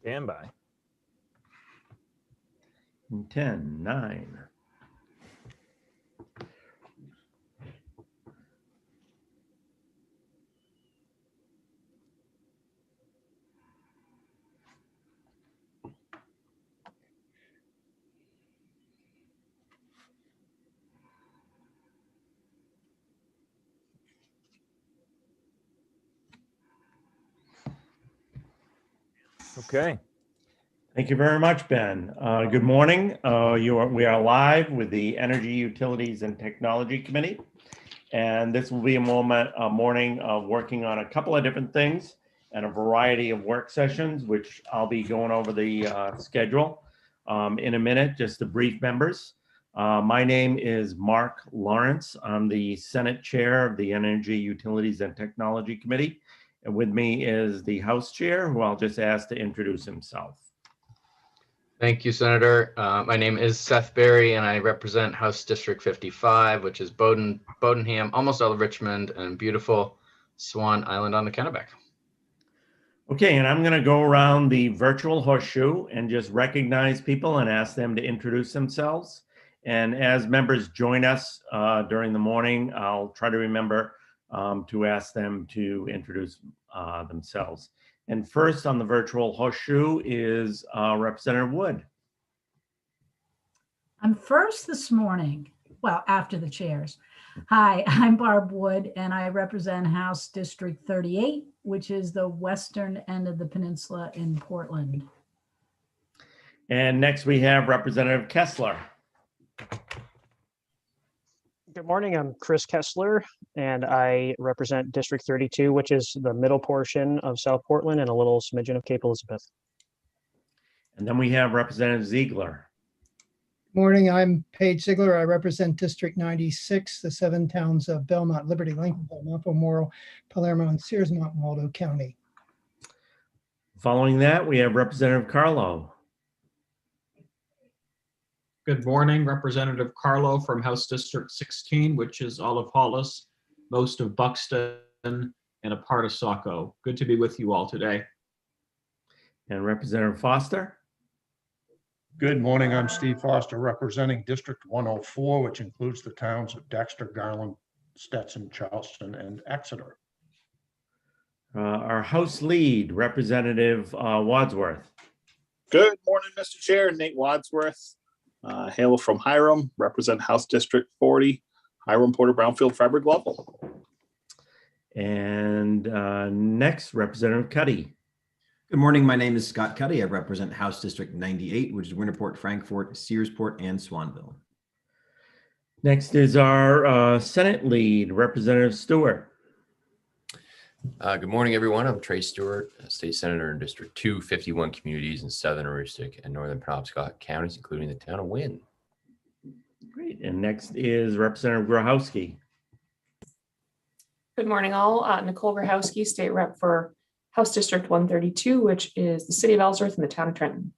Stand by. 10, 9. Okay. Thank you very much, Ben. Good morning. We are live with the Energy, Utilities, and Technology Committee. And this will be a morning of working on a couple of different things and a variety of work sessions, which I'll be going over the schedule in a minute, just to brief members. My name is Mark Lawrence. I'm the Senate Chair of the Energy, Utilities, and Technology Committee. And with me is the House Chair, who I'll just ask to introduce himself. Thank you, Senator. My name is Seth Berry, and I represent House District 55, which is Bodenham, almost all of Richmond, and beautiful Swan Island on the Kennebec. Okay, and I'm going to go around the virtual horseshoe and just recognize people and ask them to introduce themselves. And as members join us during the morning, I'll try to remember to ask them to introduce themselves. And first on the virtual horseshoe is Representative Wood. I'm first this morning, well, after the chairs. Hi, I'm Barb Wood, and I represent House District 38, which is the western end of the peninsula in Portland. And next we have Representative Kessler. Good morning, I'm Chris Kessler, and I represent District 32, which is the middle portion of South Portland and a little smidgen of Cape Elizabeth. And then we have Representative Ziegler. Morning, I'm Paige Ziegler. I represent District 96, the 7 towns of Belmont, Liberty, Lincolnville, Montemoro, Palermo, and Searsmont in Waldo County. Following that, we have Representative Carlo. Good morning, Representative Carlo from House District 16, which is all of Hollis, most of Buxton, and a part of Saco. Good to be with you all today. And Representative Foster. Good morning, I'm Steve Foster representing District 104, which includes the towns of Dexter, Garland, Stetson, Charleston, and Exeter. Our House Lead, Representative Wadsworth. Good morning, Mr. Chair. Nate Wadsworth, hail from Hiram, represent House District 40, Hiram, Porter, Brownfield, Freiburg, Lovell. And next, Representative Cuddy. Good morning. My name is Scott Cuddy. I represent House District 98, which is Winterport, Frankfort, Searsport, and Swanville. Next is our Senate Lead, Representative Stewart. Good morning, everyone. I'm Trey Stewart, State Senator in District 2, 51 communities in Southern Aroostook and Northern Penobscot counties, including the town of Wynne. Great. And next is Representative Grahowski. Good morning, all. Nicole Grahowski, State Rep for House District 132, which is the city of Ellsworth and the town of Trenton.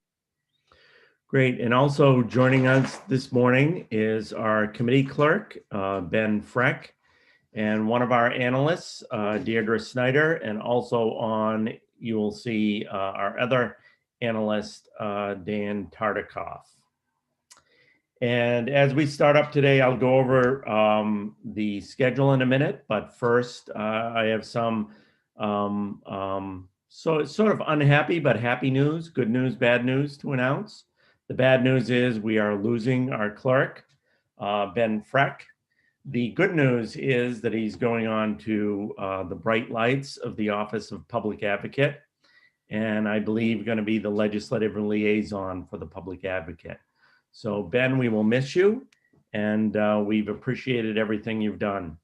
Great. And also joining us this morning is our committee clerk, Ben Freck, and one of our analysts, Deirdre Snyder, and also on, you will see our other analyst, Dan Tartikoff. And as we start up today, I'll go over the schedule in a minute, but first I have some so it's sort of unhappy but happy news, good news, bad news to announce. The bad news is we are losing our clerk, Ben Freck. The good news is that he's going on to the bright lights of the Office of Public Advocate, and I believe going to be the legislative liaison for the Public Advocate. So Ben, we will miss you, and we've appreciated everything you've done.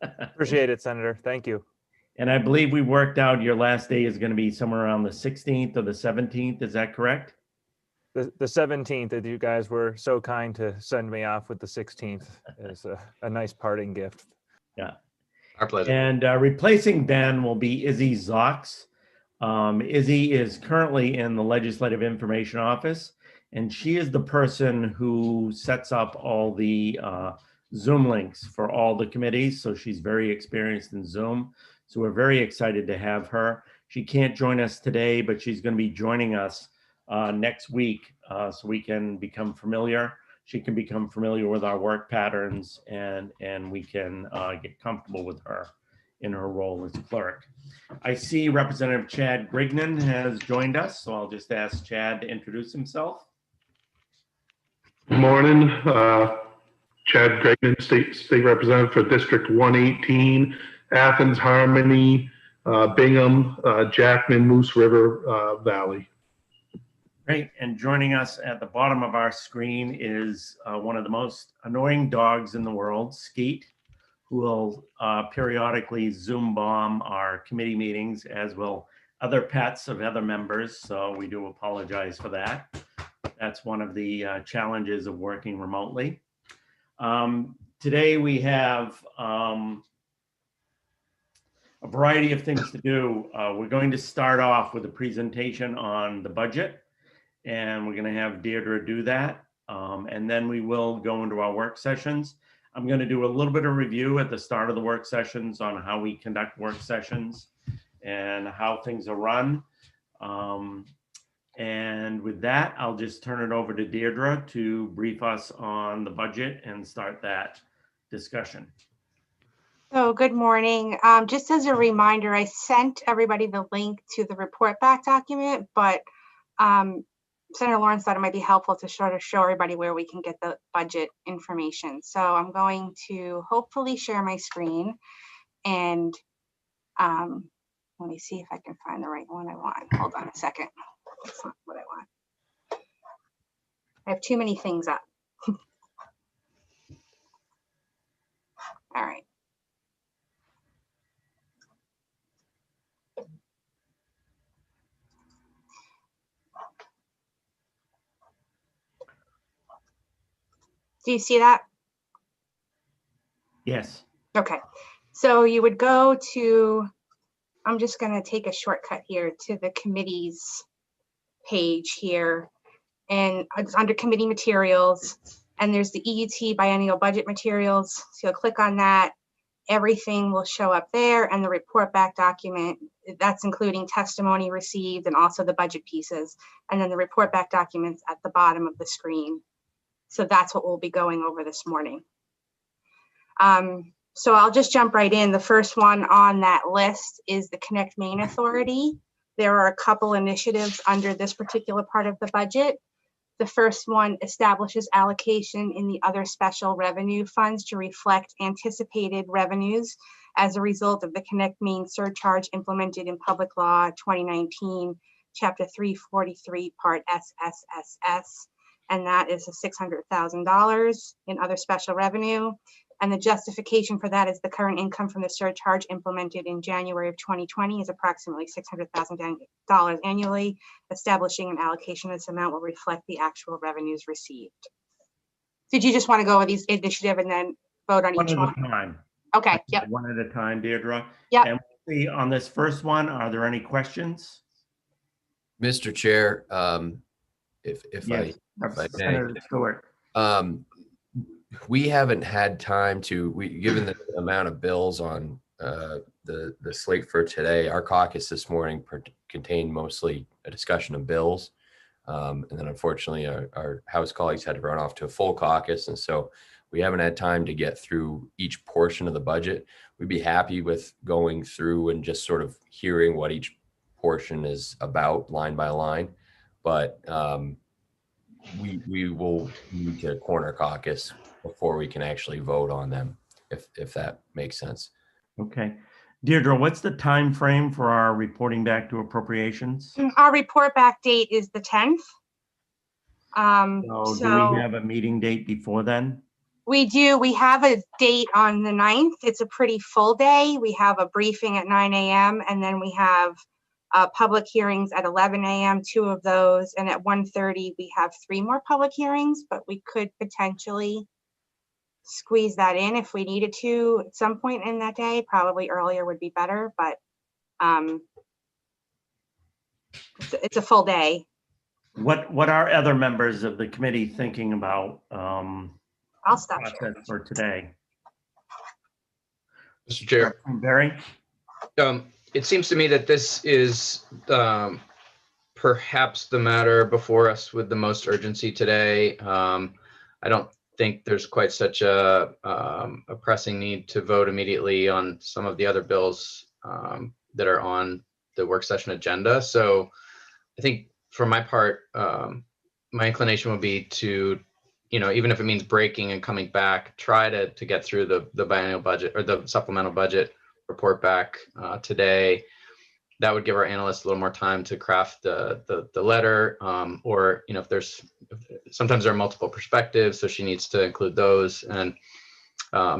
Appreciate it, Senator. Thank you. And I believe we worked out your last day is going to be somewhere around the 16th or the 17th. Is that correct? The 17th, that you guys were so kind to send me off with the 16th is a nice parting gift. Yeah. Our pleasure. And replacing Ben will be Izzy Zox. Izzy is currently in the Legislative Information Office, and she is the person who sets up all the Zoom links for all the committees. So she's very experienced in Zoom. So we're very excited to have her. She can't join us today, but she's going to be joining us next week so we can become familiar. She can become familiar with our work patterns and we can get comfortable with her in her role as clerk. I see Representative Chad Grignan has joined us, so I'll just ask Chad to introduce himself. Good morning, Chad Grignan, State Representative for District 118, Athens, Harmony, Bingham, Jackman, Moose River Valley. Great, and joining us at the bottom of our screen is one of the most annoying dogs in the world, Skeet, who will periodically Zoom bomb our committee meetings, as will other pets of other members, so we do apologize for that. That's one of the challenges of working remotely. Today we have a variety of things to do. We're going to start off with a presentation on the budget, and we're going to have Deirdre do that. And then we will go into our work sessions. I'm going to do a little bit of review at the start of the work sessions on how we conduct work sessions and how things are run. And with that, I'll just turn it over to Deirdre to brief us on the budget and start that discussion. So good morning. Just as a reminder, I sent everybody the link to the report back document, but Senator Lawrence thought it might be helpful to sort of show everybody where we can get the budget information. So I'm going to hopefully share my screen, and let me see if I can find the right one I want. Hold on a second. That's not what I want. I have too many things up. All right. Do you see that? Yes. Okay. So you would go to, I'm just going to take a shortcut here to the committee's page here, and it's under committee materials, and there's the EUT biennial budget materials. So you'll click on that. Everything will show up there, and the report back document, that's including testimony received and also the budget pieces. And then the report back documents at the bottom of the screen. So that's what we'll be going over this morning. So I'll just jump right in. The first one on that list is the Connect Maine Authority. There are a couple initiatives under this particular part of the budget. The first one establishes allocation in the other special revenue funds to reflect anticipated revenues as a result of the Connect Maine surcharge implemented in Public Law 2019, Chapter 343, Part SSSS. And that is $600,000 in other special revenue. And the justification for that is the current income from the surcharge implemented in January of 2020 is approximately $600,000 annually. Establishing an allocation of this amount will reflect the actual revenues received. Did you just want to go with these initiative and then vote on each one? One at a time. Okay, yep. One at a time, Deirdre. Yep. And we'll see on this first one, are there any questions? Mr. Chair, if Yes. I Senator Stewart. We haven't had time to, given the amount of bills on the slate for today, our caucus this morning contained mostly a discussion of bills. And then unfortunately our House colleagues had to run off to a full caucus. And so we haven't had time to get through each portion of the budget. We'd be happy with going through and just sort of hearing what each portion is about line by line. But we will need to corner caucus before we can actually vote on them, if that makes sense. Okay. Deirdre, what's the time frame for our reporting back to appropriations? Our report back date is the 10th. So do we have a meeting date before then? We do. We have a date on the 9th. It's a pretty full day. We have a briefing at 9 a.m. and then we have public hearings at 11 a.m., 2 of those. And at 1:30, we have 3 more public hearings, but we could potentially squeeze that in if we needed to at some point in that day. Probably earlier would be better, but it's a full day. What are other members of the committee thinking about I'll stop process for today? Mr. Chair. Barry? it seems to me that this is perhaps the matter before us with the most urgency today. I don't think there's quite such a pressing need to vote immediately on some of the other bills that are on the work session agenda. So I think for my part, my inclination would be to, even if it means breaking and coming back, try to get through the biennial budget or the supplemental budget report back today. That would give our analysts a little more time to craft the letter, or if sometimes there are multiple perspectives, so she needs to include those and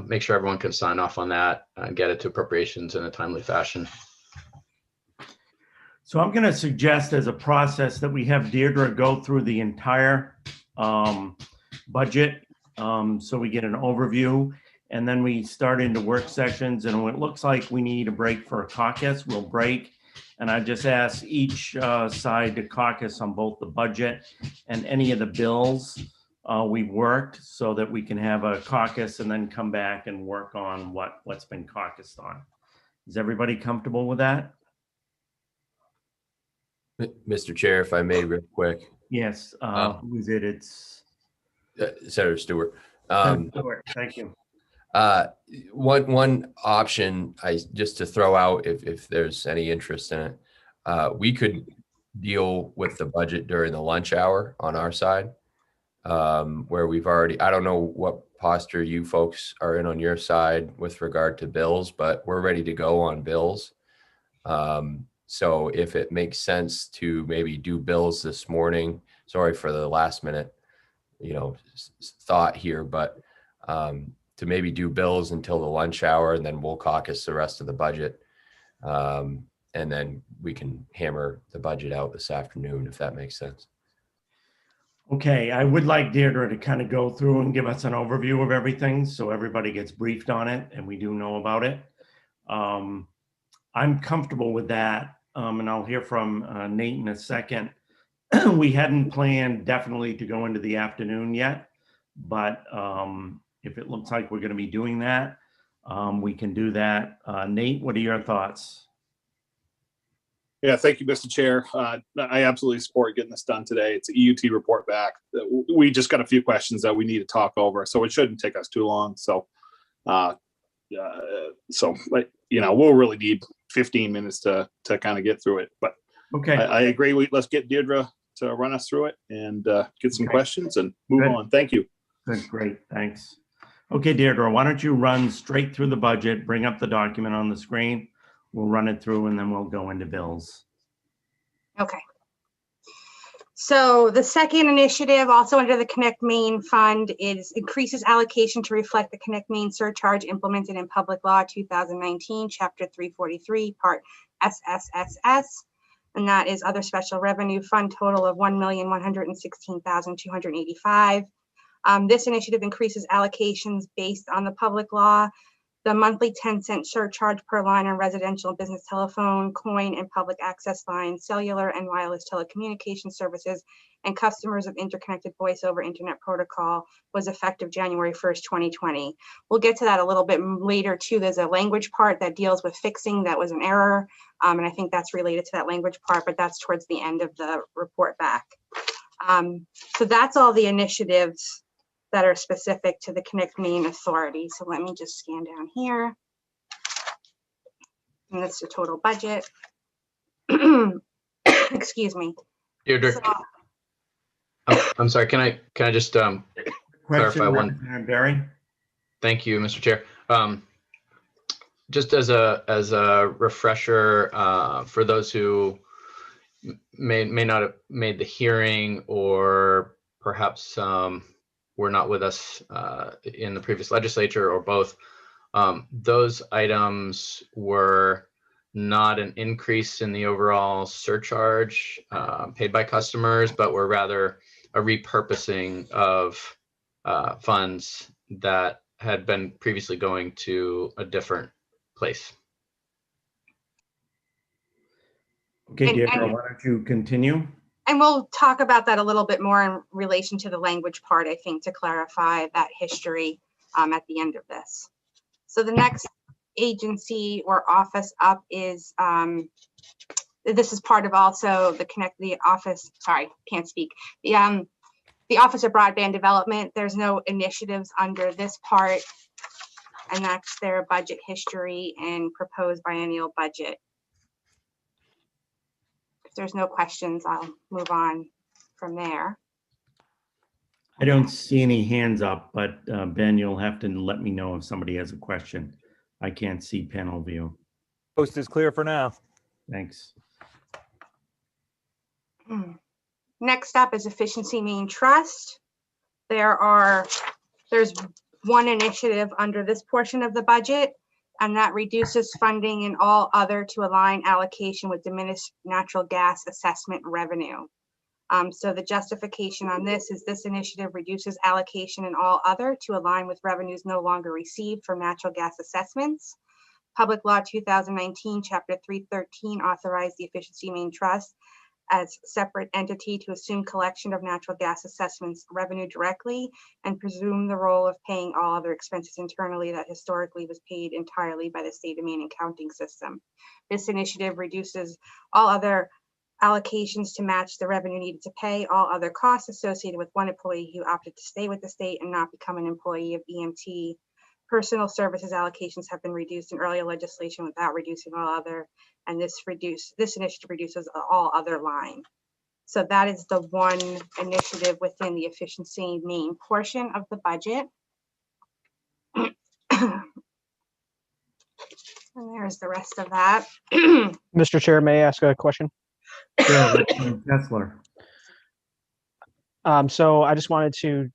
make sure everyone can sign off on that and get it to appropriations in a timely fashion. So I'm going to suggest as a process that we have Deirdre go through the entire budget, so we get an overview, and then we start into work sessions. And when it looks like we need a break for a caucus, we'll break. And I just ask each side to caucus on both the budget and any of the bills we've worked, so that we can have a caucus and then come back and work on what's been caucused on. Is everybody comfortable with that? Mr. Chair, if I may, real quick. Yes. Who is it? It's Senator Stewart. Stewart. Thank you. One option, just to throw out, if there's any interest in it, we could deal with the budget during the lunch hour on our side, where we've already, I don't know what posture you folks are in on your side with regard to bills, but we're ready to go on bills. So if it makes sense to maybe do bills this morning, sorry for the last minute, thought here, but to maybe do bills until the lunch hour, and then we'll caucus the rest of the budget. And then we can hammer the budget out this afternoon, if that makes sense. Okay, I would like Deirdre to kind of go through and give us an overview of everything, so everybody gets briefed on it and we do know about it. I'm comfortable with that, and I'll hear from Nate in a second. We hadn't planned definitely to go into the afternoon yet, but if it looks like we're going to be doing that, we can do that. Nate, what are your thoughts? Yeah, thank you, Mr. Chair. I absolutely support getting this done today. It's an EUT report back. We just got a few questions that we need to talk over, so it shouldn't take us too long. So, we'll really need 15 minutes to kind of get through it. But okay, I agree. Let's get Deirdre to run us through it and get some questions and move Good. on. Thank you. Good, great, thanks. Okay, Deirdre, why don't you run straight through the budget, bring up the document on the screen. We'll run it through and then we'll go into bills. Okay. So the second initiative, also under the Connect Main Fund, is increases allocation to reflect the Connect Main surcharge implemented in Public Law 2019, Chapter 343, Part SSSS, and that is other special revenue fund total of $1,116,285. This initiative increases allocations based on the public law, the monthly 10-cent surcharge per line on residential business telephone, coin, and public access lines, cellular and wireless telecommunication services, and customers of interconnected voice over internet protocol was effective January 1st, 2020. We'll get to that a little bit later too. There's a language part that deals with fixing that was an error. And I think that's related to that language part, but that's towards the end of the report back. So that's all the initiatives that are specific to the Connect Main Authority. So let me just scan down here. And that's the total budget. Excuse me. Deirdre, I'm sorry, can I just clarify one? Barry? Thank you, Mr. Chair. Just as a refresher for those who may not have made the hearing, or perhaps were not with us in the previous legislature, or both, those items were not an increase in the overall surcharge paid by customers, but were rather a repurposing of funds that had been previously going to a different place. Okay, Deirdre, why don't you continue? And we'll talk about that a little bit more in relation to the language part, I think, to clarify that history at the end of this. So the next agency or office up is, this is part of also the office, sorry, can't speak. The Office of Broadband Development, there's no initiatives under this part, and that's their budget history and proposed biennial budget. If there's no questions, I'll move on from there. I don't see any hands up, but Ben, you'll have to let me know if somebody has a question. I can't see panel view. Post is clear for now. Thanks. Next up is Efficiency Main Trust. There's one initiative under this portion of the budget, and that reduces funding in all other to align allocation with diminished natural gas assessment revenue. So the justification on this is this initiative reduces allocation in all other to align with revenues no longer received from natural gas assessments. Public Law 2019, Chapter 313 authorized the Efficiency Main Trust as separate entity to assume collection of natural gas assessments revenue directly and presume the role of paying all other expenses internally that historically was paid entirely by the state of Maine accounting system. This initiative reduces all other allocations to match the revenue needed to pay all other costs associated with one employee who opted to stay with the state and not become an employee of EMT. Personal services allocations have been reduced in earlier legislation without reducing all other, and this initiative reduces all other line. So that is the one initiative within the efficiency main portion of the budget. And there's the rest of that. Mr. Chair, may I ask a question? Sure, Kessler. So I just wanted to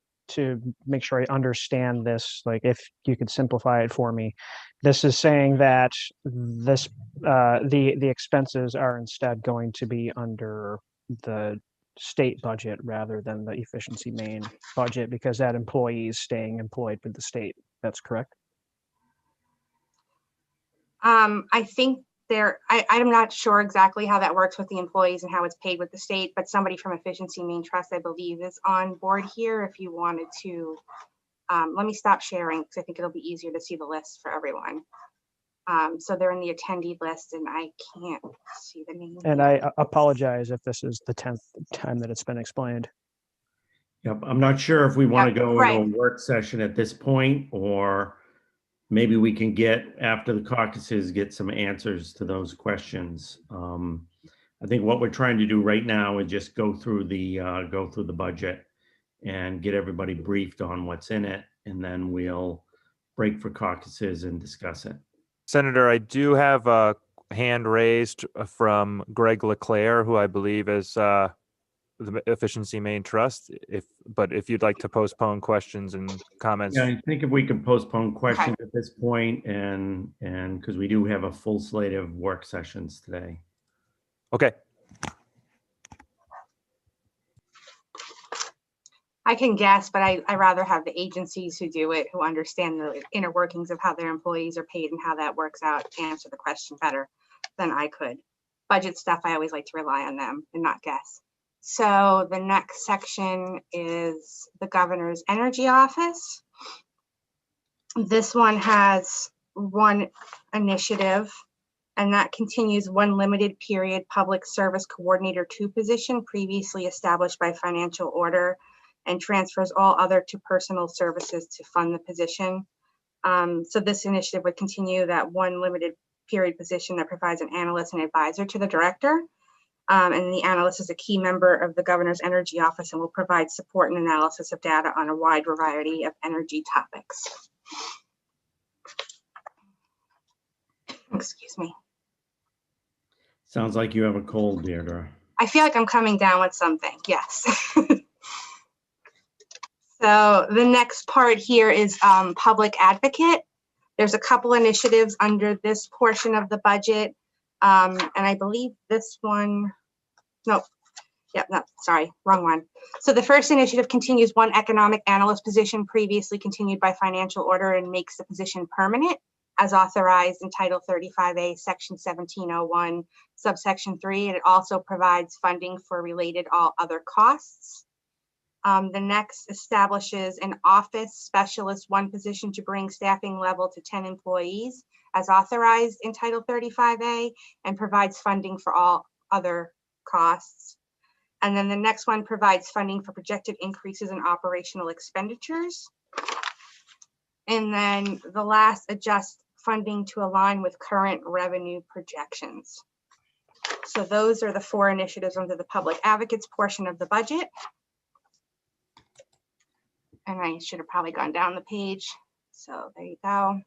make sure I understand this, like if you could simplify it for me. This is saying that this the expenses are instead going to be under the state budget rather than the efficiency main budget because that employee is staying employed with the state. That's correct? I think I'm not sure exactly how that works with the employees and how it's paid with the state, but somebody from Efficiency Main Trust, I believe, is on board here if you wanted to. Let me stop sharing because I think it'll be easier to see the list for everyone. So they're in the attendee list and I can't see the name. And I apologize if this is the 10th time that it's been explained. Yep, I'm not sure if we want to go right. into a work session at this point, or maybe we can get, after the caucuses, get some answers to those questions. I think what we're trying to do right now is just go through the budget and get everybody briefed on what's in it, and then we'll break for caucuses and discuss it. Senator, I do have a hand raised from Greg Leclerc, who I believe is the Efficiency Main Trust. But if you'd like to postpone questions and comments. Yeah, I think if we can postpone questions at this point, and because we do have a full slate of work sessions today. Okay. I can guess, but I rather have the agencies who do it, who understand the inner workings of how their employees are paid and how that works out, answer the question better than I could. Budget stuff, I always like to rely on them and not guess. So the next section is the Governor's Energy Office. This one has one initiative, and that continues one limited period Public Service Coordinator 2 position previously established by financial order, and transfers all other to personal services to fund the position. So this initiative would continue that one limited period position that provides an analyst and advisor to the director. And the analyst is a key member of the Governor's Energy Office and will provide support and analysis of data on a wide variety of energy topics. Excuse me. Sounds like you have a cold, Deirdre. I feel like I'm coming down with something, yes. So the next part here is public advocate. There's a couple initiatives under this portion of the budget. And I believe this one, no, sorry, wrong one. So the first initiative continues one economic analyst position previously continued by financial order and makes the position permanent as authorized in Title 35A, Section 1701, subsection 3. And it also provides funding for related all other costs. The next establishes an office specialist 1 position to bring staffing level to 10 employees as authorized in Title 35A and provides funding for all other costs. And then the next one provides funding for projected increases in operational expenditures. And then the last adjusts funding to align with current revenue projections. So those are the 4 initiatives under the public advocates portion of the budget. And I should have probably gone down the page. So there you go.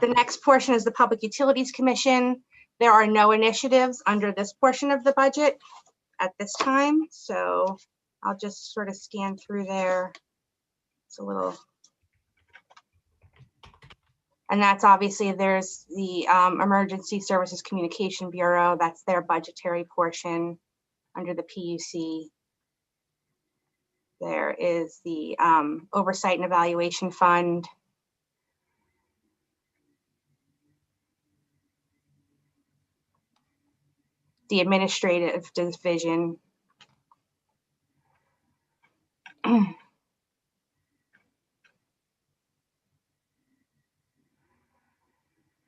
The next portion is the Public Utilities Commission. There are no initiatives under this portion of the budget at this time. So I'll just sort of scan through there. It's a little. And that's obviously there's the Emergency Services Communication Bureau. That's their budgetary portion under the PUC. There is the Oversight and Evaluation Fund. The Administrative Division.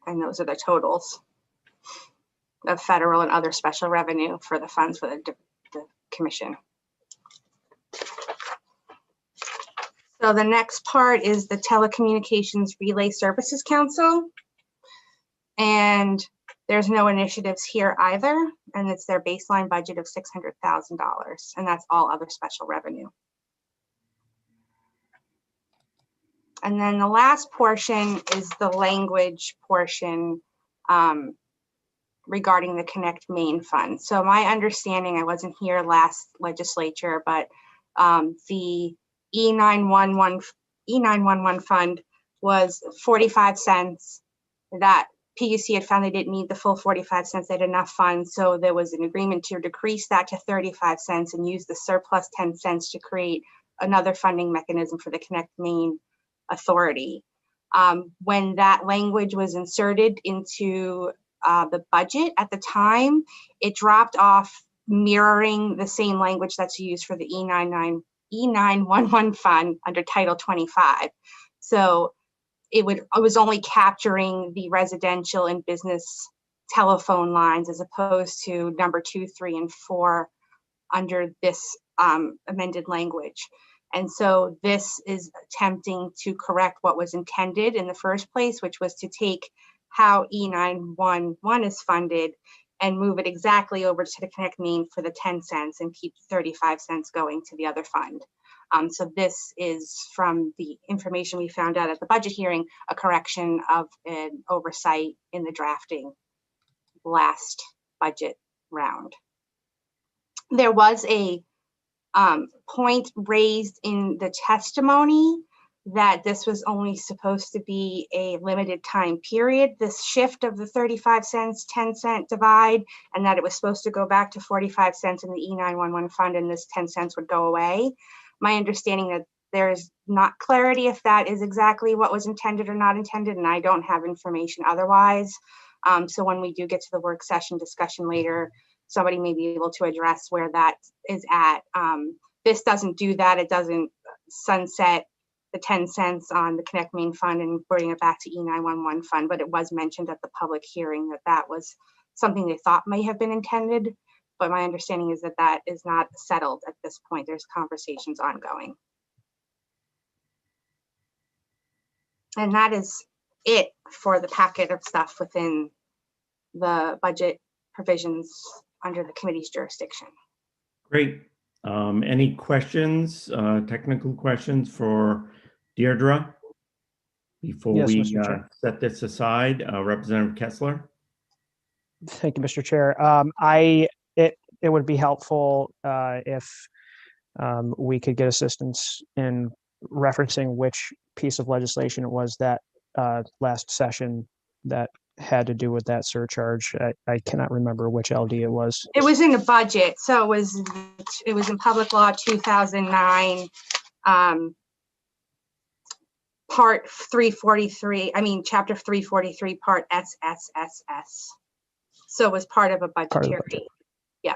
And those are the totals of federal and other special revenue for the funds for the commission. So the next part is the Telecommunications Relay Services Council. And there's no initiatives here either. And it's their baseline budget of $600,000. And that's all other special revenue. And then the last portion is the language portion regarding the Connect Main Fund. So my understanding, I wasn't here last legislature, but the E911 fund was 45 cents. That PUC had found they didn't need the full 45 cents. They had enough funds. So there was an agreement to decrease that to 35 cents and use the surplus 10 cents to create another funding mechanism for the Connect Main Authority. When that language was inserted into the budget at the time, it dropped off mirroring the same language that's used for the E911 fund under Title 25. So it was only capturing the residential and business telephone lines as opposed to number 2, 3, and 4 under this amended language. And so this is attempting to correct what was intended in the first place, which was to take how E911 is funded and move it exactly over to the Connect Main for the 10 cents and keep 35 cents going to the other fund. So this is, from the information we found out at the budget hearing, a correction of an oversight in the drafting last budget round. There was a point raised in the testimony that this was only supposed to be a limited time period, this shift of the 35 cents, 10 cent divide, and that it was supposed to go back to 45 cents in the E911 fund and this 10 cents would go away. My understanding that there's not clarity if that is exactly what was intended or not intended, and I don't have information otherwise. So when we do get to the work session discussion later, somebody may be able to address where that is at. This doesn't do that. It doesn't sunset the 10 cents on the Connect Main Fund and bring it back to E911 fund, but it was mentioned at the public hearing that that was something they thought may have been intended. But my understanding is that that is not settled at this point. There's conversations ongoing. And that is it for the packet of stuff within the budget provisions under the committee's jurisdiction. Great. Any questions, technical questions for Deirdre before we set this aside? Representative Kessler. Thank you, Mr. Chair. It would be helpful if we could get assistance in referencing which piece of legislation it was that last session that had to do with that surcharge. I cannot remember which LD it was. It was in the budget, so it was in Public Law 2009, Part 343. I mean, Chapter 343, Part SSSS. So it was part of a budgetary. Yeah,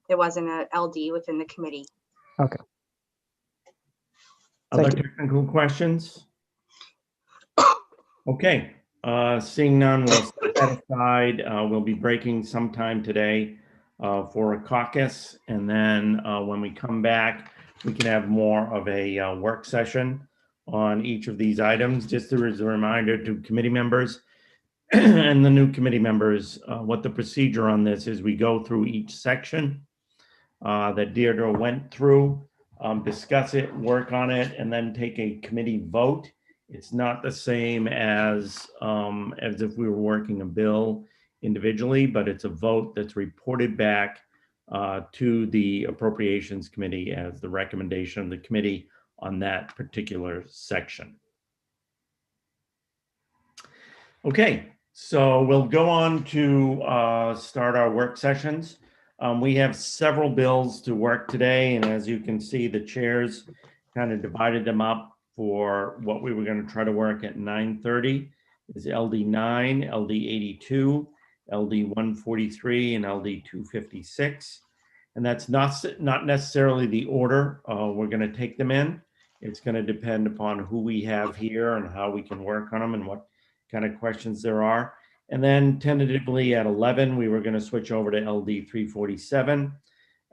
it wasn't an LD within the committee. Okay. Other technical questions? Okay, seeing none, we'll set that aside. We'll be breaking sometime today for a caucus. And then when we come back, we can have more of a work session on each of these items. Just as a reminder to committee members and the new committee members, what the procedure on this is. We go through each section that Deirdre went through, discuss it, work on it, and then take a committee vote. It's not the same as if we were working a bill individually, but it's a vote that's reported back to the Appropriations Committee as the recommendation of the committee on that particular section. Okay, so we'll go on to start our work sessions. We have several bills to work today, and as you can see, the chairs kind of divided them up for what we were going to try to work at 9:30 is LD 9, LD 82, LD 143, and LD 256. And that's not necessarily the order we're going to take them in. It's going to depend upon who we have here and how we can work on them and what kind of questions there are. And then tentatively at 11, we were going to switch over to LD 347,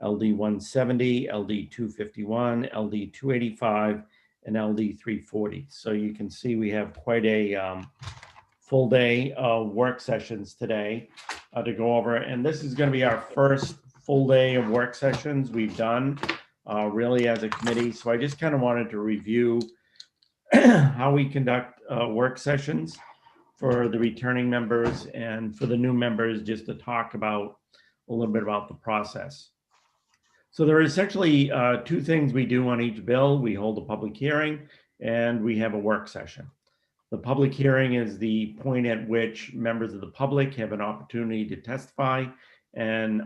LD 170, LD 251, LD 285, and LD 340. So you can see we have quite a full day of work sessions today to go over. And this is going to be our first full day of work sessions we've done really as a committee. So I just kind of wanted to review how we conduct work sessions for the returning members and for the new members, just to talk about a little bit about the process. So there are essentially two things we do on each bill. We hold a public hearing and we have a work session. The public hearing is the point at which members of the public have an opportunity to testify, and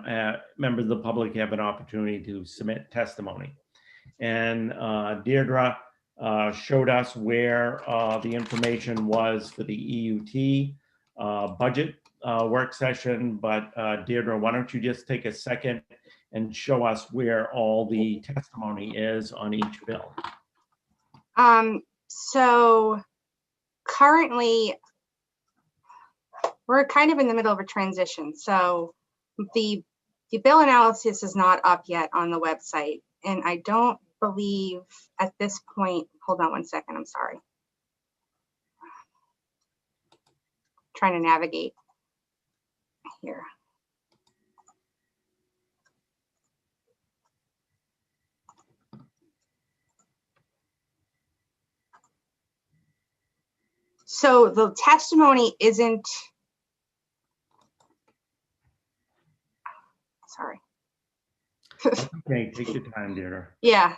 members of the public have an opportunity to submit testimony. And Deirdre showed us where the information was for the EUT budget work session. But Deirdre, why don't you just take a second and show us where all the testimony is on each bill? So currently, we're kind of in the middle of a transition. So the bill analysis is not up yet on the website. And I don't believe at this point, hold on one second, I'm sorry. Trying to navigate here. So the testimony isn't, sorry. Okay, take your time, Deirdre. Yeah.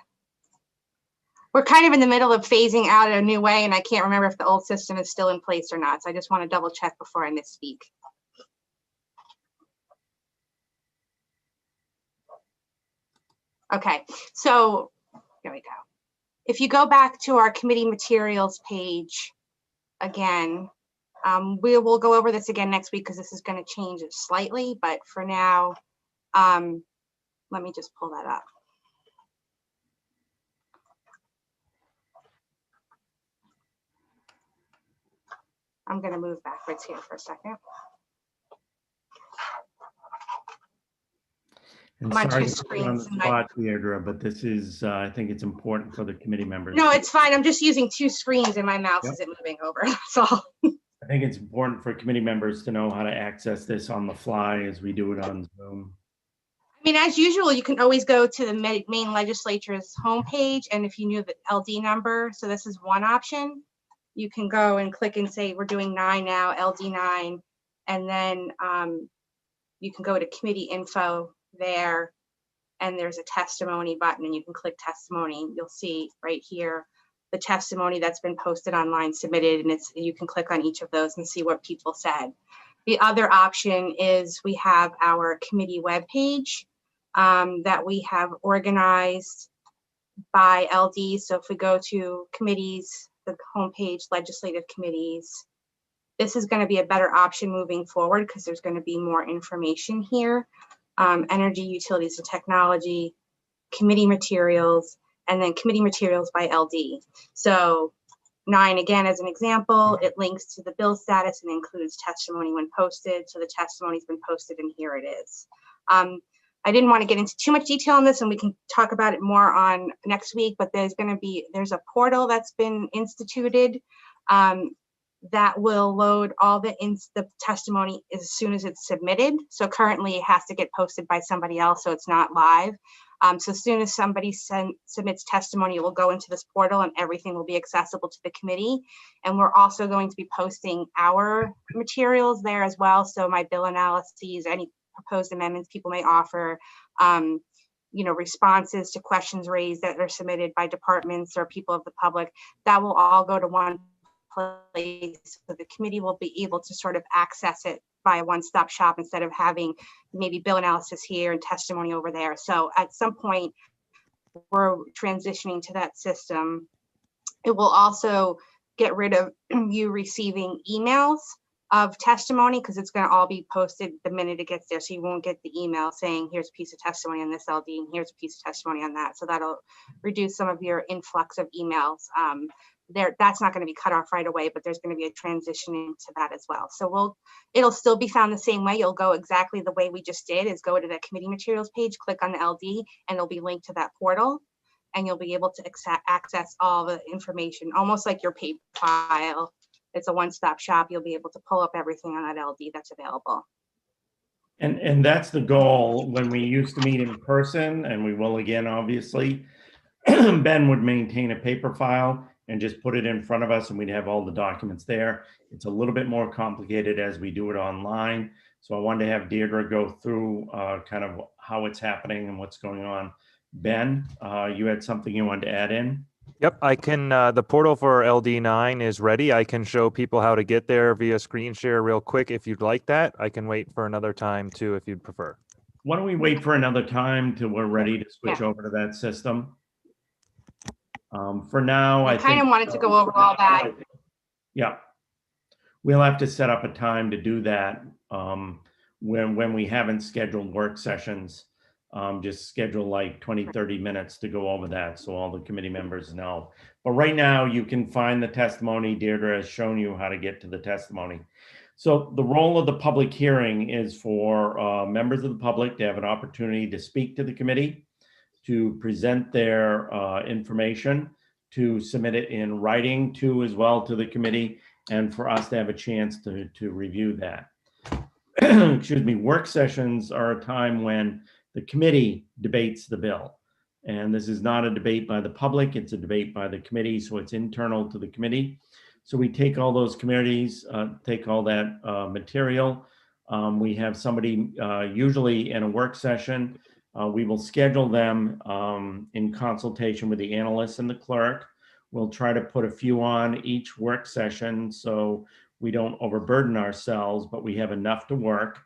We're kind of in the middle of phasing out a new way, and I can't remember if the old system is still in place or not. So I just want to double check before I misspeak. Okay, so here we go. If you go back to our committee materials page again, we will go over this again next week because this is going to change it slightly. But for now, let me just pull that up. I'm going to move backwards here for a second. And I'm on sorry two to put you on the screens. spot, Deirdre, but this is, I think it's important for the committee members. No, it's fine. I'm just using two screens and my mouse isn't moving over. That's all. I think it's important for committee members to know how to access this on the fly as we do it on Zoom. I mean, as usual, you can always go to the Maine legislature's homepage, and if you knew the LD number, so this is one option, you can go and click and say, we're doing 9 now, LD 9, and then you can go to committee info there, and there's a testimony button, and you can click testimony. You'll see right here the testimony that's been posted online, submitted, and you can click on each of those and see what people said. The other option is we have our committee webpage that we have organized by LD. So if we go to committees, the homepage, legislative committees, this is going to be a better option moving forward because there's going to be more information here. Energy, utilities, and technology, committee materials, and then committee materials by LD. So 9, again, as an example, it links to the bill status and includes testimony when posted. So the testimony's been posted and here it is. I didn't want to get into too much detail on this, and we can talk about it more on next week, but there's a portal that's been instituted that will load all the testimony as soon as it's submitted. So currently it has to get posted by somebody else, so it's not live. So as soon as somebody submits testimony, it will go into this portal and everything will be accessible to the committee. And we're also going to be posting our materials there as well. So my bill analyses, any proposed amendments people may offer, responses to questions raised that are submitted by departments or people of the public, that will all go to one place. So the committee will be able to sort of access it by a one-stop shop instead of having maybe bill analysis here and testimony over there. So at some point, we're transitioning to that system. It will also get rid of you receiving emails of testimony, because it's going to all be posted the minute it gets there. So you won't get the email saying, here's a piece of testimony on this LD and here's a piece of testimony on that. So that'll reduce some of your influx of emails. That's not going to be cut off right away, but there's going to be a transition into that as well. So it'll still be found the same way. You'll go exactly the way we just did, is go to the committee materials page, click on the LD, and it'll be linked to that portal. And you'll be able to access all the information, almost like your paper file. It's a one-stop shop. You'll be able to pull up everything on that LD that's available. And that's the goal. When we used to meet in person, and we will again, obviously, Ben would maintain a paper file and just put it in front of us and we'd have all the documents there. It's a little bit more complicated as we do it online. So I wanted to have Deirdre go through kind of how it's happening and what's going on. Ben, you had something you wanted to add in? Yep, I can. The portal for LD9 is ready. I can show people how to get there via screen share real quick if you'd like that. I can wait for another time too if you'd prefer. Why don't we wait for another time till we're ready to switch over to that system? For now, I kind of wanted to go over all that. Yeah, we'll have to set up a time to do that when we haven't scheduled work sessions. Just schedule like 20-30 minutes to go over that so all the committee members know. But right now you can find the testimony. Deirdre has shown you how to get to the testimony. So the role of the public hearing is for members of the public to have an opportunity to speak to the committee, to present their information, to submit it in writing to as well to the committee, and for us to have a chance to review that. Excuse me, work sessions are a time when the committee debates the bill. And this is not a debate by the public, it's a debate by the committee, so it's internal to the committee. So we take all those committees, take all that material. We have somebody usually in a work session. We will schedule them in consultation with the analyst and the clerk. We'll try to put a few on each work session so we don't overburden ourselves, but we have enough to work.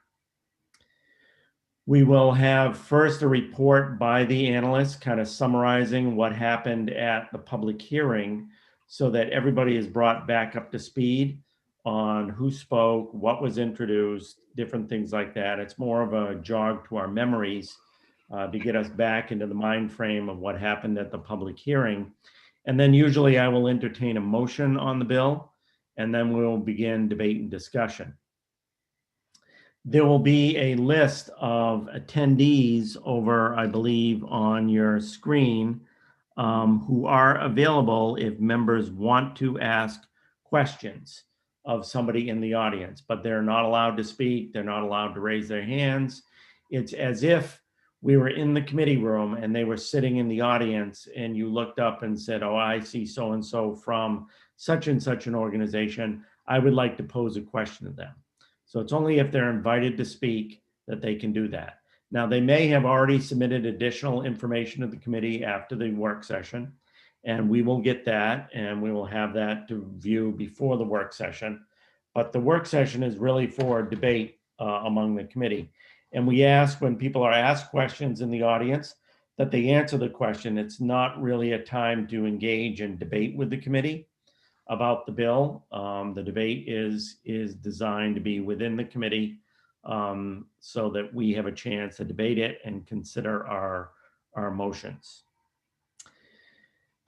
We will have first a report by the analyst kind of summarizing what happened at the public hearing so that everybody is brought back up to speed on who spoke, what was introduced, different things like that. It's more of a jog to our memories to get us back into the mind frame of what happened at the public hearing. And then usually I will entertain a motion on the bill, and then we'll begin debate and discussion. There will be a list of attendees over, I believe, on your screen who are available if members want to ask questions of somebody in the audience, but they're not allowed to speak. They're not allowed to raise their hands. It's as if we were in the committee room and they were sitting in the audience and you looked up and said, oh, I see so-and-so from such and such an organization. I would like to pose a question to them. So it's only if they're invited to speak that they can do that. Now, they may have already submitted additional information to the committee after the work session, and we will get that and we will have that to view before the work session. But the work session is really for debate among the committee. And we ask when people are asked questions in the audience that they answer the question. It's not really a time to engage in debate with the committee about the bill. The debate is designed to be within the committee so that we have a chance to debate it and consider our motions.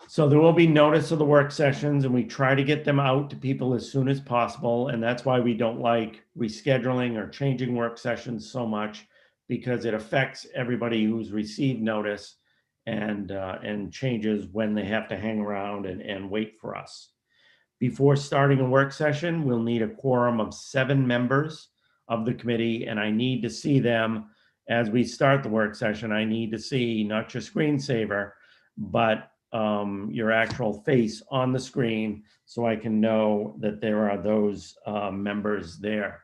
So there will be notice of the work sessions, and we try to get them out to people as soon as possible. And that's why we don't like rescheduling or changing work sessions so much, because it affects everybody who's received notice and changes when they have to hang around and wait for us. Before starting a work session, we'll need a quorum of 7 members of the committee, and I need to see them as we start the work session. I need to see not your screensaver, but your actual face on the screen, so I can know that there are those members there.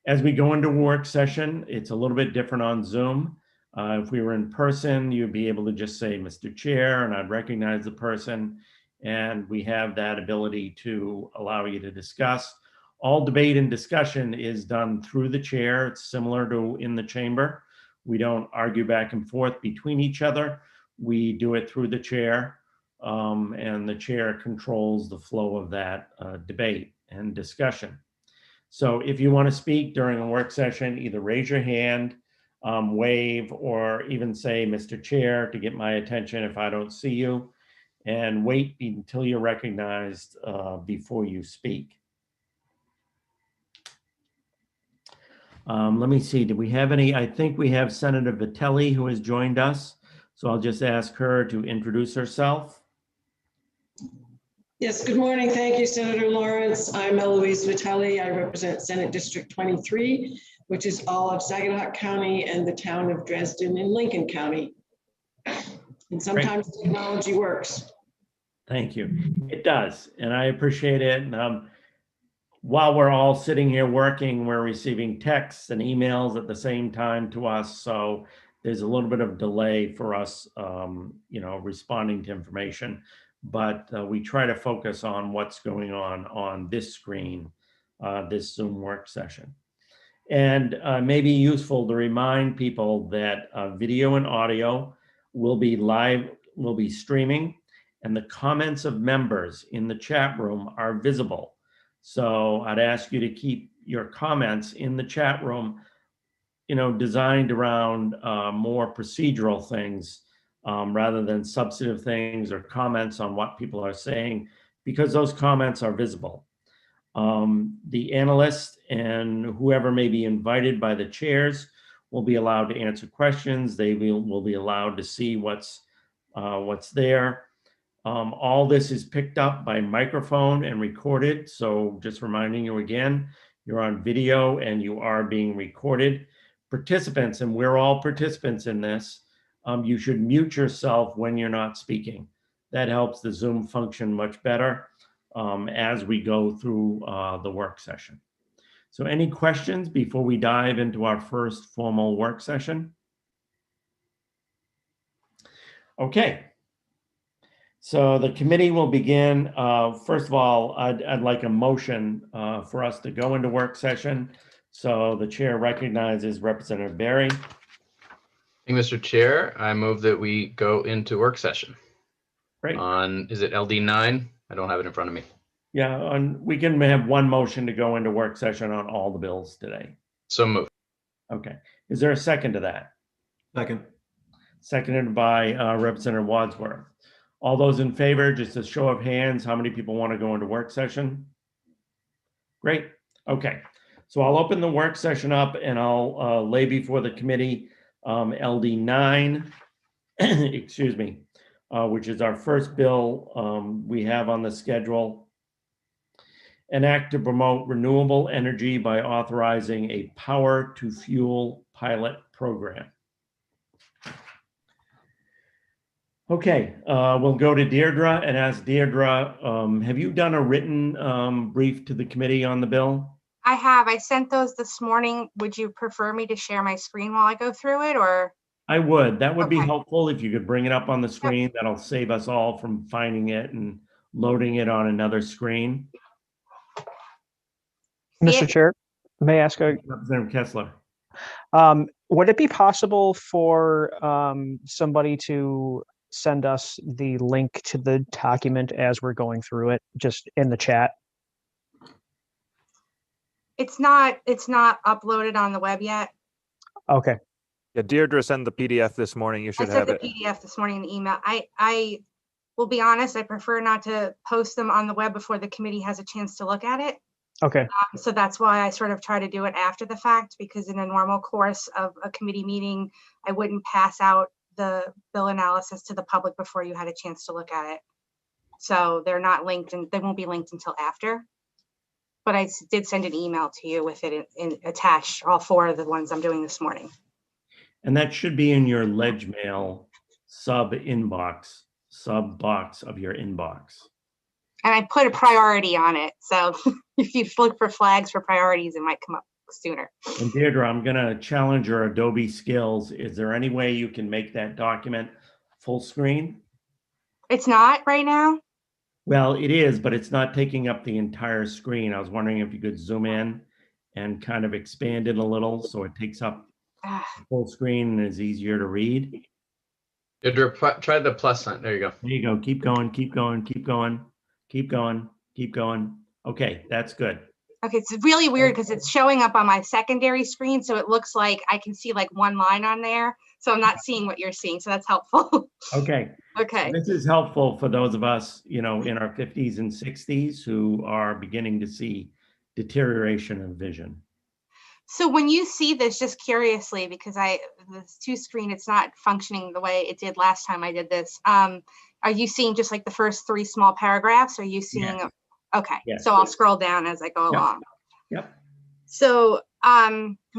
As we go into work session, it's a little bit different on Zoom. If we were in person, you'd be able to just say, Mr. Chair, and I'd recognize the person. And we have that ability to allow you to discuss. All debate and discussion is done through the chair. It's similar to in the chamber. We don't argue back and forth between each other. We do it through the chair, and the chair controls the flow of that debate and discussion. So if you want to speak during a work session, either raise your hand, wave, or even say, Mr. Chair, to get my attention if I don't see you, and wait until you're recognized before you speak. Let me see, do we have any? I think we have Senator Vitelli who has joined us. So I'll just ask her to introduce herself. Yes, good morning. Thank you, Senator Lawrence. I'm Eloise Vitelli. I represent Senate District 23, which is all of Saginaw County and the town of Dresden in Lincoln County. And sometimes technology works. Thank you. It does, and I appreciate it. While we're all sitting here working, we're receiving texts and emails at the same time to us. So there's a little bit of delay for us, responding to information. But we try to focus on what's going on this screen, this Zoom work session. And it may be useful to remind people that video and audio will be live, will be streaming, and the comments of members in the chat room are visible. So I'd ask you to keep your comments in the chat room, designed around more procedural things rather than substantive things or comments on what people are saying, because those comments are visible. The analyst and whoever may be invited by the chairs will be allowed to answer questions. They will be allowed to see what's there. All this is picked up by microphone and recorded. So just reminding you again, you're on video and you are being recorded. Participants, and we're all participants in this, you should mute yourself when you're not speaking. That helps the Zoom function much better as we go through the work session. So any questions before we dive into our first formal work session? Okay. So the committee will begin. First of all, I'd like a motion for us to go into work session. So the chair recognizes Representative Berry. Mr. Chair, I move that we go into work session. Great. Is it LD 9? I don't have it in front of me. Yeah, and we can have one motion to go into work session on all the bills today. So moved. Okay. Is there a second to that? Second. Seconded by Representative Wadsworth. All those in favor, just a show of hands, how many people want to go into work session? Great. Okay. So I'll open the work session up and I'll lay before the committee LD 9, excuse me, which is our first bill we have on the schedule. An act to promote renewable energy by authorizing a power to fuel pilot program. Okay, we'll go to Deirdre and ask Deirdre, have you done a written brief to the committee on the bill? I have. I sent those this morning. Would you prefer me to share my screen while I go through it, or? I would. That would be Okay. helpful if you could bring it up on the screen. Yep. That'll save us all from finding it and loading it on another screen. Mr. Chair, may I ask a Representative Kessler? Would it be possible for somebody to send us the link to the document as we're going through it, just in the chat? It's not uploaded on the web yet. Okay. Yeah, Deirdre sent the PDF this morning. You should have it. I sent the PDF this morning in the email. I will be honest, I prefer not to post them on the web before the committee has a chance to look at it. Okay. So that's why I sort of try to do it after the fact, because in a normal course of a committee meeting, I wouldn't pass out the bill analysis to the public before you had a chance to look at it. So they're not linked, and they won't be linked until after. But I did send an email to you with it in attached, all 4 of the ones I'm doing this morning. And that should be in your Ledge Mail sub box of your inbox. And I put a priority on it. So if you look for flags for priorities, it might come up sooner. And Deirdre, I'm going to challenge your Adobe skills. Is there any way you can make that document full screen? It's not right now. Well, it is, but it's not taking up the entire screen. I was wondering if you could zoom in and kind of expand it a little so it takes up full screen and is easier to read. Deirdre, try the plus sign. There you go. There you go. Keep going, keep going, keep going, keep going, keep going. Okay, that's good. Okay, it's really weird because it's showing up on my secondary screen. So it looks like I can see like one line on there. So I'm not seeing what you're seeing. So that's helpful. Okay. Okay. So this is helpful for those of us, you know, in our 50s and 60s who are beginning to see deterioration of vision. So when you see this, just curiously, because this 2 screen, it's not functioning the way it did last time I did this. Are you seeing just like the first 3 small paragraphs? Are you seeing? Yes. Okay. Yes. So I'll scroll down as I go along. Yep. So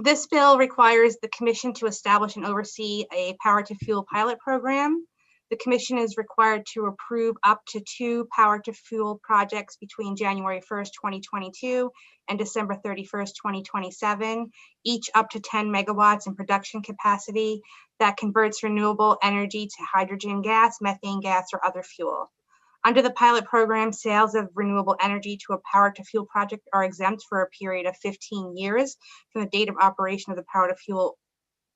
this bill requires the commission to establish and oversee a power to fuel pilot program. The commission is required to approve up to 2 power to fuel projects between January 1st, 2022 and December 31st, 2027, each up to 10 megawatts in production capacity that converts renewable energy to hydrogen gas, methane gas, or other fuel. Under the pilot program, sales of renewable energy to a power to fuel project are exempt for a period of 15 years from the date of operation of the power to fuel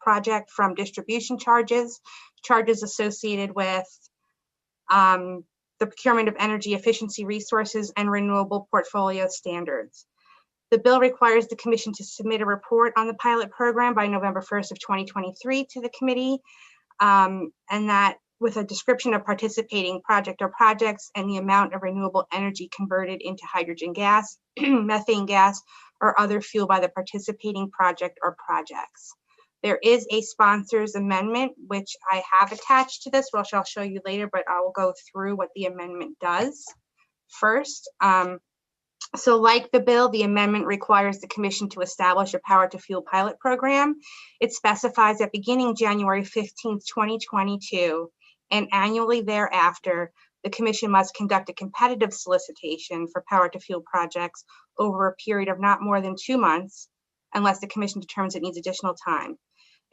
project from distribution charges associated with the procurement of energy efficiency resources and renewable portfolio standards. The bill requires the commission to submit a report on the pilot program by November 1st of 2023 to the committee, and that with a description of participating project or projects and the amount of renewable energy converted into hydrogen gas, methane gas, or other fuel by the participating project or projects. There is a sponsor's amendment, which I have attached to this, which I'll show you later, but I will go through what the amendment does first. So like the bill, the amendment requires the commission to establish a power to fuel pilot program. It specifies that beginning January 15th, 2022, and annually thereafter, the commission must conduct a competitive solicitation for power to fuel projects over a period of not more than 2 months, unless the commission determines it needs additional time.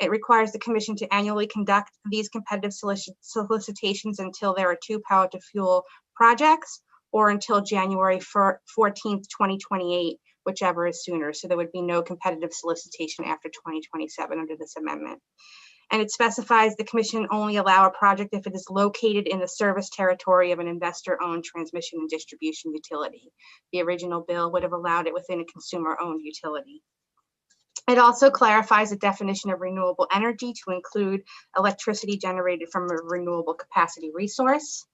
It requires the commission to annually conduct these competitive solicitations until there are 2 power to fuel projects or until January 14th, 2028, whichever is sooner. So there would be no competitive solicitation after 2027 under this amendment. And it specifies the commission only allow a project if it is located in the service territory of an investor-owned transmission and distribution utility. The original bill would have allowed it within a consumer-owned utility. It also clarifies the definition of renewable energy to include electricity generated from a renewable capacity resource.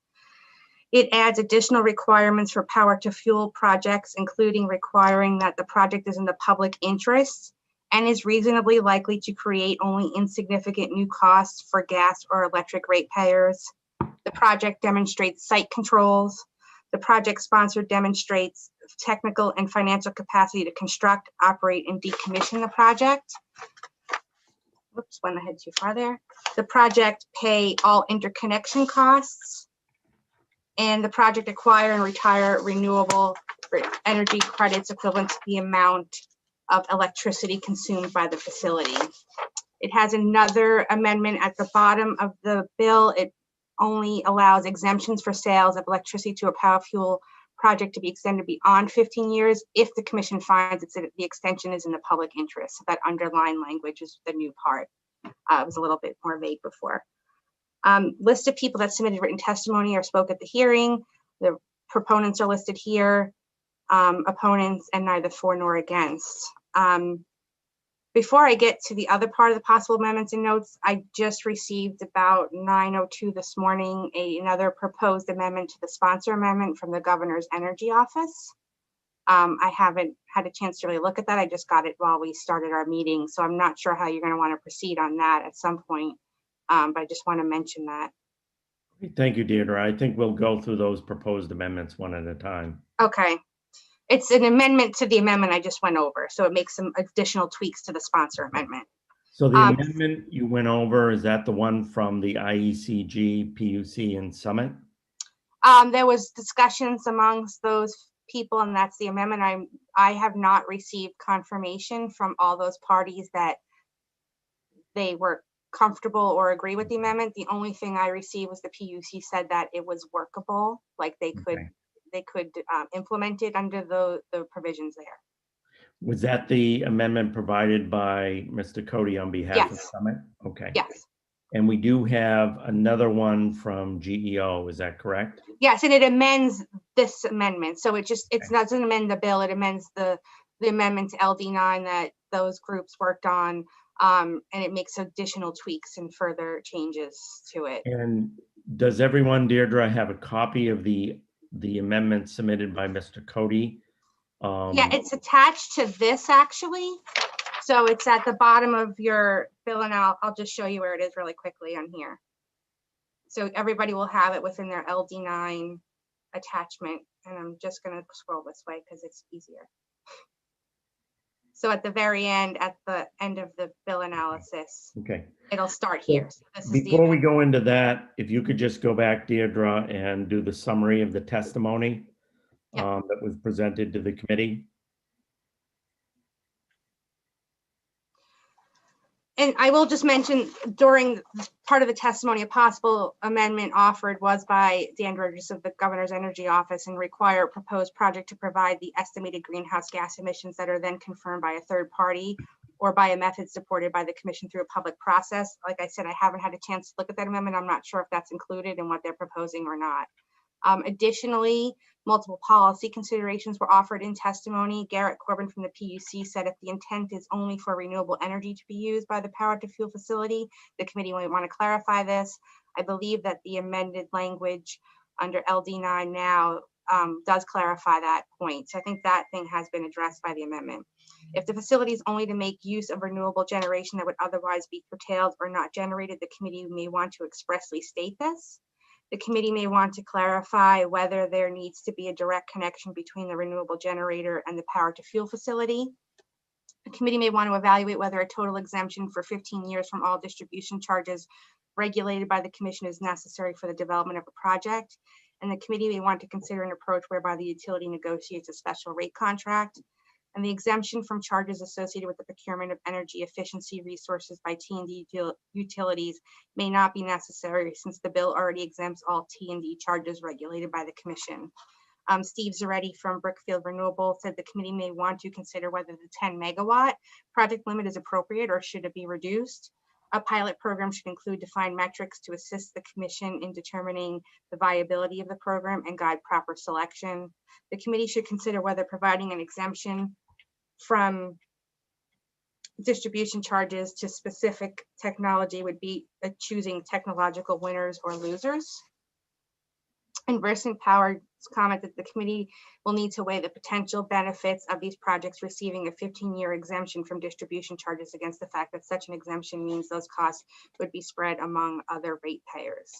It adds additional requirements for power to fuel projects, including requiring that the project is in the public interest and is reasonably likely to create only insignificant new costs for gas or electric ratepayers. The project demonstrates site controls. The project sponsor demonstrates technical and financial capacity to construct, operate, and decommission the project. Whoops, went ahead too far there. The project pay all interconnection costs, and the project acquire and retire renewable energy credits equivalent to the amount of electricity consumed by the facility. It has another amendment at the bottom of the bill. It only allows exemptions for sales of electricity to a power fuel project to be extended beyond 15 years if the commission finds that the extension is in the public interest. So that underlined language is the new part. It was a little bit more vague before. List of people that submitted written testimony or spoke at the hearing. The proponents are listed here. Opponents and neither for nor against. Before I get to the other part of the possible amendments and notes, I just received about 9:02 this morning, another proposed amendment to the sponsor amendment from the governor's energy office. I haven't had a chance to really look at that. I just got it while we started our meeting. So I'm not sure how you're going to want to proceed on that at some point. But I just want to mention that. Thank you, Deirdre. I think we'll go through those proposed amendments one at a time. Okay. It's an amendment to the amendment I just went over. So it makes some additional tweaks to the sponsor amendment. So the amendment you went over, is that the one from the IECG, PUC, and Summit? There was discussions amongst those people, and that's the amendment. I have not received confirmation from all those parties that they were comfortable or agree with the amendment. The only thing I received was the PUC said that it was workable, like they could implement it under the provisions there. Was that the amendment provided by Mr. Cody on behalf of Yes. Summit? Okay. Yes. And we do have another one from GEO, is that correct? Yes, and it amends this amendment. So it doesn't amend the bill, it amends the amendment to LD9 that those groups worked on. And it makes additional tweaks and further changes to it. And does everyone, Deirdre, have a copy of the amendment submitted by Mr. Cody? Yeah, it's attached to this actually. So it's at the bottom of your bill, and I'll just show you where it is really quickly on here. So everybody will have it within their LD9 attachment. And I'm just going to scroll this way because it's easier. So at the very end, at the end of the bill analysis, okay, it'll start here. So this is before we go into that, if you could just go back, Deirdre, and do the summary of the testimony that was presented to the committee. And I will just mention during part of the testimony, a possible amendment offered was by Dan Burgess of the Governor's Energy Office and require a proposed project to provide the estimated greenhouse gas emissions that are then confirmed by a third party or by a method supported by the commission through a public process. Like I said, I haven't had a chance to look at that amendment. I'm not sure if that's included in what they're proposing or not. Additionally, multiple policy considerations were offered in testimony. Garrett Corbin from the PUC said if the intent is only for renewable energy to be used by the power to fuel facility, the committee might want to clarify this. I believe that the amended language under LD9 now does clarify that point. So I think that thing has been addressed by the amendment. If the facility is only to make use of renewable generation that would otherwise be curtailed or not generated, the committee may want to expressly state this. The committee may want to clarify whether there needs to be a direct connection between the renewable generator and the power to fuel facility. The committee may want to evaluate whether a total exemption for 15 years from all distribution charges regulated by the commission is necessary for the development of a project. And the committee may want to consider an approach whereby the utility negotiates a special rate contract. And the exemption from charges associated with the procurement of energy efficiency resources by T&D utilities may not be necessary since the bill already exempts all T&D charges regulated by the commission. Steve Zaretti from Brookfield Renewable said the committee may want to consider whether the 10 megawatt project limit is appropriate or should it be reduced. A pilot program should include defined metrics to assist the commission in determining the viability of the program and guide proper selection. The committee should consider whether providing an exemption from distribution charges to specific technology would be choosing technological winners or losers. And Versant Power's comment that the committee will need to weigh the potential benefits of these projects receiving a 15-year exemption from distribution charges against the fact that such an exemption means those costs would be spread among other ratepayers.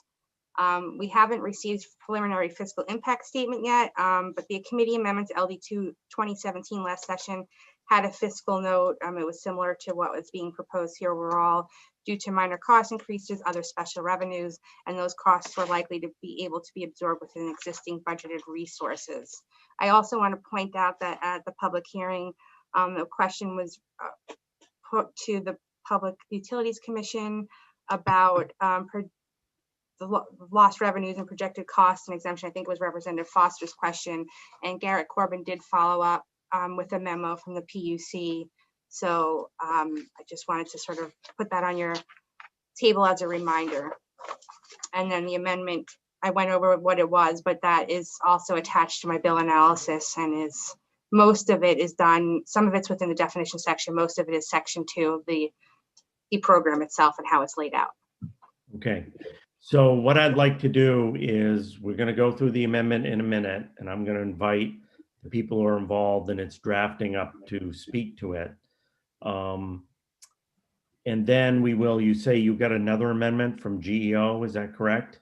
We haven't received preliminary fiscal impact statement yet, but the committee amendment to LD2 2017 last session had a fiscal note. It was similar to what was being proposed here overall due to minor cost increases, other special revenues, and those costs were likely to be able to be absorbed within existing budgeted resources. I also want to point out that at the public hearing, the question was put to the Public Utilities Commission about the lost revenues and projected costs and exemption. I think it was Representative Foster's question, and Garrett Corbin did follow up with a memo from the PUC. So I just wanted to sort of put that on your table as a reminder. And then the amendment, I went over what it was, but that is also attached to my bill analysis and is Most of it is done, some of it's within the definition section, most of it is section 2 of the program itself and how it's laid out. Okay, so what I'd like to do is we're going to go through the amendment in a minute, and I'm going to invite the people who are involved in its drafting up to speak to it. And then we will, you say you got another amendment from GEO, is that correct?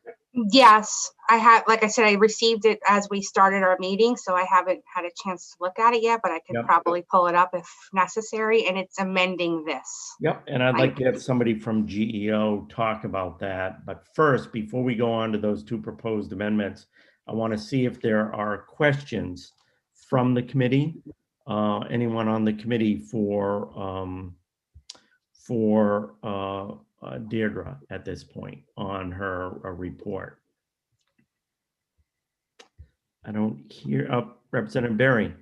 Yes, I have, like I said, I received it as we started our meeting, so I haven't had a chance to look at it yet, but I can Yep. probably pull it up if necessary, and it's amending this. Yep, and I'd like to have somebody from GEO talk about that. But first, before we go on to those two proposed amendments, I want to see if there are questions from the committee. Anyone on the committee for Deirdre at this point on her report? I don't hear, Representative Barry.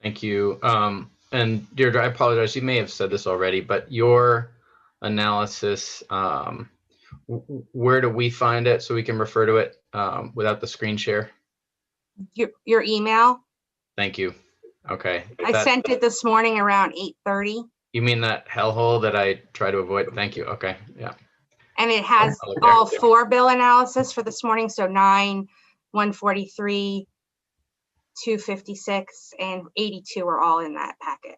Thank you. And Deirdre, I apologize. You may have said this already, but your analysis, where do we find it so we can refer to it without the screen share? Your email? Thank you. Okay. I sent it this morning around 8:30. You mean that hellhole that I try to avoid? Thank you. Okay. Yeah. And it has all 4 bill analysis for this morning. So 9, 143, 256, and 82 are all in that packet.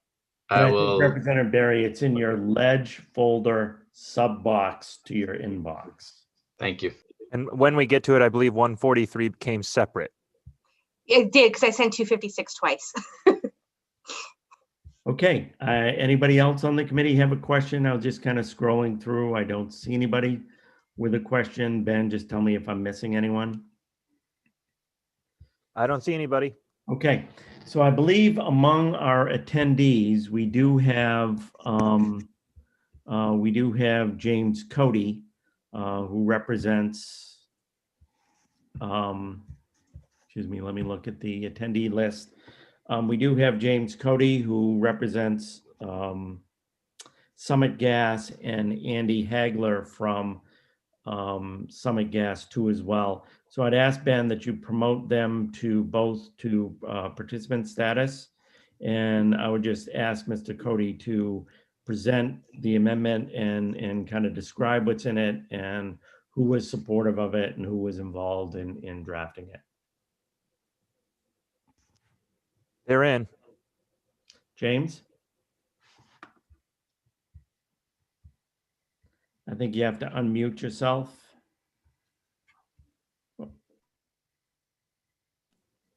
I think, Representative Barry, it's in your ledge folder sub box to your inbox. Thank you. And when we get to it, I believe 143 came separate. It did, because I sent 256 twice. Okay, anybody else on the committee have a question? I was just kind of scrolling through. I don't see anybody with a question. Ben, just tell me if I'm missing anyone. I don't see anybody. Okay, so I believe among our attendees, we do have James Cody, who represents, excuse me, let me look at the attendee list. We do have James Cody, who represents Summit Gas, and Andy Hagler from Summit Gas too as well. So I'd ask Ben that you promote them to both to participant status. And I would just ask Mr. Cody to present the amendment and kind of describe what's in it and who was supportive of it and who was involved in drafting it. They're in. James? I think you have to unmute yourself.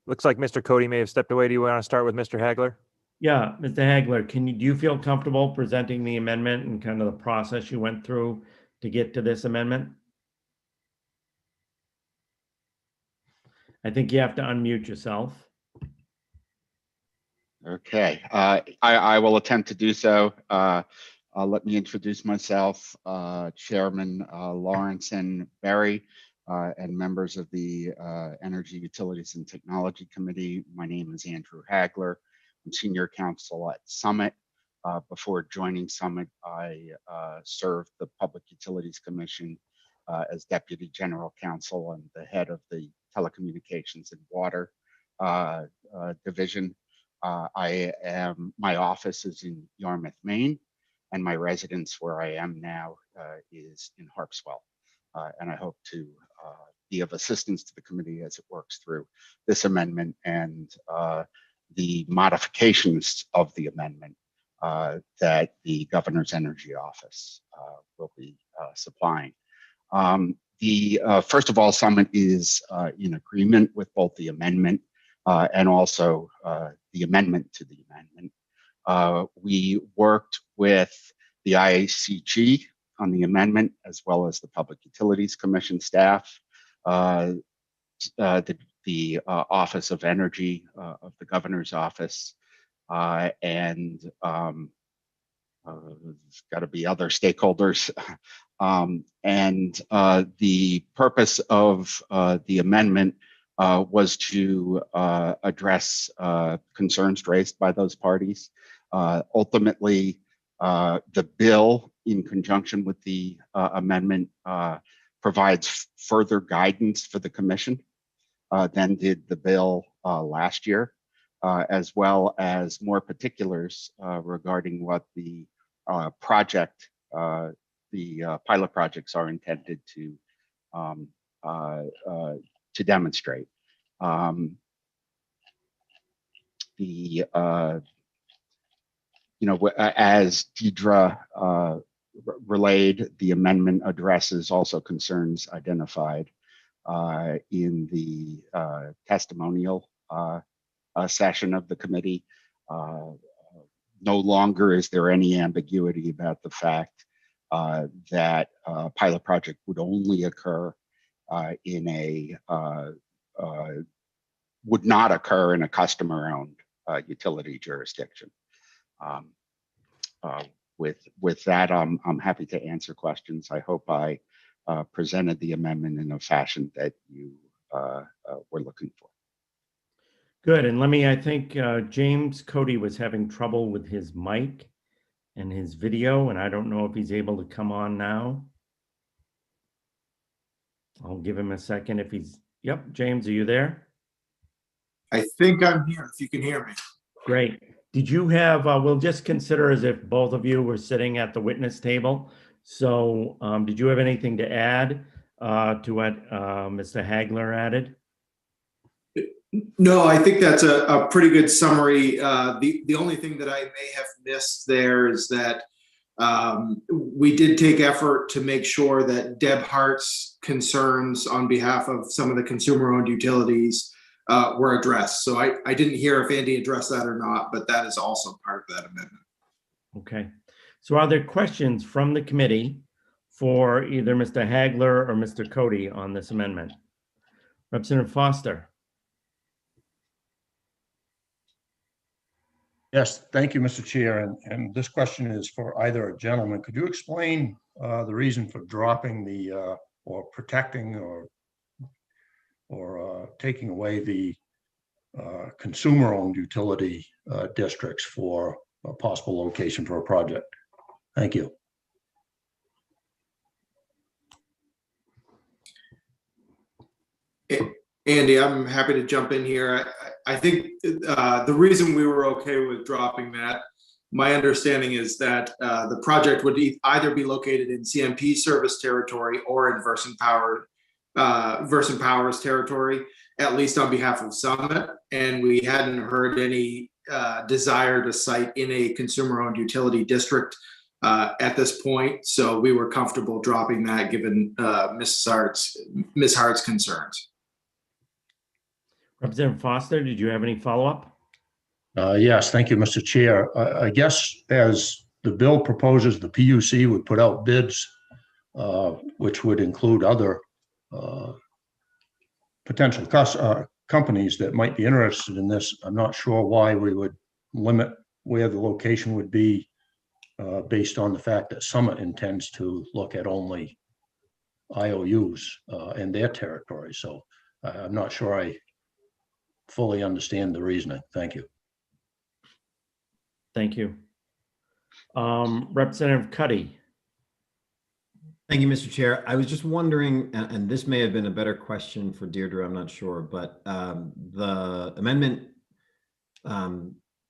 Looks like Mr. Cody may have stepped away. Do you want to start with Mr. Hagler? Yeah, Mr. Hagler, do you feel comfortable presenting the amendment and kind of the process you went through to get to this amendment? I think you have to unmute yourself. Okay, I will attempt to do so. Let me introduce myself, Chairman Lawrence and Barry, and members of the Energy, Utilities, and Technology Committee. My name is Andrew Hagler. I'm Senior Counsel at Summit. Before joining Summit, I served the Public Utilities Commission as Deputy General Counsel and the head of the Telecommunications and Water Division. My office is in Yarmouth, Maine, and my residence where I am now is in Harpswell. And I hope to be of assistance to the committee as it works through this amendment and the modifications of the amendment that the Governor's Energy Office will be supplying. First of all, Summit is in agreement with both the amendment and also the amendment to the amendment. We worked with the IACG on the amendment, as well as the Public Utilities Commission staff, the Office of Energy of the Governor's Office, and there's got to be other stakeholders. And the purpose of the amendment was to address concerns raised by those parties. Ultimately, the bill, in conjunction with the amendment, provides further guidance for the commission than did the bill last year, as well as more particulars regarding what the project, the pilot projects are intended to demonstrate. As Deidre relayed, the amendment addresses also concerns identified in the testimonial session of the committee. No longer is there any ambiguity about the fact that a pilot project would only occur would not occur in a customer-owned utility jurisdiction. With that, I'm happy to answer questions. I hope I presented the amendment in a fashion that you were looking for. Good. And I think James Cody was having trouble with his mic and his video, and I don't know if he's able to come on now. I'll give him a second if he's, yep. James, are you there? I think I'm here, if you can hear me. Great. Did you have, we'll just consider as if both of you were sitting at the witness table. So did you have anything to add to what Mr. Hagler added? No, I think that's a pretty good summary. The only thing that I may have missed there is that we did take effort to make sure that Deb Hart's concerns on behalf of some of the consumer-owned utilities were addressed. So I didn't hear if Andy addressed that or not, but that is also part of that amendment. Okay. So are there questions from the committee for either Mr. Hagler or Mr. Cody on this amendment? Representative Foster. Yes, thank you, Mr. Chair. And this question is for either a gentleman. Could you explain the reason for dropping the or protecting or taking away the consumer-owned utility districts for a possible location for a project? Thank you. Andy, I'm happy to jump in here. I think the reason we were okay with dropping that, my understanding is that the project would either be located in CMP service territory or in Versant Power's territory, at least on behalf of Summit. And we hadn't heard any desire to site in a consumer-owned utility district at this point. So we were comfortable dropping that given Ms. Hart's concerns. Representative Foster, did you have any follow-up? Yes, thank you, Mr. Chair. I guess as the bill proposes, the PUC would put out bids, which would include other potential companies that might be interested in this. I'm not sure why we would limit where the location would be based on the fact that Summit intends to look at only IOUs in their territory. So I'm not sure I fully understand the reasoning. Thank you. Thank you. Representative Cuddy. Thank you, Mr. Chair. I was just wondering, and this may have been a better question for Deirdre, I'm not sure, but the amendment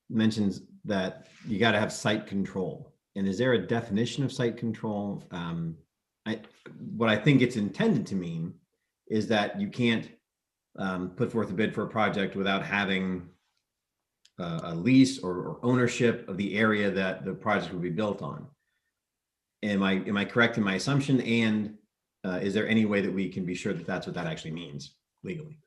mentions that you got to have site control. And is there a definition of site control? What I think it's intended to mean is that you can't put forth a bid for a project without having a lease or ownership of the area that the project will be built on. Am I correct in my assumption? And is there any way that we can be sure that that's what that actually means legally?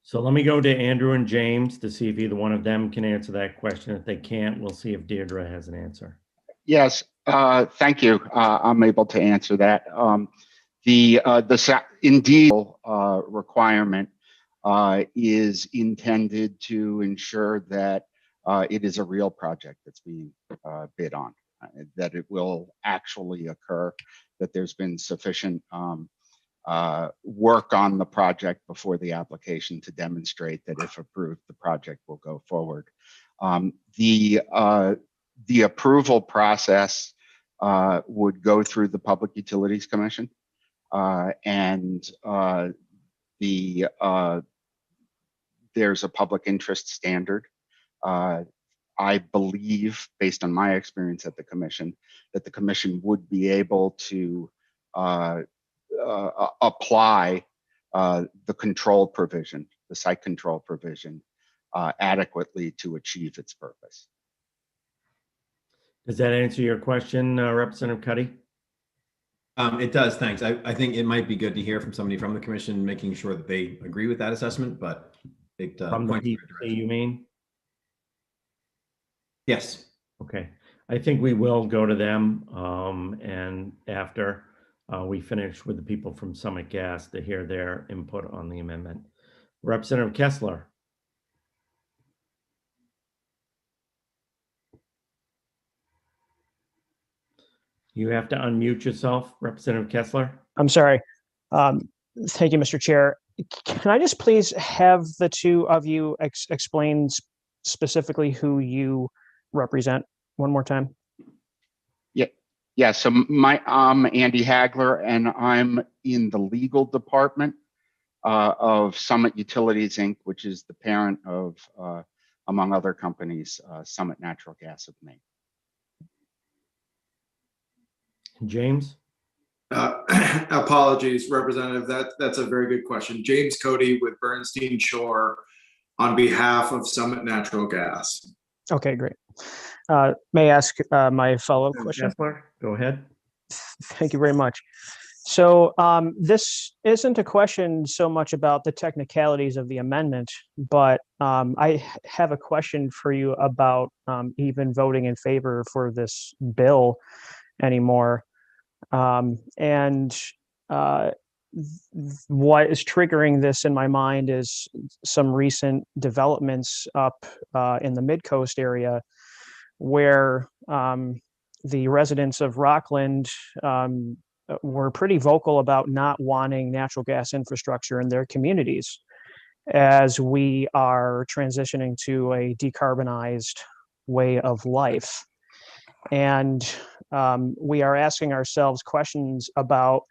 So let me go to Andrew and James to see if either one of them can answer that question. If they can't, we'll see if Deirdre has an answer. Yes, thank you. I'm able to answer that. The indeed requirement is intended to ensure that it is a real project that's being bid on, that it will actually occur, that there's been sufficient work on the project before the application to demonstrate that if approved, the project will go forward. The approval process would go through the Public Utilities Commission, and the there's a public interest standard. I believe, based on my experience at the commission, that the commission would be able to apply the control provision, the site control provision, adequately to achieve its purpose. Does that answer your question, Representative Cuddy? It does, thanks. I think it might be good to hear from somebody from the commission, making sure that they agree with that assessment, but it From the points in the right PPC, direction. you mean? Yes. Okay, I think we will go to them, and after we finish with the people from Summit Gas to hear their input on the amendment. Representative Kessler. You have to unmute yourself, Representative Kessler. I'm sorry. Thank you, Mr. Chair. Can I just please have the two of you explain specifically who you represent one more time? Yeah. So I'm Andy Hagler, and I'm in the legal department of Summit Utilities Inc., which is the parent of, among other companies, Summit Natural Gas of Maine. James? Apologies, Representative. That's a very good question. James Cody with Bernstein Shore on behalf of Summit Natural Gas. Okay, great. May I ask my follow-up question? Kessler, go ahead. Thank you very much. So this isn't a question so much about the technicalities of the amendment, but I have a question for you about even voting in favor for this bill anymore. And what is triggering this in my mind is some recent developments up in the Mid-Coast area where the residents of Rockland were pretty vocal about not wanting natural gas infrastructure in their communities as we are transitioning to a decarbonized way of life. And we are asking ourselves questions about,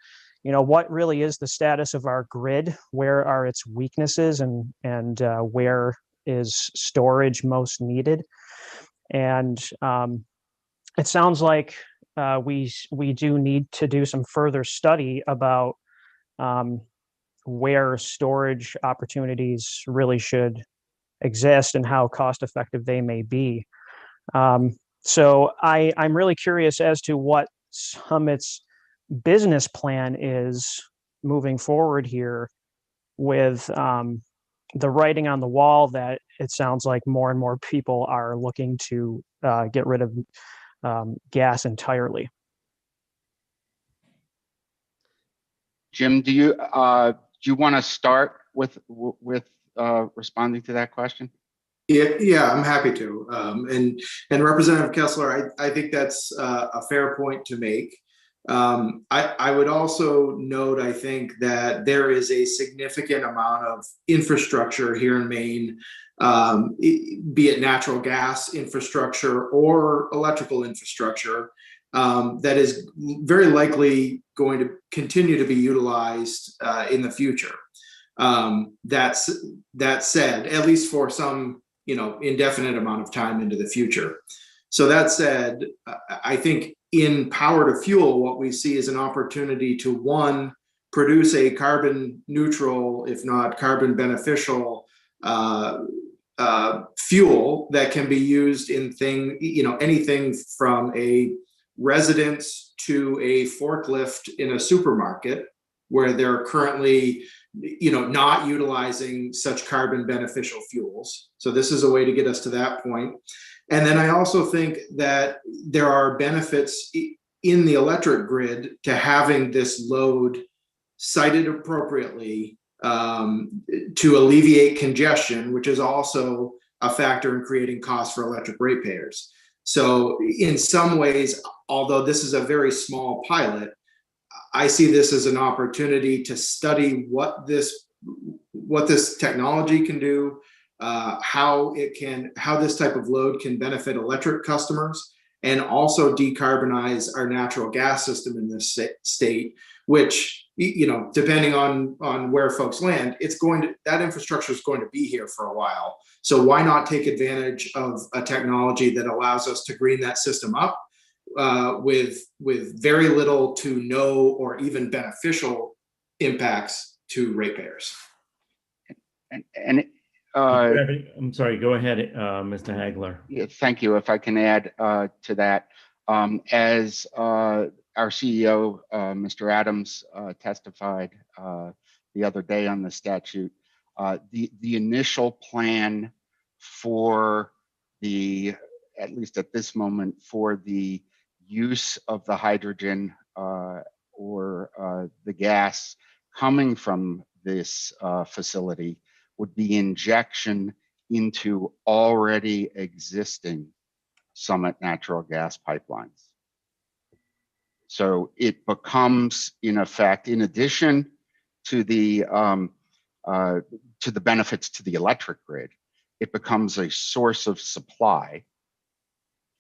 what really is the status of our grid? Where are its weaknesses, and where is storage most needed? And it sounds like we do need to do some further study about where storage opportunities really should exist and how cost effective they may be. So I'm really curious as to what Summit's business plan is moving forward here with the writing on the wall that it sounds like more and more people are looking to get rid of gas entirely. Jim, do you want to start with responding to that question? Yeah, I'm happy to. And Representative Kessler, I think that's a fair point to make. I would also note, I think that there is a significant amount of infrastructure here in Maine, be it natural gas infrastructure or electrical infrastructure, that is very likely going to continue to be utilized in the future. That said, at least for some indefinite amount of time into the future. So that said, I think in power to fuel, what we see is an opportunity to, one, produce a carbon neutral, if not carbon beneficial fuel that can be used in anything from a residence to a forklift in a supermarket where they're currently not utilizing such carbon beneficial fuels. So this is a way to get us to that point. And then I also think that there are benefits in the electric grid to having this load sited appropriately to alleviate congestion, which is also a factor in creating costs for electric ratepayers. So in some ways, although this is a very small pilot, I see this as an opportunity to study what this technology can do, how this type of load can benefit electric customers, and also decarbonize our natural gas system in this state, which, you know, depending on where folks land, that infrastructure is going to be here for a while. So why not take advantage of a technology that allows us to green that system up with very little to no or even beneficial impacts to ratepayers? I'm sorry, go ahead, Mr. Hagler. Yeah, thank you. If I can add to that, as our CEO, Mr. Adams, testified the other day on the statute, the initial plan for at least at this moment, for the use of the hydrogen or the gas coming from this facility would be injection into already existing Summit natural gas pipelines. So it becomes, in effect, in addition to the benefits to the electric grid, it becomes a source of supply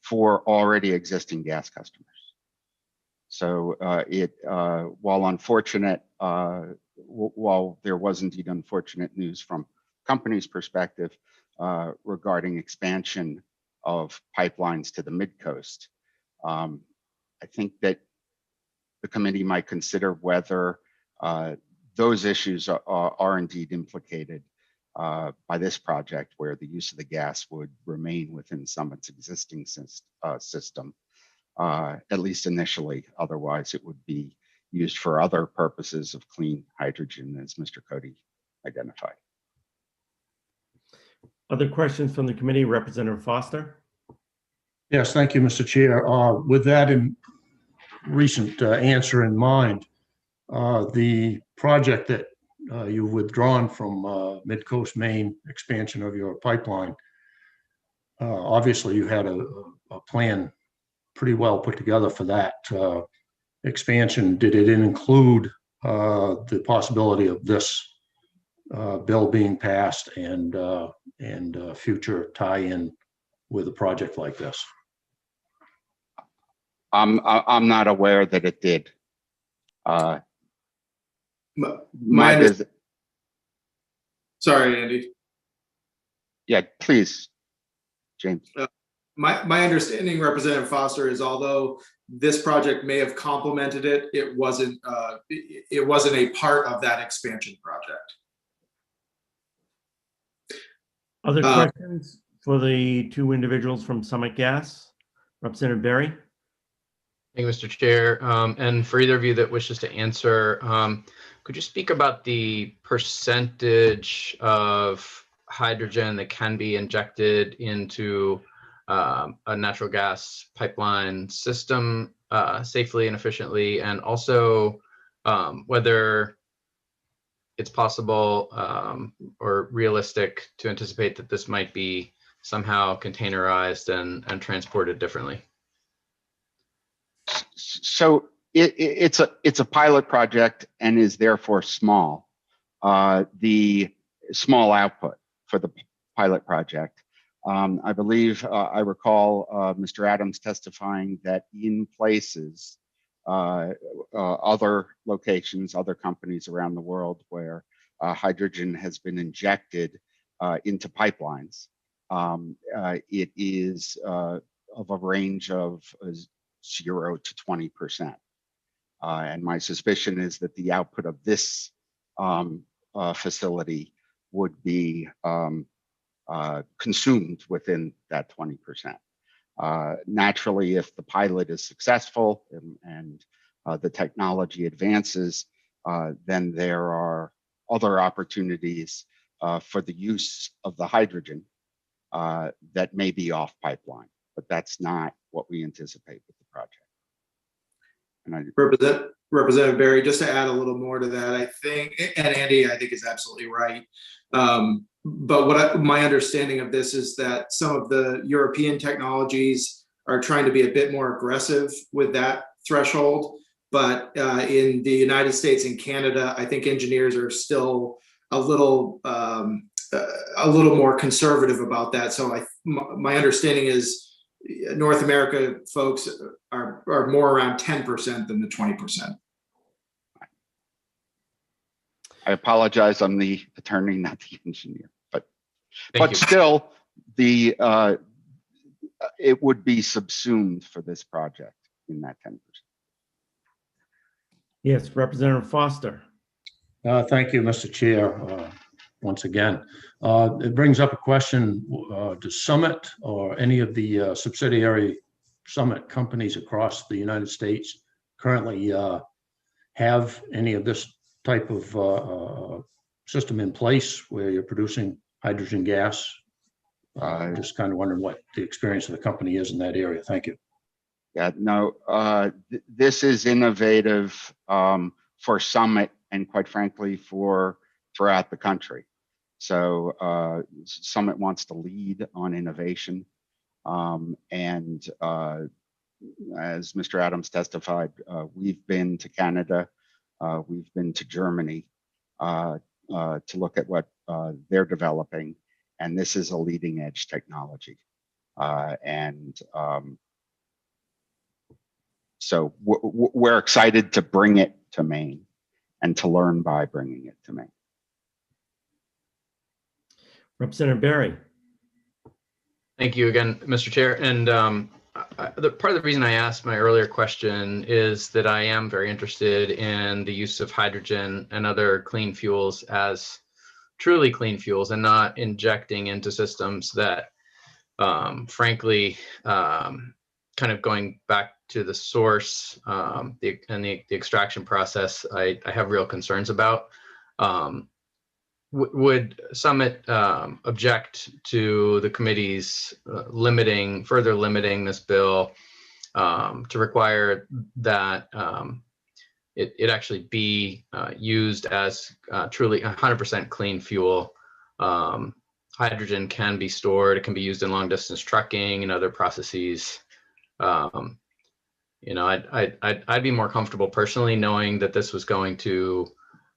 for already existing gas customers. So while unfortunate, while there was indeed unfortunate news from company's perspective regarding expansion of pipelines to the mid-coast, I think that the committee might consider whether those issues are indeed implicated by this project, where the use of the gas would remain within Summit's existing system, at least initially. Otherwise, it would be used for other purposes of clean hydrogen, as Mr. Cody identified. Other questions from the committee? Representative Foster? Yes, thank you, Mr. Chair. With that in recent answer in mind, the project that you've withdrawn from Mid-Coast Maine expansion of your pipeline, obviously you had a plan pretty well put together for that expansion. Did it include the possibility of this bill being passed and future tie-in with a project like this? I'm not aware that it did. Sorry, Andy. Yeah, please, James. My understanding, Representative Foster, is although this project may have complemented it, it wasn't a part of that expansion project. Other questions for the two individuals from Summit Gas? Representative Berry? Thank you, Mr. Chair. And for either of you that wishes to answer, could you speak about the percentage of hydrogen that can be injected into a natural gas pipeline system safely and efficiently, and also whether it's possible or realistic to anticipate that this might be somehow containerized and transported differently? So it's a pilot project and is therefore small. The small output for the pilot project. I believe I recall Mr. Adams testifying that in places, other locations, other companies around the world where hydrogen has been injected into pipelines, it is of a range of 0 to 20%. And my suspicion is that the output of this facility would be consumed within that 20%. Naturally, if the pilot is successful and the technology advances, then there are other opportunities for the use of the hydrogen that may be off pipeline, but that's not what we anticipate with the project. And Representative Berry, just to add a little more to that, I think, and Andy, I think is absolutely right. But my understanding of this is that some of the European technologies are trying to be a bit more aggressive with that threshold. But in the United States and Canada, I think engineers are still a little more conservative about that. So my understanding is North America folks are more around 10% than the 20%. I apologize. I'm the attorney, not the engineer, but Thank you. still, it would be subsumed for this project in that 10%. Yes, Representative Foster. Thank you, Mr. Chair, once again. It brings up a question, does Summit or any of the subsidiary Summit companies across the United States currently have any of this type of system in place where you're producing hydrogen gas? Just kind of wondering what the experience of the company is in that area. Thank you. Yeah, no, this is innovative for Summit and quite frankly throughout the country. So Summit wants to lead on innovation. And as Mr. Adams testified, we've been to Canada, we've been to Germany to look at what they're developing. And this is a leading edge technology. So we're excited to bring it to Maine and to learn by bringing it to Maine. Representative Barry. Thank you again, Mr. Chair. And part of the reason I asked my earlier question is that I am very interested in the use of hydrogen and other clean fuels as truly clean fuels and not injecting into systems that, frankly, kind of going back to the source the extraction process, I have real concerns about. Would Summit object to the committee's further limiting this bill to require that it actually be used as truly 100% clean fuel? Hydrogen can be stored, it can be used in long distance trucking and other processes. You know, I'd be more comfortable personally knowing that this was going to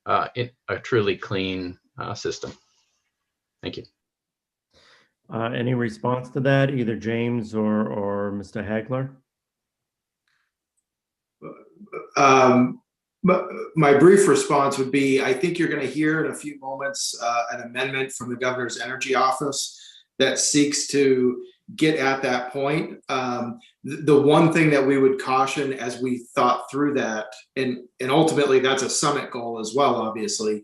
a truly clean system. Thank you. Any response to that, either James or Mr. Hagler? My brief response would be, I think you're going to hear in a few moments an amendment from the governor's energy office that seeks to get at that point. The one thing that we would caution as we thought through that, and ultimately that's a Summit goal as well, obviously.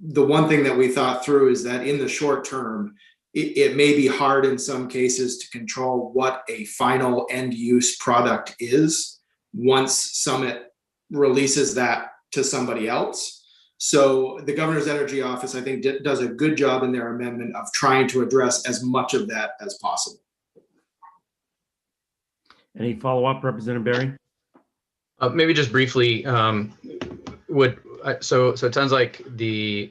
The one thing that we thought through is that in the short term, it may be hard in some cases to control what a final end use product is once Summit releases that to somebody else. So the governor's energy office, I think, does a good job in their amendment of trying to address as much of that as possible. Any follow-up, Representative Barry? Maybe just briefly, so it sounds like the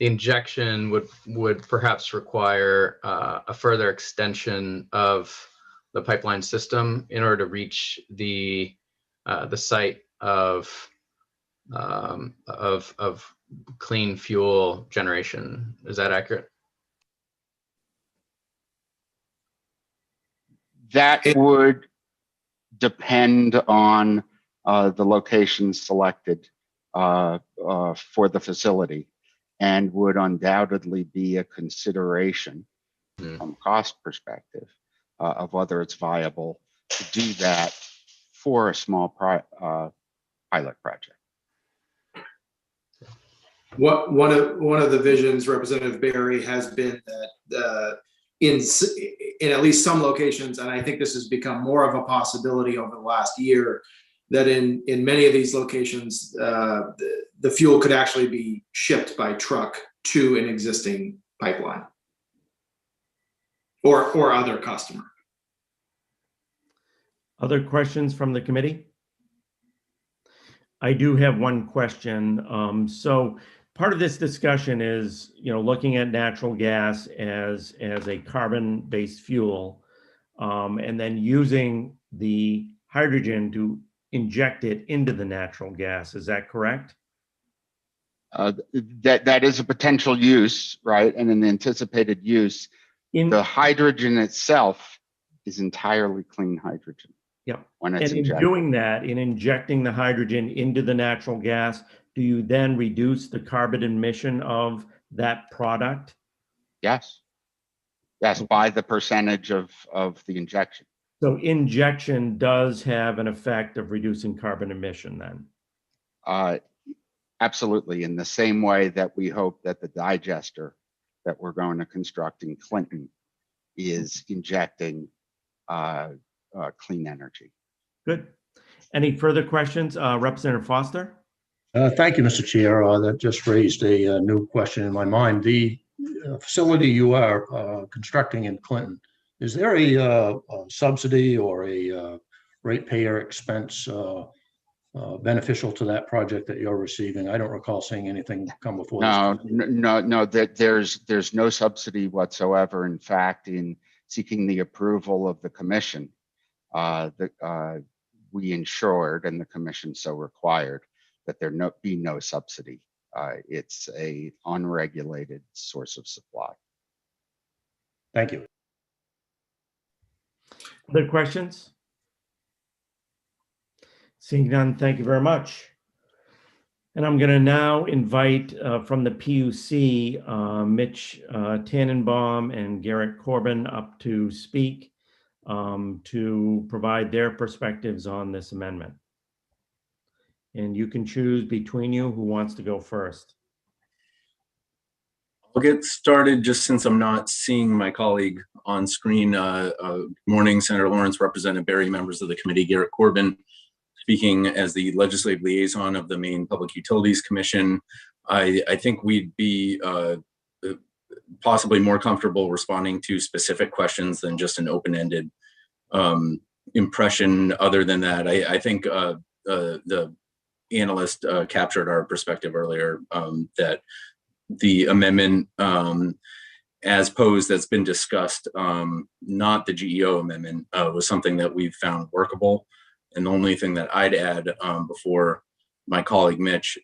injection would perhaps require a further extension of the pipeline system in order to reach the site of clean fuel generation. Is that accurate? That would depend on the location selected for the facility, and would undoubtedly be a consideration from a cost perspective of whether it's viable to do that for a small pilot project. One of the visions, Representative Barry, has been that in at least some locations, and I think this has become more of a possibility over the last year, that in many of these locations, the fuel could actually be shipped by truck to an existing pipeline or other customer. Other questions from the committee? I do have one question. So part of this discussion is, looking at natural gas as a carbon-based fuel, and then using the hydrogen to inject it into the natural gas. Is that correct? That is a potential use, right? And an anticipated use. The hydrogen itself is entirely clean hydrogen. Yeah. When it's and in injected. doing that, in injecting the hydrogen into the natural gas, do you then reduce the carbon emission of that product? Yes. Yes, by the percentage of the injection. So injection does have an effect of reducing carbon emission then? Absolutely, in the same way that we hope that the digester that we're going to construct in Clinton is injecting clean energy. Good. Any further questions? Representative Foster? Thank you, Mr. Chair. That just raised a new question in my mind. The facility you are constructing in Clinton, is there a subsidy or a ratepayer expense beneficial to that project that you're receiving? I don't recall seeing anything come before No, this. no, that there's no subsidy whatsoever. In fact, in seeking the approval of the commission, we ensured, and the commission so required, that there be no subsidy. It's a unregulated source of supply. Thank you. Other questions? Seeing none, thank you very much. And I'm going to now invite from the PUC, Mitch Tannenbaum and Garrett Corbin up to speak to provide their perspectives on this amendment. And you can choose between you who wants to go first. I'll get started just since I'm not seeing my colleague on screen. Morning, Senator Lawrence, Representative Berry, members of the committee, Garrett Corbin, speaking as the legislative liaison of the Maine Public Utilities Commission. I think we'd be possibly more comfortable responding to specific questions than just an open-ended impression. Other than that, I think the analyst captured our perspective earlier, that the amendment as posed that's been discussed, not the GEO amendment, was something that we've found workable. And the only thing that I'd add before my colleague Mitch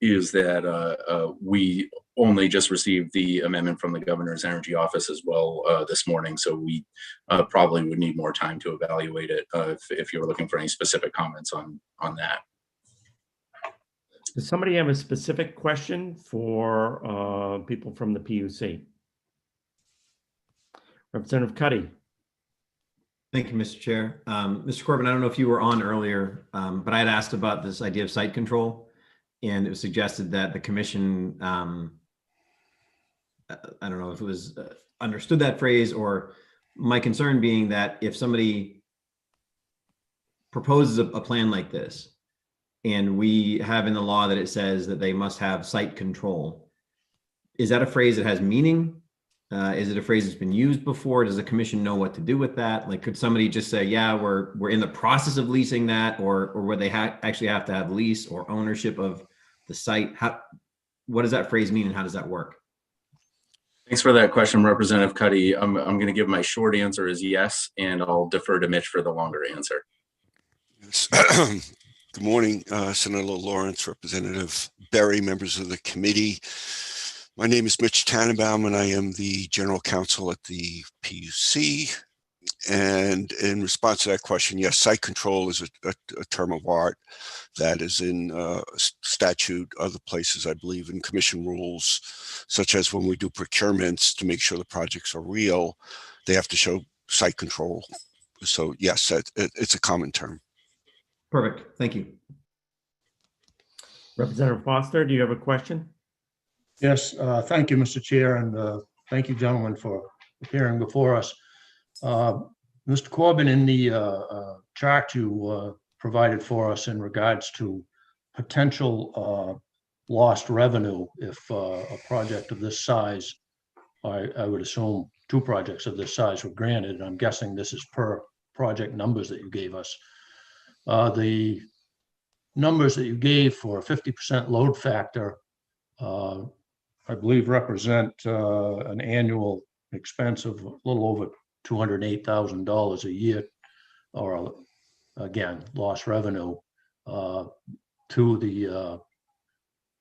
is that we only just received the amendment from the governor's energy office as well this morning. So we probably would need more time to evaluate it if you were looking for any specific comments on that. Does somebody have a specific question for people from the PUC? Representative Cuddy. Thank you, Mr. Chair. Mr. Corbin, I don't know if you were on earlier, but I had asked about this idea of site control, and it was suggested that the commission, I don't know if it was understood that phrase, or my concern being that if somebody proposes a plan like this, and we have in the law that it says that they must have site control, is that a phrase that has meaning? Is it a phrase that's been used before? Does the commission know what to do with that? Like, could somebody just say, yeah, we're in the process of leasing that, or would they actually have to have lease or ownership of the site? What does that phrase mean, and how does that work? Thanks for that question, Representative Cuddy. I'm going to give my short answer is yes, and I'll defer to Mitch for the longer answer. Yes. Good morning, Senator Lawrence, Representative Berry, members of the committee. My name is Mitch Tannenbaum, and I am the General Counsel at the PUC. And in response to that question, yes, site control is a term of art that is in statute, other places, I believe, in commission rules, such as when we do procurements to make sure the projects are real, they have to show site control. So yes, it's a common term. Perfect. Thank you. Representative Foster, do you have a question? Yes, thank you, Mr. Chair, and thank you, gentlemen, for appearing before us. Mr. Corbin, in the chart you provided for us in regards to potential lost revenue if a project of this size, I would assume two projects of this size were granted, and I'm guessing this is per project numbers that you gave us. The numbers that you gave for a 50% load factor, I believe represent an annual expense of a little over $208,000 a year, or again, lost revenue to the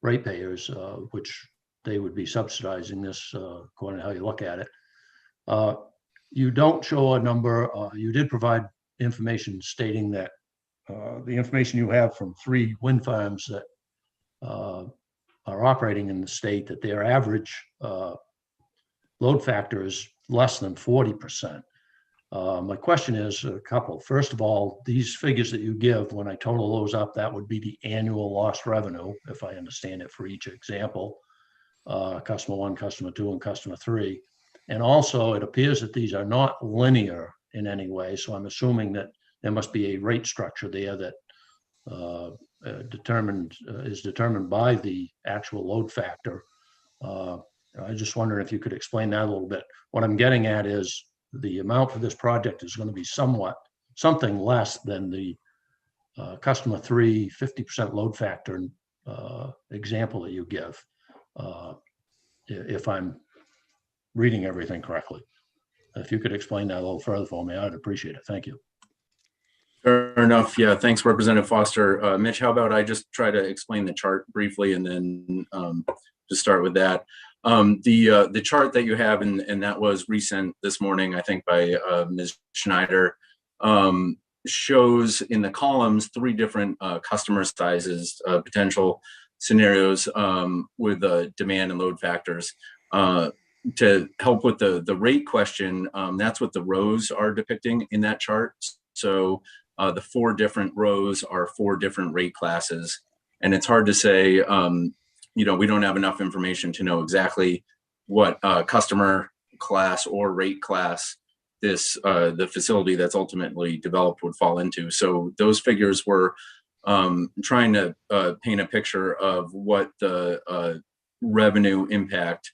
ratepayers, which they would be subsidizing this according to how you look at it. You don't show a number. You did provide information stating that the information you have from 3 wind farms that are operating in the state, that their average load factor is less than 40%. My question is a couple. First of all, these figures that you give, when I total those up, that would be the annual lost revenue, if I understand it, for each example, customer 1, customer 2, and customer 3. And also, it appears that these are not linear in any way. So I'm assuming that there must be a rate structure there that is determined by the actual load factor. I just wonder if you could explain that a little bit. What I'm getting at is the amount for this project is going to be something less than the customer 3 50% load factor example that you give, if I'm reading everything correctly. If you could explain that a little further for me, I'd appreciate it. Thank you. Fair enough. Yeah, thanks, Representative Foster. Mitch, how about I just try to explain the chart briefly and then just start with that. The chart that you have, and that was resent this morning, I think, by Ms. Schneider, shows in the columns 3 different customer sizes, potential scenarios with demand and load factors. To help with the rate question, that's what the rows are depicting in that chart. So the 4 different rows are 4 different rate classes, and it's hard to say, you know, we don't have enough information to know exactly what customer class or rate class this the facility that's ultimately developed would fall into. So those figures were trying to paint a picture of what the revenue impact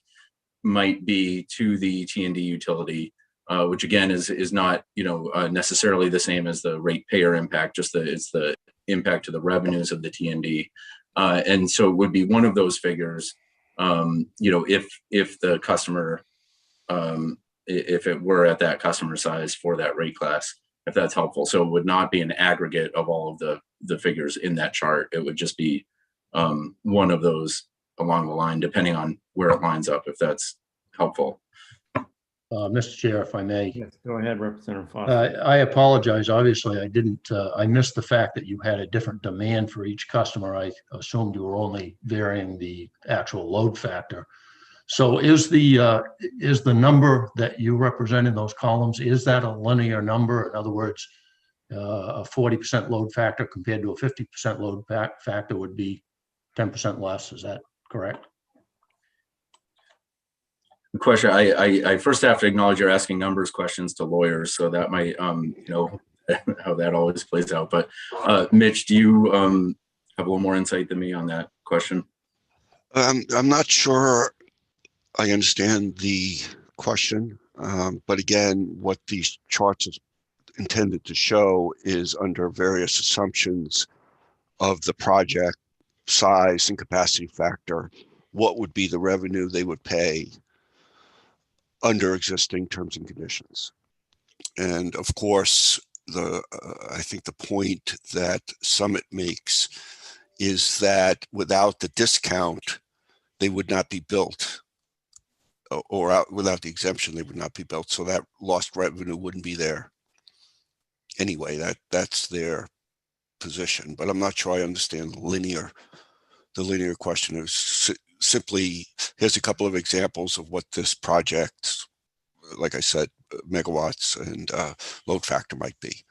might be to the T&D utility, which again is not, you know, necessarily the same as the ratepayer impact. Just it's the impact to the revenues of the T&D, and so it would be one of those figures. You know, if the customer, if it were at that customer size for that rate class, if that's helpful. So it would not be an aggregate of all of the figures in that chart. It would just be one of those along the line, depending on where it lines up, if that's helpful. Mr. Chair, if I may. Yes, go ahead, Representative Foster. I apologize. Obviously, I didn't, I missed the fact that you had a different demand for each customer. I assumed you were only varying the actual load factor. So is the number that you represent in those columns, is that a linear number? In other words, a 40% load factor compared to a 50% load factor would be 10% less. Is that correct? Good question. I first have to acknowledge you're asking numbers questions to lawyers, so that might, you know, how that always plays out. But Mitch, do you have a little more insight than me on that question? I'm not sure I understand the question, but again, what these charts are intended to show is, under various assumptions of the project size and capacity factor, what would be the revenue they would pay under existing terms and conditions. And of course, I think the point that Summit makes is that without the discount, they would not be built, or without the exemption, they would not be built. So that lost revenue wouldn't be there anyway. That's their position. But I'm not sure I understand the linear question. Is simply, here's a couple of examples of what this project, like I said, megawatts and load factor might be.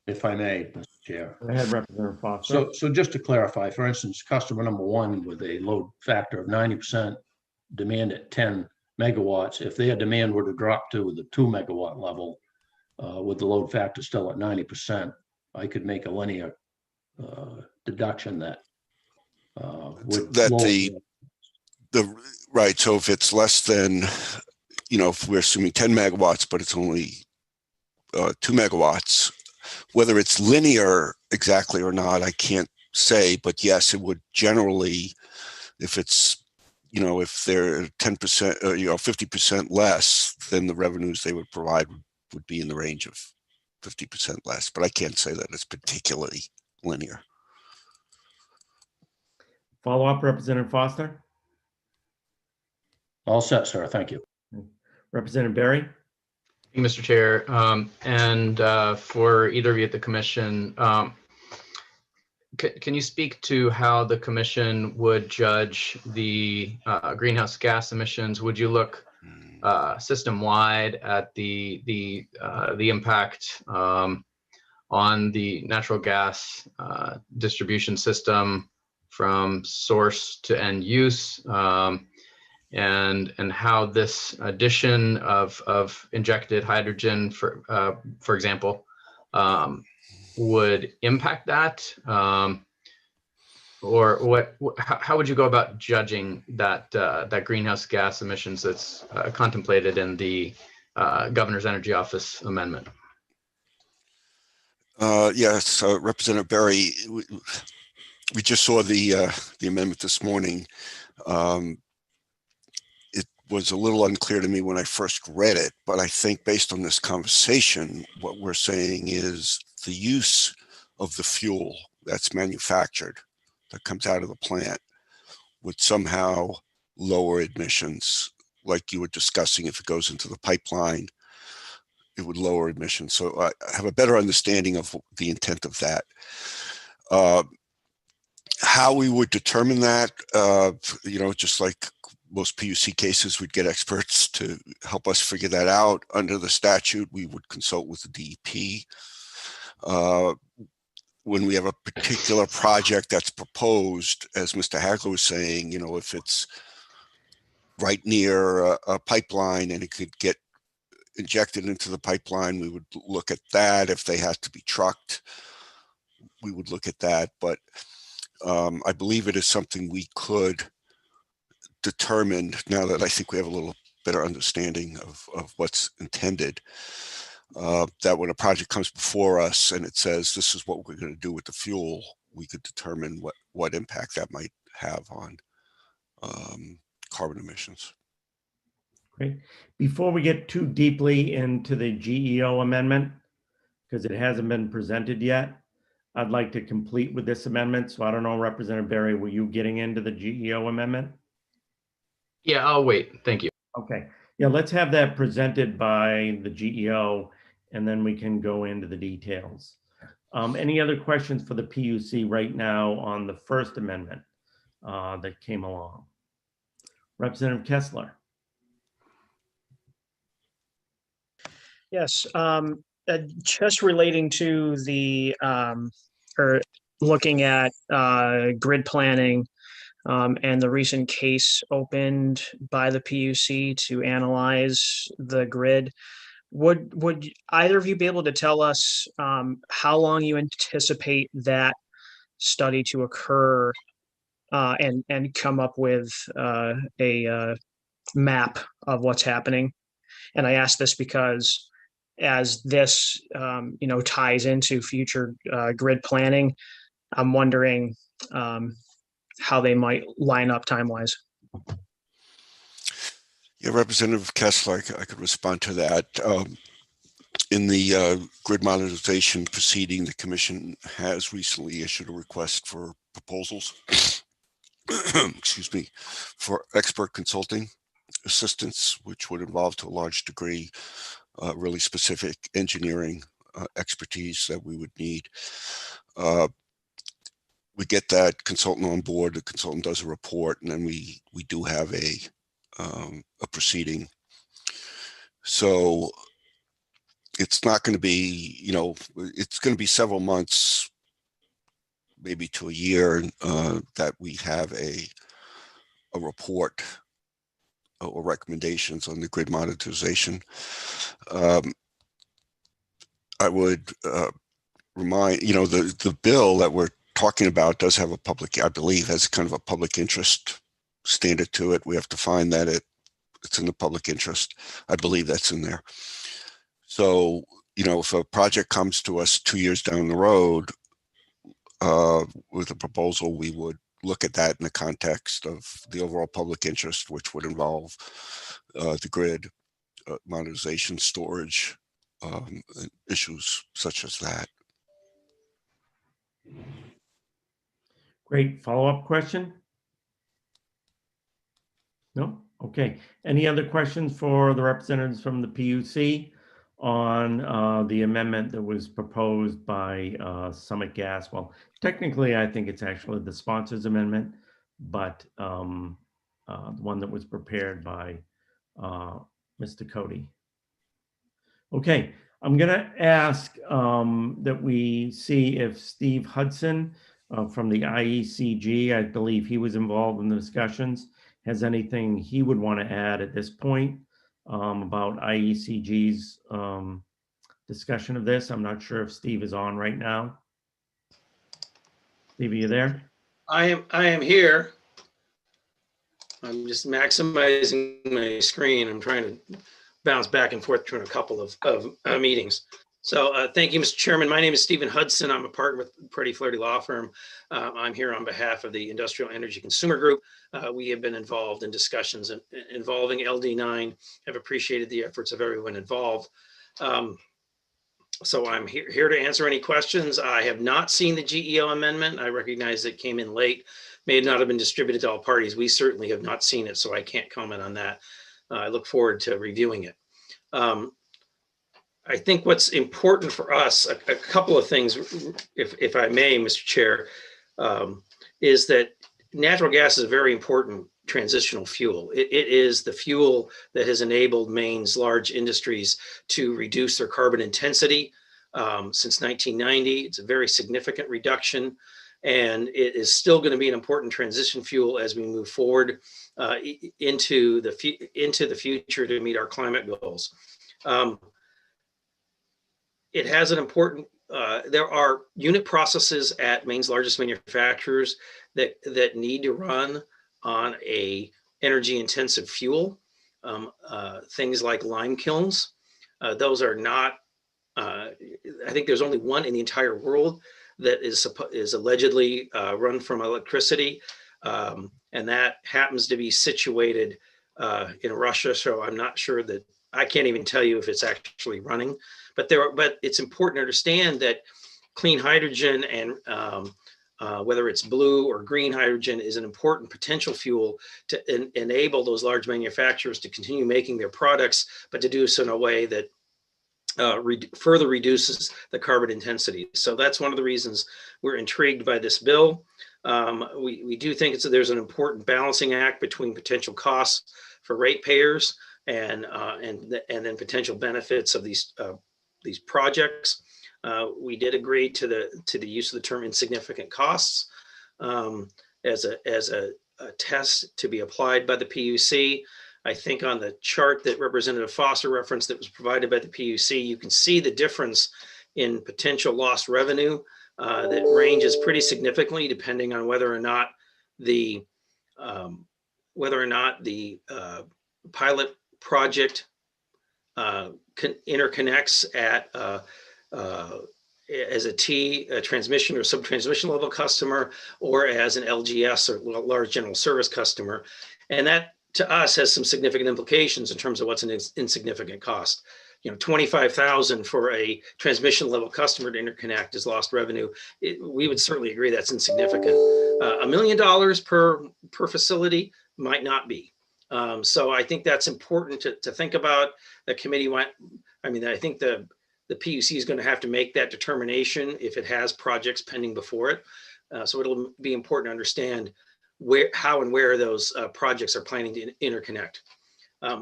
If I may, Mr. Chair. Go ahead, Representative Foster. So just to clarify, for instance, customer number 1 with a load factor of 90%, demand at 10 megawatts, if their demand were to drop to the 2 megawatt level with the load factor still at 90%, I could make a linear deduction that right. So if it's less than, you know, if we're assuming 10 megawatts, but it's only 2 megawatts, whether it's linear exactly or not, I can't say, but yes, it would generally, if it's, you know, if they're 10%, you know, 50% less, then the revenues they would provide would be in the range of 50% less, but I can't say that it's particularly linear. Follow up, Representative Foster. All set, sir. Thank you. Representative Berry. Thank you, Mr. Chair. And for either of you at the commission, can you speak to how the commission would judge the greenhouse gas emissions? Would you look system-wide at the impact on the natural gas distribution system from source to end use, and how this addition of injected hydrogen, for example, would impact that, or how would you go about judging that greenhouse gas emissions that's contemplated in the Governor's Energy Office amendment? Yes, Representative Berry, we just saw the amendment this morning. It was a little unclear to me when I first read it, but I think based on this conversation, what we're saying is the use of the fuel that's manufactured, that comes out of the plant, would somehow lower emissions, like you were discussing. If it goes into the pipeline, it would lower emissions. So I have a better understanding of the intent of that. How we would determine that, just like most PUC cases, we'd get experts to help us figure that out. Under the statute, we would consult with the DEP. When we have a particular project that's proposed, as Mr. Hagler was saying, if it's right near a pipeline and it could get injected into the pipeline, we would look at that. If they have to be trucked, we would look at that. But I believe it is something we could determine now that I think we have a little better understanding of what's intended, that when a project comes before us and it says this is what we're going to do with the fuel, we could determine what impact that might have on carbon emissions. Great. Before we get too deeply into the GEO amendment, because it hasn't been presented yet, I'd like to complete with this amendment. So I don't know, Representative Berry, were you getting into the GEO amendment? Yeah, I'll wait. Thank you. Okay. Yeah, let's have that presented by the GEO, and then we can go into the details. Any other questions for the PUC right now on the first amendment that came along? Representative Kessler. Yes, just relating to the or looking at grid planning and the recent case opened by the PUC to analyze the grid. Would either of you be able to tell us how long you anticipate that study to occur and come up with a map of what's happening? And I ask this because as this ties into future grid planning, I'm wondering how they might line up time-wise. Yeah, Representative Kessler, I could respond to that. In the grid modernization proceeding, the commission has recently issued a request for proposals, excuse me, for expert consulting assistance, which would involve to a large degree really specific engineering expertise that we would need. We get that consultant on board, the consultant does a report, and then we do have a proceeding. So it's not going to be, it's going to be several months, maybe to a year, that we have a report or recommendations on the grid monetization. I would remind, the bill that we're talking about does have a public, I believe, has kind of a public interest standard to it. We have to find that it's in the public interest. I believe that's in there. So, if a project comes to us 2 years down the road with a proposal, we would look at that in the context of the overall public interest, which would involve the grid, monetization, storage, issues such as that. Great. Follow-up question? No? Okay. Any other questions for the representatives from the PUC on the amendment that was proposed by Summit Gas. Well, technically, I think it's actually the sponsor's amendment, but the one that was prepared by Mr. Cody. Okay, I'm gonna ask that we see if Steve Hudson from the IECG, I believe he was involved in the discussions, has anything he would want to add at this point about IECG's discussion of this. I'm not sure if Steve is on right now. Steve, are you there? I am here. I'm just maximizing my screen. I'm trying to bounce back and forth between a couple of meetings. So thank you, Mr. Chairman. My name is Stephen Hudson. I'm a partner with Pretty Flaherty Law Firm. I'm here on behalf of the Industrial Energy Consumer Group. We have been involved in discussions involving LD9. Have appreciated the efforts of everyone involved. So I'm here to answer any questions. I have not seen the GEO amendment. I recognize it came in late, may not have been distributed to all parties. We certainly have not seen it, so I can't comment on that. I look forward to reviewing it. I think what's important for us, a couple of things, if I may, Mr. Chair, is that natural gas is a very important transitional fuel. It is the fuel that has enabled Maine's large industries to reduce their carbon intensity since 1990. It's a very significant reduction, and it is still going to be an important transition fuel as we move forward into the future to meet our climate goals. It has an important, there are unit processes at Maine's largest manufacturers that need to run on a energy intensive fuel. Things like lime kilns. Those are not, I think there's only one in the entire world that is allegedly run from electricity. And that happens to be situated in Russia. So I'm not sure that, I can't even tell you if it's actually running, but it's important to understand that clean hydrogen and whether it's blue or green hydrogen is an important potential fuel to enable those large manufacturers to continue making their products, but to do so in a way that further reduces the carbon intensity. So that's one of the reasons we're intrigued by this bill. We do think there's an important balancing act between potential costs for ratepayers and then potential benefits of these projects. We did agree to the use of the term insignificant costs as a test to be applied by the PUC. I think on the chart that Representative Foster referenced that was provided by the PUC, you can see the difference in potential lost revenue that ranges pretty significantly depending on whether or not the pilot project interconnects at as a transmission or sub-transmission level customer, or as an LGS or large general service customer. And that to us has some significant implications in terms of what's an insignificant cost. You know, $25,000 for a transmission level customer to interconnect is lost revenue. We would certainly agree that's insignificant. $1 million per facility might not be. So I think that's important to think about. The committee I think the PUC is going to have to make that determination if it has projects pending before it. So it'll be important to understand how and where those projects are planning to interconnect.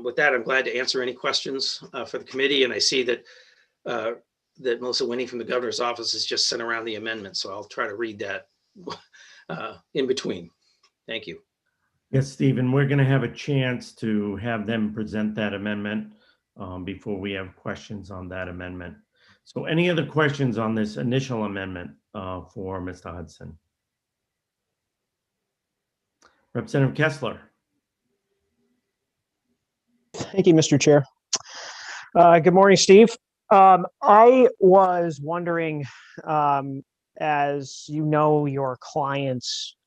With that, I'm glad to answer any questions for the committee. And I see that Melissa Winnie from the governor's office has just sent around the amendment. So I'll try to read that in between. Thank you. Yes, Stephen, we're going to have a chance to have them present that amendment before we have questions on that amendment. So any other questions on this initial amendment for Mr. Hudson? Representative Kessler. Thank you, Mr. Chair. Good morning, Steve. I was wondering, as you know, your clients,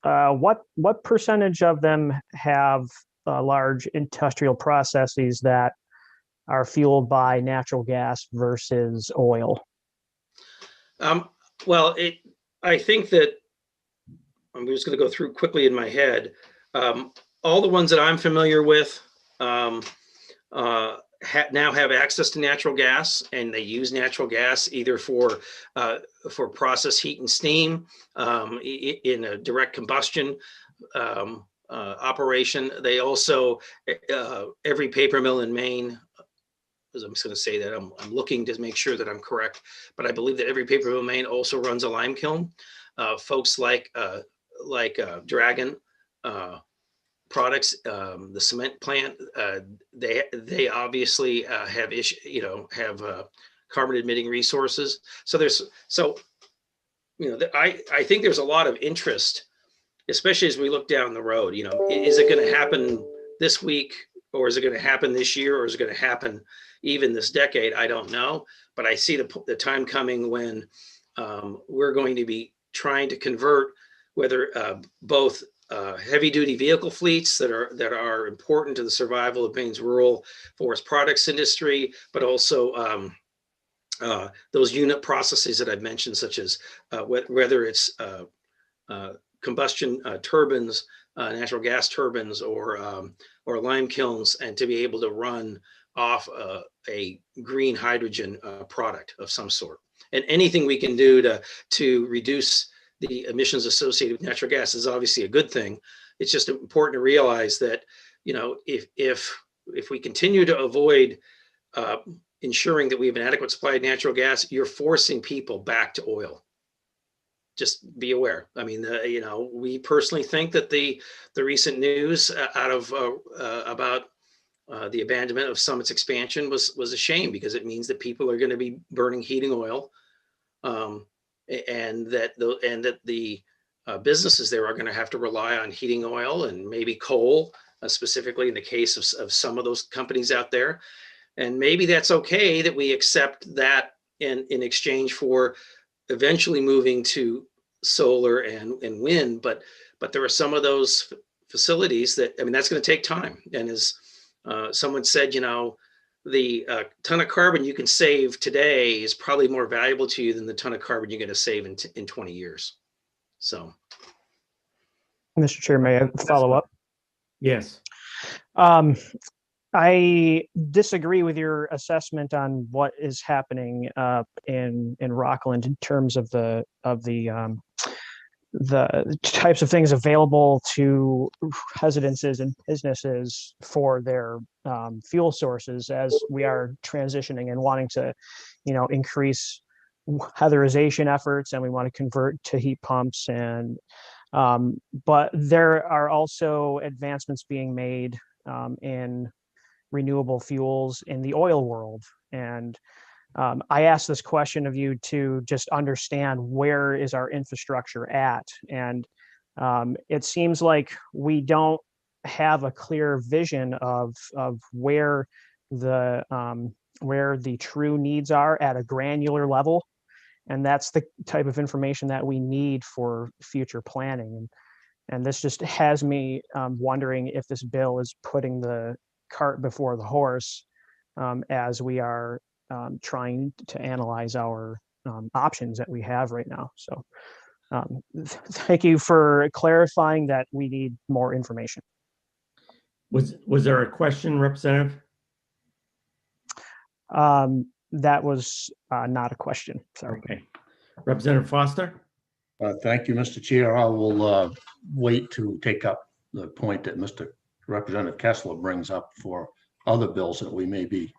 what percentage of them have large industrial processes that are fueled by natural gas versus oil? Well, I think that I'm just going to go through quickly in my head. All the ones that I'm familiar with now have access to natural gas, and they use natural gas either for process heat and steam in a direct combustion operation. They also, every paper mill in Maine, as I'm just going to say that I'm looking to make sure that I'm correct, but I believe that every paper mill in Maine also runs a lime kiln. Folks like Dragon Products, the cement plant, they obviously have carbon emitting resources. So I think there's a lot of interest, especially as we look down the road. Is it going to happen this week, or is it going to happen this year, or is it going to happen even this decade? I don't know, but I see the time coming when we're going to be trying to convert whether both heavy duty vehicle fleets that are important to the survival of Maine's rural forest products industry, but also those unit processes that I've mentioned, such as whether it's combustion turbines, natural gas turbines, or lime kilns, and to be able to run off a green hydrogen product of some sort. And anything we can do to reduce the emissions associated with natural gas is obviously a good thing. It's just important to realize that, if we continue to avoid ensuring that we have an adequate supply of natural gas, you're forcing people back to oil. Just be aware. I mean, we personally think that the recent news about the abandonment of Summit's expansion was a shame, because it means that people are going to be burning heating oil, and that the businesses there are going to have to rely on heating oil and maybe coal, specifically in the case of some of those companies out there. And maybe that's okay that we accept that in exchange for eventually moving to solar and wind, but there are some of those facilities that, that's going to take time. And as someone said, the ton of carbon you can save today is probably more valuable to you than the ton of carbon you're going to save in 20 years. So, Mr. Chair, may I follow up? Yes. I disagree with your assessment on what is happening in Rockland in terms of the types of things available to residences and businesses for their fuel sources, as we are transitioning and wanting to, increase weatherization efforts, and we want to convert to heat pumps, and but there are also advancements being made in renewable fuels in the oil world. And I asked this question of you to just understand, where is our infrastructure at? And it seems like we don't have a clear vision of where the true needs are at a granular level. And that's the type of information that we need for future planning. And this just has me wondering if this bill is putting the cart before the horse, as we are trying to analyze our options that we have right now. So thank you for clarifying that we need more information. Was there a question, Representative? That was not a question. Sorry. Okay. Representative Foster? Thank you, Mr. Chair. I will wait to take up the point that Mr. Representative Kessler brings up for other bills that we may be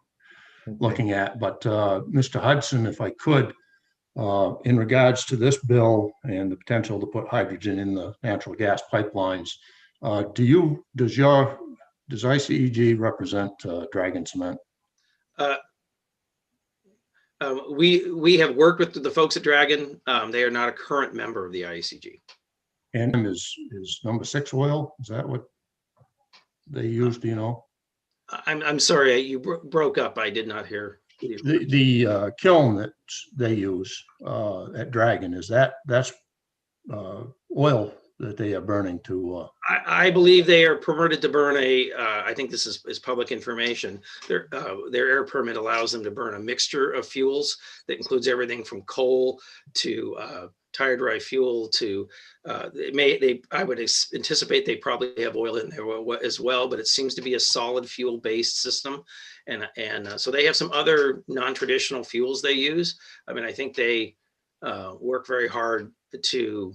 looking at. But Mr. Hudson, if I could, in regards to this bill and the potential to put hydrogen in the natural gas pipelines, does ICEG represent Dragon Cement? We have worked with the folks at Dragon. They are not a current member of the ICG. And is number 6 oil? Is that what they use? Do you know? I'm sorry, you broke up. I did not hear. The kiln that they use at Dragon, that's oil that they are burning to? I believe they are permitted to burn I think this is public information. Their air permit allows them to burn a mixture of fuels that includes everything from coal to tire dry fuel to, I would anticipate they probably have oil in there as well, but it seems to be a solid fuel based system. And so they have some other non-traditional fuels they use. I mean, I think they work very hard to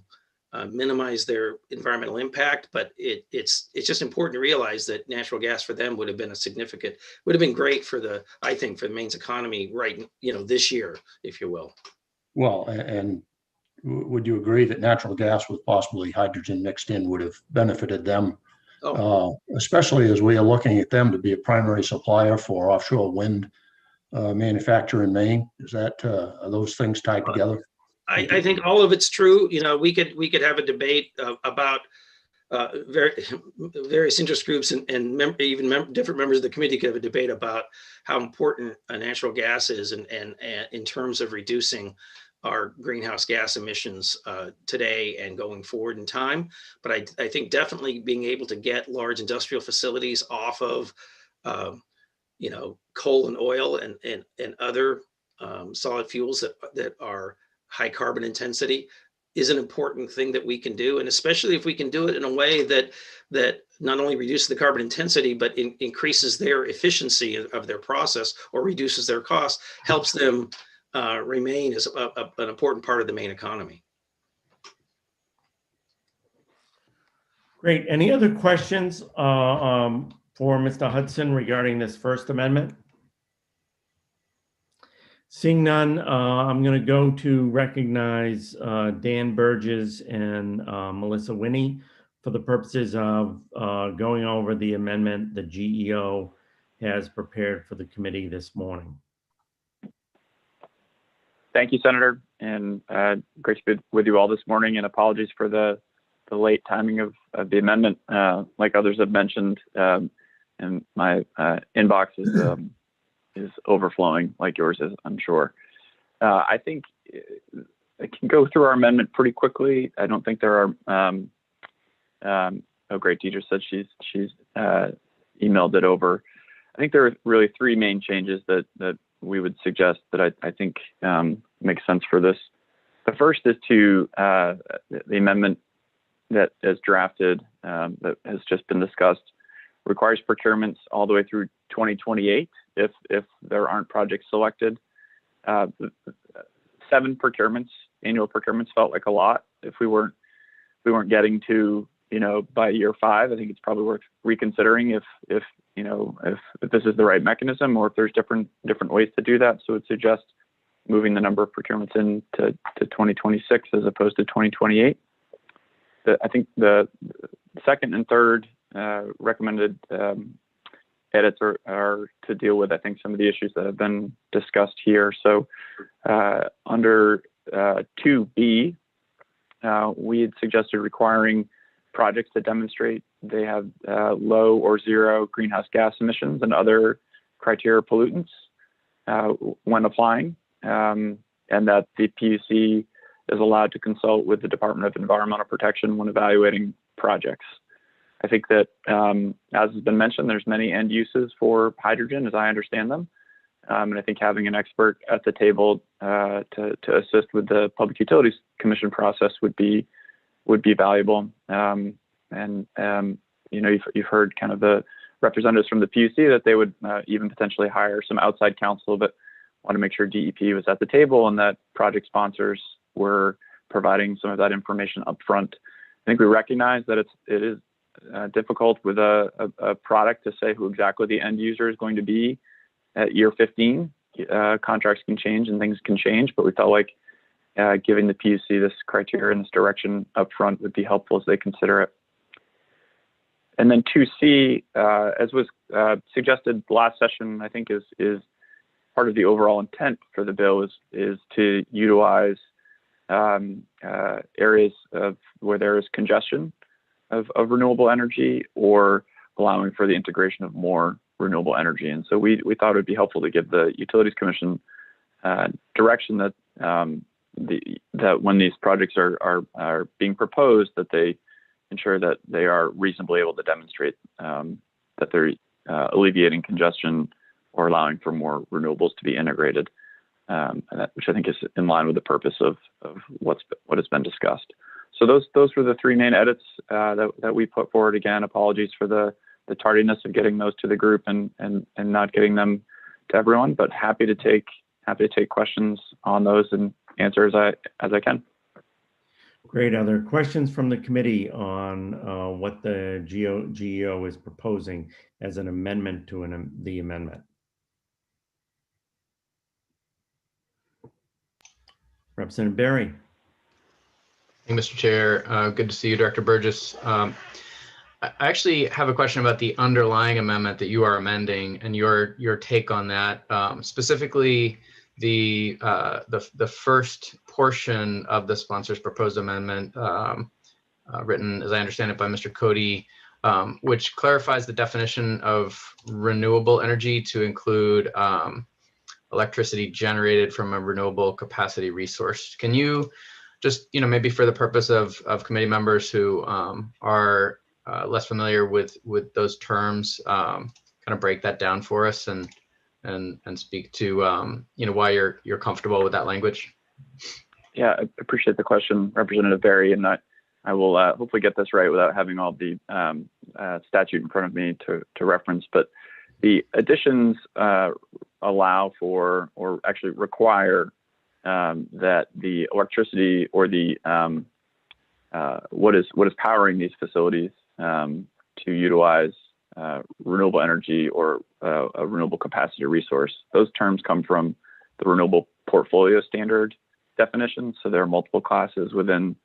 minimize their environmental impact, but it's just important to realize that natural gas for them would have been great for I think for the Maine's economy right, this year, if you will. Well, and would you agree that natural gas with possibly hydrogen mixed in would have benefited them? Especially as we are looking at them to be a primary supplier for offshore wind manufacture in Maine. Are those things tied together? I think all of it's true. We could have a debate about various interest groups and different members of the committee could have a debate about how important natural gas is and in terms of reducing our greenhouse gas emissions today and going forward in time. But I think definitely being able to get large industrial facilities off of coal and oil and other solid fuels that are high carbon intensity is an important thing that we can do. And especially if we can do it in a way that not only reduces the carbon intensity, but increases their efficiency of their process or reduces their costs, helps them remain as an important part of the Maine economy. Great. Any other questions for Mr. Hudson regarding this First Amendment? Seeing none, I'm going to go to recognize Dan Burgess and Melissa Winnie for the purposes of going over the amendment the GEO has prepared for the committee this morning. Thank you, Senator, and great to be with you all this morning, and apologies for the late timing of the amendment. Like others have mentioned, and my inbox is overflowing like yours is, I'm sure. I think I can go through our amendment pretty quickly. I don't think there are, oh great, Deidre said she's emailed it over. I think there are really three main changes that we would suggest that I think makes sense for this. The first is to the amendment that is drafted, that has just been discussed, requires procurements all the way through 2028 if there aren't projects selected. 7 procurements, annual procurements, felt like a lot. If we weren't getting to, by year 5, I think it's probably worth reconsidering if this is the right mechanism or if there's different ways to do that. So it suggests moving the number of procurements into 2026 as opposed to 2028. I think the second and third recommended edits are to deal with, I think, some of the issues that have been discussed here. So under 2B, we had suggested requiring projects to demonstrate they have low or zero greenhouse gas emissions and other criteria pollutants when applying, and that the PUC is allowed to consult with the Department of Environmental Protection when evaluating projects. I think that, as has been mentioned, there's many end uses for hydrogen, as I understand them. And I think having an expert at the table to assist with the Public Utilities Commission process would be valuable. You've heard kind of the representatives from the PUC that they would even potentially hire some outside counsel, but want to make sure DEP was at the table and that project sponsors were providing some of that information up front. I think we recognize that it is difficult with a product to say who exactly the end user is going to be at year 15. Contracts can change and things can change, but we felt like giving the PUC this criteria and this direction up front would be helpful as they consider it. And then 2C, as was suggested last session, I think is part of the overall intent for the bill is to utilize areas of where there is congestion of renewable energy or allowing for the integration of more renewable energy. And so we thought it would be helpful to give the Utilities Commission direction that that when these projects are being proposed, that they ensure that they are reasonably able to demonstrate that they're alleviating congestion or allowing for more renewables to be integrated. which I think is in line with the purpose of what has been discussed. So those were the three main edits that we put forward. Again, apologies for the tardiness of getting those to the group and not getting them to everyone, but happy to take questions on those and answer as I can. Great. Are there questions from the committee on what the GEO is proposing as an amendment to the amendment? Representative Barry. Hey, Mr. Chair. Good to see you, Director Burgess. I actually have a question about the underlying amendment that you are amending and your take on that. Specifically, the first portion of the sponsor's proposed amendment, written, as I understand it, by Mr. Cody, which clarifies the definition of renewable energy to include electricity generated from a renewable capacity resource. Can you just, maybe for the purpose of committee members who are less familiar with those terms, kind of break that down for us and speak to why you're comfortable with that language? Yeah, I appreciate the question, Representative Barry, and I will hopefully get this right without having all the statute in front of me to reference. But the additions allow for, or actually require, that the electricity or the what is powering these facilities to utilize renewable energy or a renewable capacity resource. Those terms come from the renewable portfolio standard definition. So there are multiple classes within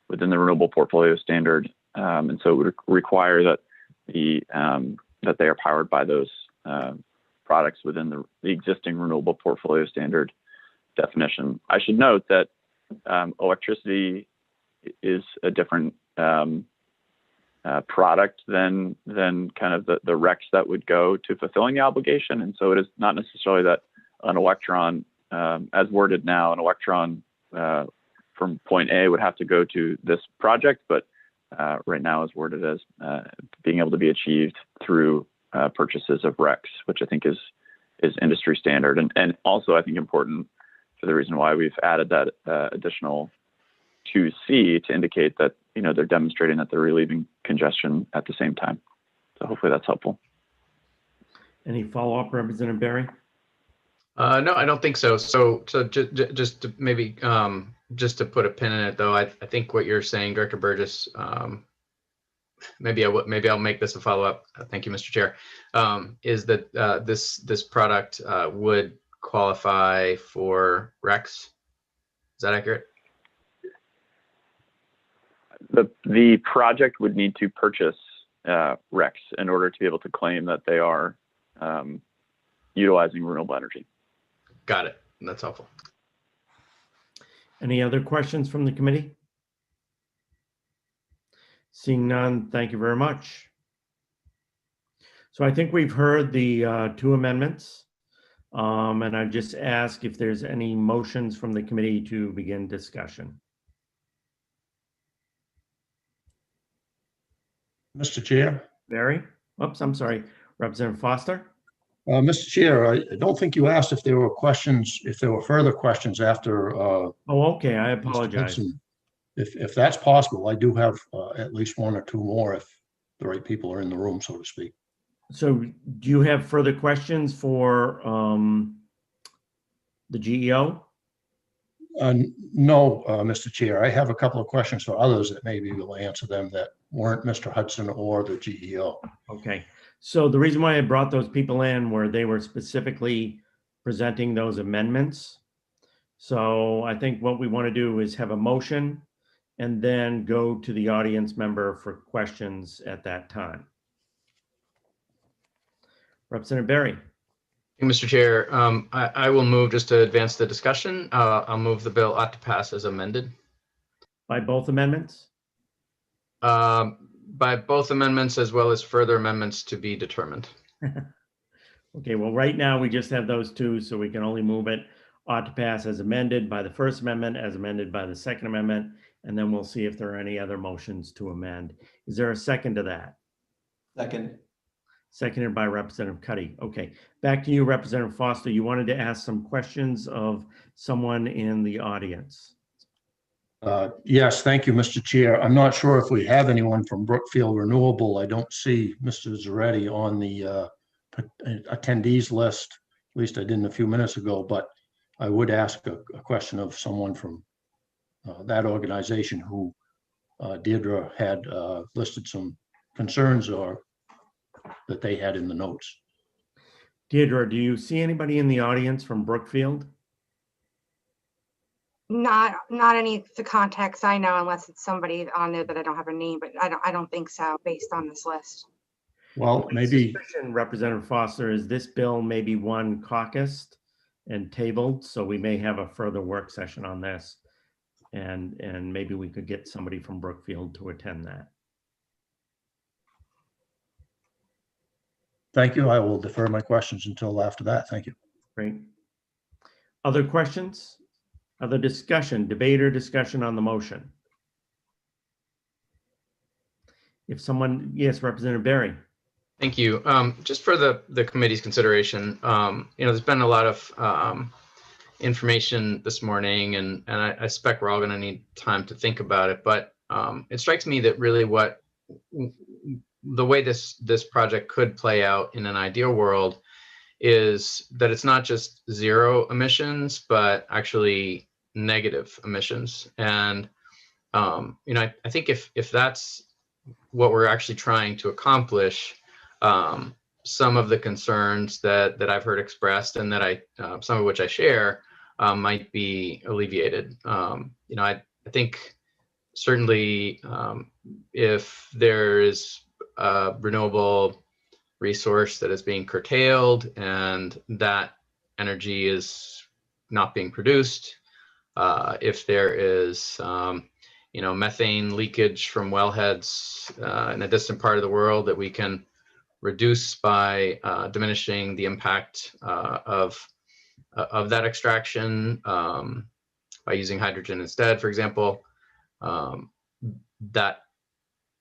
the renewable portfolio standard, and so it would require that that they are powered by those products within the existing renewable portfolio standard definition. I should note that electricity is a different product than kind of the RECs that would go to fulfilling the obligation. And so it is not necessarily that an electron, as worded now, an electron from point A would have to go to this project, but right now is worded as being able to be achieved through purchases of RECs, which I think is industry standard. And also I think important for the reason why we've added that additional 2C to indicate that, they're demonstrating that they're relieving congestion at the same time. So hopefully that's helpful. Any follow-up, Representative Barry? No, I don't think so. So just to maybe just to put a pin in it, though, I think what you're saying, Director Burgess, maybe I'll make this a follow-up. Thank you, Mr. Chair. Is that this product would qualify for RECs? Is that accurate? The project would need to purchase RECs in order to be able to claim that they are utilizing renewable energy. Got it. That's helpful. Any other questions from the committee? Seeing none, thank you very much. So I think we've heard the two amendments, and I just ask if there's any motions from the committee to begin discussion. Mr. Chair. Barry? Oops, I'm sorry. Representative Foster? Mr. Chair, I don't think you asked if there were questions, if there were further questions after. Oh, okay. I apologize. If that's possible, I do have at least one or two more if the right people are in the room, so to speak. So do you have further questions for the GEO? No, Mr. Chair. I have a couple of questions for others that maybe will answer them that weren't Mr. Hudson or the GEO. Okay. So the reason why I brought those people in were they were specifically presenting those amendments. So I think what we want to do is have a motion and then go to the audience member for questions at that time. Representative Barry. Mr. Chair, I will move just to advance the discussion. I'll move the bill ought to pass as amended. By both amendments? By both amendments as well as further amendments to be determined. Okay, well, right now we just have those two, so we can only move it ought to pass as amended by the first amendment, as amended by the second amendment, and then we'll see if there are any other motions to amend. Is there a second to that? Second. seconded by Representative Cuddy. Okay, back to you, Representative Foster. You wanted to ask some questions of someone in the audience. Yes, thank you, Mr. Chair. I'm not sure if we have anyone from Brookfield Renewable. I don't see Mr. Zaretti on the attendees list. At least I didn't a few minutes ago, but I would ask a question of someone from that organization who Deirdre had listed some concerns or that they had in the notes. Deirdre, do you see anybody in the audience from Brookfield? Not any of the contacts I know, unless it's somebody on there that I don't have a name, but I don't think so based on this list. Well, maybe Representative Foster, is this bill maybe one caucused and tabled, so we may have a further work session on this, and maybe we could get somebody from Brookfield to attend that. Thank you. I will defer my questions until after that. Thank you. Great. Other questions? Other discussion, debate or discussion on the motion? If someone, yes, Representative Berry. Thank you. Just for the committee's consideration, there's been a lot of information this morning, and I suspect we're all going to need time to think about it. But it strikes me that really the way this project could play out in an ideal world is that it's not just zero emissions, but actually negative emissions. And I think if that's what we're actually trying to accomplish, some of the concerns that I've heard expressed and that some of which I share might be alleviated. I think certainly if there is a renewable resource that is being curtailed and that energy is not being produced, if there is methane leakage from wellheads in a distant part of the world that we can reduce by diminishing the impact of that extraction by using hydrogen instead, for example, that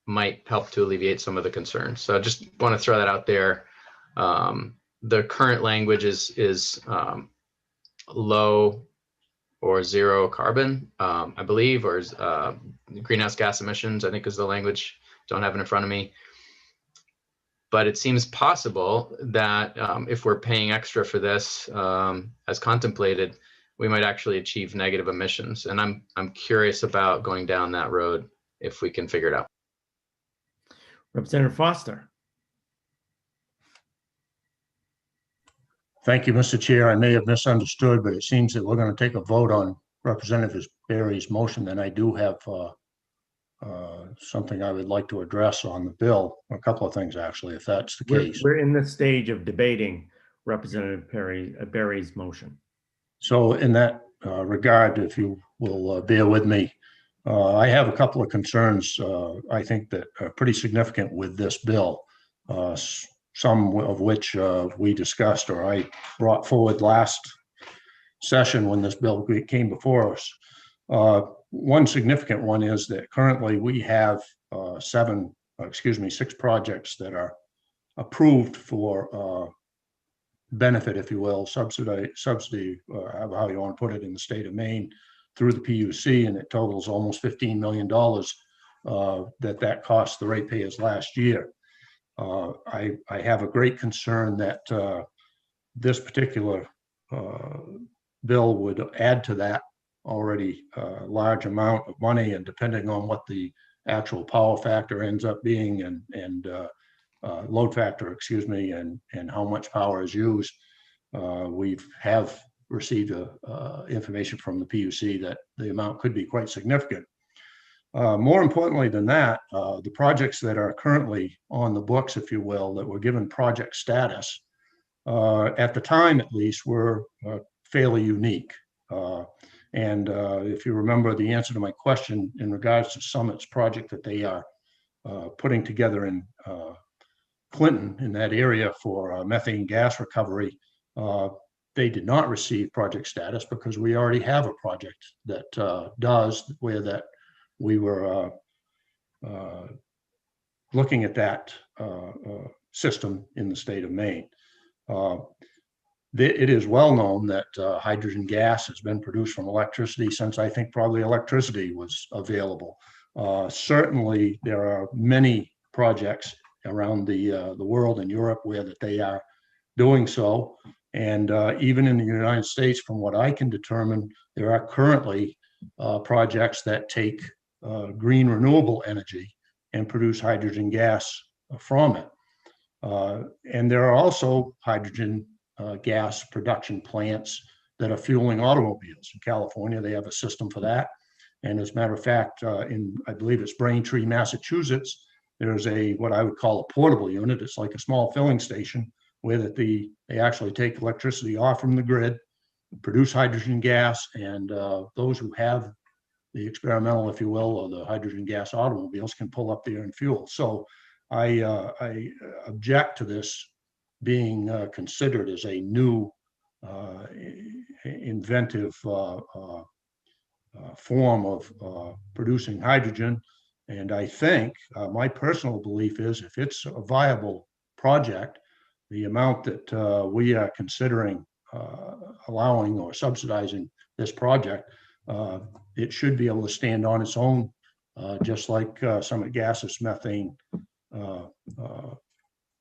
might help to alleviate some of the concerns. So I just want to throw that out there. The current language is low or zero carbon, I believe, or greenhouse gas emissions, I think is the language. Don't have it in front of me. But it seems possible that if we're paying extra for this, as contemplated, we might actually achieve negative emissions. And I'm curious about going down that road if we can figure it out. Representative Foster. Thank you, Mr. Chair. I may have misunderstood, but it seems that we're going to take a vote on Representative Berry's motion, and I do have something I would like to address on the bill. A couple of things, actually, if that's the case. We're in the stage of debating Representative Berry's motion. So in that regard, if you will bear with me, I have a couple of concerns I think that are pretty significant with this bill, some of which we discussed or I brought forward last session when this bill came before us. One significant one is that currently we have 6 projects that are approved for benefit, if you will, subsidy, how you want to put it, in the state of Maine through the PUC, and it totals almost $15 million that cost the ratepayers last year. I have a great concern that this particular bill would add to that already large amount of money, and depending on what the actual power factor ends up being and load factor, excuse me, and how much power is used, we have received information from the PUC that the amount could be quite significant. More importantly than that, the projects that are currently on the books, if you will, that were given project status, at the time at least, were fairly unique. And if you remember the answer to my question in regards to Summit's project that they are putting together in Clinton, in that area for methane gas recovery, they did not receive project status because we already have a project that does, where that we were looking at that system in the state of Maine. It is well known that hydrogen gas has been produced from electricity since I think probably electricity was available. Certainly, there are many projects around the world in Europe where that they are doing so. And even in the United States, from what I can determine, there are currently projects that take green renewable energy and produce hydrogen gas from it. And there are also hydrogen gas production plants that are fueling automobiles. In California, they have a system for that. And as a matter of fact, I believe it's Braintree, Massachusetts, there's what I would call a portable unit. It's like a small filling station where they actually take electricity off from the grid, produce hydrogen gas, and those who have the experimental, if you will, or the hydrogen gas automobiles can pull up there and fuel. So I object to this being considered as a new inventive form of producing hydrogen. And I think my personal belief is if it's a viable project, the amount that we are considering allowing or subsidizing this project, it should be able to stand on its own, just like Summit Gas's methane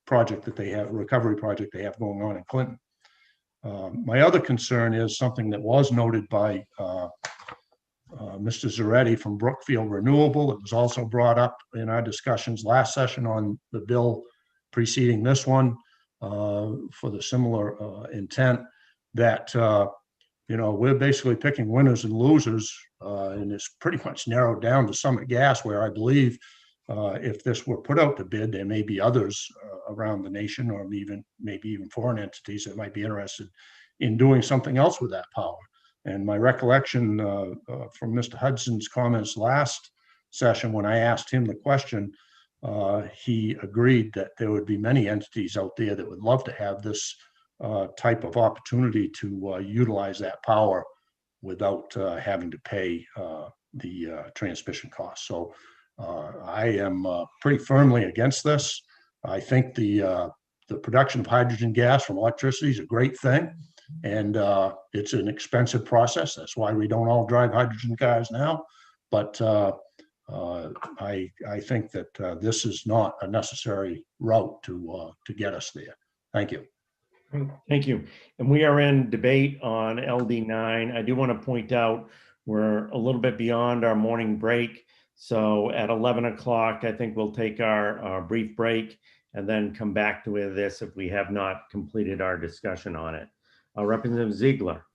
project that they have, recovery project they have going on in Clinton. My other concern is something that was noted by Mr. Zaretti from Brookfield Renewable. It was also brought up in our discussions last session on the bill preceding this one for the similar intent that, we're basically picking winners and losers, and it's pretty much narrowed down to Summit Gas, where I believe if this were put out to bid, there may be others around the nation, or maybe even foreign entities that might be interested in doing something else with that power. And my recollection from Mr. Hudson's comments last session, when I asked him the question, he agreed that there would be many entities out there that would love to have this type of opportunity to utilize that power without having to pay the transmission costs. So I am pretty firmly against this. I think the production of hydrogen gas from electricity is a great thing. And it's an expensive process. That's why we don't all drive hydrogen cars now. But I think that this is not a necessary route to get us there. Thank you. Thank you. And we are in debate on LD9. I do want to point out we're a little bit beyond our morning break. So at 11 o'clock, I think we'll take our brief break and then come back to this if we have not completed our discussion on it. Representative Ziegler.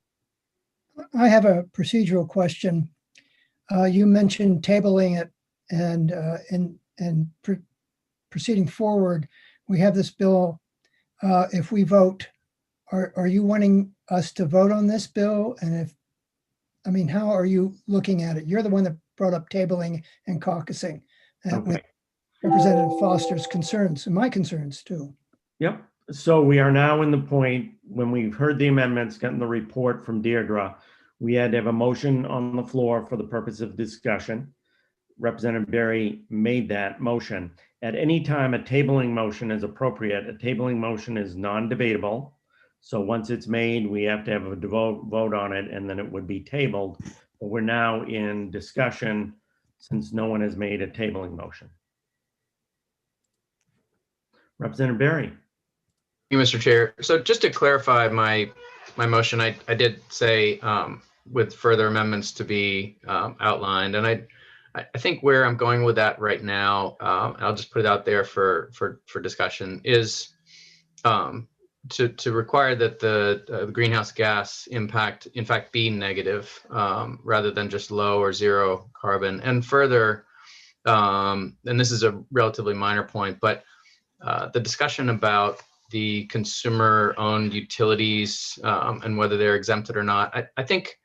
I have a procedural question. You mentioned tabling it and proceeding forward. We have this bill. If we vote, are you wanting us to vote on this bill? And how are you looking at it? You're the one that brought up tabling and caucusing with Representative Foster's concerns and my concerns too. Yep. So we are now in the point when we've heard the amendments, gotten the report from Deirdre, we had to have a motion on the floor for the purpose of discussion. Representative Berry made that motion. At any time, a tabling motion is appropriate. A tabling motion is non-debatable. So once it's made, we have to have a vote on it, and then it would be tabled. But we're now in discussion since no one has made a tabling motion. Representative Berry. Thank you, Mr. Chair. So just to clarify my motion, I did say with further amendments to be outlined, and I think where I'm going with that right now, I'll just put it out there for discussion, is to require that the greenhouse gas impact, in fact, be negative rather than just low or zero carbon. And further, and this is a relatively minor point, but the discussion about the consumer-owned utilities and whether they're exempted or not, I think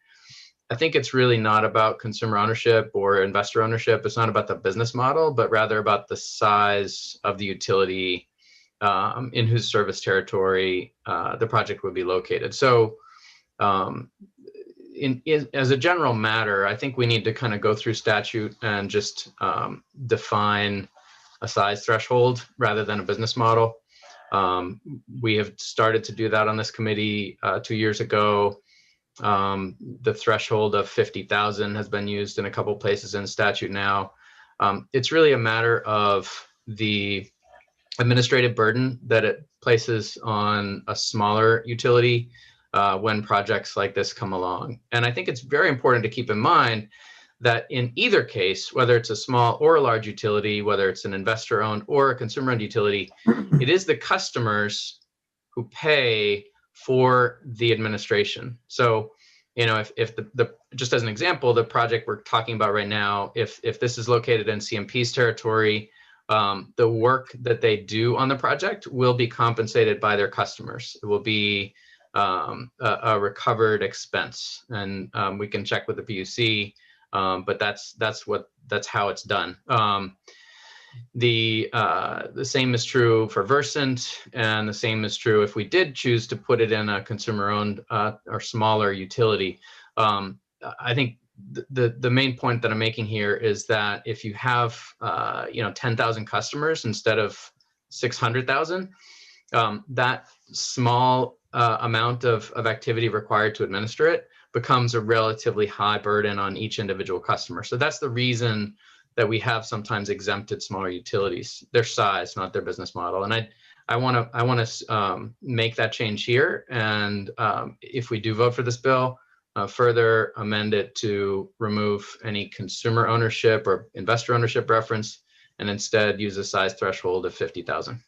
it's really not about consumer ownership or investor ownership. It's not about the business model, but rather about the size of the utility in whose service territory the project would be located. So as a general matter, I think we need to kind of go through statute and just define a size threshold rather than a business model. We have started to do that on this committee 2 years ago. The threshold of 50,000 has been used in a couple places in statute now. It's really a matter of the administrative burden that it places on a smaller utility when projects like this come along. And I think it's very important to keep in mind that in either case, whether it's a small or a large utility, whether it's an investor-owned or a consumer-owned utility, it is the customers who pay for the administration. So, you know, if the just as an example, the project we're talking about right now, if this is located in CMP's territory, the work that they do on the project will be compensated by their customers. It will be a recovered expense, and we can check with the PUC, but that's how it's done. The same is true for Versant, and the same is true if we did choose to put it in a consumer-owned or smaller utility. I think the main point that I'm making here is that if you have 10,000 customers instead of 600,000, that small amount of activity required to administer it becomes a relatively high burden on each individual customer. So that's the reason that we have sometimes exempted smaller utilities, their size, not their business model. And I want to make that change here. And if we do vote for this bill, further amend it to remove any consumer ownership or investor ownership reference, and instead use a size threshold of 50,000.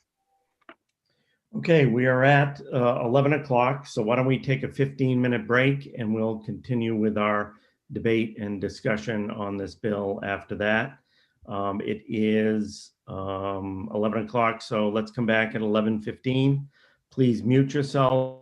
Okay, we are at 11 o'clock. So why don't we take a 15-minute break and we'll continue with our debate and discussion on this bill after that. It is 11 o'clock, so let's come back at 11:15. Please mute yourself.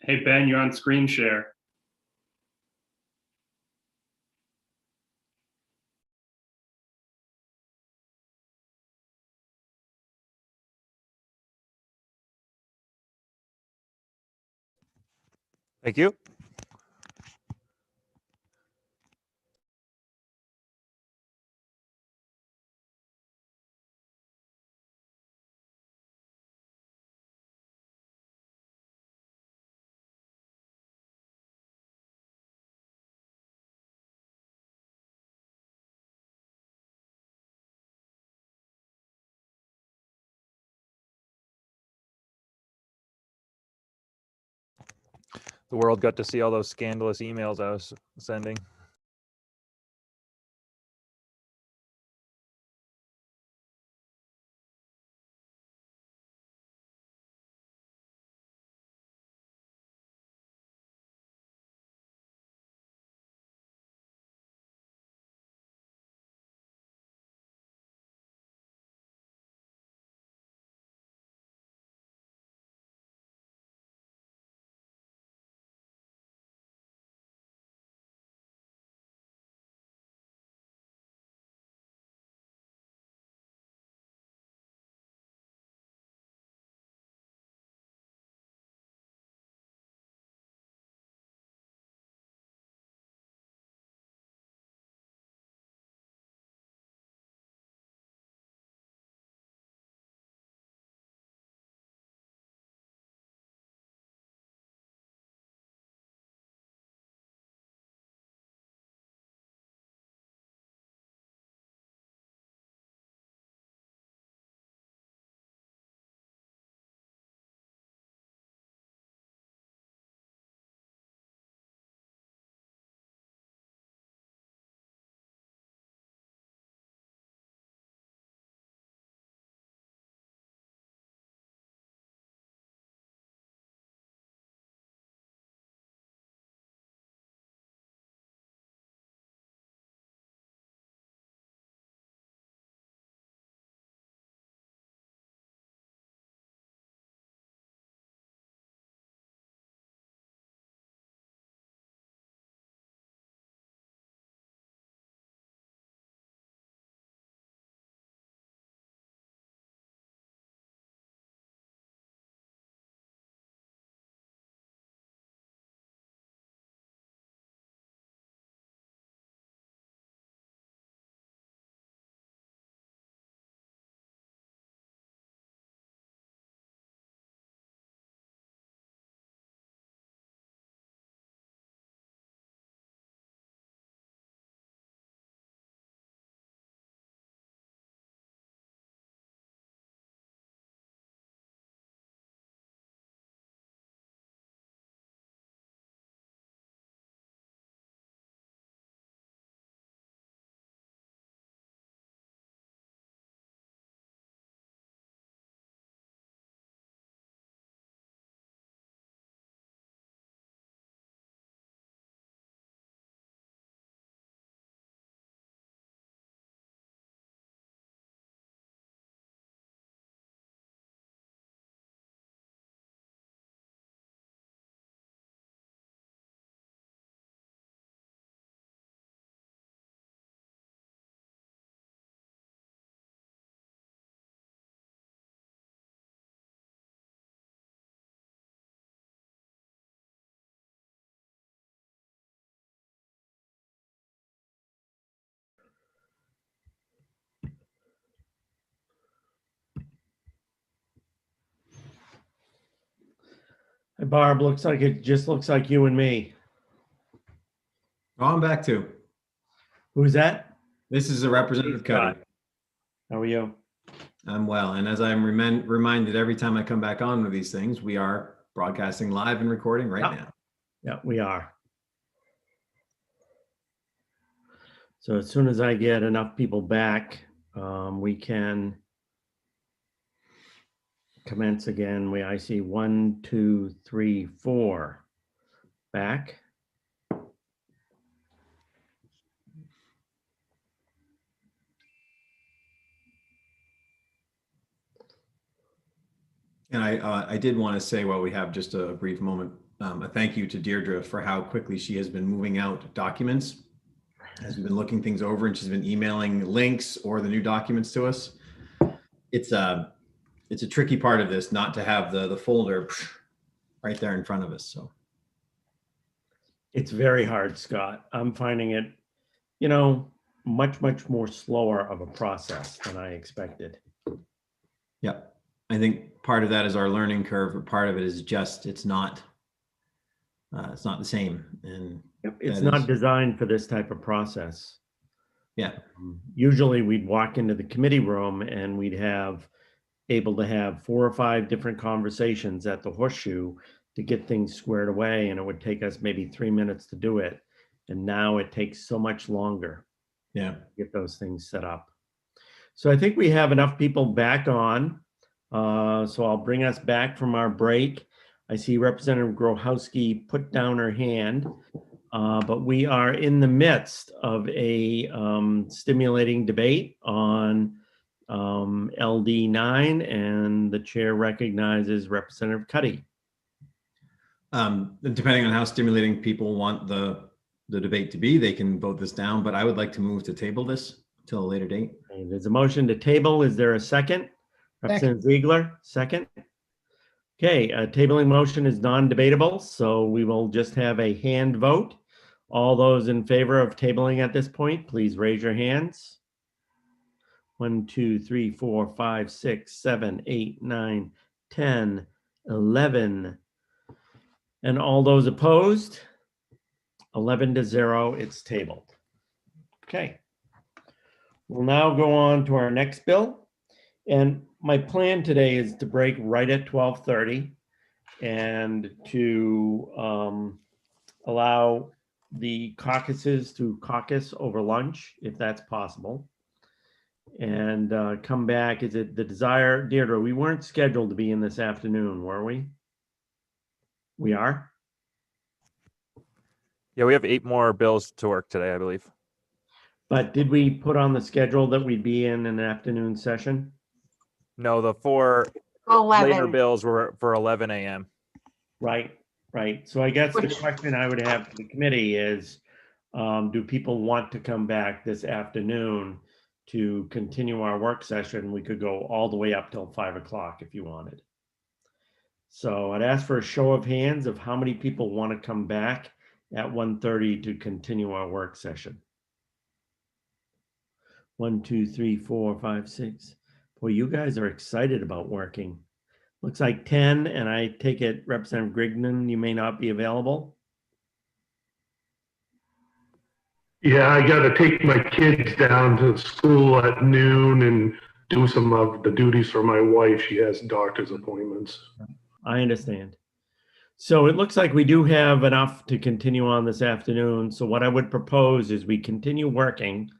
Hey, Ben, you're on screen share. Thank you. The world got to see all those scandalous emails I was sending. Hey, Barb, looks like it just looks like you and me. Oh, I'm back too. Who's that? This is a Representative Cody. How are you? I'm well. And as I'm reminded every time I come back on with these things, we are broadcasting live and recording right now. Yeah, we are. So as soon as I get enough people back, we can commence again. I see 1, 2, 3, 4 back. And I did want to say while we have just a brief moment, a thank you to Deirdre for how quickly she has been moving out documents as we've been looking things over, and she's been emailing links or the new documents to us. It's a tricky part of this not to have the folder right there in front of us. So It's very hard, Scott. I'm finding it, much more slower of a process than I expected. yeah, I think part of that is our learning curve, but part of it is just it's not the same. And It's not designed for this type of process. Yeah. Usually we'd walk into the committee room and we'd able to have 4 or 5 different conversations at the horseshoe to get things squared away, and it would take us maybe 3 minutes to do it. And now it takes so much longer. Yeah. To get those things set up. So I think we have enough people back on. So I'll bring us back from our break. I see Representative Grochowski put down her hand, but we are in the midst of a stimulating debate on LD9, and the chair recognizes Representative Cuddy. Depending on how stimulating people want the debate to be, they can vote this down, but I would like to move to table this until a later date. Okay, there's a motion to table. Is there a second? Representative Ziegler, second. Okay, a tabling motion is non-debatable, so we will just have a hand vote. All those in favor of tabling at this point, please raise your hands. 1, 2, 3, 4, 5, 6, 7, 8, 9, 10, 11. And all those opposed? 11-0, it's tabled. Okay. We'll now go on to our next bill. And my plan today is to break right at 12:30 and to allow the caucuses to caucus over lunch, if that's possible. And come back. Is it the desire, Deirdre, we weren't scheduled to be in this afternoon, were we? We are? Yeah, we have 8 more bills to work today, I believe. But did we put on the schedule that we'd be in an afternoon session? No, the 4 later bills were for 11 a.m. Right. So I guess the question I would have for the committee is, do people want to come back this afternoon to continue our work session? We could go all the way up till 5 o'clock if you wanted. So I'd ask for a show of hands of how many people want to come back at 1:30 to continue our work session. 1, 2, 3, 4, 5, 6. Boy, you guys are excited about working. Looks like 10, and I take it Representative Grignon, you may not be available. Yeah, I got to take my kids down to school at noon and do some of the duties for my wife. She has doctor's appointments. I understand. So it looks like we do have enough to continue on this afternoon. So what I would propose is we continue working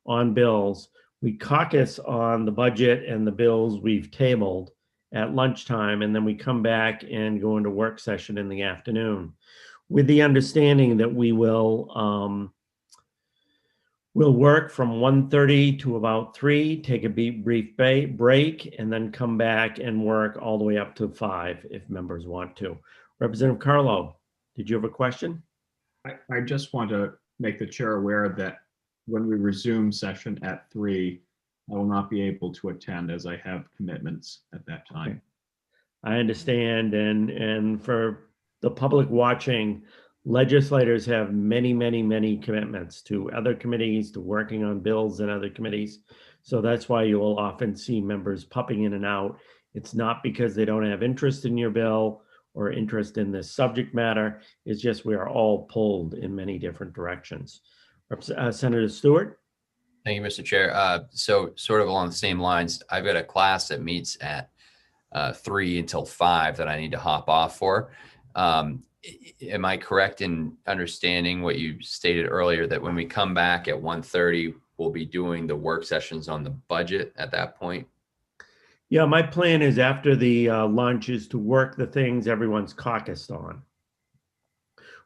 on bills. We caucus on the budget and the bills we've tabled at lunchtime, and then we come back and go into work session in the afternoon, with the understanding that we will we'll work from 1:30 to about 3, take a brief break, and then come back and work all the way up to 5 if members want to. Representative Carlo, did you have a question? I just want to make the chair aware that when we resume session at 3, I will not be able to attend as I have commitments at that time. Okay. I understand, and for the public watching, legislators have many commitments to other committees, to working on bills in other committees. So that's why you will often see members popping in and out. It's not because they don't have interest in your bill or interest in this subject matter. It's just we are all pulled in many different directions. Senator Stewart. Thank you, Mr. Chair. So sort of along the same lines, I've got a class that meets at 3 until 5 that I need to hop off for. Am I correct in understanding what you stated earlier, that when we come back at 1:30, we'll be doing the work sessions on the budget at that point? Yeah, my plan is after the lunch is to work the things everyone's caucused on,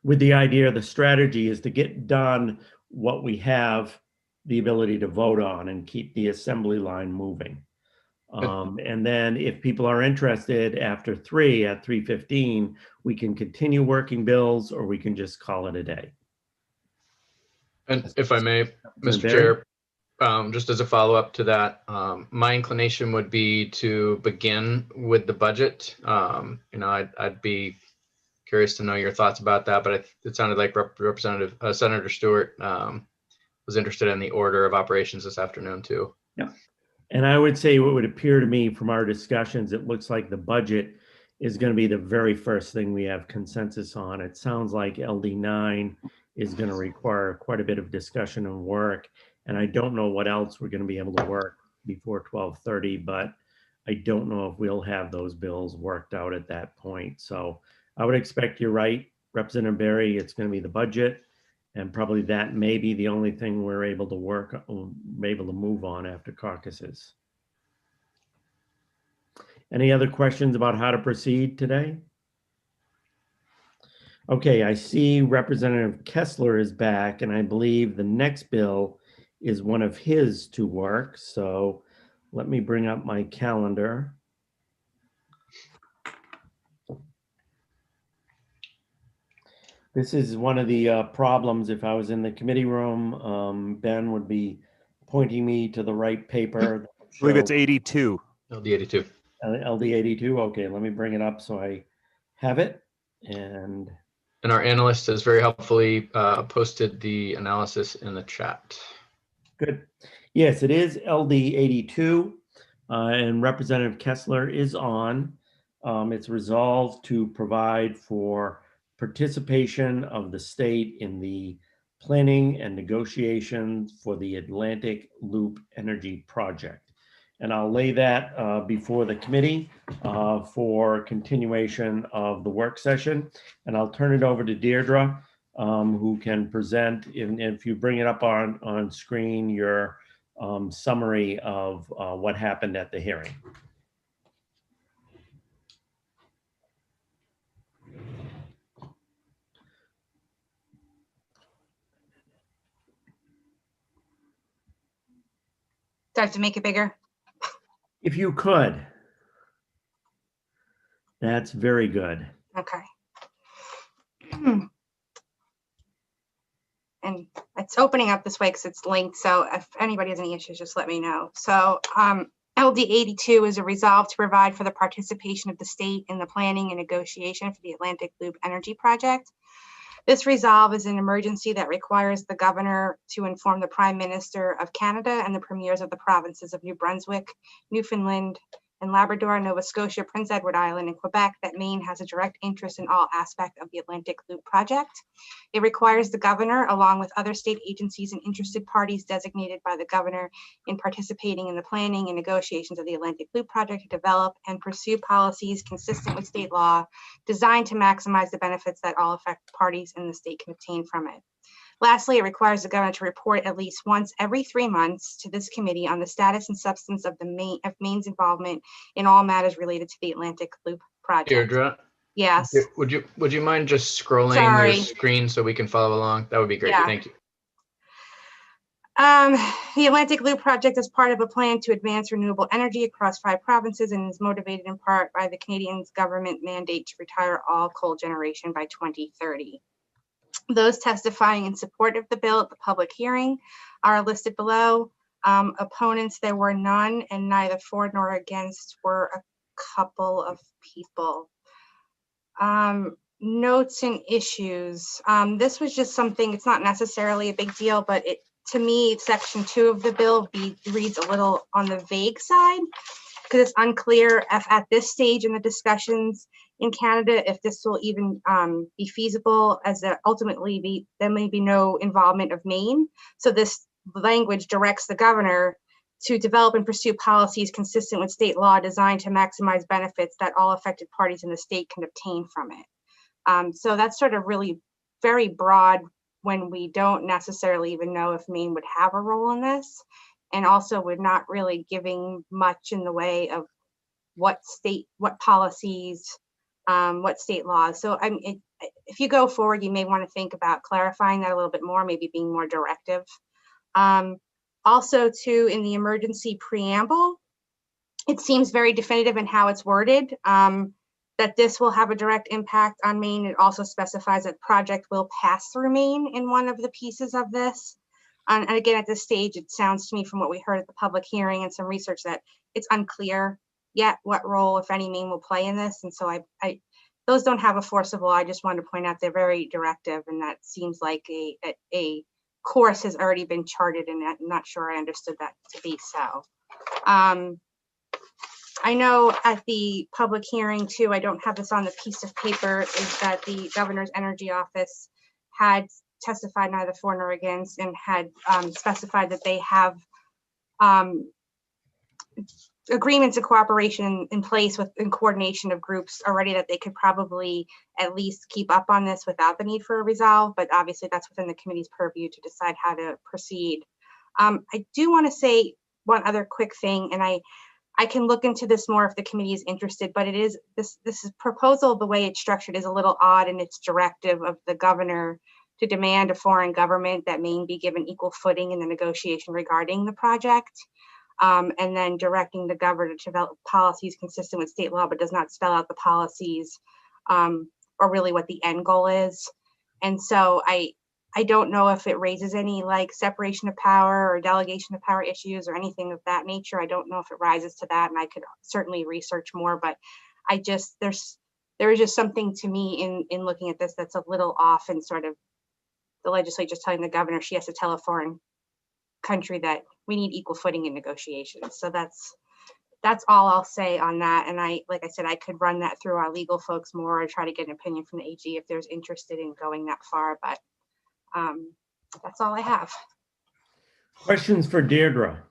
with the idea, the strategy is to get done what we have the ability to vote on and keep the assembly line moving. And then if people are interested after 3 at 3:15, we can continue working bills or we can just call it a day. And if I may, Mr. Barry? Chair, just as a follow-up to that, my inclination would be to begin with the budget. I'd be curious to know your thoughts about that, but it sounded like Representative Senator Stewart was interested in the order of operations this afternoon too. Yeah. And I would say what would appear to me from our discussions, it looks like the budget is going to be the very first thing we have consensus on. It sounds like LD9 is going to require quite a bit of discussion and work. And I don't know what else we're going to be able to work before 12:30, but I don't know if we'll have those bills worked out at that point. So I would expect you're right, Representative Barry, it's going to be the budget. And probably that may be the only thing we're able to move on after caucuses. Any other questions about how to proceed today? Okay, I see Representative Kessler is back, and I believe the next bill is one of his to work. So let me bring up my calendar. This is one of the problems. If I was in the committee room, Ben would be pointing me to the right paper. I believe it's 82. LD 82. LD 82. Okay, let me bring it up so I have it. And our analyst has very helpfully posted the analysis in the chat. Good. Yes, it is LD 82, and Representative Kessler is on. It's resolved to provide for participation of the state in the planning and negotiations for the Atlantic Loop Energy Project. And I'll lay that before the committee for continuation of the work session. And I'll turn it over to Deirdre, who can present, if you bring it up on screen, your summary of what happened at the hearing. Do I have to make it bigger? If you could. That's very good. Okay. And it's opening up this way because it's linked. So if anybody has any issues, just let me know. So LD 82 is a resolve to provide for the participation of the state in the planning and negotiation for the Atlantic Loop Energy Project. This resolve is an emergency that requires the governor to inform the Prime Minister of Canada and the premiers of the provinces of New Brunswick, Newfoundland, and Labrador, Nova Scotia, Prince Edward Island, and Quebec that Maine has a direct interest in all aspects of the Atlantic Loop project. It requires the governor, along with other state agencies and interested parties designated by the governor in participating in the planning and negotiations of the Atlantic Loop project, to develop and pursue policies consistent with state law designed to maximize the benefits that all affected parties in the state can obtain from it. Lastly, it requires the governor to report at least once every 3 months to this committee on the status and substance of Maine's involvement in all matters related to the Atlantic Loop project. Deirdre? Yes. Would you mind just scrolling Sorry. your screen so we can follow along? That would be great. Yeah. Thank you. The Atlantic Loop project is part of a plan to advance renewable energy across 5 provinces and is motivated in part by the Canadian government mandate to retire all coal generation by 2030. Those testifying in support of the bill at the public hearing are listed below. Opponents, there were none, and neither for nor against were a couple of people. Notes and issues. This was just something, it's not necessarily a big deal, but to me, section 2 of the bill reads a little on the vague side, because it's unclear if at this stage in the discussions in Canada, if this will even be feasible, as there ultimately there may be no involvement of Maine. So this language directs the governor to develop and pursue policies consistent with state law designed to maximize benefits that all affected parties in the state can obtain from it. So that's sort of really very broad when we don't necessarily even know if Maine would have a role in this. And also we're not really giving much in the way of what policies, what state laws. So if you go forward, you may want to think about clarifying that a little bit more, maybe being more directive. Also too, in the emergency preamble, it seems very definitive in how it's worded, that this will have a direct impact on Maine. It also specifies that project will pass through Maine in one of the pieces of this. And again, at this stage, it sounds to me from what we heard at the public hearing and some research that it's unclear yet what role, if any, Maine will play in this. And so those don't have a forcible. I just wanted to point out they're very directive, and that seems like a course has already been charted, and I'm not sure I understood that to be so. I know at the public hearing too, I don't have this on the piece of paper, is that the governor's energy office had testified neither for nor against, and had specified that they have agreements of cooperation in place in coordination of groups already, that they could probably at least keep up on this without the need for a resolve, but obviously that's within the committee's purview to decide how to proceed. I do want to say one other quick thing, and I can look into this more if the committee is interested, but it is this is proposal, the way it's structured is a little odd in its directive of the governor to demand a foreign government that Maine be given equal footing in the negotiation regarding the project. And then directing the governor to develop policies consistent with state law, but does not spell out the policies or really what the end goal is. And so I don't know if it raises any like separation of power or delegation of power issues or anything of that nature. I don't know if it rises to that, and I could certainly research more, but there is just something to me in looking at this that's a little off, and sort of the legislature telling the governor she has to tell a foreign country that we need equal footing in negotiations. So that's all I'll say on that. And like I said, I could run that through our legal folks more or try to get an opinion from the AG if there's interested in going that far, but that's all I have. Questions for Deirdre?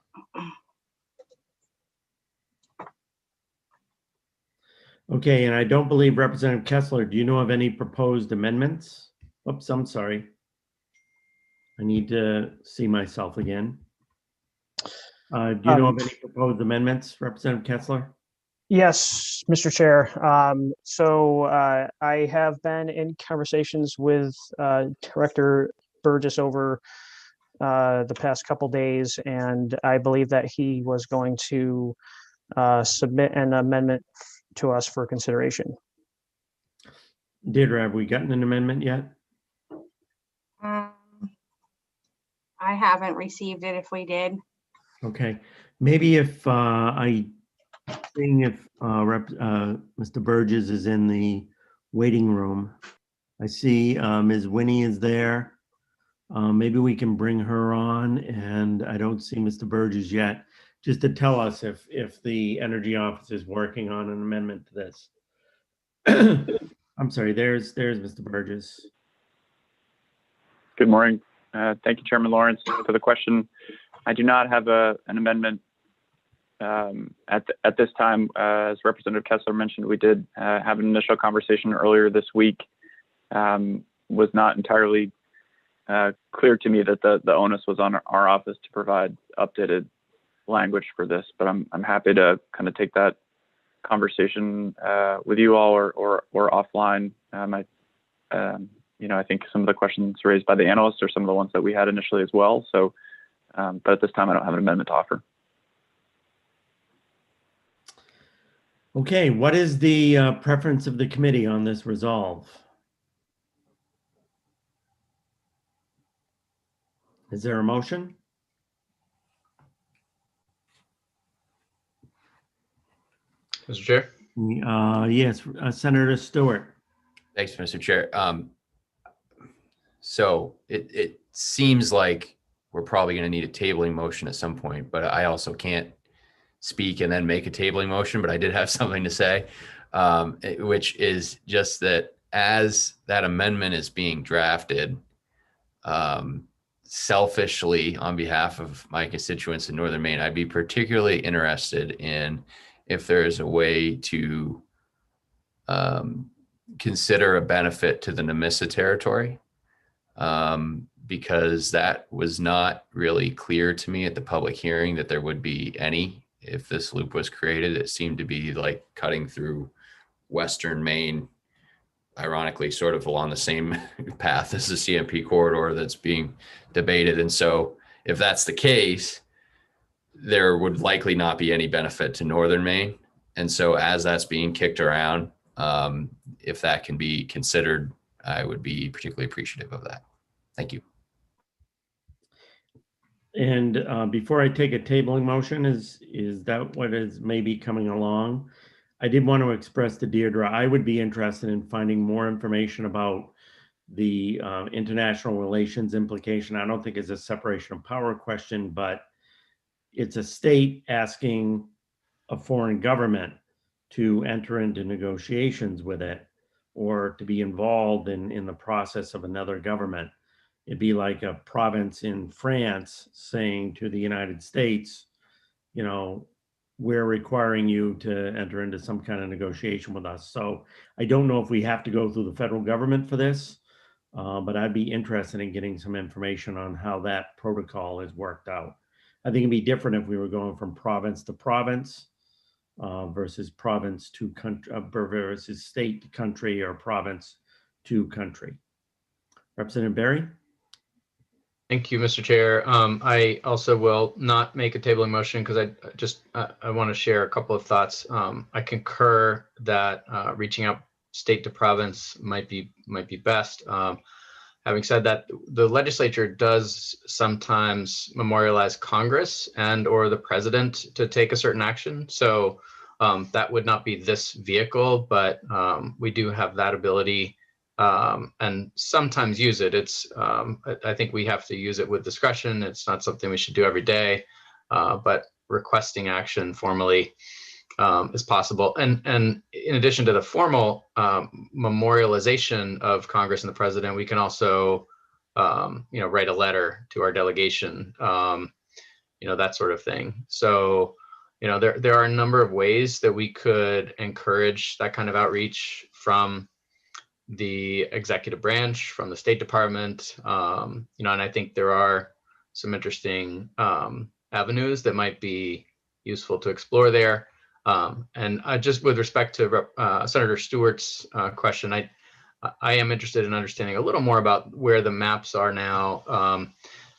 Okay, and I don't believe Representative Kessler, do you know of any proposed amendments? Oops, I'm sorry. I need to see myself again. Do you know of any proposed amendments, Representative Kessler? Yes, Mr. Chair. So I have been in conversations with Director Burgess over the past couple days, and I believe that he was going to submit an amendment to us for consideration. Deirdre, have we gotten an amendment yet? I haven't received it if we did. Okay, maybe if seeing if Mr. Burgess is in the waiting room. I see Ms. Winnie is there. Maybe we can bring her on, and I don't see Mr. Burgess yet, just to tell us if the Energy Office is working on an amendment to this. I'm sorry, there's Mr. Burgess. Good morning. Thank you, Chairman Lawrence, for the question. I do not have an amendment at this time. As Representative Kessler mentioned, we did have an initial conversation earlier this week. Was not entirely clear to me that the onus was on our office to provide updated language for this, but I'm happy to kind of take that conversation with you all or offline. I think some of the questions raised by the analysts are some of the ones that we had initially as well. So, but at this time, I don't have an amendment to offer. Okay, what is the preference of the committee on this resolve? Is there a motion? Mr. Chair? Yes, Senator Stewart. Thanks, Mr. Chair. So it seems like we're probably going to need a tabling motion at some point, but I also can't speak and then make a tabling motion, but I did have something to say, which is just that as that amendment is being drafted, selfishly on behalf of my constituents in Northern Maine, I'd be particularly interested in if there is a way to consider a benefit to the Nemissa territory, because that was not really clear to me at the public hearing that there would be any if this loop was created. It seemed to be like cutting through Western Maine, ironically, sort of along the same path as the CMP corridor that's being debated. And so if that's the case, there would likely not be any benefit to Northern Maine. And so as that's being kicked around, if that can be considered, I would be particularly appreciative of that. Thank you. And before I take a tabling motion, is that what is maybe coming along? I did want to express to Deirdre, I would be interested in finding more information about the international relations implication. I don't think it's a separation of power question, but it's a state asking a foreign government to enter into negotiations with it or to be involved in the process of another government. It'd be like a province in France saying to the United States, you know, we're requiring you to enter into some kind of negotiation with us. So I don't know if we have to go through the federal government for this, but I'd be interested in getting some information on how that protocol is worked out. I think it'd be different if we were going from province to province versus province to country versus state to country or province to country. Representative Barry? Thank you, Mr. Chair. I also will not make a tabling motion because I want to share a couple of thoughts. I concur that reaching out state to province might be best. Having said that, the legislature does sometimes memorialize Congress and or the president to take a certain action. So that would not be this vehicle, but we do have that ability. And sometimes use it. I think we have to use it with discretion. It's not something we should do every day, but requesting action formally is possible. And in addition to the formal memorialization of Congress and the president, we can also, write a letter to our delegation, that sort of thing. So, there are a number of ways that we could encourage that kind of outreach from the executive branch, from the State Department, and I think there are some interesting avenues that might be useful to explore there. And just with respect to Senator Stewart's question, I am interested in understanding a little more about where the maps are now.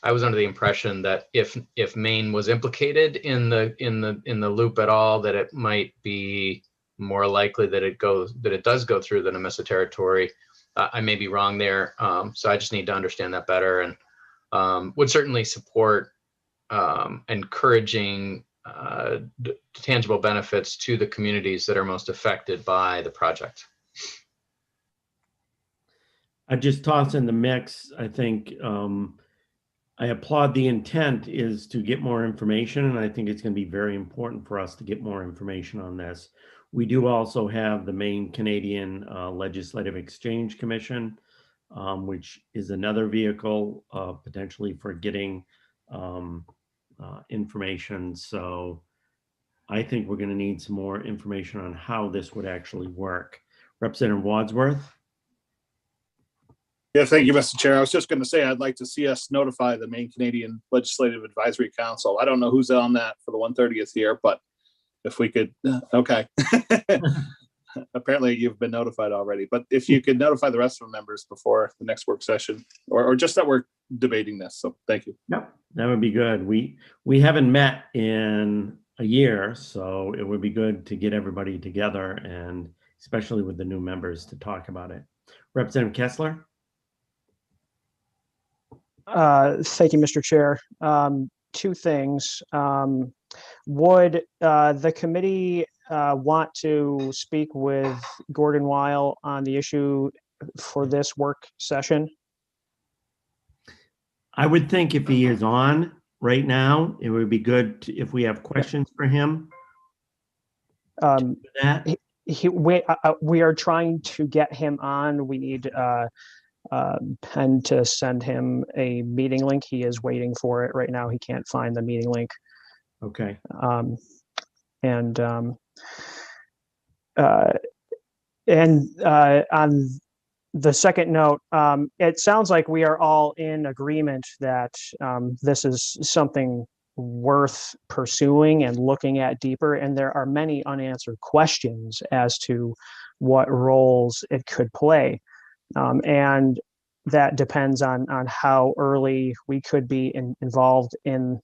I was under the impression that if Maine was implicated in the loop at all, that it might be more likely that it does go through the Nemissa territory. I may be wrong there, so I just need to understand that better, and would certainly support encouraging tangible benefits to the communities that are most affected by the project. I just toss in the mix. I think I applaud the intent is to get more information, and I think it's going to be very important for us to get more information on this. We do also have the Maine Canadian Legislative Exchange Commission, which is another vehicle potentially for getting information. So I think we're going to need some more information on how this would actually work. Representative Wadsworth? Yeah, thank you, Mr. Chair. I was just going to say, I'd like to see us notify the Maine Canadian Legislative Advisory Council. I don't know who's on that for the 130th here, but if we could, okay. Apparently you've been notified already, but if you could notify the rest of the members before the next work session, or just that we're debating this. So thank you. Yep, that would be good. We haven't met in a year, so it would be good to get everybody together, and especially with the new members, to talk about it. Representative Kessler? Thank you, Mr. Chair. Two things. Would the committee want to speak with Gordon Weil on the issue for this work session? I would think if he is on right now, it would be good if we have questions for him. We are trying to get him on. We need Penn to send him a meeting link. He is waiting for it right now. He can't find the meeting link. Okay. On the second note, it sounds like we are all in agreement that this is something worth pursuing and looking at deeper, and there are many unanswered questions as to what roles it could play. And that depends on how early we could be involved in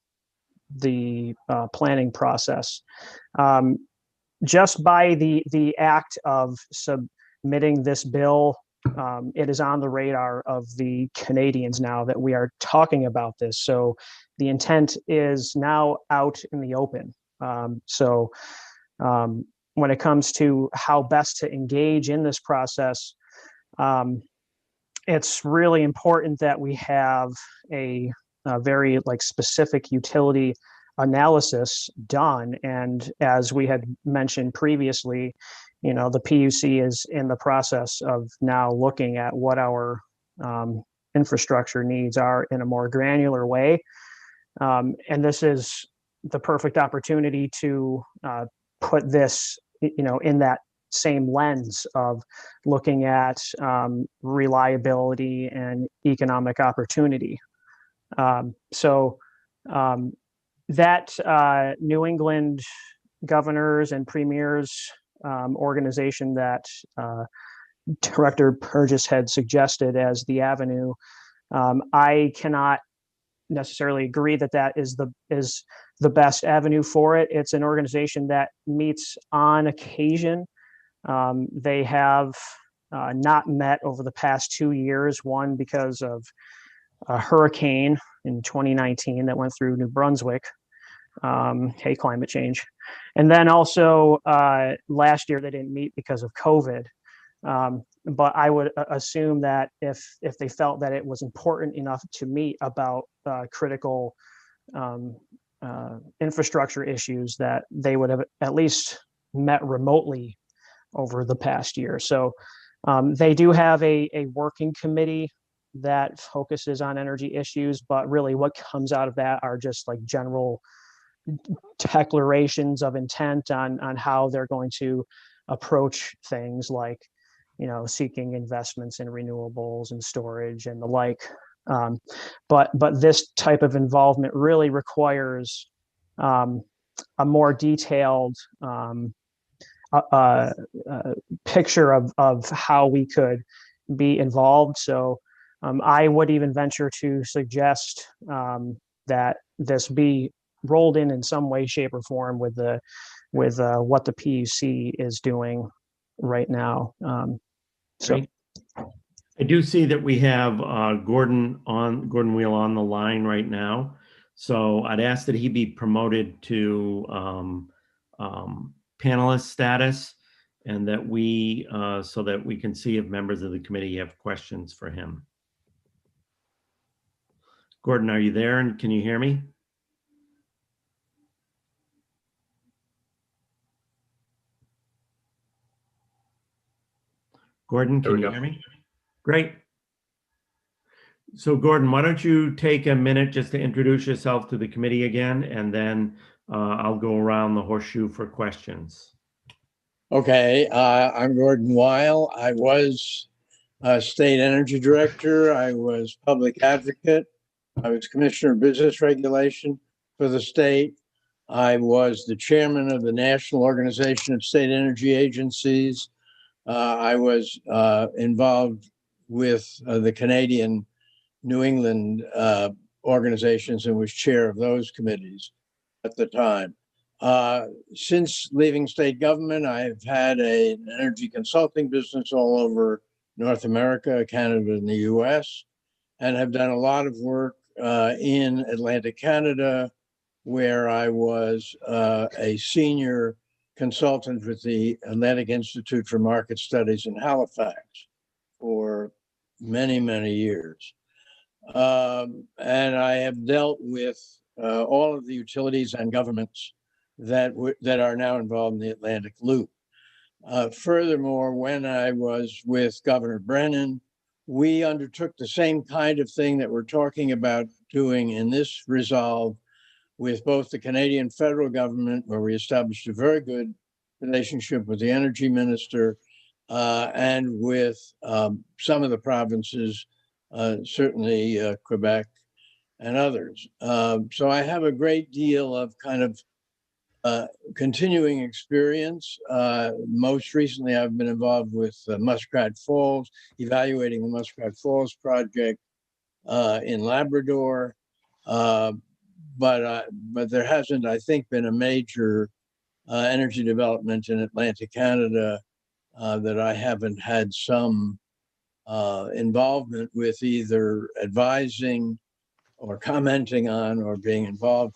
planning process. Just by the act of submitting this bill, it is on the radar of the Canadians now that we are talking about this. So the intent is now out in the open. When it comes to how best to engage in this process, it's really important that we have a very specific utility analysis done. And as we had mentioned previously, the PUC is in the process of now looking at what our infrastructure needs are in a more granular way. And this is the perfect opportunity to put this, in that same lens of looking at reliability and economic opportunity. That New England governors and premiers organization that Director Purgis had suggested as the avenue, I cannot necessarily agree that is the best avenue for it. It's an organization that meets on occasion. They have not met over the past 2 years, one because of a hurricane in 2019 that went through New Brunswick. Hey, climate change. And then also last year they didn't meet because of COVID. But I would assume that if they felt that it was important enough to meet about critical infrastructure issues, that they would have at least met remotely over the past year. So they do have a working committee that focuses on energy issues, but really what comes out of that are just general declarations of intent on how they're going to approach things like, seeking investments in renewables and storage and the like. But this type of involvement really requires a more detailed picture of how we could be involved. So I would even venture to suggest that this be rolled in some way, shape, or form with what the PUC is doing right now. Great. I do see that we have Gordon Wheel on the line right now. So I'd ask that he be promoted to panelist status, and that we so that we can see if members of the committee have questions for him. Gordon, are you there, and can you hear me? Gordon, can you hear me? Great. So Gordon, why don't you take a minute just to introduce yourself to the committee again, and then I'll go around the horseshoe for questions. Okay, I'm Gordon Weil. I was State Energy Director. I was Public Advocate. I was Commissioner of Business Regulation for the state. I was the Chairman of the National Organization of State Energy Agencies. I was involved with the Canadian New England organizations and was chair of those committees at the time. Since leaving state government, I've had an energy consulting business all over North America, Canada, and the US, and have done a lot of work in Atlantic Canada, where I was a senior consultant with the Atlantic Institute for Market Studies in Halifax for many, many years. And I have dealt with all of the utilities and governments that are now involved in the Atlantic Loop. Furthermore, when I was with Governor Brennan, we undertook the same kind of thing that we're talking about doing in this resolve with both the Canadian federal government, where we established a very good relationship with the energy minister, and with some of the provinces, certainly Quebec and others. So I have a great deal of kind of continuing experience. Most recently, I've been involved with Muskrat Falls, evaluating the Muskrat Falls project in Labrador. but there hasn't, I think, been a major energy development in Atlantic Canada that I haven't had some involvement with, either advising or commenting on or being involved.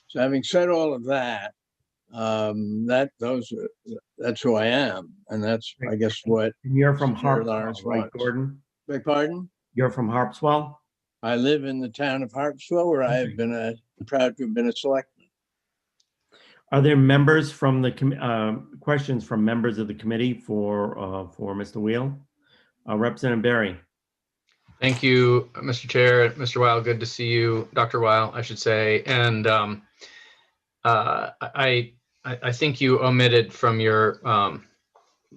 So having said all of that, that's who I am, and that's, I guess, what. And you're from Senator Harpswell, Lawrence right, wants. Gordon? Beg pardon? You're from Harpswell? I live in the town of Harpswell, where I have been proud to have been a selectman. Are there members from the questions from members of the committee for Mr. Wheel? Representative Barry. Thank you, Mr. Chair. Mr. Weil, good to see you. Dr. Weil, I should say. And I think you omitted from your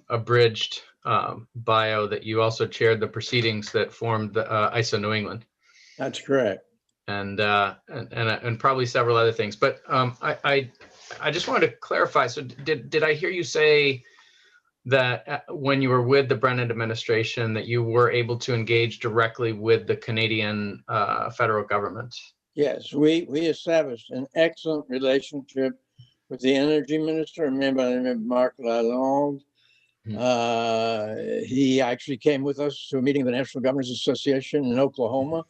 abridged bio that you also chaired the proceedings that formed the ISO New England. That's correct. And probably several other things. But I just wanted to clarify. So did I hear you say that when you were with the Brennan administration that you were able to engage directly with the Canadian federal government? Yes, we established an excellent relationship with the energy minister, a man by the name of Marc Lalonde. He actually came with us to a meeting of the National Governors Association in Oklahoma.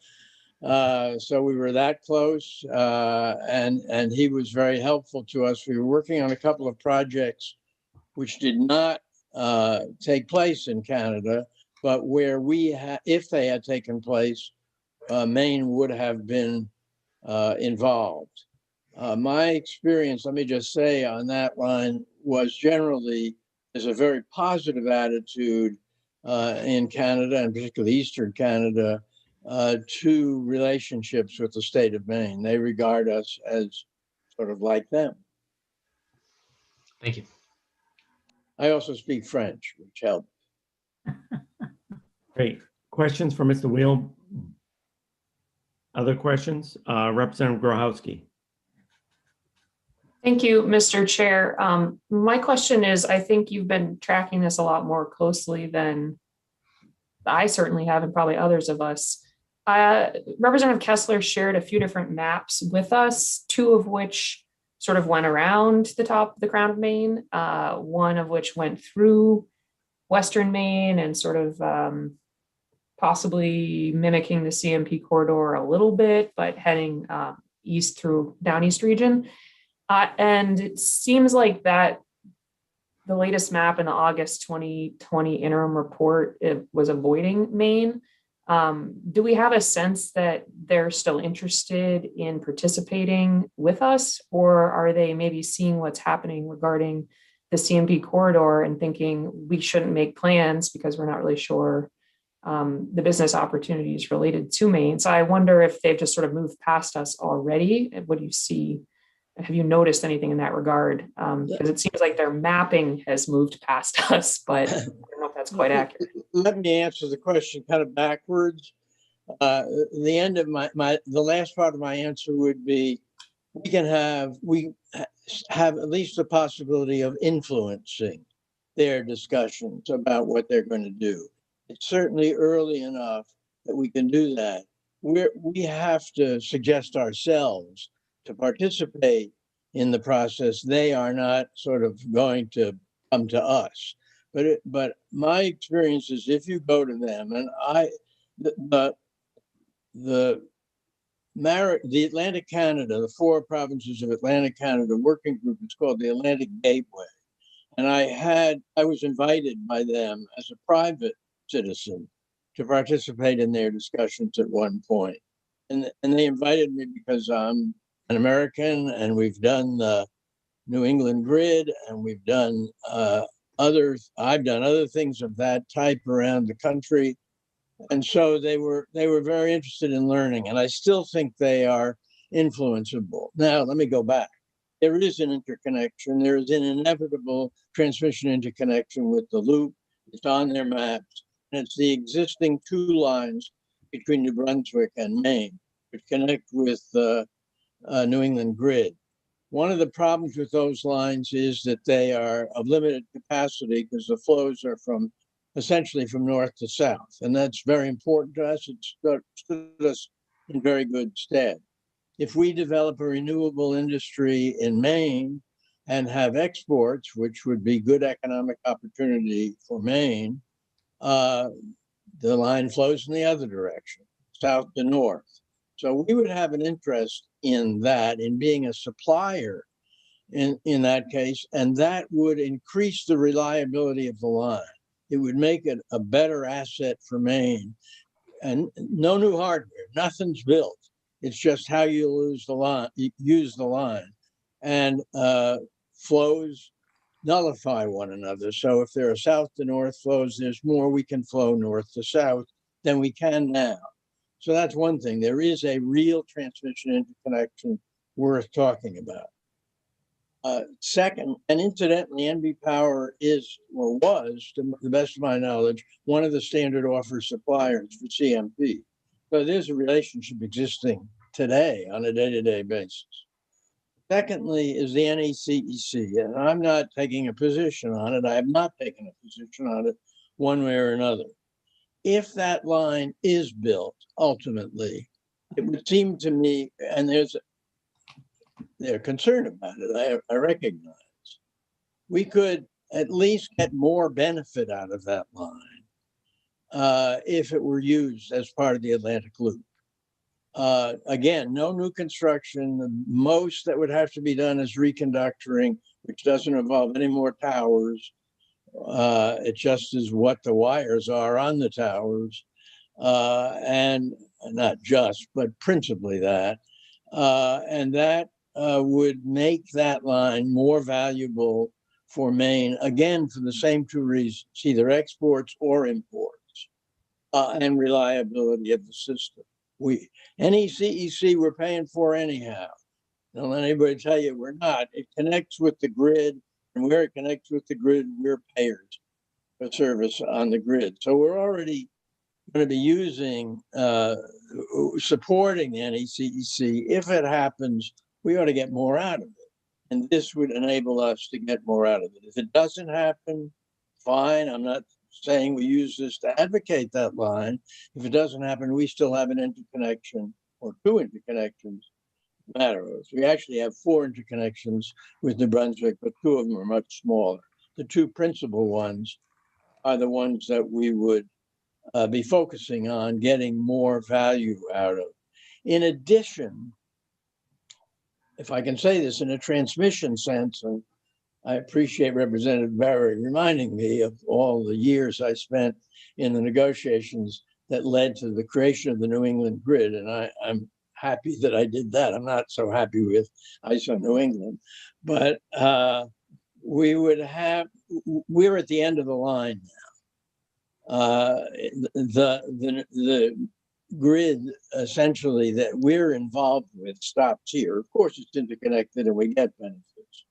So we were that close, and he was very helpful to us. We were working on a couple of projects which did not take place in Canada, but where if they had taken place, Maine would have been involved. My experience, let me just say on that line, was generally there's a very positive attitude in Canada, and particularly Eastern Canada, to relationships with the state of Maine. They regard us as sort of like them. Thank you. I also speak French, which helps. Great. Questions for Mr. Wheel? Other questions? Representative Grochowski. Thank you, Mr. Chair. My question is, I think you've been tracking this a lot more closely than I certainly have, and probably others of us. Representative Kessler shared a few different maps with us, two of which sort of went around the top of the Crown of Maine, one of which went through Western Maine and sort of possibly mimicking the CMP corridor a little bit, but heading east through Down East region. And it seems like that the latest map in the August 2020 interim report, it was avoiding Maine. Do we have a sense that they're still interested in participating with us, or are they maybe seeing what's happening regarding the CMP corridor and thinking we shouldn't make plans because we're not really sure the business opportunities related to Maine? So I wonder if they've just sort of moved past us already. What do you see? Have you noticed anything in that regard? Because it seems like their mapping has moved past us, but I don't know if that's quite accurate. Let me answer the question kind of backwards. The end of the last part of my answer would be, we have at least the possibility of influencing their discussions about what they're going to do. It's certainly early enough that we can do that. We have to suggest ourselves to participate in the process. They are not sort of going to come to us. But my experience is, if you go to them, and the Atlantic Canada, the 4 provinces of Atlantic Canada working group is called the Atlantic Gateway. And I was invited by them as a private citizen to participate in their discussions at one point. And they invited me because I'm an American, and we've done the New England grid, and we've done I've done other things of that type around the country. And so they were very interested in learning, and I still think they are influenceable. Now, let me go back. There is an interconnection. There is an inevitable transmission interconnection with the loop. It's on their maps, and it's the existing 2 lines between New Brunswick and Maine, which connect with the New England grid. One of the problems with those lines is that they are of limited capacity because the flows are essentially from north to south. And that's very important to us. It stood us in very good stead. if we develop a renewable industry in Maine and have exports, which would be good economic opportunity for Maine, the line flows in the other direction, south to north. So we would have an interest in that, in being a supplier in that case, and that would increase the reliability of the line. It would make it a better asset for Maine. And no new hardware, nothing's built. It's just how you use the line. And flows nullify one another. So if there are south to north flows, there's more we can flow north to south than we can now. So that's one thing. There is a real transmission interconnection worth talking about. Second, and incidentally, NB Power is, or was, to the best of my knowledge, one of the standard offer suppliers for CMP. So there's a relationship existing today on a day-to-day basis. Secondly is the NECEC, and I'm not taking a position on it. I have not taken a position on it one way or another. If that line is built, ultimately, it would seem to me, and they're concerned about it, I recognize, we could at least get more benefit out of that line if it were used as part of the Atlantic Loop. Again, no new construction. The most that would have to be done is reconductoring, which doesn't involve any more towers. It just is what the wires are on the towers. And not just, but principally that. And that would make that line more valuable for Maine, again, for the same two reasons, either exports or imports, and reliability of the system. NECEC we're paying for anyhow. Don't let anybody tell you we're not. It connects with the grid, and where it connects with the grid, we're payers for service on the grid. So we're already going to be using, supporting the NECEC. If it happens, we ought to get more out of it. And this would enable us to get more out of it. If it doesn't happen, fine. I'm not saying we use this to advocate that line. If it doesn't happen, we still have an interconnection or two interconnections. We actually have 4 interconnections with New Brunswick, but 2 of them are much smaller. The 2 principal ones are the ones that we would be focusing on getting more value out of. In addition, if I can say this in a transmission sense, and I appreciate Representative Barry reminding me of all the years I spent in the negotiations that led to the creation of the New England grid. And I'm happy that I did that. I'm not so happy with ISO New England, but we're at the end of the line now. The grid essentially that we're involved with stops here. Of course, it's interconnected and we get benefits.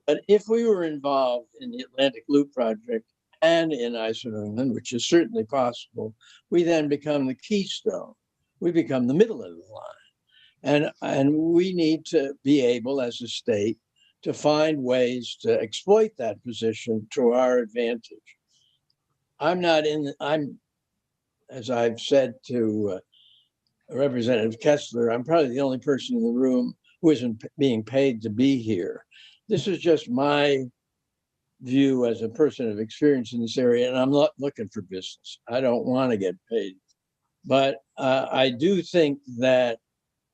But if we were involved in the Atlantic Loop project and in ISO New England, which is certainly possible, we then become the keystone. We become the middle of the line. And we need to be able as a state to find ways to exploit that position to our advantage. As I've said to Representative Kessler, I'm probably the only person in the room who isn't being paid to be here. This is just my view as a person of experience in this area, and I'm not looking for business. I don't want to get paid. But I do think that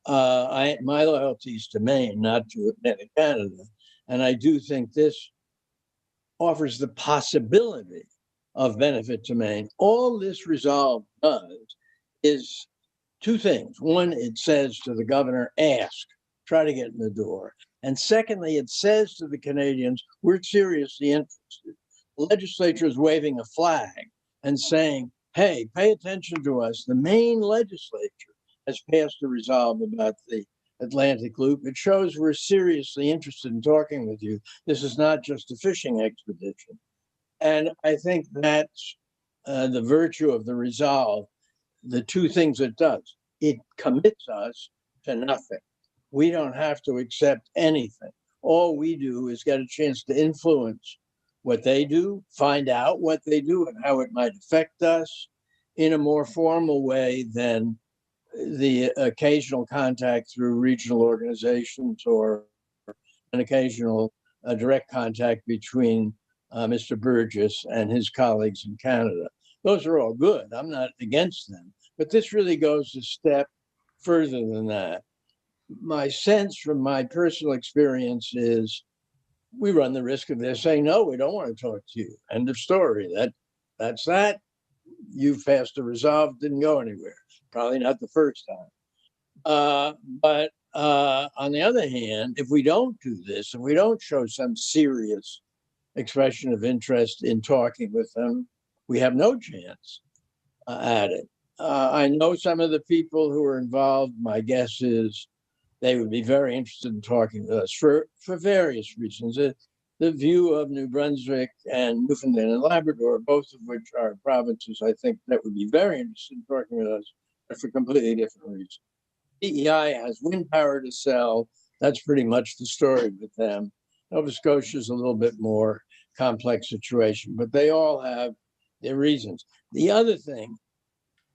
my loyalty is to Maine, not to Atlantic Canada. And I do think this offers the possibility of benefit to Maine. All this resolve does is 2 things. One, it says to the governor, ask, try to get in the door. And secondly, it says to the Canadians, we're seriously interested. The legislature is waving a flag and saying, hey, pay attention to us. The Maine legislature has passed a resolve about the Atlantic Loop. It shows we're seriously interested in talking with you. This is not just a fishing expedition. And I think that's the virtue of the resolve. The 2 things it does, it commits us to nothing. We don't have to accept anything. All we do is get a chance to influence what they do, find out what they do and how it might affect us in a more formal way than the occasional contact through regional organizations or an occasional direct contact between Mr. Burgess and his colleagues in Canada. Those are all good. I'm not against them, but this really goes a step further than that. My sense from my personal experience is we run the risk of their saying, no, we don't want to talk to you. End of story. That's that. You passed a resolve, didn't go anywhere. Probably not the first time. But on the other hand, if we don't do this, if we don't show some serious expression of interest in talking with them, we have no chance at it. I know some of the people who are involved. My guess is they would be very interested in talking with us for various reasons. The view of New Brunswick and Newfoundland and Labrador, both of which are provinces, I think, that would be very interested in talking with us, but for completely different reasons. PEI has wind power to sell. That's pretty much the story with them. Nova Scotia is a little bit more complex situation, but they all have their reasons. The other thing,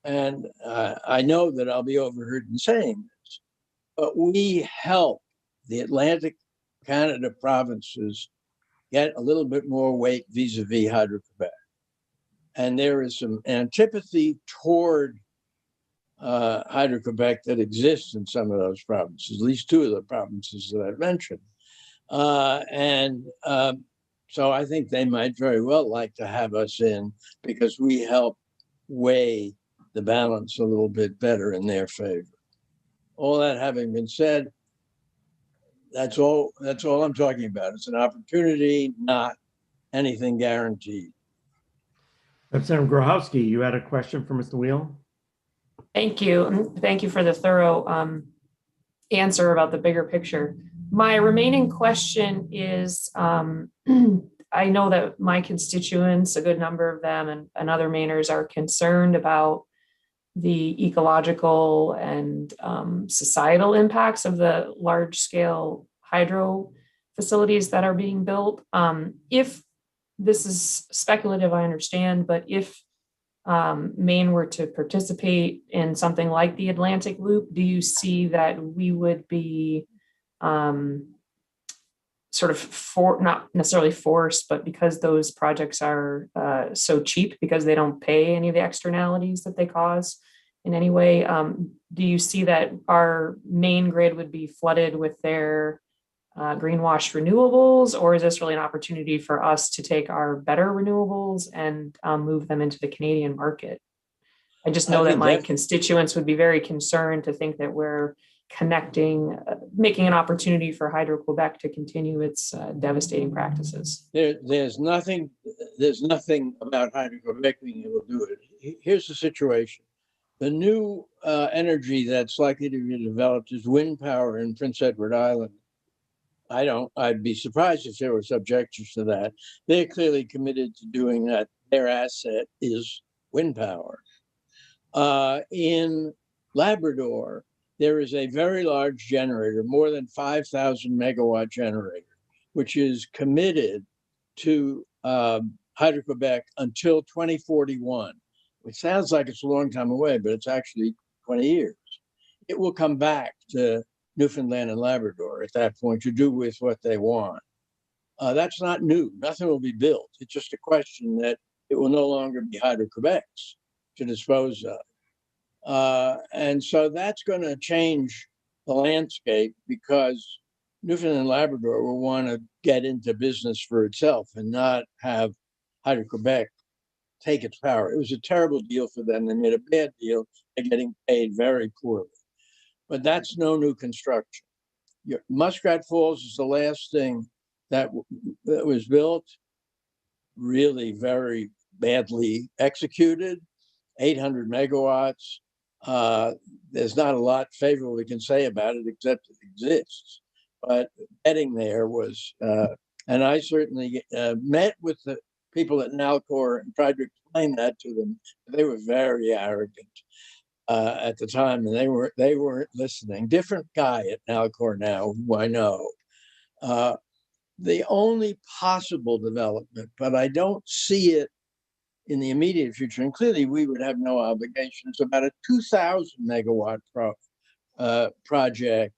and I know that I'll be overheard in saying this, but we help the Atlantic Canada provinces get a little bit more weight vis-a-vis Hydro-Quebec. And there is some antipathy toward Hydro-Quebec that exists in some of those provinces, at least two of the provinces that I've mentioned. So I think they might very well like to have us in because we help weigh the balance a little bit better in their favor. All that having been said, that's all I'm talking about. It's an opportunity, not anything guaranteed. Representative Grochowski, you had a question for Mr. Wheel? Thank you. And thank you for the thorough answer about the bigger picture. My remaining question is, I know that my constituents, a good number of them and other Mainers are concerned about the ecological and societal impacts of the large scale hydro facilities that are being built. If this is speculative, I understand, but if Maine were to participate in something like the Atlantic Loop, do you see that we would be sort of not necessarily forced, but because those projects are so cheap because they don't pay any of the externalities that they cause in any way, do you see that our main grid would be flooded with their greenwash renewables, or is this really an opportunity for us to take our better renewables and move them into the Canadian market? I just know that my constituents would be very concerned to think that we're connecting, making an opportunity for Hydro-Quebec to continue its devastating practices. There's nothing about Hydro-Quebec being able to do it. Here's the situation. The new energy that's likely to be developed is wind power in Prince Edward Island. I'd be surprised if there was objections to that. They're clearly committed to doing that. Their asset is wind power. In Labrador, there is a very large generator, more than 5,000 megawatt generator, which is committed to Hydro-Quebec until 2041, which sounds like it's a long time away, but it's actually 20 years. It will come back to Newfoundland and Labrador at that point to do with what they want. That's not new. Nothing will be built. It's just a question that it will no longer be Hydro-Quebec's to dispose of. And so that's going to change the landscape because Newfoundland and Labrador will want to get into business for itself and not have Hydro-Quebec take its power. It was a terrible deal for them. They made a bad deal. They're getting paid very poorly. But that's no new construction. Muskrat Falls is the last thing that was built, really very badly executed, 800 megawatts. There's not a lot favorable we can say about it except it exists. But getting there was, and I certainly met with the people at Nalcor and tried to explain that to them. They were very arrogant at the time, and they weren't listening. Different guy at Nalcor now, who I know. The only possible development, but I don't see it in the immediate future, and clearly we would have no obligations, about a 2,000 megawatt project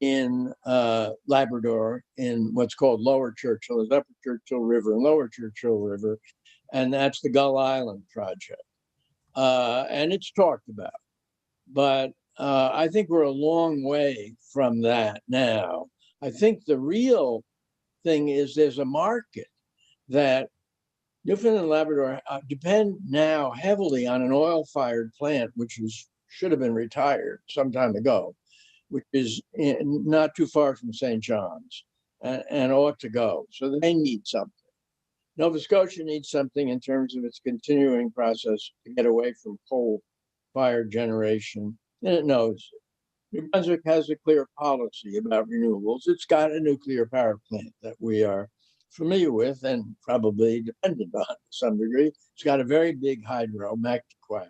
in Labrador in what's called Lower Churchill. There's Upper Churchill River and Lower Churchill River, and that's the Gull Island project. And it's talked about, but I think we're a long way from that now. I think the real thing is there's a market that Newfoundland and Labrador depend now heavily on an oil-fired plant, which should have been retired some time ago, which is not too far from St. John's and ought to go. So they need something. Nova Scotia needs something in terms of its continuing process to get away from coal-fired generation, and it knows it. New Brunswick has a clear policy about renewables. It's got a nuclear power plant that we are familiar with and probably dependent on to some degree. It's got a very big hydro, Mactaquac,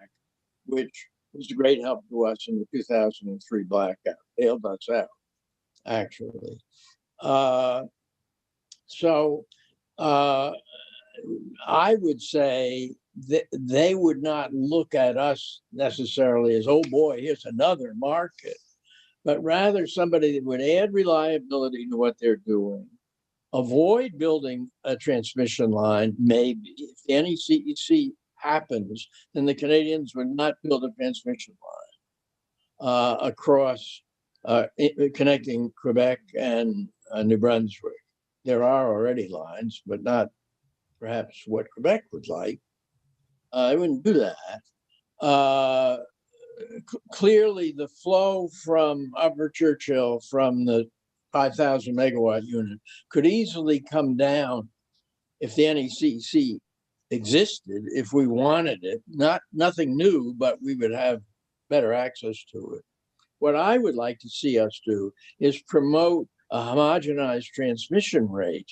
which was a great help to us in the 2003 blackout. Bailed us out, actually. I would say that they would not look at us necessarily as, oh boy, here's another market, but rather somebody that would add reliability to what they're doing, avoid building a transmission line, maybe. If the NECEC happens, then the Canadians would not build a transmission line across, connecting Quebec and New Brunswick. There are already lines, but not perhaps what Quebec would like. I wouldn't do that. Clearly, the flow from Upper Churchill, from the 5,000 megawatt unit, could easily come down if the NECEC existed, if we wanted it. Nothing new, but we would have better access to it. What I would like to see us do is promote a homogenized transmission rate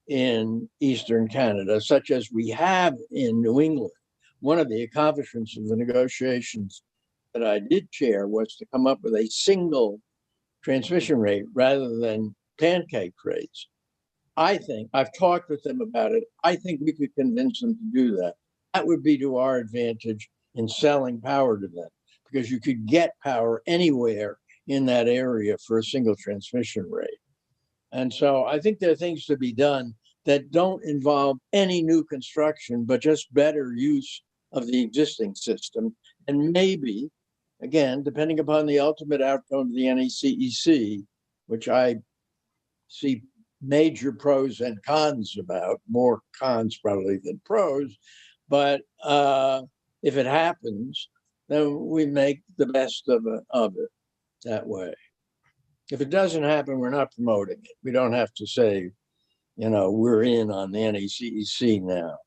in Eastern Canada, such as we have in New England. One of the accomplishments of the negotiations that I did chair was to come up with a single transmission rate rather than pancake rates. I think, I've talked with them about it, I think we could convince them to do that. That would be to our advantage in selling power to them, because you could get power anywhere in that area for a single transmission rate. And so I think there are things to be done that don't involve any new construction, but just better use of the existing system. And maybe, again, depending upon the ultimate outcome of the NECEC, which I see major pros and cons about, more cons probably than pros, but if it happens, then we make the best of it that way. If it doesn't happen, we're not promoting it. We don't have to say, you know, we're in on the NECEC now.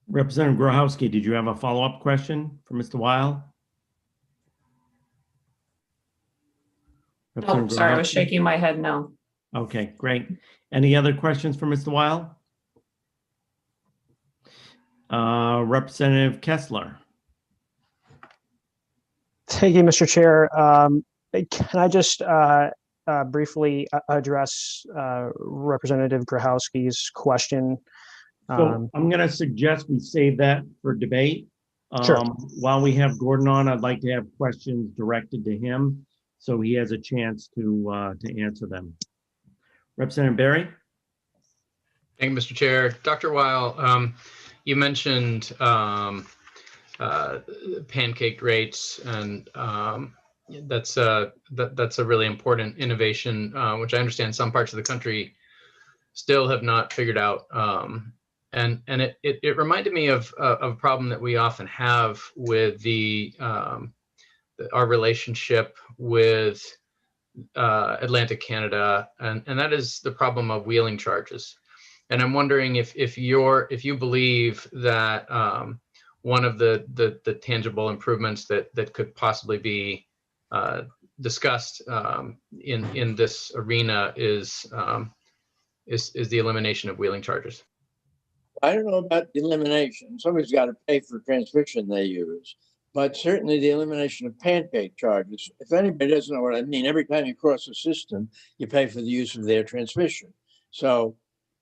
Representative Grochowski, did you have a follow-up question for Mr. Weil? Oh, sorry, I was shaking my head no. Okay, great. Any other questions for Mr. Weil? Representative Kessler. Thank you, Mr. Chair. Can I just briefly address Representative Grochowski's question? So I'm going to suggest we save that for debate. Sure. While we have Gordon on, I'd like to have questions directed to him so he has a chance to answer them. Representative Berry. Thank you, Mr. Chair. Dr. Weil, you mentioned pancake rates, and that's a really important innovation, which I understand some parts of the country still have not figured out. And it reminded me of a problem that we often have with our relationship with Atlantic Canada, and that is the problem of wheeling charges. And I'm wondering if you believe that one of the tangible improvements that could possibly be discussed in this arena is the elimination of wheeling charges. I don't know about the elimination. Somebody's got to pay for transmission they use, but certainly the elimination of pancake charges. If anybody doesn't know what I mean, every time you cross a system, you pay for the use of their transmission. So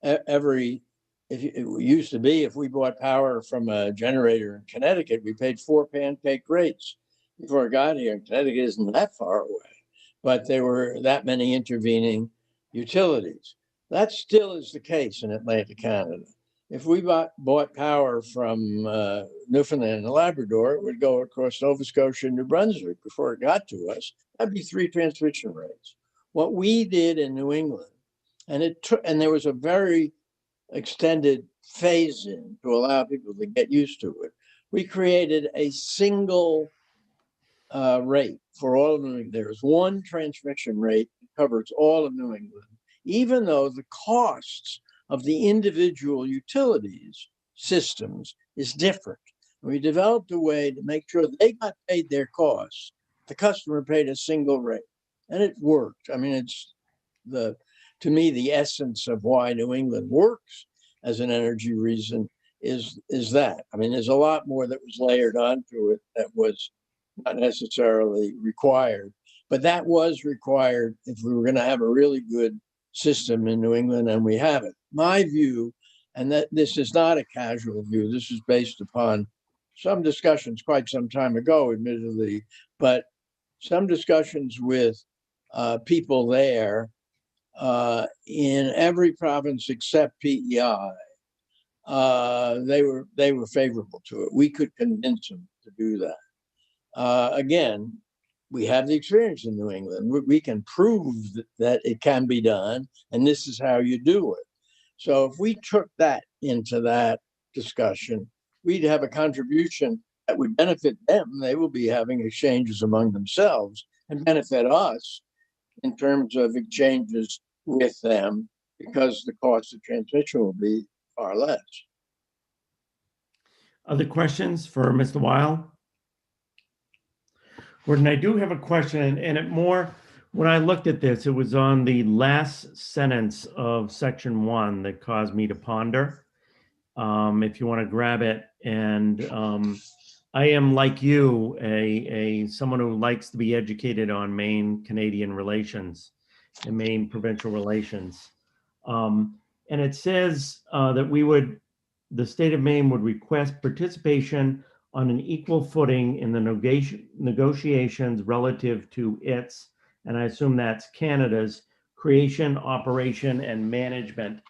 every it used to be, if we bought power from a generator in Connecticut, we paid 4 pancake rates before it got here. Connecticut isn't that far away, but there were that many intervening utilities. That still is the case in Atlantic Canada. If we bought power from Newfoundland and Labrador, it would go across Nova Scotia and New Brunswick before it got to us. That'd be 3 transmission rates. What we did in New England, and there was a very extended phase in to allow people to get used to it. We created a single rate for all of New England. There's one transmission rate that covers all of New England, even though the costs of the individual utilities systems is different. We developed a way to make sure they got paid their costs. The customer paid a single rate, and it worked. I mean, it's to me, the essence of why New England works as an energy reason is that. I mean, there's a lot more that was layered onto it that was not necessarily required, but that was required if we were going to have a really good system in New England, and we have it. My view, and that this is not a casual view, this is based upon some discussions quite some time ago, admittedly, but some discussions with people there in every province except PEI. They were favorable to it. We could convince them to do that. Again, we have the experience in New England. We can prove that it can be done, and this is how you do it. So if we took that into that discussion, we'd have a contribution that would benefit them. They will be having exchanges among themselves and benefit us in terms of exchanges with them, because the cost of transmission will be far less. Other questions for Mr. Weil? Gordon, I do have a question, and it more, when I looked at this, it was on the last sentence of section 1 that caused me to ponder. If you want to grab it, and I am, like you, someone who likes to be educated on Maine Canadian relations and Maine provincial relations. And it says that the state of Maine would request participation on an equal footing in the negotiations relative to its, and I assume that's Canada's, creation, operation, and management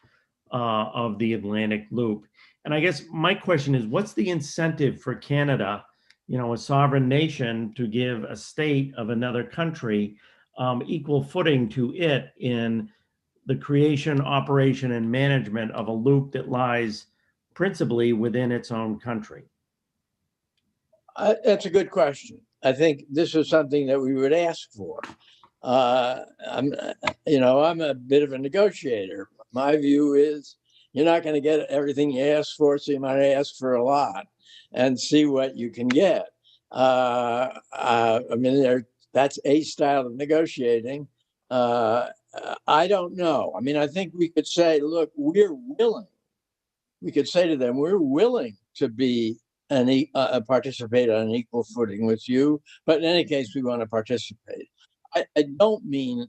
of the Atlantic Loop. And I guess my question is, what's the incentive for Canada, a sovereign nation, to give a state of another country equal footing to it in the creation, operation, and management of a loop that lies principally within its own country? That's a good question. I think this is something that we would ask for. I'm a bit of a negotiator. My view is you're not going to get everything you ask for, so you might ask for a lot and see what you can get. That's a style of negotiating. I don't know. I mean, I think we could say, look, we're willing. We could say to them, we're willing to be participate on an equal footing with you, but in any case, we want to participate. I don't mean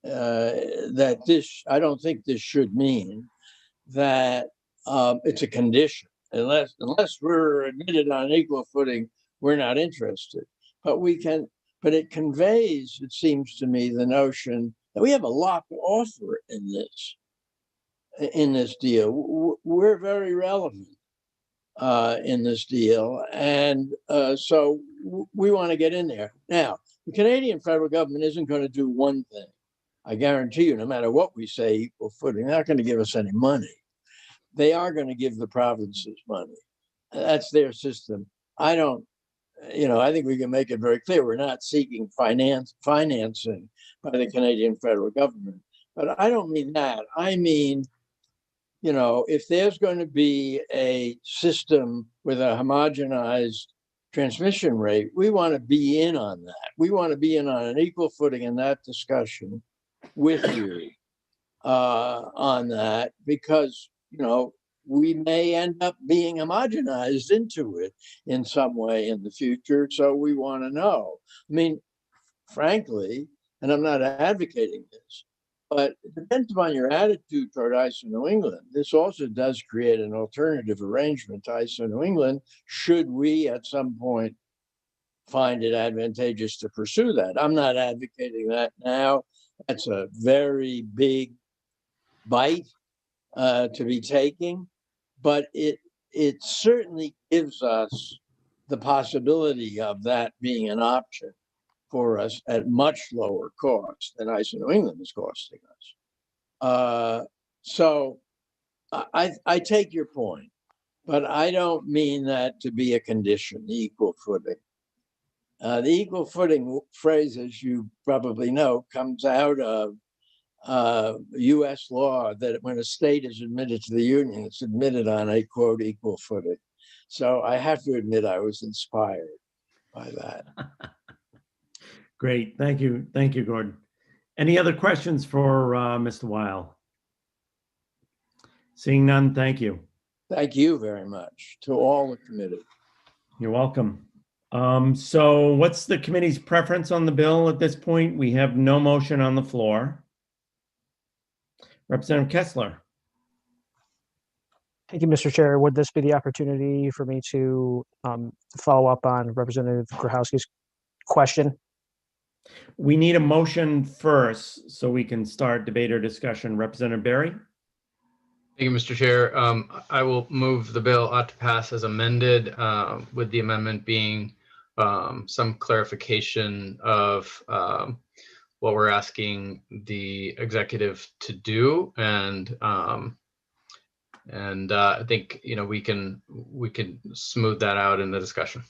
I don't think this should mean that it's a condition. Unless we're admitted on equal footing, we're not interested. But it conveys, it seems to me, the notion that we have a lot to offer in this deal. We're very relevant in this deal, and so we want to get in there. Now, the Canadian federal government isn't going to do one thing. I guarantee you, no matter what we say, equal footing, they're not going to give us any money. They are going to give the provinces money. That's their system. I think we can make it very clear we're not seeking financing by the Canadian federal government. But I don't mean that. I mean, if there's going to be a system with a homogenized transmission rate, we want to be in on that. We want to be in on an equal footing in that discussion with you on that, because, we may end up being homogenized into it in some way in the future. So we want to know. I mean, frankly, and I'm not advocating this, But it depends upon your attitude toward ISO New England. This also does create an alternative arrangement to ISO New England, should we at some point find it advantageous to pursue that. I'm not advocating that now. That's a very big bite to be taking, but it certainly gives us the possibility of that being an option for us at much lower cost than ISO New England is costing us. So I take your point, but I don't mean that to be a condition, the equal footing. The equal footing phrase, as you probably know, comes out of US law that when a state is admitted to the union, it's admitted on a quote equal footing. So I have to admit I was inspired by that. Great. Thank you. Thank you, Gordon. Any other questions for Mr. Weil? Seeing none, thank you. Thank you very much to all the committee. You're welcome. So what's the committee's preference on the bill at this point? We have no motion on the floor. Representative Kessler. Thank you, Mr. Chair. Would this be the opportunity for me to follow up on Representative Grochowski's question? We need a motion first so we can start debate or discussion. Representative Berry. Thank you, Mr. Chair. I will move the bill ought to pass as amended, with the amendment being some clarification of what we're asking the executive to do, and I think we can smooth that out in the discussion.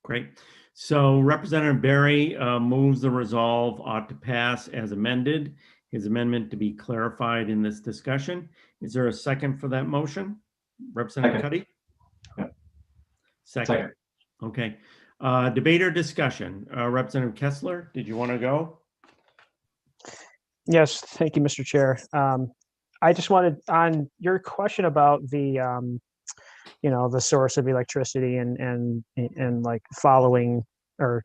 Great. So Representative Berry moves the resolve ought to pass as amended. His amendment to be clarified in this discussion. Is there a second for that motion? Representative Cuddy? Yeah. Second. Okay. Debate or discussion? Representative Kessler, did you want to go? Yes, thank you, Mr. Chair. I just wanted, on your question about the the source of electricity and like following or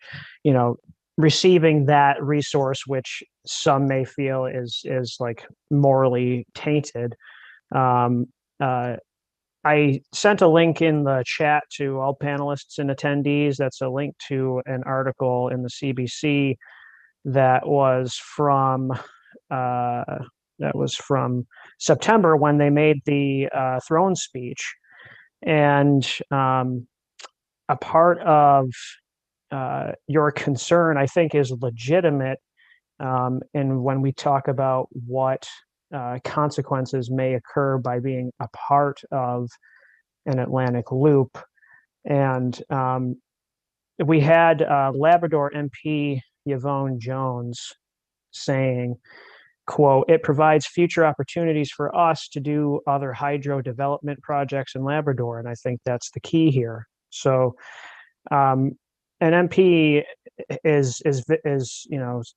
receiving that resource, which some may feel is like morally tainted. I sent a link in the chat to all panelists and attendees. That's a link to an article in the CBC that was from September, when they made the throne speech. And a part of your concern, I think, is legitimate. And when we talk about what consequences may occur by being a part of an Atlantic loop. And we had Labrador MP Yvonne Jones saying, quote, "It provides future opportunities for us to do other hydro development projects in Labrador." And I think that's the key here. So an MP is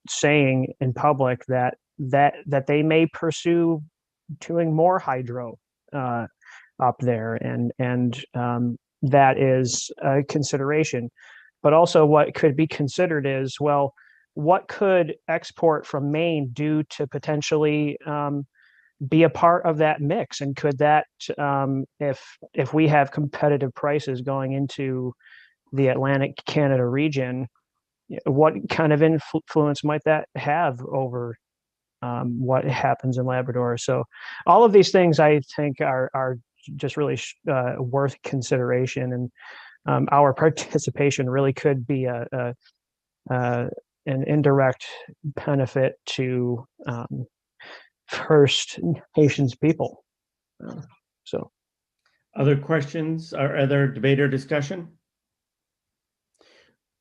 saying in public that they may pursue doing more hydro up there, and that is a consideration. But also what could be considered is, well, what could export from Maine do to potentially be a part of that mix? And could that, if we have competitive prices going into the Atlantic Canada region, what kind of influence might that have over what happens in Labrador? So all of these things, I think, are just really worth consideration, and our participation really could be an indirect benefit to First Nations people. So, other questions or other debate or discussion?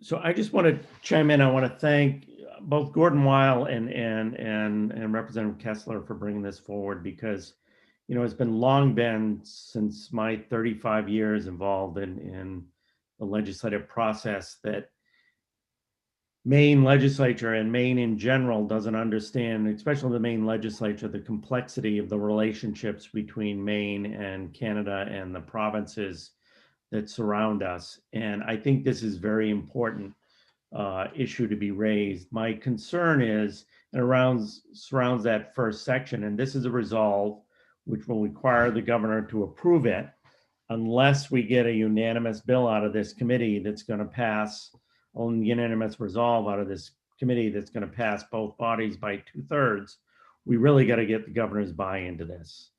So I just want to chime in. I want to thank both Gordon Weil and Representative Kessler for bringing this forward, because it's been since my 35 years involved in the legislative process that Maine legislature and Maine in general doesn't understand, especially the Maine legislature, the complexity of the relationships between Maine and Canada and the provinces that surround us. And I think this is very important issue to be raised. My concern is and surrounds that first section. And this is a resolve which will require the governor to approve it unless we get a unanimous bill out of this committee that's going to pass, a unanimous resolve out of this committee that's going to pass both bodies by 2/3. We really got to get the governor's buy-in to this.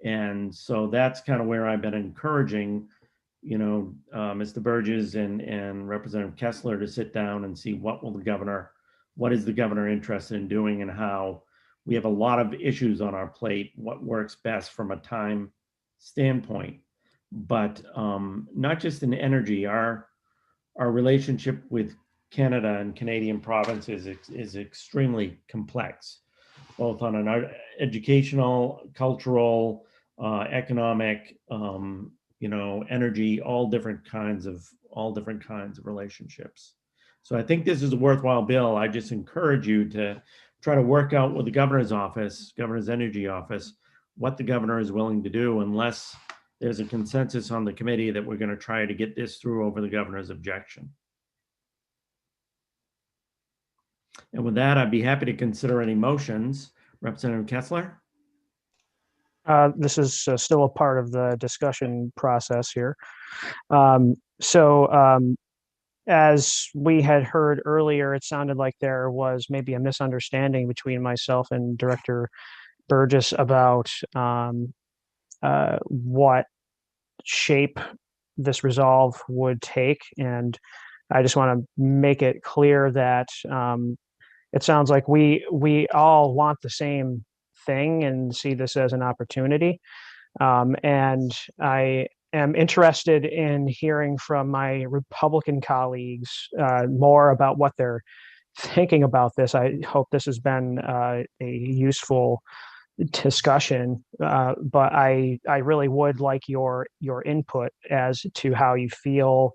And so that's kind of where I've been encouraging, Mr. Burgess and Representative Kessler to sit down and see what is the governor interested in doing, and how we have a lot of issues on our plate, what works best from a time standpoint. But not just in energy, our relationship with Canada and Canadian provinces is extremely complex, both on an educational, cultural, economic, energy, all different kinds of relationships. So I think this is a worthwhile bill. I just encourage you to try to work out with the governor's office, governor's energy office, what the governor is willing to do, unless there's a consensus on the committee that we're going to try to get this through over the governor's objection. And with that, I'd be happy to consider any motions. Representative Kessler? This is still a part of the discussion process here. As we had heard earlier, it sounded like there was maybe a misunderstanding between myself and Director Burgess about what shape this resolve would take. And I just want to make it clear that it sounds like we all want the same thing and see this as an opportunity. And I am interested in hearing from my Republican colleagues more about what they're thinking about this. I hope this has been a useful discussion, but I really would like your input as to how you feel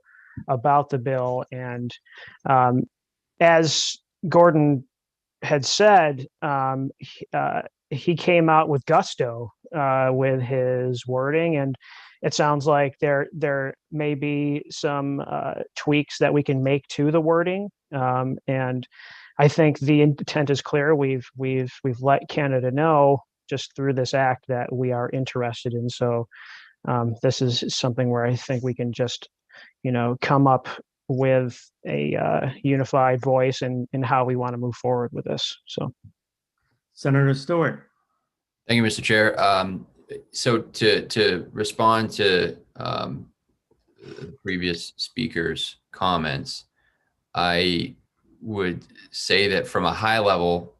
about the bill. And as Gordon had said, he came out with gusto with his wording, and it sounds like there may be some tweaks that we can make to the wording. And I think the intent is clear. We've let Canada know just through this act that we are interested in. So this is something where I think we can just, come up with a unified voice in how we want to move forward with this. So, Senator Stewart. Thank you, Mr. Chair. So to respond to the previous speaker's comments, I would say that from a high level,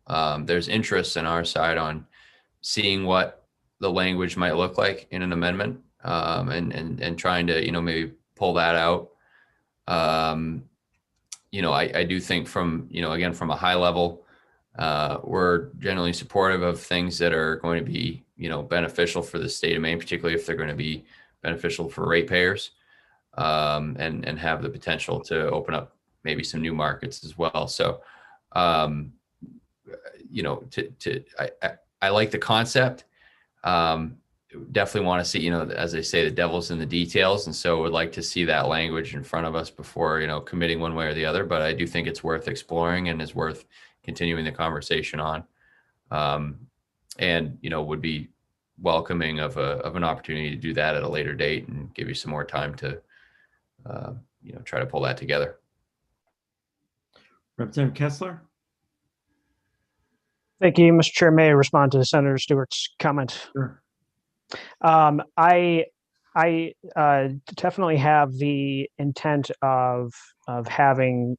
there's interest on our side on seeing what the language might look like in an amendment, and trying to, maybe pull that out. I do think from, again, from a high level, we're generally supportive of things that are going to be, beneficial for the state of Maine, particularly if they're going to be beneficial for ratepayers, and have the potential to open up maybe some new markets as well. So, I like the concept. Definitely want to see, as they say, the devil's in the details. And so would like to see that language in front of us before, committing one way or the other. But I do think it's worth exploring and is worth continuing the conversation on. And, would be welcoming of an opportunity to do that at a later date and give you some more time to, try to pull that together. Representative Kessler? Thank you, Mr. Chair. May I respond to Senator Stewart's comment? Sure. I definitely have the intent of having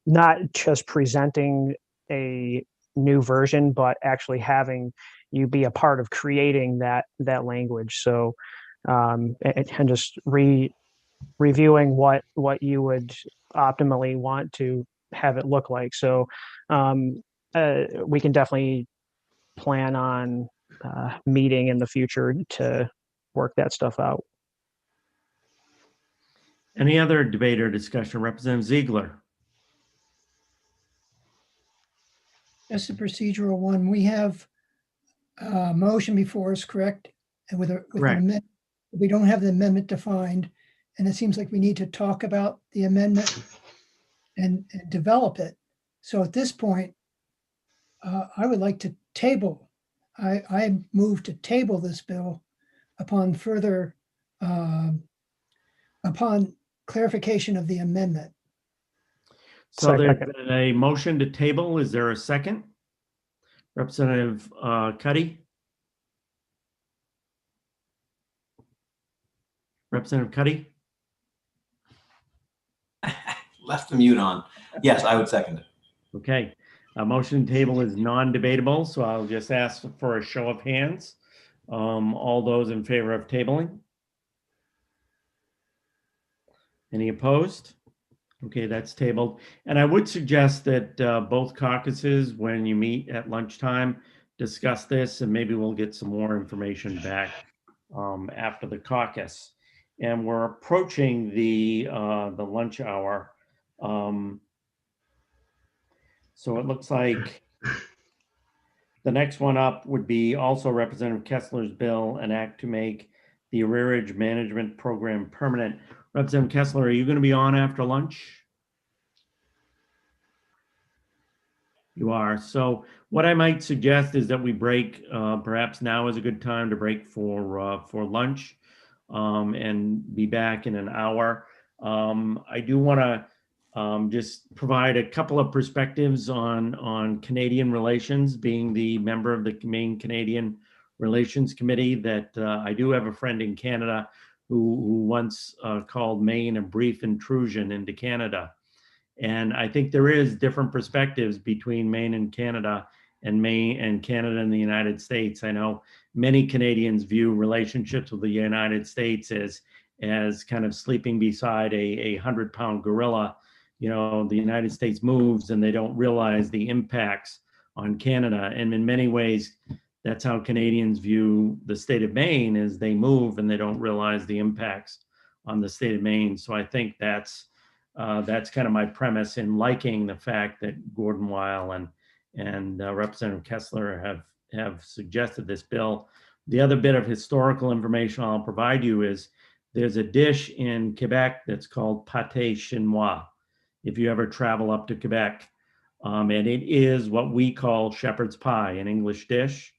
not just presenting a new version, but actually having you be a part of creating that language. So, and just reviewing what you would optimally want to have it look like. So, we can definitely plan on meeting in the future to work that stuff out. Any other debate or discussion? Representative Ziegler. Just a procedural one. We have a motion before us, correct? And with an amendment, we don't have the amendment defined, and it seems like we need to talk about the amendment and develop it. So at this point, I would like to table. I move to table this bill upon further, upon clarification of the amendment. So there's Second. been a motion to table. Is there a second? Representative Cuddy? Representative Cuddy? Left the mute on. Yes, I would second it. Okay, a motion to table is non-debatable, so I'll just ask for a show of hands. All those in favor of tabling? Any opposed? Okay, that's tabled. And I would suggest that both caucuses, when you meet at lunchtime, discuss this, and maybe we'll get some more information back after the caucus. And we're approaching the lunch hour. So it looks like the next one up would be also Representative Kessler's bill, an act to make the arrearage management program permanent. Representative Kessler, are you going to be on after lunch? You are. So what I might suggest is that we break. Perhaps now is a good time to break for lunch, and be back in an hour. I do want to just provide a couple of perspectives on Canadian relations, being the member of the Maine Canadian Relations Committee, that I do have a friend in Canada who once called Maine a brief intrusion into Canada. And I think there is different perspectives between Maine and Canada, and Maine and Canada and the United States. I know many Canadians view relationships with the United States as kind of sleeping beside a 100-pound gorilla. You know, the United States moves and they don't realize the impacts on Canada. And in many ways, that's how Canadians view the state of Maine, is they move and they don't realize the impacts on the state of Maine. So I think that's kind of my premise in liking the fact that Gordon Weil and Representative Kessler have suggested this bill. The other bit of historical information I'll provide you is there's a dish in Quebec that's called pâté chinois, if you ever travel up to Quebec. And it is what we call shepherd's pie, an English dish,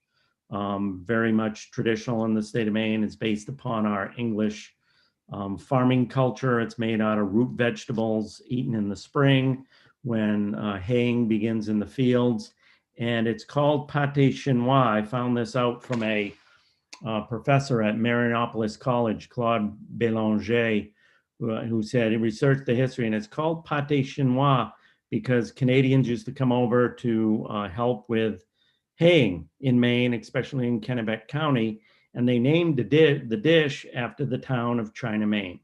very much traditional in the state of Maine. It's based upon our English farming culture. It's made out of root vegetables eaten in the spring when haying begins in the fields. And it's called pâté chinois. I found this out from a professor at Marianopolis College, Claude Bélanger, who said he researched the history, and it's called pâté chinois because Canadians used to come over to help with haying in Maine, especially in Kennebec County. And they named the dish after the town of China, Maine,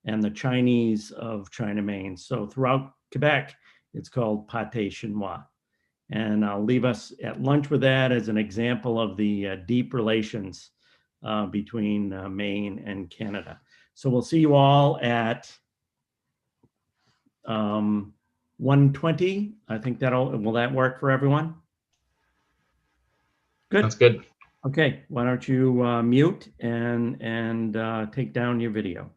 and the Chinese of China, Maine. So throughout Quebec, it's called pâté chinois. And I'll leave us at lunch with that as an example of the deep relations between Maine and Canada. So we'll see you all at 1:20. I think will that work for everyone? Good. That's good. Okay, why don't you mute and take down your video.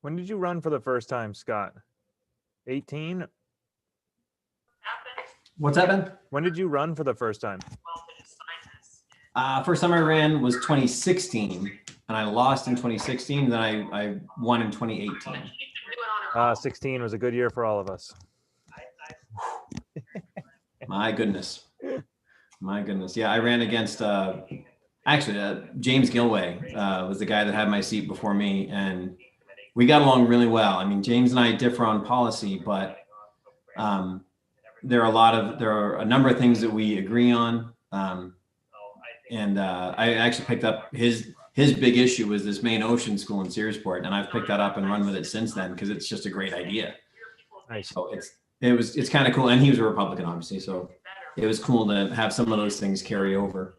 When did you run for the first time, Scott? 18? What's that, Ben? When did you run for the first time? First time I ran was 2016, and I lost in 2016. Then I won in 2018. 16 was a good year for all of us. My goodness. My goodness. Yeah, I ran against, actually, James Gilway was the guy that had my seat before me, and we got along really well. I mean, James and I differ on policy, but there are a number of things that we agree on. I actually picked up his big issue was this Maine Ocean School in Searsport, and I've picked that up and run with it since then because it's just a great idea. Nice. So it's kind of cool, and he was a Republican, obviously, so it was cool to have some of those things carry over.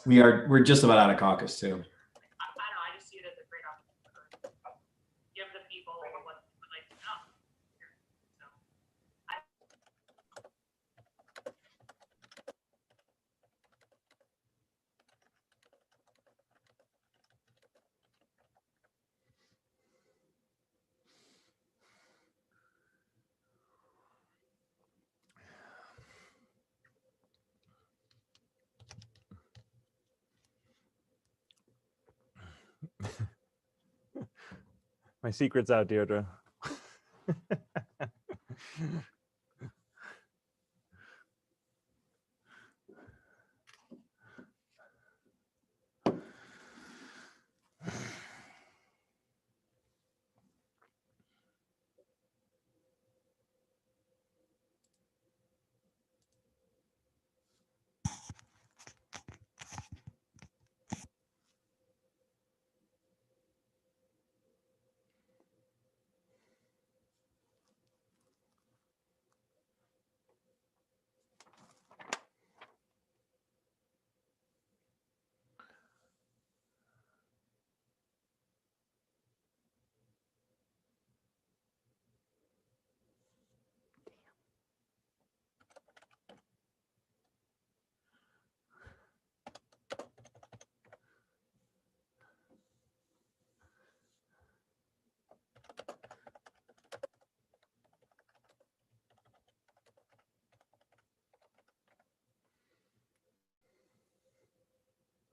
We're just about out of caucus too. My secret's out, Deirdre.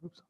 Oops.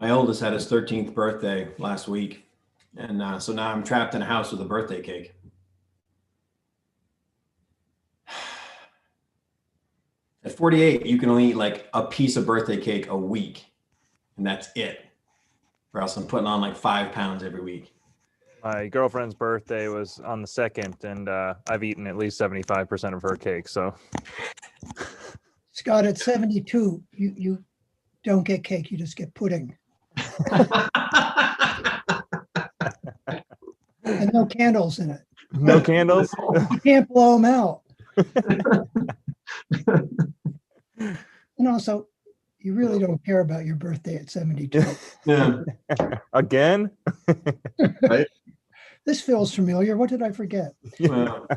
My oldest had his 13th birthday last week. And so now I'm trapped in a house with a birthday cake. At 48, you can only eat like a piece of birthday cake a week. And that's it. Or else I'm putting on like 5 pounds every week. My girlfriend's birthday was on the 2nd, and I've eaten at least 75% of her cake. So, Scott, at 72, you don't get cake, you just get pudding. And no candles in it. no candles. You can't blow them out. And also, you really don't care about your birthday at 72. Yeah. Again? Right? This feels familiar. What did I forget? Well,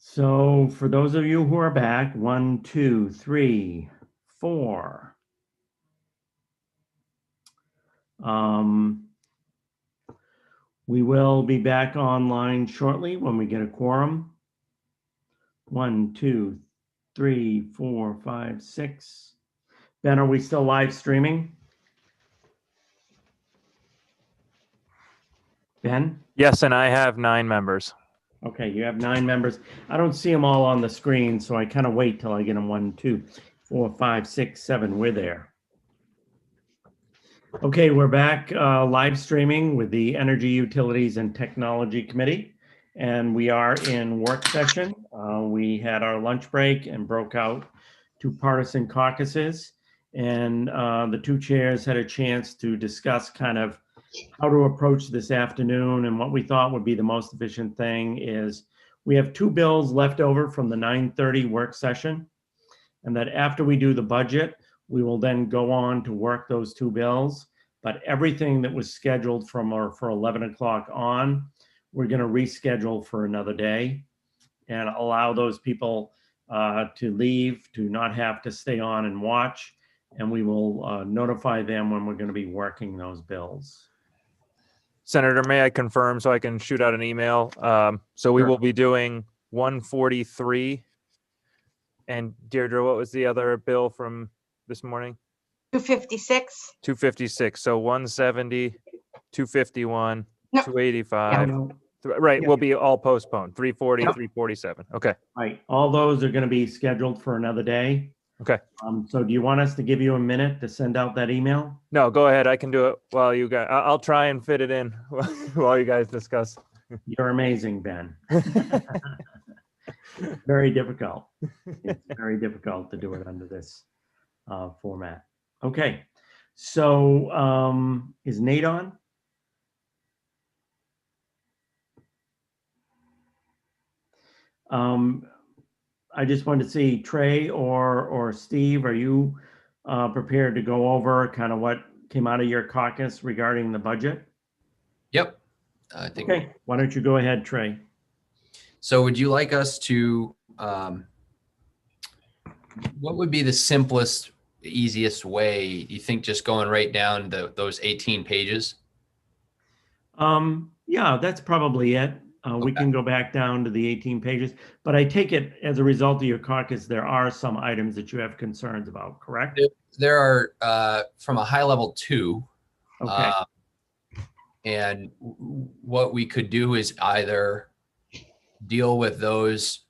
So for those of you who are back, 1, 2, 3, 4. We will be back online shortly when we get a quorum. 1, 2, 3, 4, 5, 6. Ben, are we still live streaming? Ben? Yes, and I have 9 members. Okay, you have 9 members. I don't see them all on the screen, so I kind of wait till I get them. 1, 2, 4, 5, 6, 7. We're there. Okay, we're back live streaming with the Energy Utilities and Technology Committee, and we are in work session. We had our lunch break and broke out to partisan caucuses, and the 2 chairs had a chance to discuss kind of how to approach this afternoon. And what we thought would be the most efficient thing is we have 2 bills left over from the 9:30 work session, and that after we do the budget, we will then go on to work those 2 bills. But everything that was scheduled for 11 o'clock on, we're going to reschedule for another day and allow those people to leave, to not have to stay on and watch. And we will notify them when we're going to be working those bills. Senator, may I confirm so I can shoot out an email? So we will be doing 143. And Deirdre, what was the other bill from this morning? 256. 256. So 170, 251, No. 285. Yeah. Right, Yeah. will be all postponed. 340, Yep. 347. Okay. Right. All those are going to be scheduled for another day. Okay. So do you want us to give you a minute to send out that email? No, go ahead. I can do it while you guys. I'll try and fit it in while you guys discuss. You're amazing, Ben. Very difficult. It's very difficult to do it under this format. Okay, so is Nate on? I just wanted to see Trey or Steve, are you prepared to go over kind of what came out of your caucus regarding the budget? Yep. I think. Okay, why don't you go ahead, Trey? So would you like us to, what would be the simplest, easiest way? You think just going right down those 18 pages? Yeah, that's probably it. We can go back down to the 18 pages, but I take it as a result of your caucus, there are some items that you have concerns about, correct? There are, from a high level, 2. Okay. And what we could do is either deal with those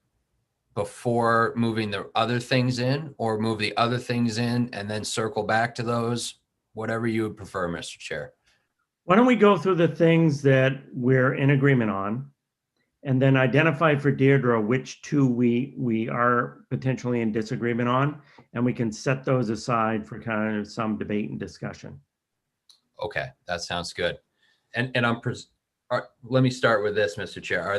before moving the other things in, or move the other things in and then circle back to those, whatever you would prefer, Mr. Chair. Why don't we go through the things that we're in agreement on, and then identify for Deirdre which 2 we are potentially in disagreement on, and we can set those aside for kind of some debate and discussion. Okay, that sounds good. And let me start with this, Mr. Chair.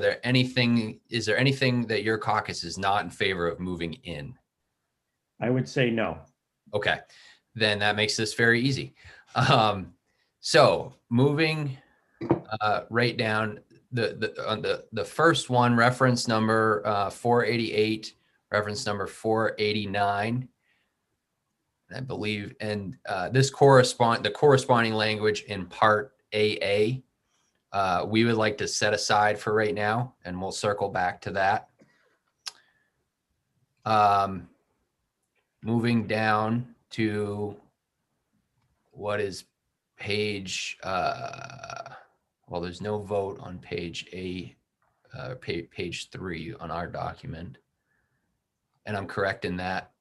Is there anything that your caucus is not in favor of moving in? I would say no. Okay, then that makes this very easy. So moving right down, the first one, reference number 488, reference number 489, I believe, and the corresponding language in part AA, we would like to set aside for right now, and we'll circle back to that. Moving down to what is page, well, there's no vote on page page 3 on our document. And I'm correct in that,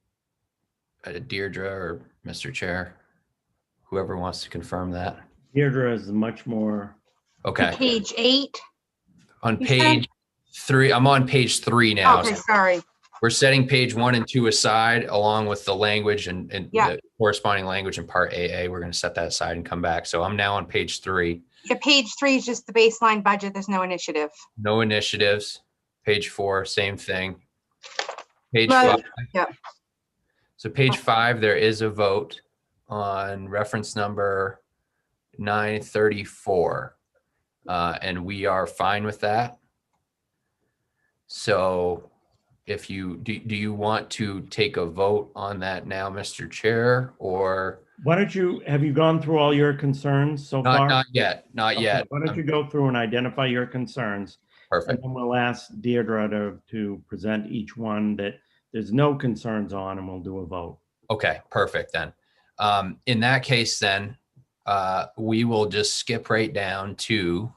Deirdre or Mr. Chair, whoever wants to confirm that. Deirdre is much more. Okay. Page 8. On page 3, I'm on page 3 now. Okay, sorry. We're setting page 1 and 2 aside, along with the language and the corresponding language in part AA. We're going to set that aside and come back. So I'm now on page 3. Yeah, page 3 is just the baseline budget. There's no initiative. No initiatives. Page 4, same thing. Page 5. Yep. So page 5, there is a vote on reference number 934. And we are fine with that. So if you, do you want to take a vote on that now, Mr. Chair, or? Why don't you, have you gone through all your concerns so far? Not yet, not yet. Why don't you go through and identify your concerns? Perfect. And then we'll ask Deirdre to present each one that there's no concerns on, and we'll do a vote. Okay, perfect then. In that case then, we will just skip right down to,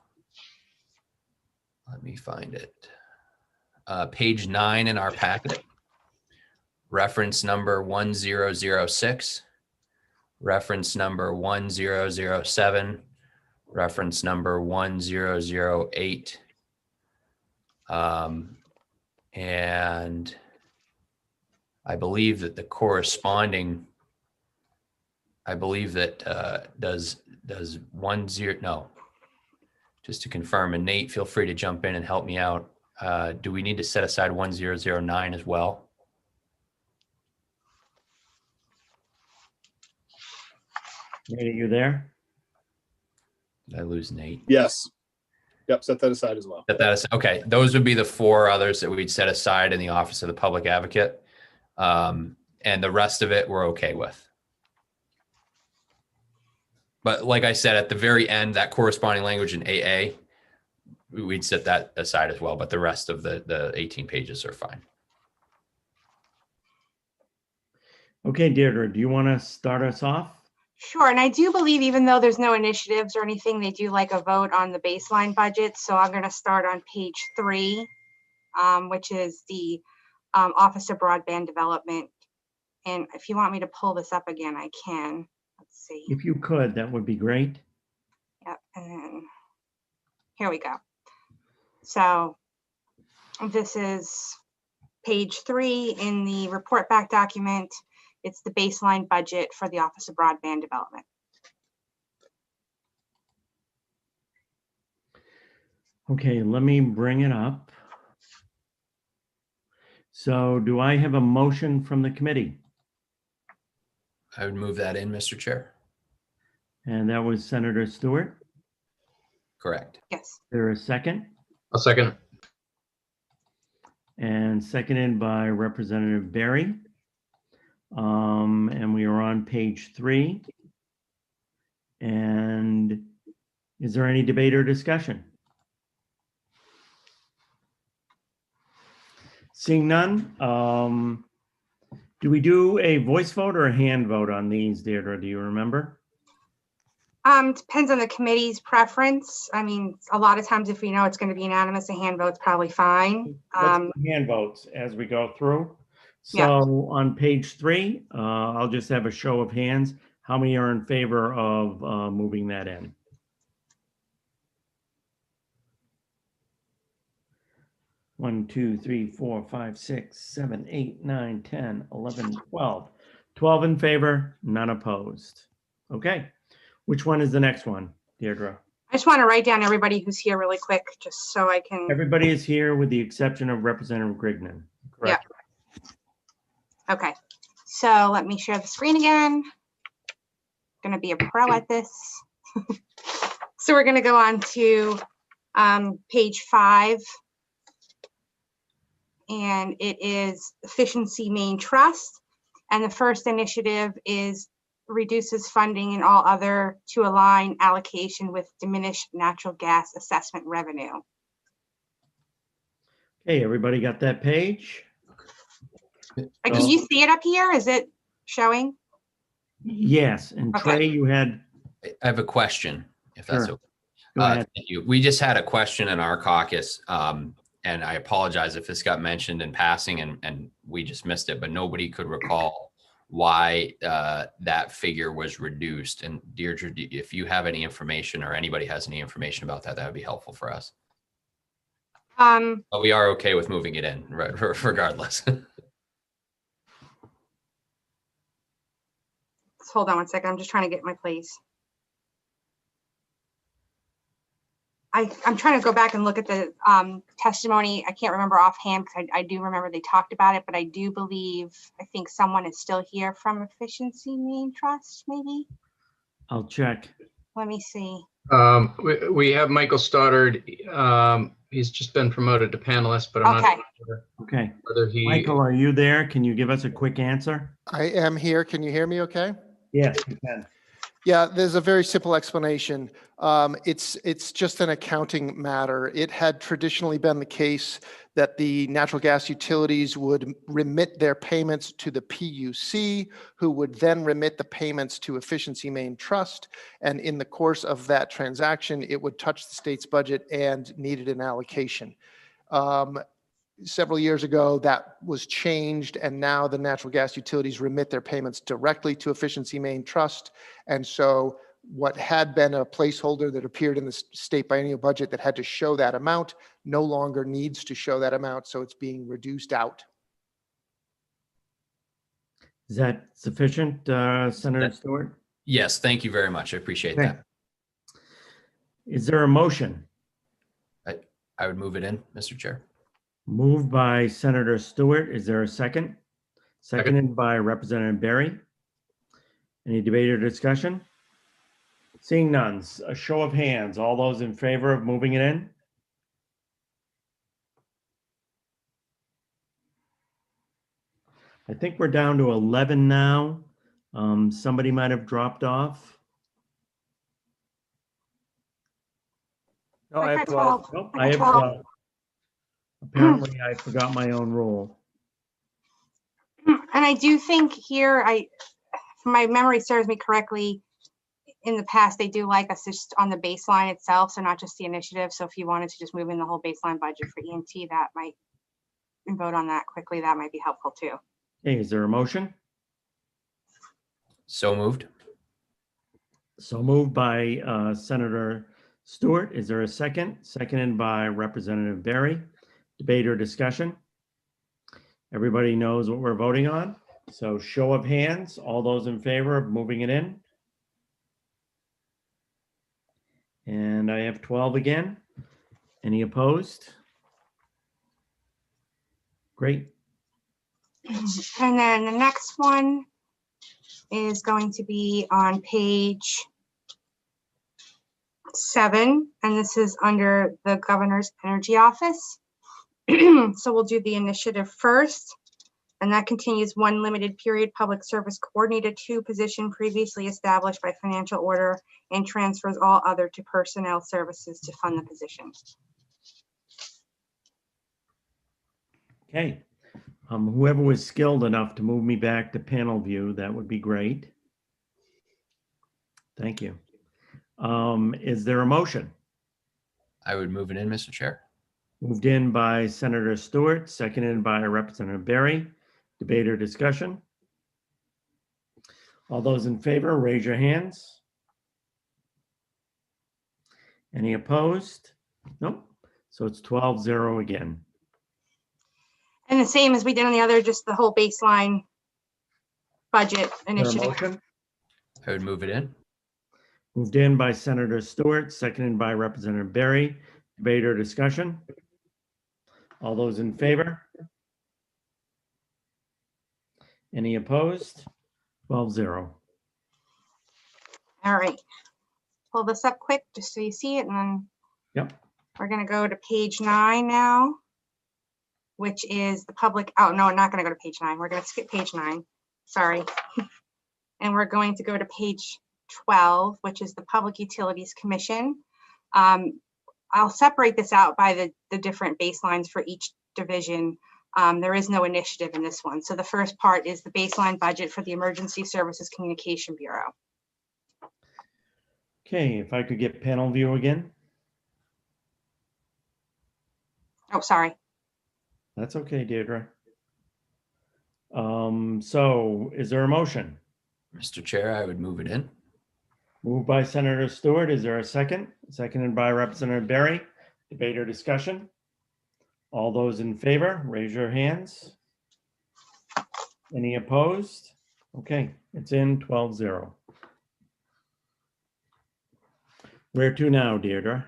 let me find it. Page 9 in our packet, reference number 1006, reference number 1007, reference number 1008. And I believe that the corresponding, does 10, no, just to confirm, and Nate, feel free to jump in and help me out. Do we need to set aside 1009 as well? Nate, are you there? Did I lose Nate? Yes. Yep, set that aside as well. Set that aside. Okay, those would be the 4 others that we'd set aside in the Office of the Public Advocate. And the rest of it we're okay with. But like I said, at the very end, that corresponding language in AA, we'd set that aside as well, but the rest of the 18 pages are fine. Okay, Deirdre, do you want to start us off? Sure, and I do believe even though there's no initiatives or anything, they do like a vote on the baseline budget. So I'm going to start on page 3, which is the Office of Broadband Development. And if you want me to pull this up again, I can. Let's see. If you could, that would be great. Yep, and then here we go. So this is page 3 in the report back document. It's the baseline budget for the Office of Broadband Development. Okay, let me bring it up. So do I have a motion from the committee? I would move that in, Mr. Chair. And that was Senator Stewart. Correct. Yes. Is there a second? I'll second. And seconded by Representative Berry. And we are on page 3. And is there any debate or discussion? Seeing none, do we do a voice vote or a hand vote on these, Deirdre? Do you remember? Depends on the committee's preference. I mean, a lot of times if we know it's going to be unanimous, a hand vote's probably fine. Let's do hand votes as we go through. So Yeah. on page 3, I'll just have a show of hands. How many are in favor of moving that in? One, 2, 3, 4, 5, 6, 7, 8, 9, 10, 11, 12. 12 in favor, none opposed. Okay. Which one is the next one, Deirdre? I just want to write down everybody who's here really quick, just so I can. Everybody is here with the exception of Representative Grignan. Correct. Yeah. Okay. So let me share the screen again. Going to be a pro at this. So we're going to go on to page 5. And it is Efficiency Main Trust. And the first initiative is reduces funding and all other to align allocation with diminished natural gas assessment revenue. Okay, everybody got that page? Can you see it up here? Is it showing? Yes, and Okay. Trey, you had. I have a question, if that's Sure. okay. Go ahead. Thank you. We just had a question in our caucus, and I apologize if this got mentioned in passing and we just missed it, but nobody could recall why that figure was reduced. And Deirdre, if you have any information or anybody has any information about that, that would be helpful for us. But we are okay with moving it in, regardless. Hold on one second. I'm just trying to get my place. I'm trying to go back and look at the testimony. I can't remember offhand because I do remember they talked about it, but I do believe, I think someone is still here from Efficiency Main Trust, maybe? I'll check. Let me see. We have Michael Stoddard. He's just been promoted to panelist, but I'm Okay. not sure Okay. whether he. Michael, are you there? Can you give us a quick answer? I am here. Can you hear me okay? Yes, you can. Yeah, there's a very simple explanation. It's just an accounting matter. It had traditionally been the case that the natural gas utilities would remit their payments to the PUC, who would then remit the payments to Efficiency Main Trust. And in the course of that transaction, it would touch the state's budget and needed an allocation. Several years ago, that was changed, and now the natural gas utilities remit their payments directly to Efficiency Main Trust. And so what had been a placeholder that appeared in the state biennial budget that had to show that amount no longer needs to show that amount, so it's being reduced out. Is that sufficient, Senator Stewart? Yes, thank you very much. I appreciate Okay. that. Is there a motion? I would move it in, Mr. Chair. Moved by Senator Stewart. Is there a second? Seconded by Representative Berry. Any debate or discussion? Seeing none, a show of hands. All those in favor of moving it in? I think we're down to 11 now. Somebody might have dropped off. No, I have 12. Nope, I have 12. Apparently, I forgot my own rule. And I do think here, if my memory serves me correctly, in the past, they do like us just on the baseline itself, so not just the initiative. So if you wanted to just move in the whole baseline budget for EMT, that might, and vote on that quickly, that might be helpful too. Okay, is there a motion? So moved. So moved by Senator Stewart. Is there a second? Seconded by Representative Berry. Debate or discussion? Everybody knows what we're voting on? So show of hands, all those in favor of moving it in? And I have 12 again. Any opposed? Great. And then the next one is going to be on page 7, and this is under the Governor's Energy Office. So we'll do the initiative first, and that continues 1 limited period public service coordinator 2 position previously established by financial order and transfers all other to personnel services to fund the position. Okay. Whoever was skilled enough to move me back to panel view, that would be great. Thank you. Is there a motion? I would move it in, Mr. Chair. Moved in by Senator Stewart, seconded by Representative Berry. Debate or discussion? All those in favor, raise your hands. Any opposed? Nope. So it's 12-0 again. And the same as we did on the other, just the whole baseline budget Is there a initiative. motion? I would move it in. Moved in by Senator Stewart, seconded by Representative Berry. Debate or discussion? All those in favor? Any opposed? 12-0. All right. Pull this up quick just so you see it, and then Yep. we're going to go to page 9 now, which is the public. Oh, no, we're not going to go to page 9. We're going to skip page 9. Sorry. And we're going to go to page 12, which is the Public Utilities Commission. I'll separate this out by the different baselines for each division. There is no initiative in this one. So the first part is the baseline budget for the Emergency Services Communication Bureau. Okay, if I could get panel view again. Oh, sorry. That's okay, Deirdre. So is there a motion? Mr. Chair, I would move it in. Moved by Senator Stewart. Is there a second? Seconded by Representative Berry. Debate or discussion? All those in favor, raise your hands. Any opposed? Okay, it's in 12-0. Where to now, Deirdre?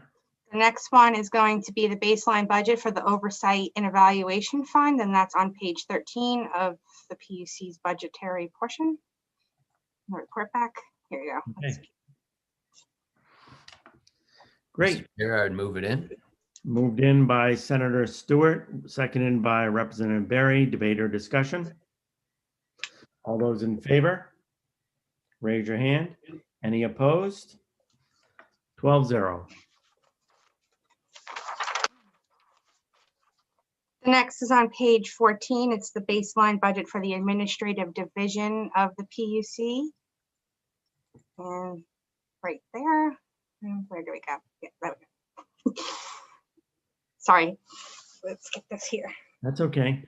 The next one is going to be the baseline budget for the Oversight and Evaluation Fund, and that's on page 13 of the PUC's budgetary portion. The report back. Here you go. Okay. Great. Mr. Chair, I would move it in. Moved in by Senator Stewart, seconded by Representative Berry. Debate or discussion? All those in favor? Raise your hand. Any opposed? 12-0. The next is on page 14. It's the baseline budget for the administrative division of the PUC. And right there. And where do we go? Yeah, there we go. Sorry. Let's get this here. That's okay.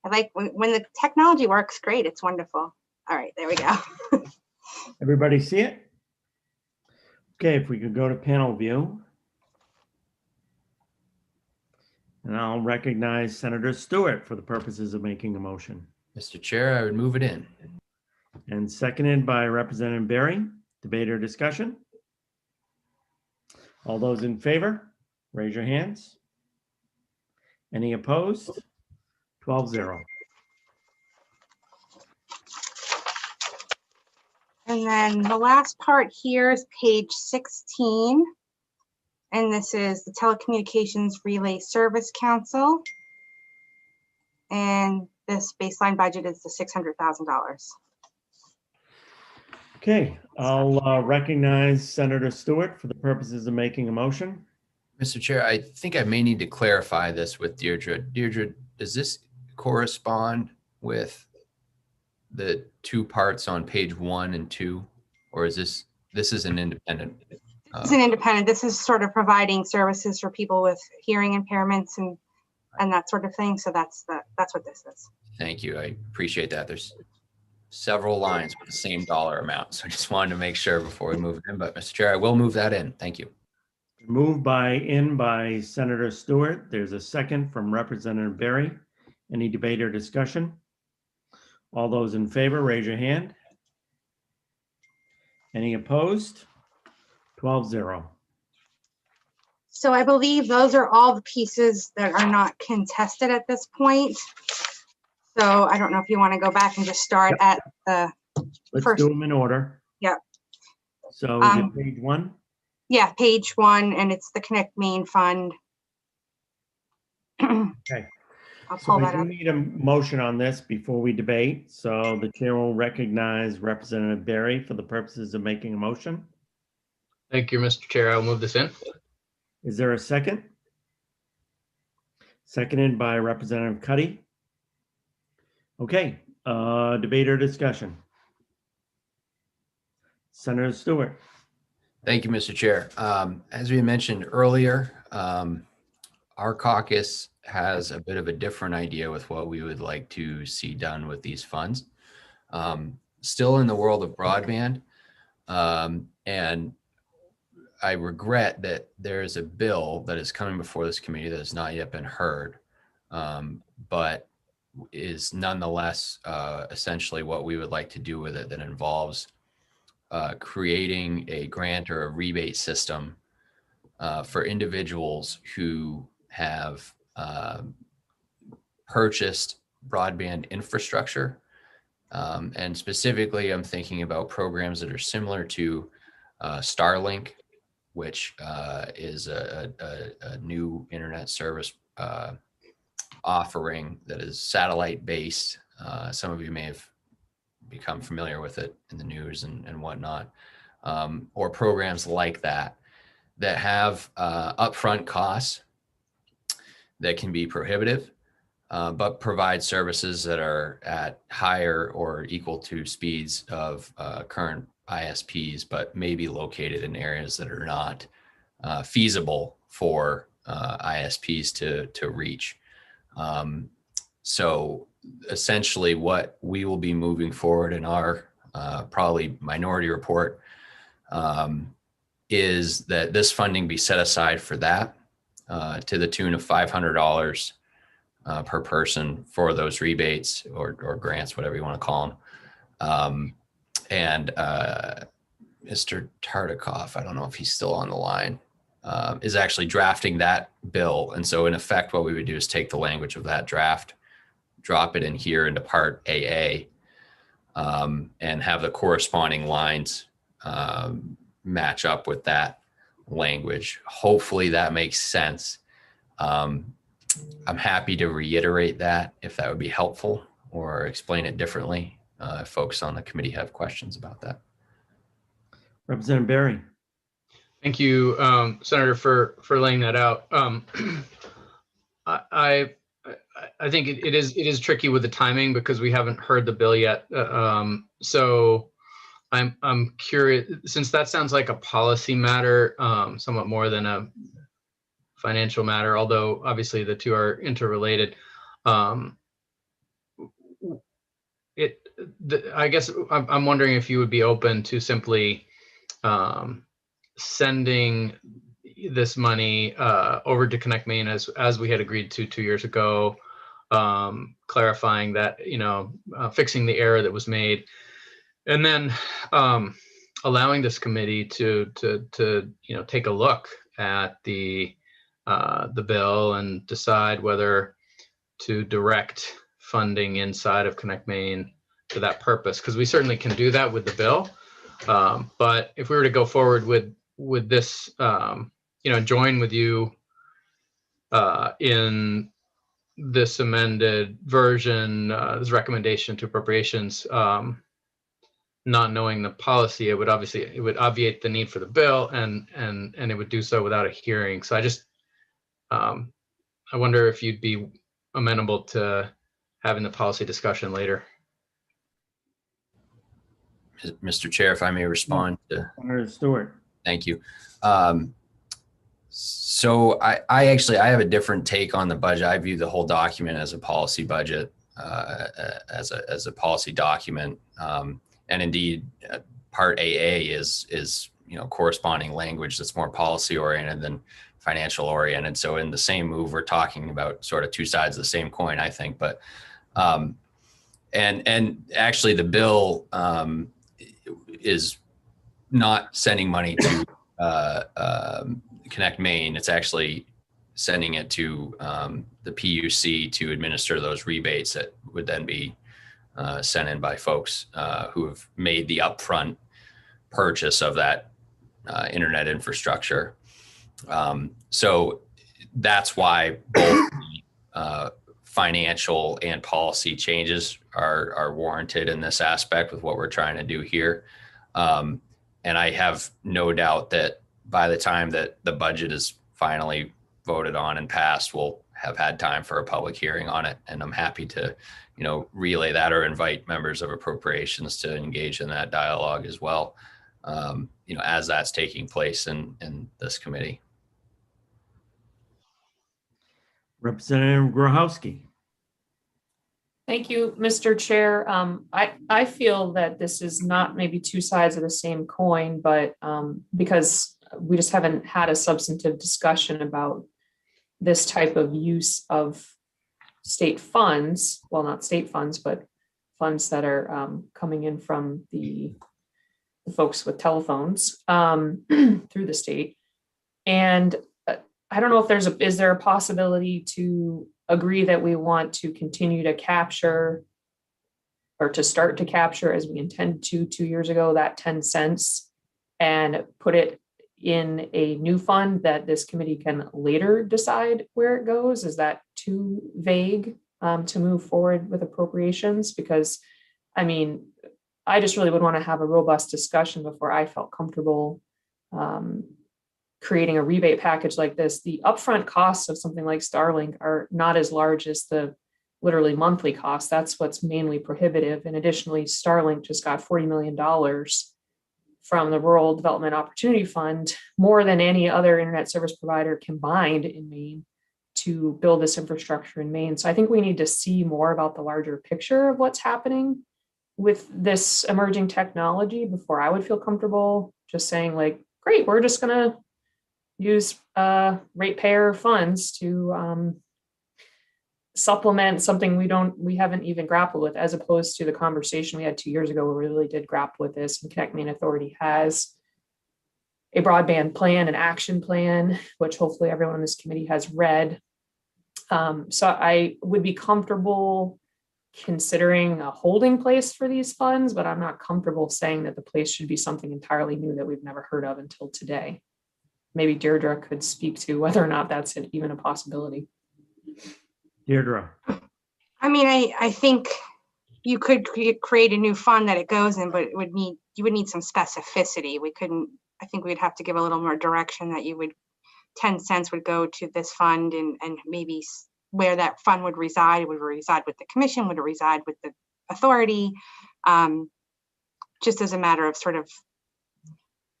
I like when the technology works great. It's wonderful. All right, there we go. Everybody see it? Okay, if we could go to panel view. And I'll recognize Senator Stewart for the purposes of making a motion. Mr. Chair, I would move it in. And seconded by Representative Berry. Debate or discussion? All those in favor, raise your hands. Any opposed? 12-0. And then the last part here is page 16. And this is the Telecommunications Relay Service Council. And this baseline budget is the $600,000. Okay, I'll recognize Senator Stewart for the purposes of making a motion. Mr. Chair, I think I may need to clarify this with Deirdre. Deirdre, does this correspond with the two parts on page 1 and 2? Or is this is an independent? It's an independent. This is sort of providing services for people with hearing impairments and that sort of thing. So that's what this is. Thank you. I appreciate that. There's several lines with the same dollar amount. So I just wanted to make sure before we move it in. But Mr. Chair, I will move that in. Thank you. Moved by Senator Stewart. There's a second from Representative Berry. Any debate or discussion? All those in favor, raise your hand. Any opposed? 12-0. So I believe those are all the pieces that are not contested at this point. So I don't know if you want to go back and just start at the Let's first. do them in order. Yep. So is it page 1? Yeah, page 1, and it's the Connect Main Fund. Okay. I'll So pull I that do up. need a motion on this before we debate. So the chair will recognize Representative Berry for the purposes of making a motion. Thank you, Mr. Chair. I'll move this in. Is there a second? Seconded by Representative Cuddy. Okay, debate or discussion. Senator Stewart. Thank you, Mr. Chair. As we mentioned earlier, our caucus has a bit of a different idea with what we would like to see done with these funds. Still in the world of broadband, and I regret that there is a bill that is coming before this committee that has not yet been heard, but is nonetheless essentially what we would like to do with it, that involves creating a grant or a rebate system for individuals who have purchased broadband infrastructure. And specifically, I'm thinking about programs that are similar to Starlink, which is a new internet service offering that is satellite based. Some of you may have become familiar with it in the news and whatnot, or programs like that that have upfront costs that can be prohibitive, but provide services that are at higher or equal to speeds of current ISPs, but maybe located in areas that are not feasible for ISPs to reach. So essentially what we will be moving forward in our probably minority report is that this funding be set aside for that to the tune of $500 per person for those rebates or grants, whatever you want to call them. And Mr. Tartikoff, I don't know if he's still on the line, is actually drafting that bill. And so in effect, what we would do is take the language of that draft, drop it in here into Part AA, and have the corresponding lines match up with that language. Hopefully that makes sense. I'm happy to reiterate that if that would be helpful, or explain it differently if folks on the committee have questions about that. Representative Berry. Thank you, Senator, for laying that out. I think it is tricky with the timing because we haven't heard the bill yet. So I'm curious, since that sounds like a policy matter, somewhat more than a financial matter, although obviously the two are interrelated. I guess I'm wondering if you would be open to simply sending this money over to Connect Main as we had agreed to 2 years ago, clarifying that, fixing the error that was made, and then allowing this committee to take a look at the bill and decide whether to direct funding inside of Connect Main for that purpose, because we certainly can do that with the bill. But if we were to go forward with this, join with you in this amended version, this recommendation to appropriations, not knowing the policy, it would obviate the need for the bill, and it would do so without a hearing. So I wonder if you'd be amenable to having the policy discussion later. Mr. Chair, if I may respond to Senator Stewart. Thank you. So I have a different take on the budget. I view the whole document as a policy budget, as a policy document, and indeed, Part AA is corresponding language that's more policy oriented than financial oriented. So in the same move, we're talking about sort of two sides of the same coin, I think. But And actually the bill is not sending money to Connect Maine. It's actually sending it to the PUC to administer those rebates that would then be sent in by folks who have made the upfront purchase of that internet infrastructure. So that's why both financial and policy changes are warranted in this aspect with what we're trying to do here. And I have no doubt that by the time that the budget is finally voted on and passed, we'll have had time for a public hearing on it. And I'm happy to, relay that or invite members of appropriations to engage in that dialogue as well, as that's taking place in this committee. Representative Grochowski. Thank you, Mr. Chair. I feel that this is not maybe two sides of the same coin, but because we just haven't had a substantive discussion about this type of use of state funds, well, not state funds, but funds that are coming in from the folks with telephones through the state. And I don't know if is there a possibility to agree that we want to continue to capture or to start to capture as we intended to 2 years ago, that 10 cents and put it in a new fund that this committee can later decide where it goes? Is that too vague to move forward with appropriations? Because I just really would want to have a robust discussion before I felt comfortable creating a rebate package like this. The upfront costs of something like Starlink are not as large as the literally monthly cost. That's what's mainly prohibitive. And additionally, Starlink just got $40 million from the Rural Development Opportunity Fund, more than any other internet service provider combined in Maine to build this infrastructure in Maine. So I think we need to see more about the larger picture of what's happening with this emerging technology before I would feel comfortable just saying like, great, we're just going to use ratepayer funds to supplement something we haven't even grappled with, as opposed to the conversation we had 2 years ago where we really did grapple with this. And Connect Maine Authority has a broadband plan, an action plan, which hopefully everyone in this committee has read. So I would be comfortable considering a holding place for these funds, but I'm not comfortable saying that the place should be something entirely new that we've never heard of until today. Maybe Deirdre could speak to whether or not that's even a possibility. Deirdre. I think you could create a new fund that it goes in, but you would need some specificity. I think we'd have to give a little more direction that 10 cents would go to this fund and maybe where that fund would reside. Would it reside with the commission? Would it reside with the authority? Just as a matter of sort of,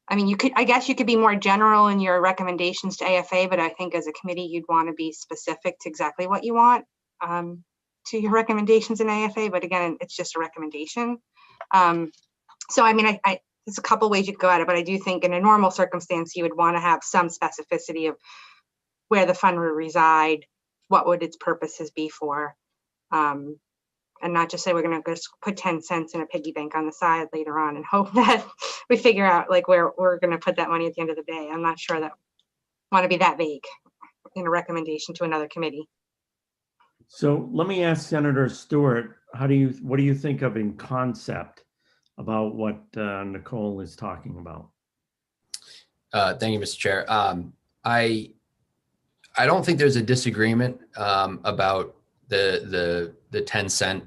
I guess you could be more general in your recommendations to AFA, but I think as a committee, you'd want to be specific to exactly what you want to your recommendations in AFA. But again, it's just a recommendation. There's a couple ways you could go at it, but I do think in a normal circumstance, you would want to have some specificity of where the fund would reside, what would its purposes be for, and not just say we're going to just put 10 cents in a piggy bank on the side later on and hope that we figure out like where we're going to put that money at the end of the day. I'm not sure that I want to be that vague in a recommendation to another committee. So let me ask Senator Stewart, what do you think of in concept about what Nicole is talking about? Thank you, Mr. Chair. I don't think there's a disagreement about the 10 cent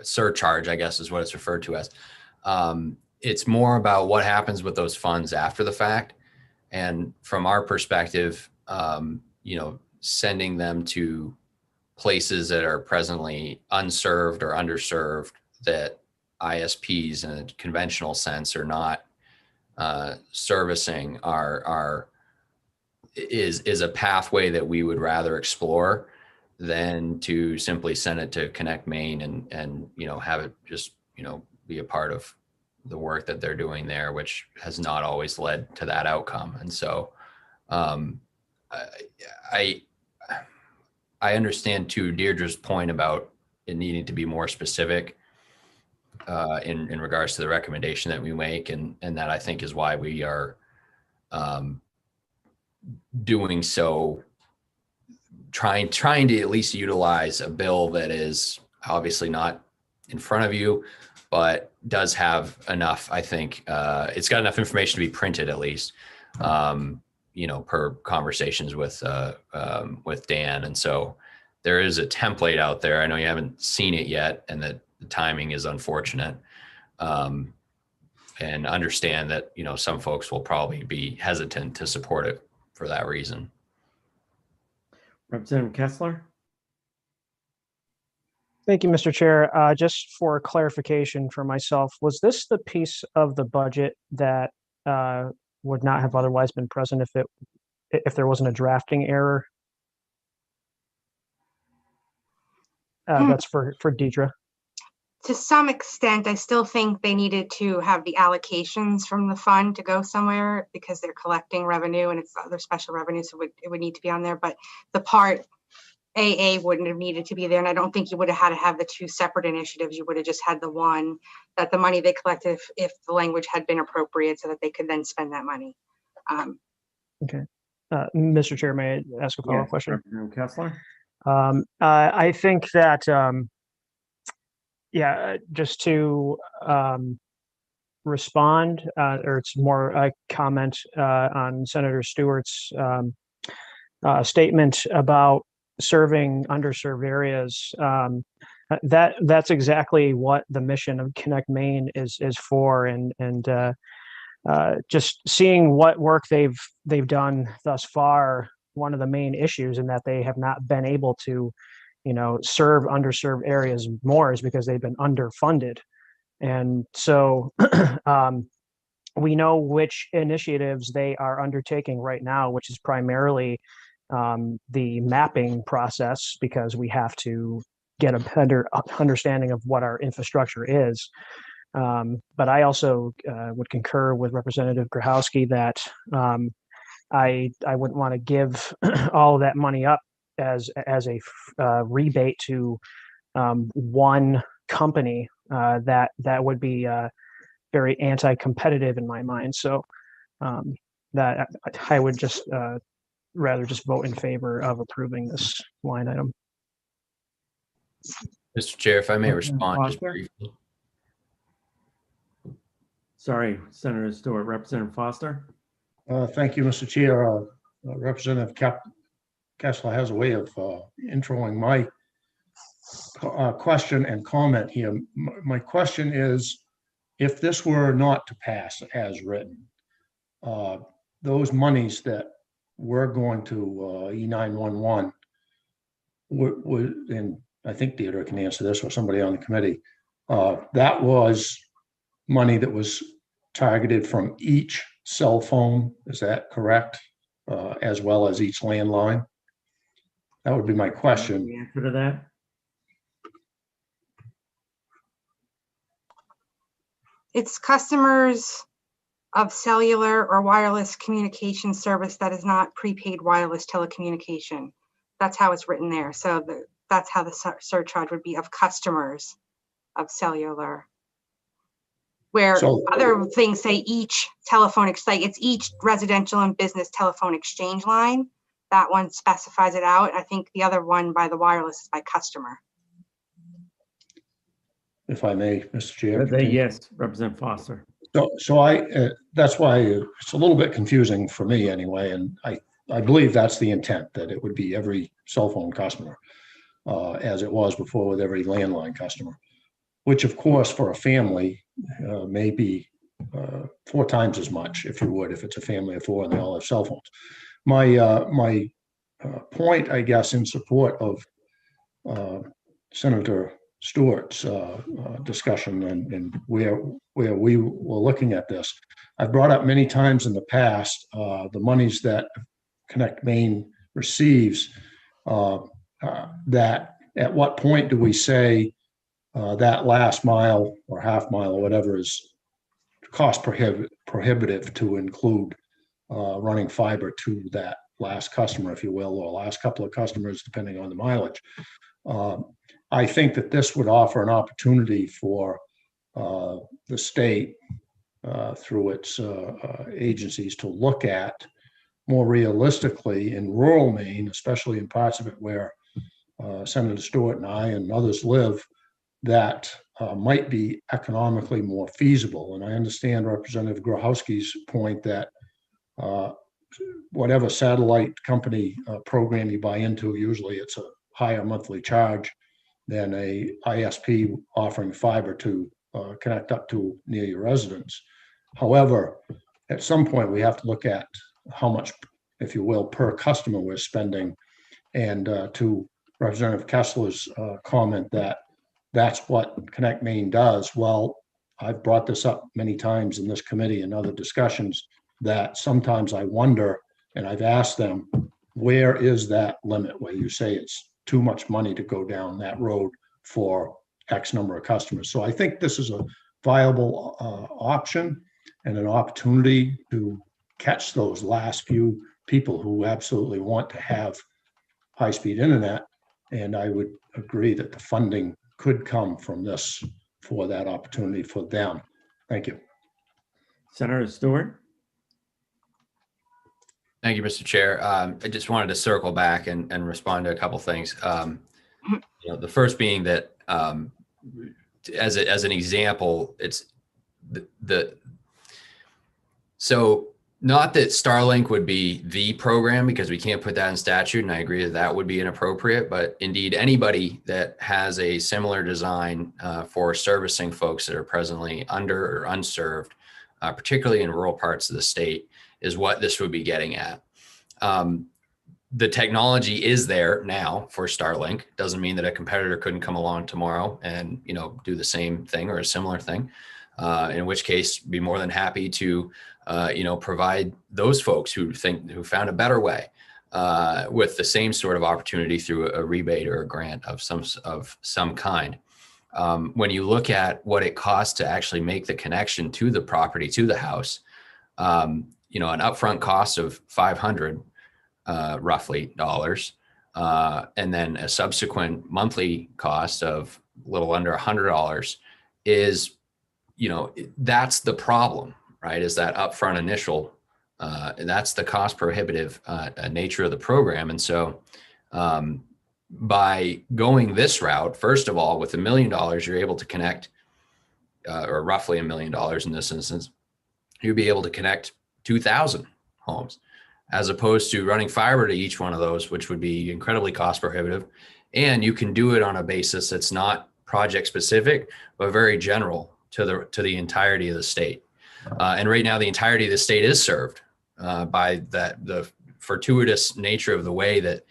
surcharge, I guess is what it's referred to as. It's more about what happens with those funds after the fact. And from our perspective, sending them to places that are presently unserved or underserved that ISPs in a conventional sense are not servicing is a pathway that we would rather explore than to simply send it to Connect Maine and have it just be a part of the work that they're doing there, which has not always led to that outcome. And so I understand too Deirdre's point about it needing to be more specific in regards to the recommendation that we make, and that I think is why we are doing so, trying to at least utilize a bill that is obviously not in front of you, but does have enough, I think, it's got enough information to be printed at least, per conversations with Dan. And so there is a template out there. I know you haven't seen it yet, and that the timing is unfortunate. And understand that, some folks will probably be hesitant to support it for that reason. Representative Kessler. Thank you, Mr. Chair. Just for clarification for myself, was this the piece of the budget that would not have otherwise been present if there wasn't a drafting error? That's for Deidre. To some extent, I still think they needed to have the allocations from the fund to go somewhere because they're collecting revenue and it's other special revenue, so it would need to be on there. But the part AA wouldn't have needed to be there, and I don't think you would have had to have the two separate initiatives. You would have just had the one, that the money they collected, if the language had been appropriate, so that they could then spend that money. Okay. Mr. Chair, may I ask a follow-up question? Representative Kessler. I think that, just to respond, or it's more a comment on Senator Stewart's statement about serving underserved areas. That's exactly what the mission of Connect Maine is for, and just seeing what work they've done thus far. One of the main issues in that they have not been able to, serve underserved areas more is because they've been underfunded, and so we know which initiatives they are undertaking right now, which is primarily the mapping process, because we have to get a better understanding of what our infrastructure is. But I also would concur with Representative Grahowski that I wouldn't want to give all of that money up as a rebate to one company. That would be very anti-competitive in my mind. So that I would just rather just vote in favor of approving this line item. Mr. Chair, if I may respond just briefly. Sorry, Senator Stewart. Representative Foster. Thank you, Mr. Chair. Representative Kessler has a way of introing my question and comment here. My question is, if this were not to pass as written, those monies that we're going to E911 would, and I think Deirdre can answer this, or somebody on the committee, that was money that was targeted from each cell phone, is that correct? As well as each landline? That would be my question. The answer to that? It's customers of cellular or wireless communication service that is not prepaid wireless telecommunication. That's how it's written there. So that's how the surcharge would be, of customers of cellular. Where other things say each telephone, like it's each residential and business telephone exchange line. That one specifies it out. I think the other one by the wireless is by customer. If I may, Mr. Chair. Yes, Representative Foster. So that's why it's a little bit confusing for me anyway, and I believe that's the intent, that it would be every cell phone customer, as it was before with every landline customer, which of course for a family may be 4 times as much, if you would, if it's a family of 4 and they all have cell phones. My point, I guess, in support of Senator Stewart's discussion and where we were looking at this, I've brought up many times in the past the monies that Connect Maine receives, that at what point do we say that last mile or half mile or whatever is cost prohibitive to include running fiber to that last customer, if you will, or last couple of customers, depending on the mileage. I think that this would offer an opportunity for the state through its agencies to look at more realistically in rural Maine, especially in parts of it where Senator Stewart and I and others live, that might be economically more feasible. And I understand Representative Grohowski's point that whatever satellite company program you buy into, usually it's a higher monthly charge than a ISP offering fiber to connect up to near your residence. However, at some point we have to look at how much, if you will, per customer we're spending. And to Representative Kessler's comment that that's what Connect Maine does. Well, I've brought this up many times in this committee and other discussions that sometimes I wonder, and I've asked them, where is that limit where you say it's too much money to go down that road for X number of customers? So I think this is a viable option and an opportunity to catch those last few people who absolutely want to have high-speed internet. And I would agree that the funding could come from this for that opportunity for them. Thank you. Senator Stewart. Thank you, Mr. Chair. I just wanted to circle back and respond to a couple things. The first being that as an example, it's so not that Starlink would be the program, because we can't put that in statute, and I agree that that would be inappropriate, but indeed anybody that has a similar design for servicing folks that are presently under or unserved, particularly in rural parts of the state, is what this would be getting at. The technology is there now for Starlink. Doesn't mean that a competitor couldn't come along tomorrow and do the same thing or a similar thing. In which case, be more than happy to provide those folks who found a better way with the same sort of opportunity through a rebate or a grant of some kind. When you look at what it costs to actually make the connection to the property, to the house, an upfront cost of $500 roughly dollars, and then a subsequent monthly cost of a little under $100 is, that's the problem, right? Is that upfront initial, that's the cost prohibitive nature of the program. And so by going this route, first of all, with $1 million, you're able to connect, or roughly $1 million in this instance, you'll be able to connect 2,000 homes, as opposed to running fiber to each one of those, which would be incredibly cost prohibitive. And you can do it on a basis that's not project specific, but very general to the entirety of the state. And right now, the entirety of the state is served by the fortuitous nature of the way that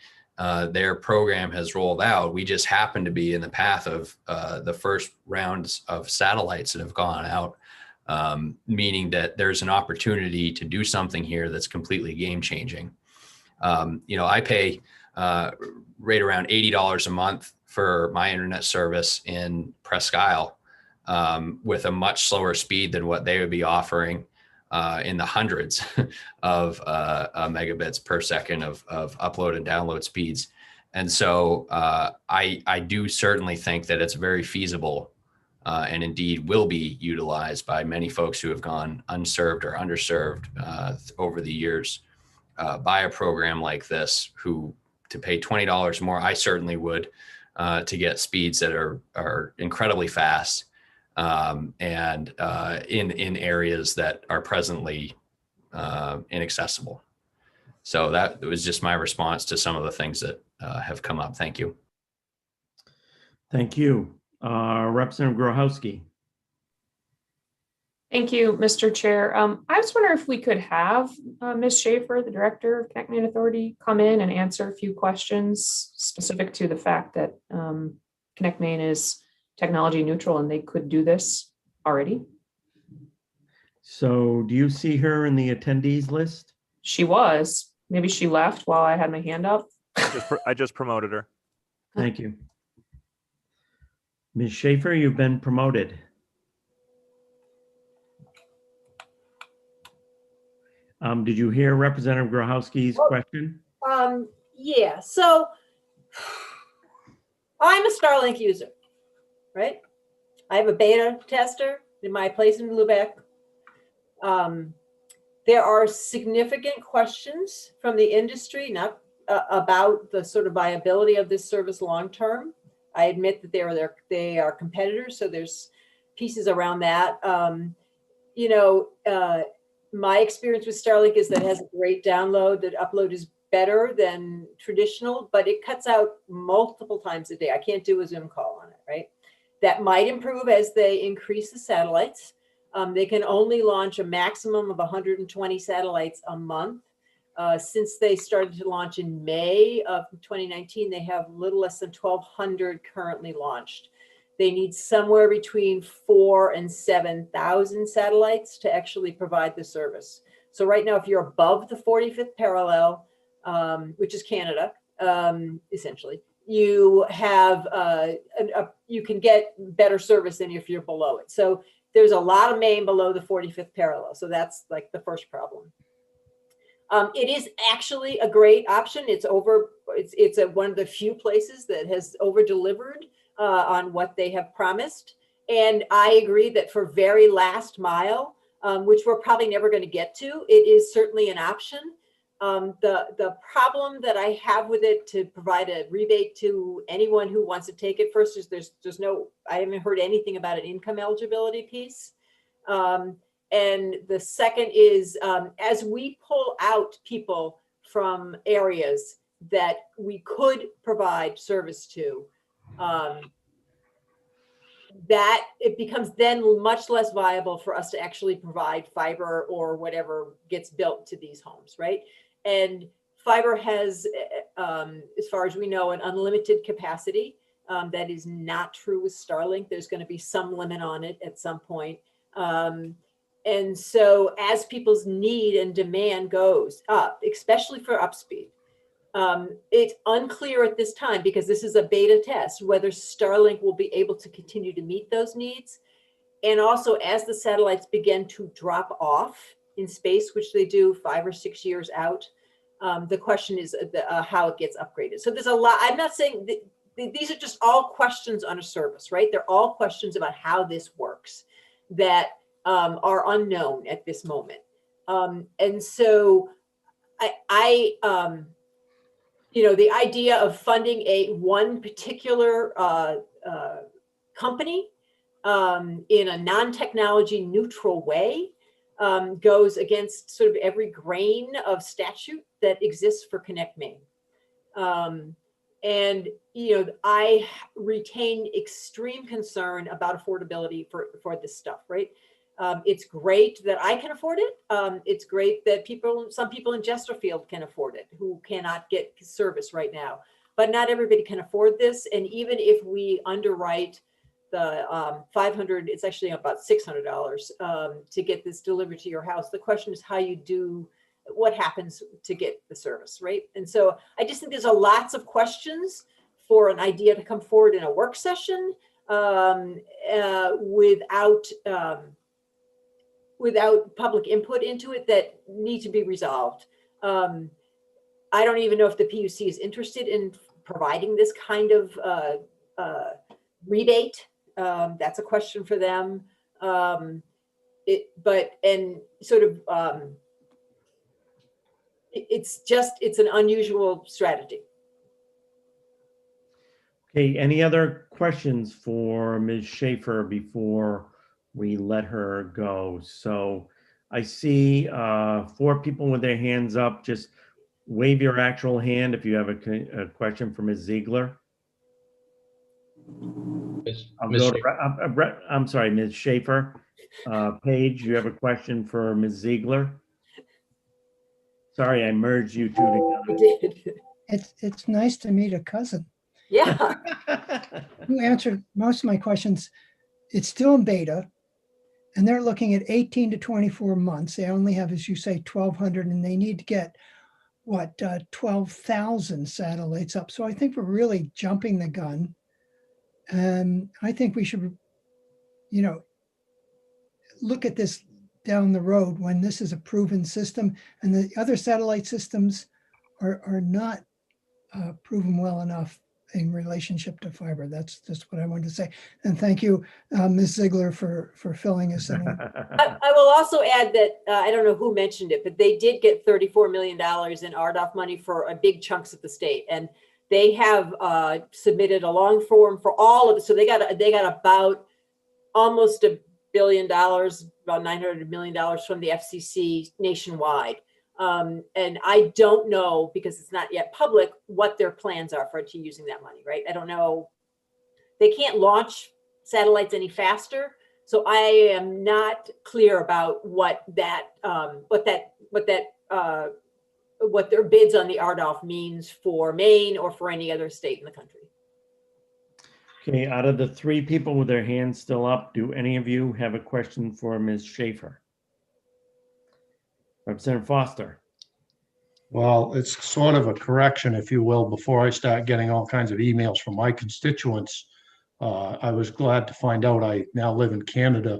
their program has rolled out. We just happen to be in the path of the first rounds of satellites that have gone out, meaning that there's an opportunity to do something here that's completely game changing. I pay right around $80 a month for my internet service in Presque Isle, with a much slower speed than what they would be offering in the hundreds of megabits per second of upload and download speeds. And so I do certainly think that it's very feasible and indeed will be utilized by many folks who have gone unserved or underserved over the years by a program like this, who to pay $20 more, I certainly would, to get speeds that are incredibly fast and in areas that are presently inaccessible. So that was just my response to some of the things that have come up. Thank you. Thank you. Representative Grohowski. Thank you, Mr. Chair. I was wondering if we could have Ms. Schaefer, the director of Connect Maine Authority, come in and answer a few questions specific to the fact that Connect Maine is technology neutral and they could do this already. So do you see her in the attendees list? She was. Maybe she left while I had my hand up. I just promoted her. Thank you. Ms. Schaefer, you've been promoted. Did you hear Representative Grohowski's question? Yeah, so I'm a Starlink user, right? I have a beta tester in my place in Lubeck. There are significant questions from the industry, not about the sort of viability of this service long-term. I admit that they are competitors, so there's pieces around that. You know, my experience with Starlink is that it has a great download, that upload is better than traditional, but it cuts out multiple times a day. I can't do a Zoom call on it, right? That might improve as they increase the satellites. They can only launch a maximum of 120 satellites a month. Since they started to launch in May of 2019, they have a little less than 1,200 currently launched. They need somewhere between 4,000 and 7,000 satellites to actually provide the service. So right now, if you're above the 45th parallel, which is Canada, essentially, you have you can get better service than if you're below it. So there's a lot of Maine below the 45th parallel. So that's like the first problem. It is actually a great option. It's one of the few places that has over delivered on what they have promised. And I agree that for very last mile, which we're probably never going to get to, it is certainly an option. The problem that I have with it, to provide a rebate to anyone who wants to take it first, is there's no, I haven't heard anything about an income eligibility piece. And the second is, as we pull out people from areas that we could provide service to, that it becomes then much less viable for us to actually provide fiber or whatever gets built to these homes, right? And fiber has, as far as we know, an unlimited capacity. That is not true with Starlink. There's going to be some limit on it at some point. And so as people's need and demand goes up, especially for upspeed, it's unclear at this time, because this is a beta test, whether Starlink will be able to continue to meet those needs. And also, as the satellites begin to drop off in space, which they do 5 or 6 years out, the question is how it gets upgraded. So there's a lot. I'm not saying these are just all questions on a service, right? They're all questions about how this works that are unknown at this moment. And so you know, the idea of funding one particular company in a non-technology neutral way goes against sort of every grain of statute that exists for Connect Maine. And, you know, I retain extreme concern about affordability for this stuff, right? It's great that I can afford it. It's great that some people in Chesterfield can afford it who cannot get service right now, but not everybody can afford this. And even if we underwrite the 500, it's actually about $600 to get this delivered to your house. The question is how you do, what happens to get the service, right? And so I just think there's lots of questions for an idea to come forward in a work session without public input into it that need to be resolved. I don't even know if the PUC is interested in providing this kind of rebate. That's a question for them. It's an unusual strategy. Okay, any other questions for Ms. Schaefer before we let her go? So I see 4 people with their hands up. Just wave your actual hand if you have a question for Ms. Ziegler. I'm sorry, Ms. Schaefer. Paige, you have a question for Ms. Ziegler? Sorry, I merged you two together. It's nice to meet a cousin. Yeah. You answered most of my questions. It's still in beta, and they're looking at 18 to 24 months. They only have, as you say, 1,200, and they need to get, what, 12,000 satellites up. So I think we're really jumping the gun. And I think we should, you know, look at this down the road when this is a proven system and the other satellite systems are not proven well enough in relationship to fiber. That's just what I wanted to say. And thank you, Ms. Ziegler, for filling us in. I will also add that, I don't know who mentioned it, but they did get $34 million in RDOF money for a big chunks of the state. And they have submitted a long form for all of it. So they got about almost $1 billion, about $900 million from the FCC nationwide. And I don't know, because it's not yet public, what their plans are for using that money, right? I don't know. They can't launch satellites any faster. So I am not clear about what their bids on the RDOF means for Maine or for any other state in the country. Okay, out of the 3 people with their hands still up, do any of you have a question for Ms. Schaefer? Representative Foster. Well, it's sort of a correction, if you will, before I start getting all kinds of emails from my constituents. I was glad to find out I now live in Canada.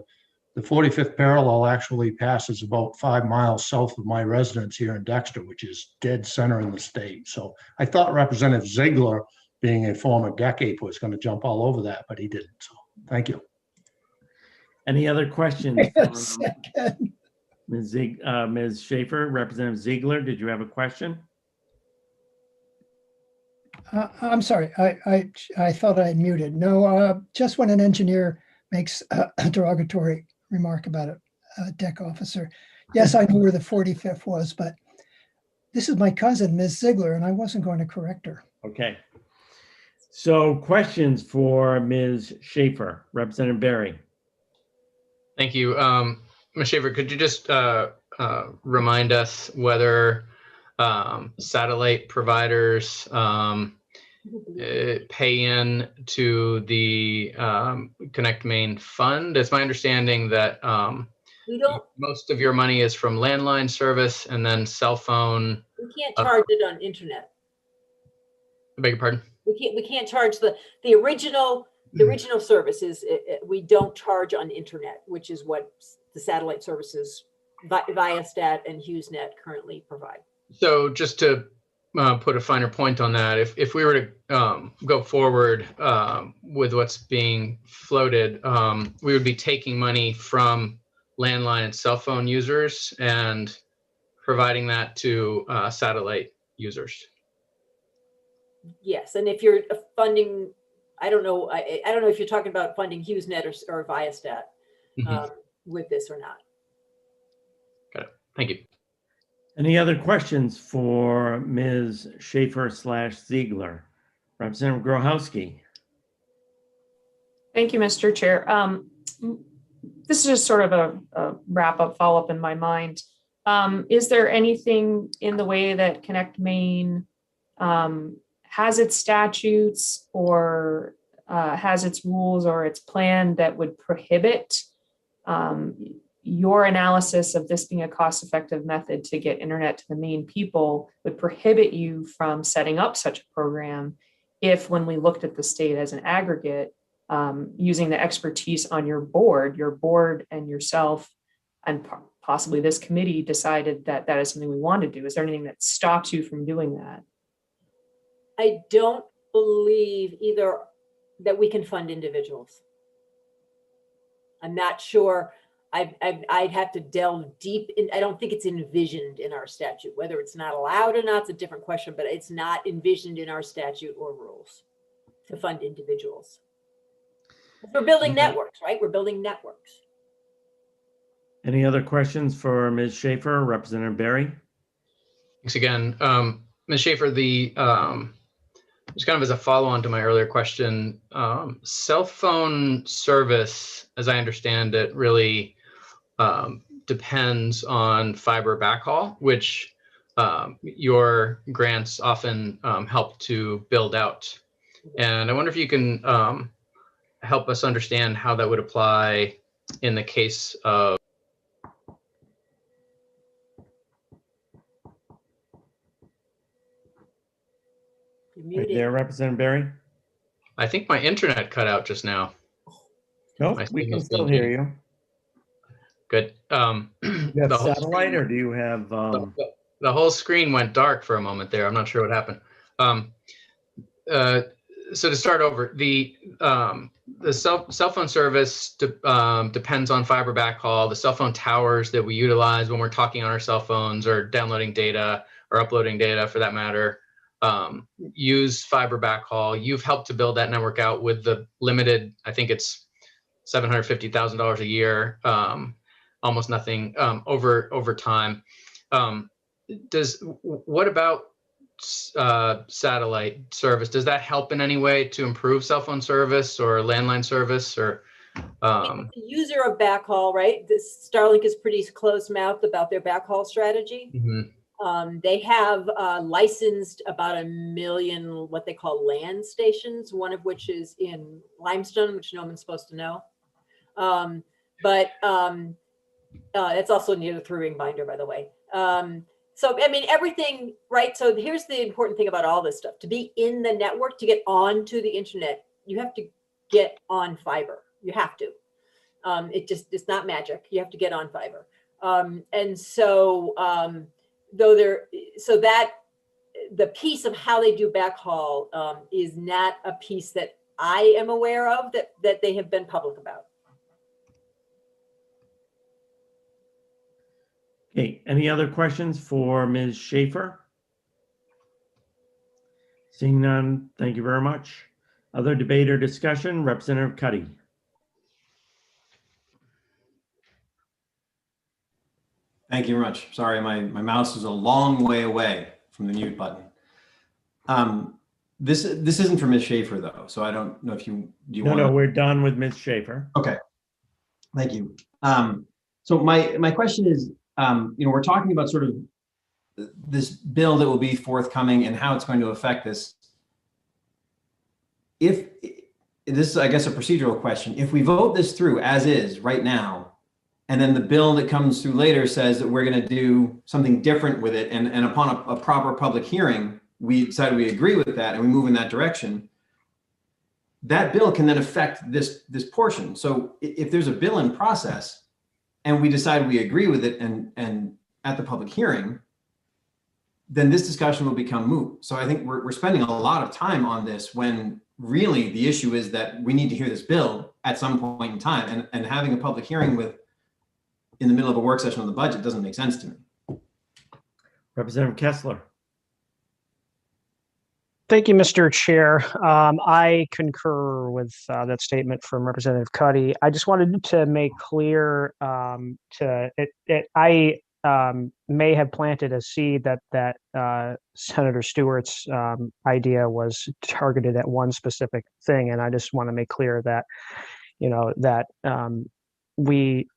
The 45th parallel actually passes about 5 miles south of my residence here in Dexter, which is dead center in the state. So I thought Representative Ziegler, being a former DEC was going to jump all over that, but he didn't. So thank you. Any other questions? Yes, Ms. Schaefer, Representative Ziegler, did you have a question? I'm sorry, I thought I had muted. No, just when an engineer makes a derogatory remark about a deck officer. Yes, I knew where the 45th was, but this is my cousin, Ms. Ziegler, and I wasn't going to correct her. Okay. So questions for Ms. Schaefer, Representative Barry. Thank you. Ms. Schaefer, could you just remind us whether satellite providers pay in to the Connect Maine fund? It's my understanding that we don't. Most of your money is from landline service and then cell phone. We can't charge it on internet. I beg your pardon? We can't charge the original services. We don't charge on internet, which is what the satellite services Viasat and HughesNet currently provide. So just to put a finer point on that, if we were to go forward with what's being floated, we would be taking money from landline and cell phone users and providing that to satellite users. Yes, and if you're funding, I don't know if you're talking about funding HughesNet or Viasat with this or not. Got it. Thank you. Any other questions for Ms. Schaefer/Ziegler? Representative Grochowski. Thank you, Mr. Chair. This is just sort of a wrap-up, follow-up in my mind. Is there anything in the way that Connect Maine has its statutes or has its rules or its plan that would prohibit your analysis of this being a cost-effective method to get internet to the Maine people would prohibit you from setting up such a program if, when we looked at the state as an aggregate, using the expertise on your board and yourself and possibly this committee decided that that is something we want to do. Is there anything that stops you from doing that? I don't believe either that we can fund individuals. I'm not sure. I'd have to delve deep in. I don't think it's envisioned in our statute. Whether it's not allowed or not, it's a different question, but it's not envisioned in our statute or rules to fund individuals. We're building networks, right? We're building networks. Any other questions for Ms. Schaefer, Representative Barry? Thanks again. Ms. Schaefer, just kind of as a follow-on to my earlier question, cell phone service, as I understand it, really depends on fiber backhaul, which your grants often help to build out. And I wonder if you can help us understand how that would apply in the case of Right there, Representative Barry? I think my internet cut out just now. Nope, we can still hear you. Good. You have The whole satellite, screen, or do you have? the whole screen went dark for a moment there. I'm not sure what happened. So to start over, the cell phone service depends on fiber backhaul. The cell phone towers that we utilize when we're talking on our cell phones or downloading data or uploading data, for that matter, use fiber backhaul. You've helped to build that network out with the limited, I think it's $750,000 a year, almost nothing over time. What about satellite service? Does that help in any way to improve cell phone service or landline service? Or The user of backhaul, right? This Starlink is pretty close-mouthed about their backhaul strategy. They have licensed about 1 million what they call land stations, one of which is in Limestone, which no one's supposed to know. It's also near the three-ring binder, by the way. So, I mean, everything, right? So here's the important thing about all this stuff. To be in the network, to get onto the internet, you have to get on fiber. You have to. It's not magic. You have to get on fiber. The piece of how they do backhaul is not a piece that I am aware of that they have been public about. Okay, any other questions for Ms. Schaefer? Seeing none, thank you very much. Other debate or discussion, Representative Cuddy. Thank you very much. Sorry, my mouse is a long way away from the mute button. This isn't for Ms. Schaefer though, so I don't know if do you want to? No, we're done with Ms. Schaefer. Okay, thank you. So my question is, we're talking about sort of this bill that will be forthcoming and how it's going to affect this. If this is, I guess, a procedural question, if we vote this through as is right now, and then the bill that comes through later says that we're going to do something different with it, and upon a proper public hearing, we decide we agree with that and we move in that direction, that bill can then affect this portion. So if there's a bill in process and we decide we agree with it and at the public hearing, then this discussion will become moot. So I think we're spending a lot of time on this when really the issue is that we need to hear this bill at some point in time, and having a public hearing in the middle of a work session on the budget doesn't make sense to me. Representative Kessler. Thank you, Mr. Chair. I concur with that statement from Representative Cuddy. I just wanted to make clear I may have planted a seed that Senator Stewart's idea was targeted at one specific thing, and I just want to make clear that we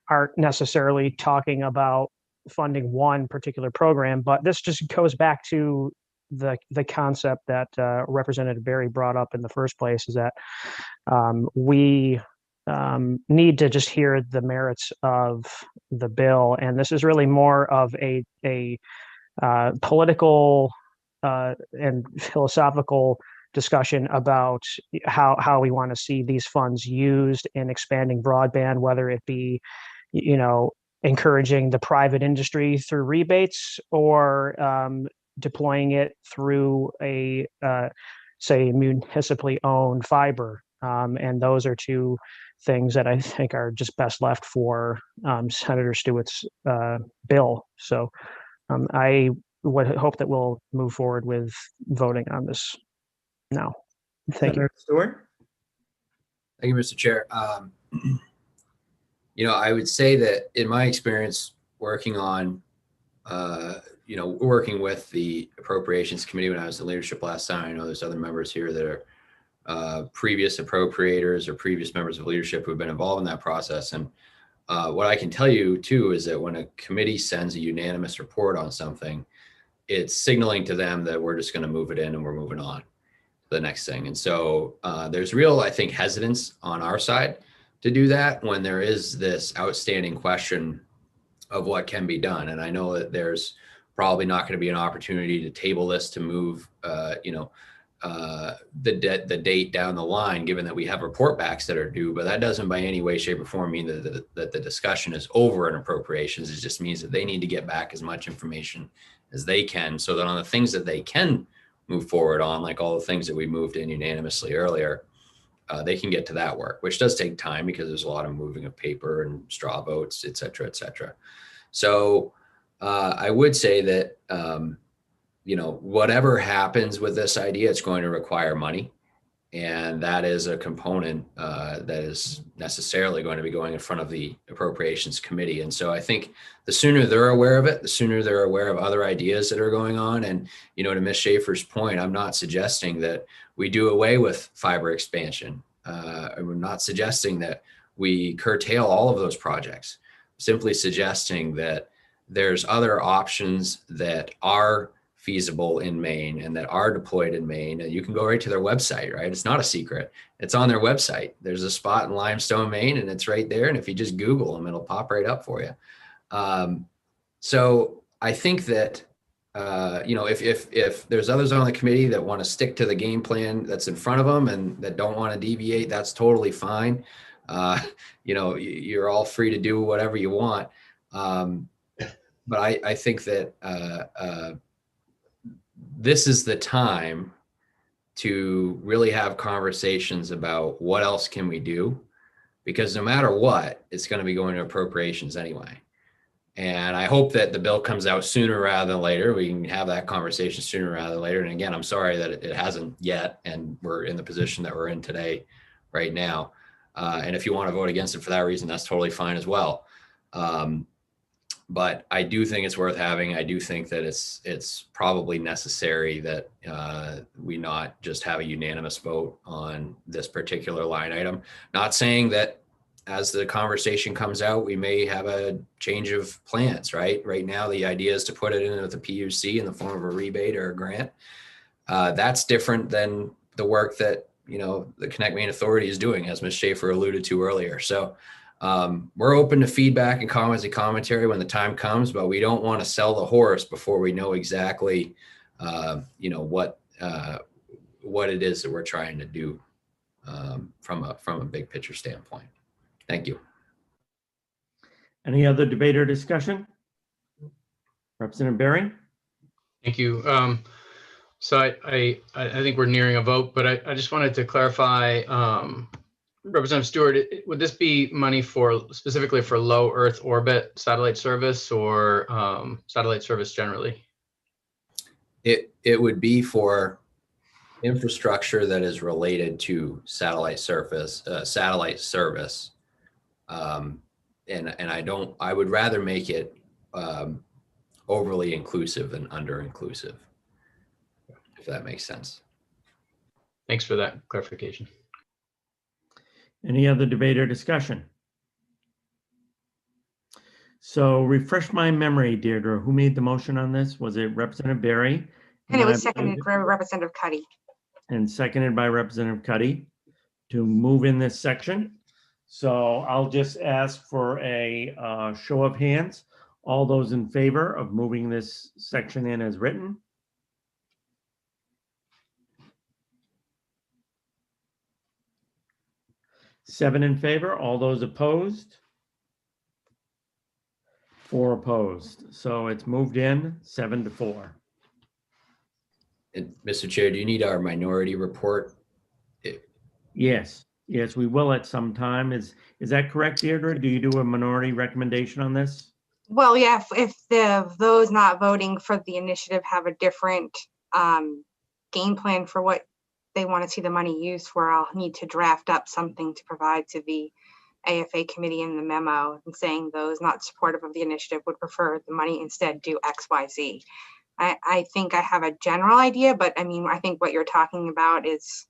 aren't necessarily talking about funding one particular program, but this just goes back to the concept that Representative Berry brought up in the first place, is that we need to just hear the merits of the bill, and this is really more of a political and philosophical discussion about how we want to see these funds used in expanding broadband, whether it be encouraging the private industry through rebates or deploying it through a say municipally owned fiber, and those are two things that I think are just best left for Senator Stewart's bill. So I would hope that we'll move forward with voting on this now. Thank Senator Stewart. Thank you, Mr. Chair. I would say that in my experience working on working with the Appropriations Committee when I was in leadership last time, I know there's other members here that are previous appropriators or previous members of leadership who have been involved in that process. And what I can tell you too is that when a committee sends a unanimous report on something, it's signaling to them that we're just going to move it in and we're moving on to the next thing. And so there's real, I think, hesitance on our side to do that when there is this outstanding question of what can be done. And I know that there's probably not going to be an opportunity to table this to move, the date down the line, given that we have report backs that are due, but that doesn't by any way, shape, or form mean that the discussion is over in appropriations. It just means that they need to get back as much information as they can, so that on the things that they can move forward on, like all the things that we moved in unanimously earlier, they can get to that work, which does take time because there's a lot of moving of paper and straw votes, et cetera, et cetera. So I would say that, whatever happens with this idea, it's going to require money. And that is a component that is necessarily going to be going in front of the Appropriations Committee. And so I think the sooner they're aware of it, the sooner they're aware of other ideas that are going on. And, to Ms. Schaefer's point, I'm not suggesting that we do away with fiber expansion. I'm not suggesting that we curtail all of those projects, simply suggesting that there's other options that are feasible in Maine and that are deployed in Maine. And you can go right to their website, right? It's not a secret. It's on their website. There's a spot in Limestone, Maine, and it's right there. And if you just Google them, it'll pop right up for you. So I think that, if there's others on the committee that want to stick to the game plan that's in front of them and that don't want to deviate, that's totally fine. You're all free to do whatever you want. But I think that this is the time to really have conversations about what else can we do, because no matter what, it's going to be going to appropriations anyway. And I hope that the bill comes out sooner rather than later. We can have that conversation sooner rather than later. And again, I'm sorry that it hasn't yet, and we're in the position that we're in today, right now. And if you want to vote against it for that reason, that's totally fine as well. But I do think it's worth having. I do think that it's probably necessary that we not just have a unanimous vote on this particular line item. Not saying that as the conversation comes out, we may have a change of plans, right? Right now, the idea is to put it in with the PUC in the form of a rebate or a grant. That's different than the work that, the Connect Maine Authority is doing, as Ms. Schaefer alluded to earlier. So we're open to feedback and comments and commentary when the time comes, but we don't want to sell the horse before we know exactly, what it is that we're trying to do from a big picture standpoint. Thank you. Any other debate or discussion? Representative Berry? Thank you. So I think we're nearing a vote, but I just wanted to clarify, Representative Stewart, would this be money specifically for low Earth orbit satellite service, or satellite service generally? It would be for infrastructure that is related to satellite service. And I would rather make it overly inclusive than under inclusive, if that makes sense. Thanks for that clarification. Any other debate or discussion? So refresh my memory, Deirdre, who made the motion on this? Was it Representative Berry? And it was seconded by Representative Cuddy. And seconded by Representative Cuddy to move in this section. So I'll just ask for a show of hands. All those in favor of moving this section in as written? Seven in favor. All those opposed? 4 opposed. So it's moved in 7-4. And Mr. Chair, do you need our minority report? Yes, we will at some time. Is that correct, Deirdre? Do you do a minority recommendation on this? Well, yeah, if those not voting for the initiative have a different game plan for what they want to see the money used for, I'll need to draft up something to provide to the AFA committee in the memo, and saying those not supportive of the initiative would prefer the money instead do X, Y, Z. I think I have a general idea, but I mean, I think what you're talking about is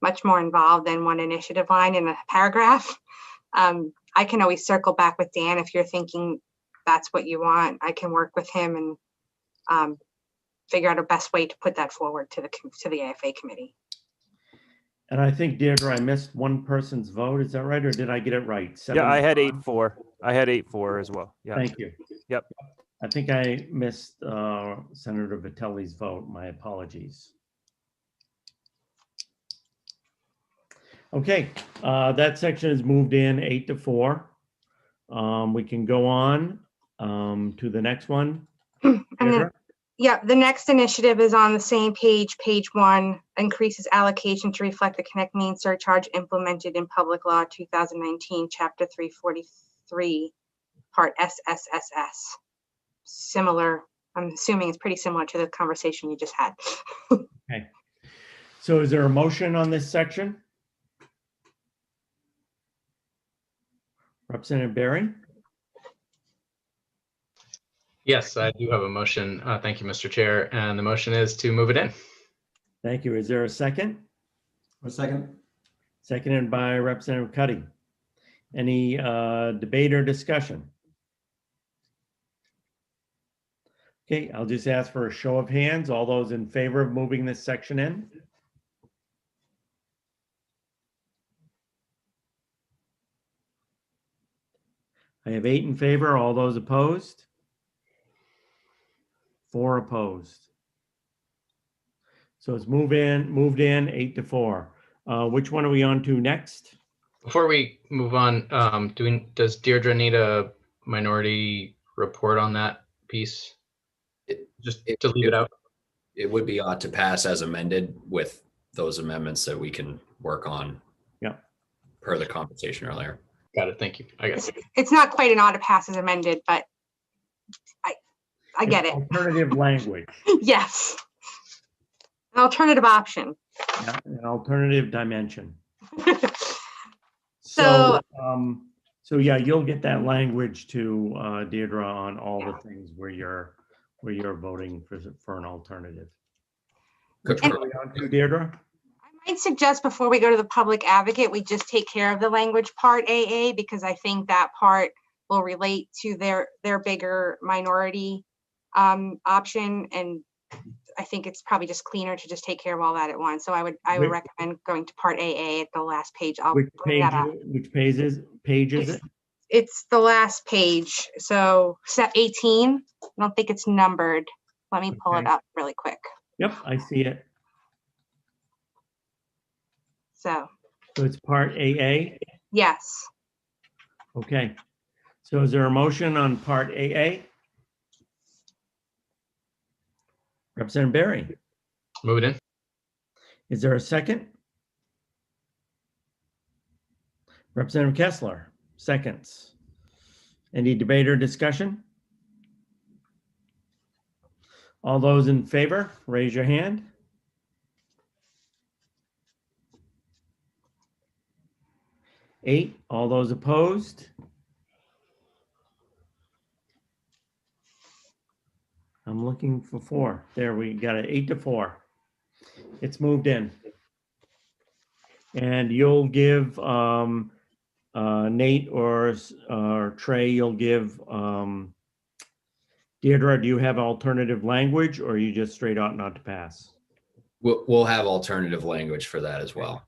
much more involved than one initiative line in a paragraph. I can always circle back with Dan if you're thinking that's what you want. I can work with him and figure out a best way to put that forward to the AFA committee. And I think, Deirdre, I missed one person's vote. Is that right? Or did I get it right? Yeah, I had 8-4. I had 8-4 as well. Yeah. Thank you. Yep. I think I missed Senator Vitelli's vote. My apologies. Okay, that section is moved in 8-4. We can go on to the next one. And then, Deirdre? yeah, the next initiative is on the same page, page 1, increases allocation to reflect the Connect Main surcharge implemented in Public Law 2019, Chapter 343, Part SSSS. Similar, I'm assuming it's pretty similar to the conversation you just had. Okay. So is there a motion on this section? Representative Barry? Yes, I do have a motion. Thank you, Mr. Chair. And the motion is to move it in. Thank you. Is there a second? A second. Seconded by Representative Cuddy. Any debate or discussion? Okay, I'll just ask for a show of hands. All those in favor of moving this section in? I have 8 in favor. All those opposed? 4 opposed. So it's moved in 8-4. Which one are we on to next? Before we move on, does Deirdre need a minority report on that piece? Just to leave it out? It would be ought to pass as amended with those amendments that we can work on. Yeah. Per the conversation earlier. Got it. Thank you. I guess It's not quite an ought to pass as amended, but I get it. Alternative language. Yes. An alternative option. Yeah, an alternative dimension. So, so yeah, you'll get that language to Deirdre on all the things where you're voting for an alternative. Which one are we on to, Deirdre? I might suggest before we go to the public advocate, we just take care of the language part AA, because I think that part will relate to their bigger minority option, and I think it's probably just cleaner to just take care of all that at once. So I would recommend going to part AA at the last page. I'll Which bring page? that up. Which page is it? It's the last page. So set 18. I don't think it's numbered. Let me pull it up really quick. Yep, I see it. So it's part AA? yes. Okay. So is there a motion on part AA? Representative Barry? Move it in. Is there a second? Representative Kessler, seconds. Any debate or discussion? All those in favor, raise your hand. Eight. All those opposed? I'm looking for 4. There, we got it 8-4. It's moved in. And you'll give Nate or Trey, you'll give Deirdre, do you have alternative language, or are you just straight out not to pass? We'll have alternative language for that as well.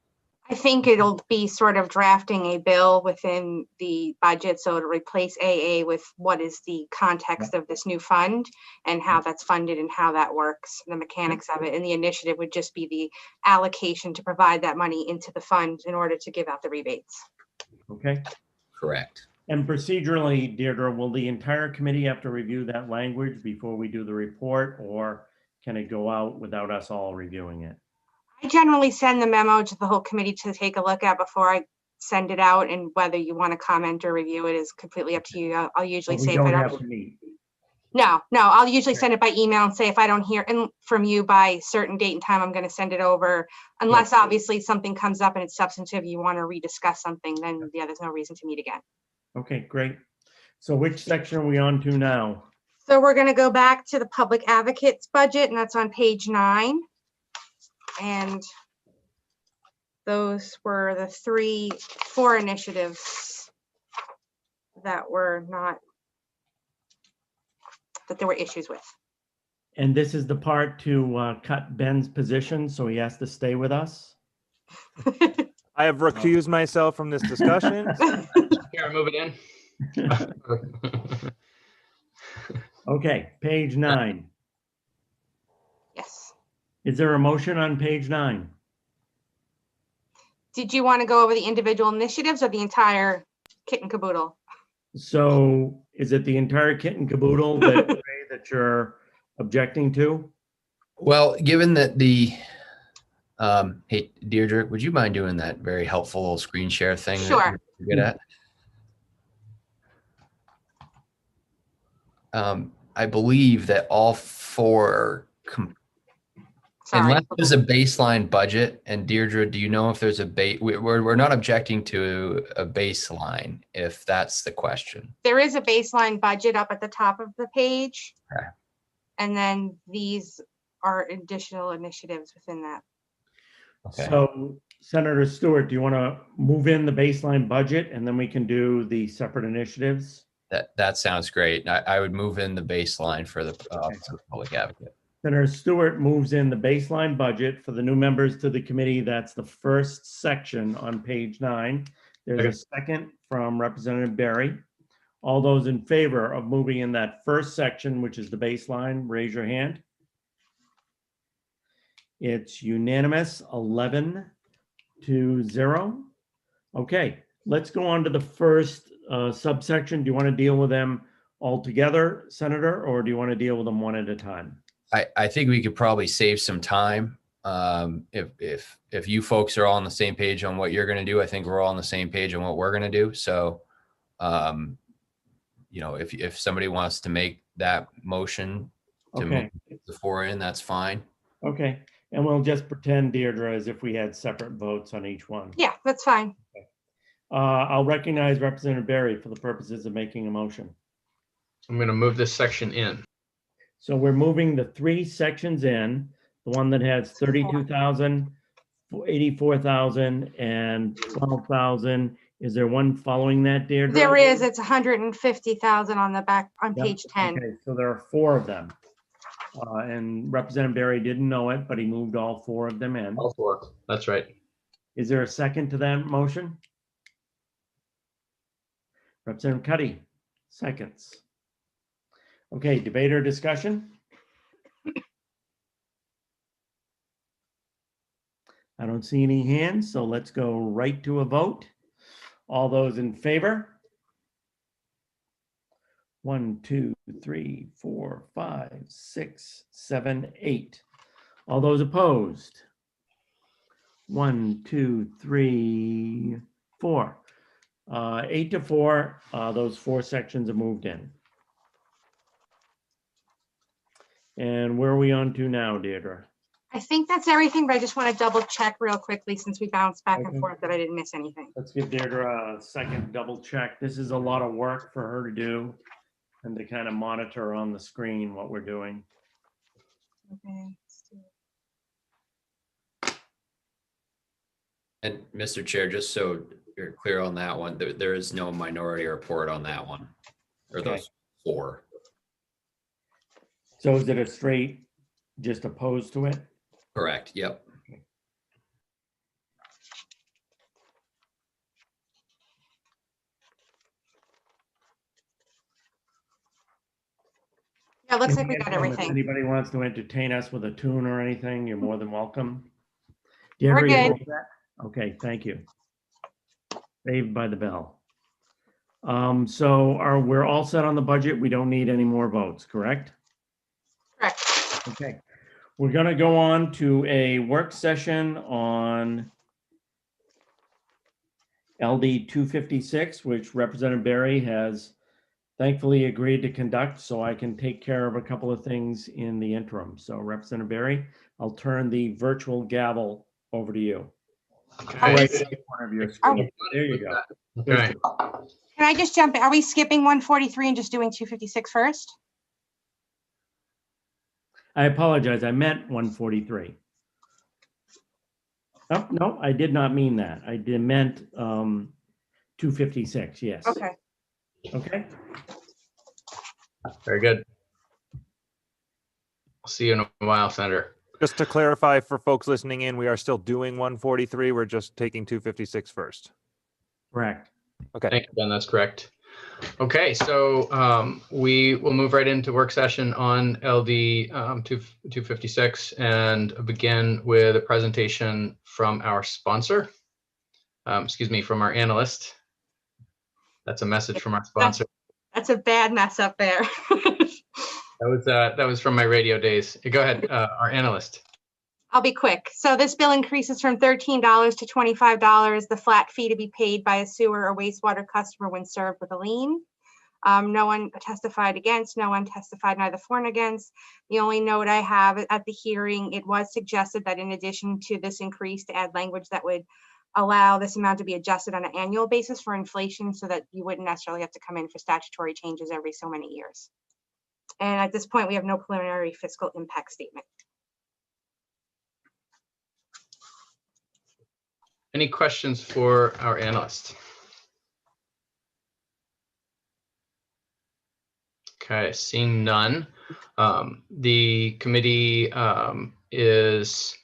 I think it'll be sort of drafting a bill within the budget. So it'll replace AA with what is the context of this new fund and how that's funded and how that works, the mechanics of it. And the initiative would just be the allocation to provide that money into the fund in order to give out the rebates. Okay. Correct. And procedurally, Deirdre, will the entire committee have to review that language before we do the report, or can it go out without us all reviewing it? I generally send the memo to the whole committee to take a look at before I send it out, and whether you want to comment or review it is completely up to you. I'll usually say if I don't. Have to meet. No, I'll usually send it by email and say if I don't hear from you by certain date and time, I'm going to send it over. Unless obviously something comes up and it's substantive, you want to rediscuss something, then yeah, there's no reason to meet again. Okay, great. So which section are we on to now? So we're going to go back to the public advocates budget, and that's on page 9. And those were the 4 initiatives that were not, that there were issues with. And this is the part to cut Ben's position, so he has to stay with us. I have recused myself from this discussion. Here, move it in. Okay, page 9. Yes. Is there a motion on page 9? Did you want to go over the individual initiatives or the entire kit and caboodle? So is it the entire kit and caboodle that you're objecting to? Well, given that the, hey, Deirdre, would you mind doing that very helpful little screen share thing that Sure. you're good at? I believe that all four, unless there's a baseline budget, and Deirdre, do you know if there's a we're not objecting to a baseline, if that's the question. There is a baseline budget up at the top of the page. Okay. And then these are additional initiatives within that. Okay. So Senator Stewart, do you want to move in the baseline budget and then we can do the separate initiatives? That sounds great. I would move in the baseline for the public advocate. Senator Stewart moves in the baseline budget for the new members to the committee. That's the first section on page 9. There's a second from Representative Berry. All those in favor of moving in that first section, which is the baseline, raise your hand. It's unanimous, 11-0. Okay, let's go on to the first subsection. Do you want to deal with them all together, Senator, or do you want to deal with them one at a time? I think we could probably save some time. If you folks are all on the same page on what you're going to do, I think we're all on the same page on what we're going to do. So, you know, if somebody wants to make that motion to move the 4 in, that's fine. Okay, and we'll just pretend, Deirdre, as if we had separate votes on each one. Yeah, that's fine. Okay. I'll recognize Representative Berry for the purposes of making a motion. I'm going to move this section in. So we're moving the 3 sections in, the one that has 32,000, 84,000, and 12,000. Is there one following that, Deirdre? There is. It's 150,000 on the back on page 10. Okay, so there are 4 of them. And Representative Berry didn't know it, but he moved all 4 of them in. All 4. That's right. Is there a second to that motion? Representative Cuddy, seconds. Okay, debate or discussion? I don't see any hands, so let's go right to a vote. All those in favor? 1, 2, 3, 4, 5, 6, 7, 8. All those opposed? 1, 2, 3, 4. 8-4. Those 4 sections are moved in. And where are we on to now, Deirdre? I think that's everything, but I just want to double check real quickly since we bounced back and forth that I didn't miss anything. Let's give Deirdre a second double check. This is a lot of work for her to do and to kind of monitor on the screen what we're doing. Okay. And Mr. Chair, just so you're clear on that one, there is no minority report on that one, or those 4. So is it a straight, just opposed to it? Correct. Yep. Yeah, it looks like we got If everything. anybody wants to entertain us with a tune or anything, you're more than welcome. We're Deirdre, you good. all set? Okay, thank you. Saved by the bell. So we're all set on the budget. We don't need any more votes, correct? Correct. Okay, we're gonna go on to a work session on LD 256, which Representative Berry has thankfully agreed to conduct, so I can take care of a couple of things in the interim. So Representative Berry, I'll turn the virtual gavel over to you. Right in front of your screen. There you go. Okay. Can I just jump in? Are we skipping 143 and just doing 256 first? I apologize. I meant 143. Oh, no, I did not mean that. I meant 256. Yes. Okay. Okay. Very good. I'll see you in a while, Senator. Just to clarify for folks listening in, we are still doing 143. We're just taking 256 first. Correct. Okay. Thank you, Ben. That's correct. Okay, so we will move right into work session on LD 256 and begin with a presentation from our sponsor. excuse me, from our analyst. That's a message from our sponsor. That's a bad mess up there. That was from my radio days. Go ahead, our analyst. I'll be quick. So this bill increases from $13 to $25, the flat fee to be paid by a sewer or wastewater customer when served with a lien. No one testified against, no one testified neither for nor against. The only note I have at the hearing, it was suggested that in addition to this increase, to add language that would allow this amount to be adjusted on an annual basis for inflation so that you wouldn't necessarily have to come in for statutory changes every so many years. And at this point, we have no preliminary fiscal impact statement. Any questions for our analyst? Okay, seeing none. The committee is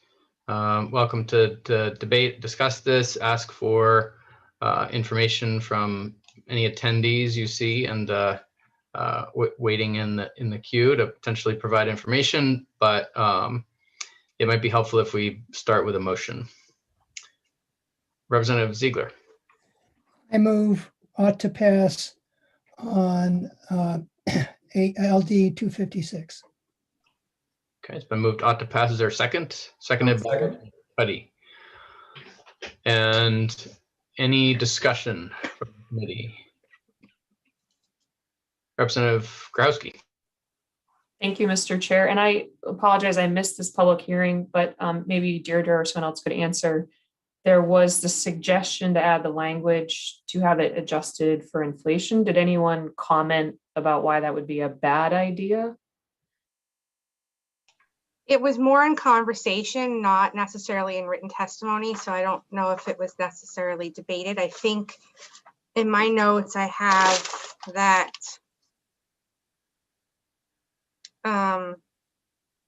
welcome to debate, discuss this, ask for information from any attendees you see, and waiting in the queue to potentially provide information. But it might be helpful if we start with a motion. Representative Ziegler. I move ought to pass on LD 256. Okay, it's been moved ought to pass. Is there a second? Seconded by Buddy. And any discussion from the committee? Representative Growski. Thank you, Mr. Chair. And I apologize, I missed this public hearing, but maybe Deirdre or someone else could answer. There was the suggestion to add the language to have it adjusted for inflation. Did anyone comment about why that would be a bad idea? It was more in conversation, not necessarily in written testimony. So I don't know if it was necessarily debated. I think in my notes, I have that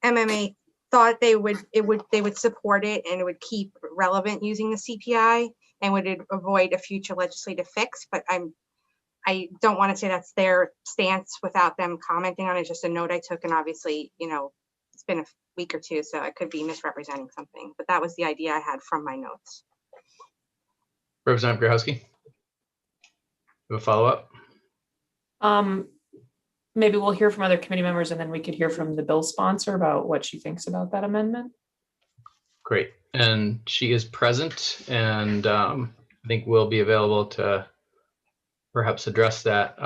MMA thought they would support it and it would keep relevant using the CPI and would avoid a future legislative fix. But I don't want to say that's their stance without them commenting on it. It's just a note I took, and obviously, you know, it's been a week or two, so I could be misrepresenting something. But that was the idea I had from my notes. Representative Grahowski. Have a follow-up? Maybe we'll hear from other committee members and then we could hear from the bill sponsor about what she thinks about that amendment. Great. And she is present, and I think we'll be available to perhaps address that.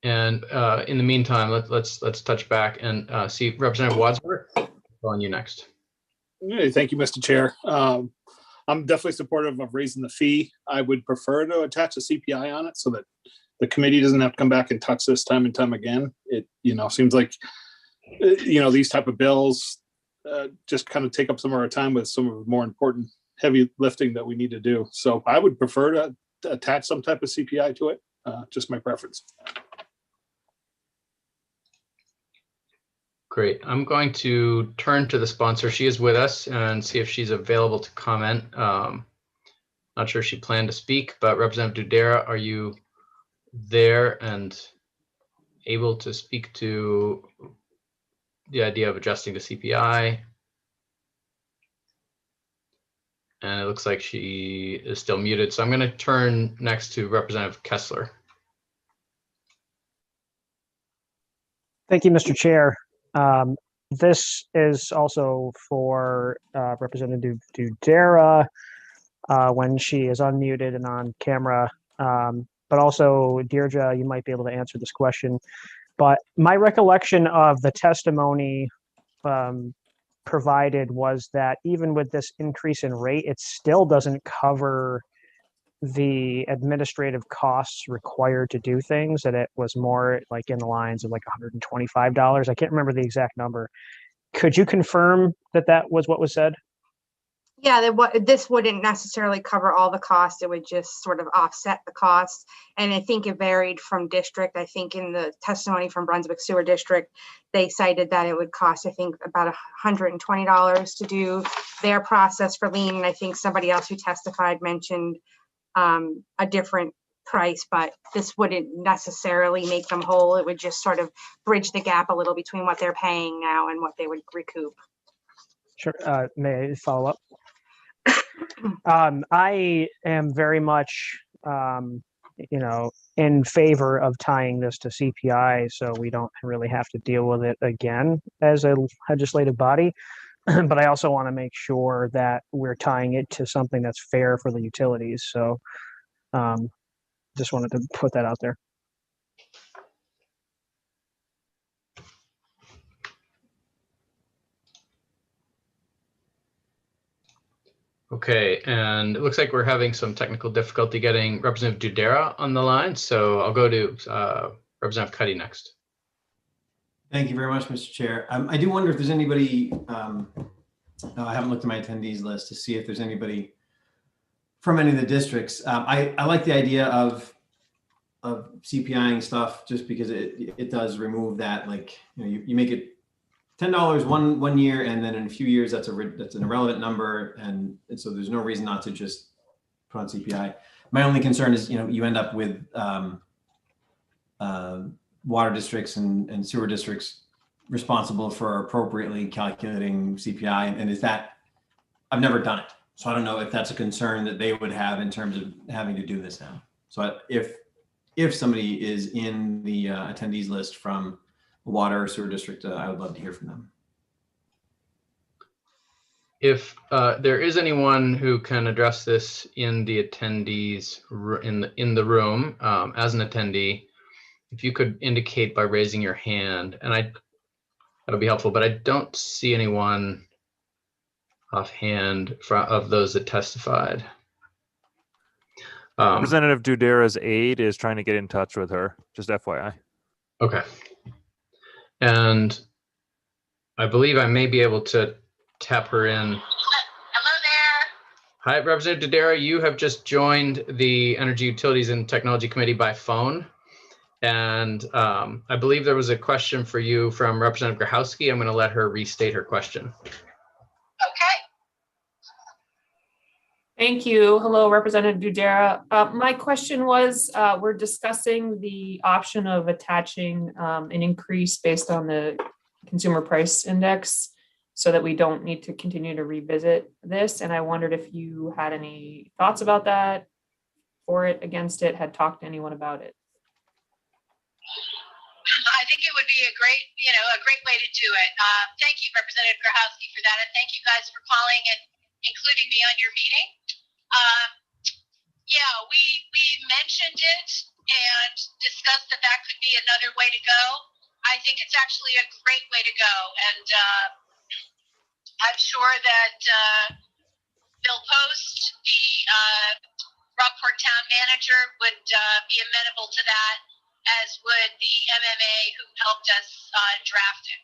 And in the meantime, let's touch back and see Representative Wadsworth. On you next. Hey, thank you, Mr. Chair. I'm definitely supportive of raising the fee. I would prefer to attach a CPI on it so that the committee doesn't have to come back and touch this time and time again. It, you know, seems like, you know, these type of bills just kind of take up some of our time with some of the more important heavy lifting that we need to do. So I would prefer to attach some type of CPI to it, just my preference. Great. I'm going to turn to the sponsor. She is with us, and see if she's available to comment. Not sure she planned to speak, but Representative Dudera, are you there and able to speak to the idea of adjusting the CPI? And it looks like she is still muted. So I'm going to turn next to Representative Kessler. Thank you, Mr. Chair. This is also for Representative Dudera when she is unmuted and on camera. But also, Deirdre, you might be able to answer this question. But my recollection of the testimony provided was that even with this increase in rate, it still doesn't cover the administrative costs required to do things, that it was more like in the lines of like $125. I can't remember the exact number. Could you confirm that that was what was said? Yeah, this wouldn't necessarily cover all the costs. It would just sort of offset the costs. And I think it varied from district. I think in the testimony from Brunswick Sewer District, they cited that it would cost, I think, about $120 to do their process for lien. And I think somebody else who testified mentioned a different price, but this wouldn't necessarily make them whole. It would just sort of bridge the gap a little between what they're paying now and what they would recoup. Sure. May I follow up? I am very much, in favor of tying this to CPI, so we don't really have to deal with it again as a legislative body. But I also want to make sure that we're tying it to something that's fair for the utilities. So just wanted to put that out there. Okay, and it looks like we're having some technical difficulty getting Representative Dudera on the line, so I'll go to Representative Cuddy next. Thank you very much, Mr. Chair. I do wonder if there's anybody, I haven't looked at my attendees list to see if there's anybody from any of the districts. I like the idea of CPIing stuff just because it does remove that, like, you make it $10 one year, and then in a few years that's an irrelevant number, and so there's no reason not to just put on CPI. My only concern is you end up with water districts and sewer districts responsible for appropriately calculating CPI, and is that, I've never done it, so I don't know if that's a concern that they would have in terms of having to do this now. So if somebody is in the attendees list from water or sewer district, I would love to hear from them. If there is anyone who can address this in the attendees in the room as an attendee, if you could indicate by raising your hand, and that would be helpful. But I don't see anyone offhand of those that testified. Representative Dudera's aide is trying to get in touch with her. Just FYI. Okay. And I believe I may be able to tap her in. Hello there. Hi, Representative Dudera. You have just joined the Energy, Utilities, and Technology Committee by phone. And I believe there was a question for you from Representative Grahowski. I'm going to let her restate her question. Okay. Thank you. Hello, Representative Dudera. My question was, we're discussing the option of attaching an increase based on the consumer price index so that we don't need to continue to revisit this. And I wondered if you had any thoughts about that, for it, against it, had talked to anyone about it. I think it would be a great way to do it. Thank you, Representative Grahowski, for that. And thank you guys for calling and including me on your meeting. Yeah, we mentioned it and discussed that could be another way to go. I think it's actually a great way to go. And I'm sure that Bill Post, the Rockport Town Manager, would be amenable to that, as would the MMA who helped us draft it.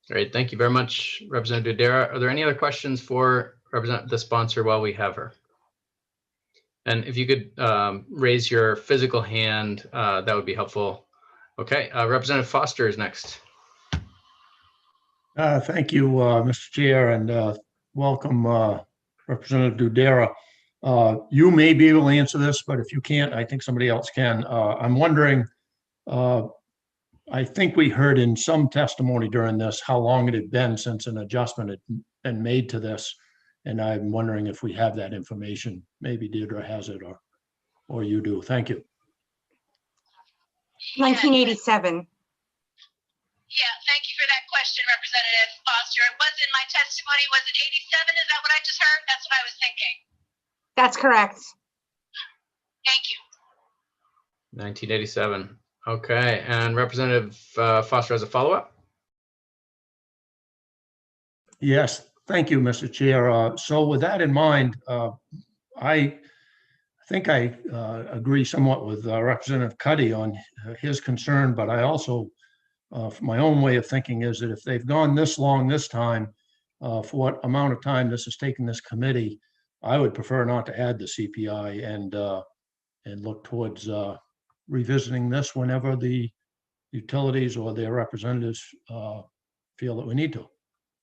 Great. Thank you very much, Representative Dudera. Are there any other questions for the sponsor while we have her? And if you could raise your physical hand, that would be helpful. Okay, Representative Foster is next. Thank you, Mr. Chair, and welcome, Representative Dudera. You may be able to answer this, but if you can't, I think somebody else can. I'm wondering, I think we heard in some testimony during this how long it had been since an adjustment had been made to this. And I'm wondering if we have that information. Maybe Deirdre has it, or you do. Thank you. 1987. Yeah, thank you for that question, Representative Foster. It was in my testimony. Was it 87? Is that what I just heard? That's what I was thinking. That's correct. Thank you. 1987. Okay, and Representative Foster has a follow-up. Yes, thank you, Mr. Chair. So with that in mind, I think I agree somewhat with Representative Cuddy on his concern, but I also, my own way of thinking is that if they've gone this long this time, for what amount of time this has taken this committee, I would prefer not to add the CPI and look towards revisiting this whenever the utilities or their representatives feel that we need to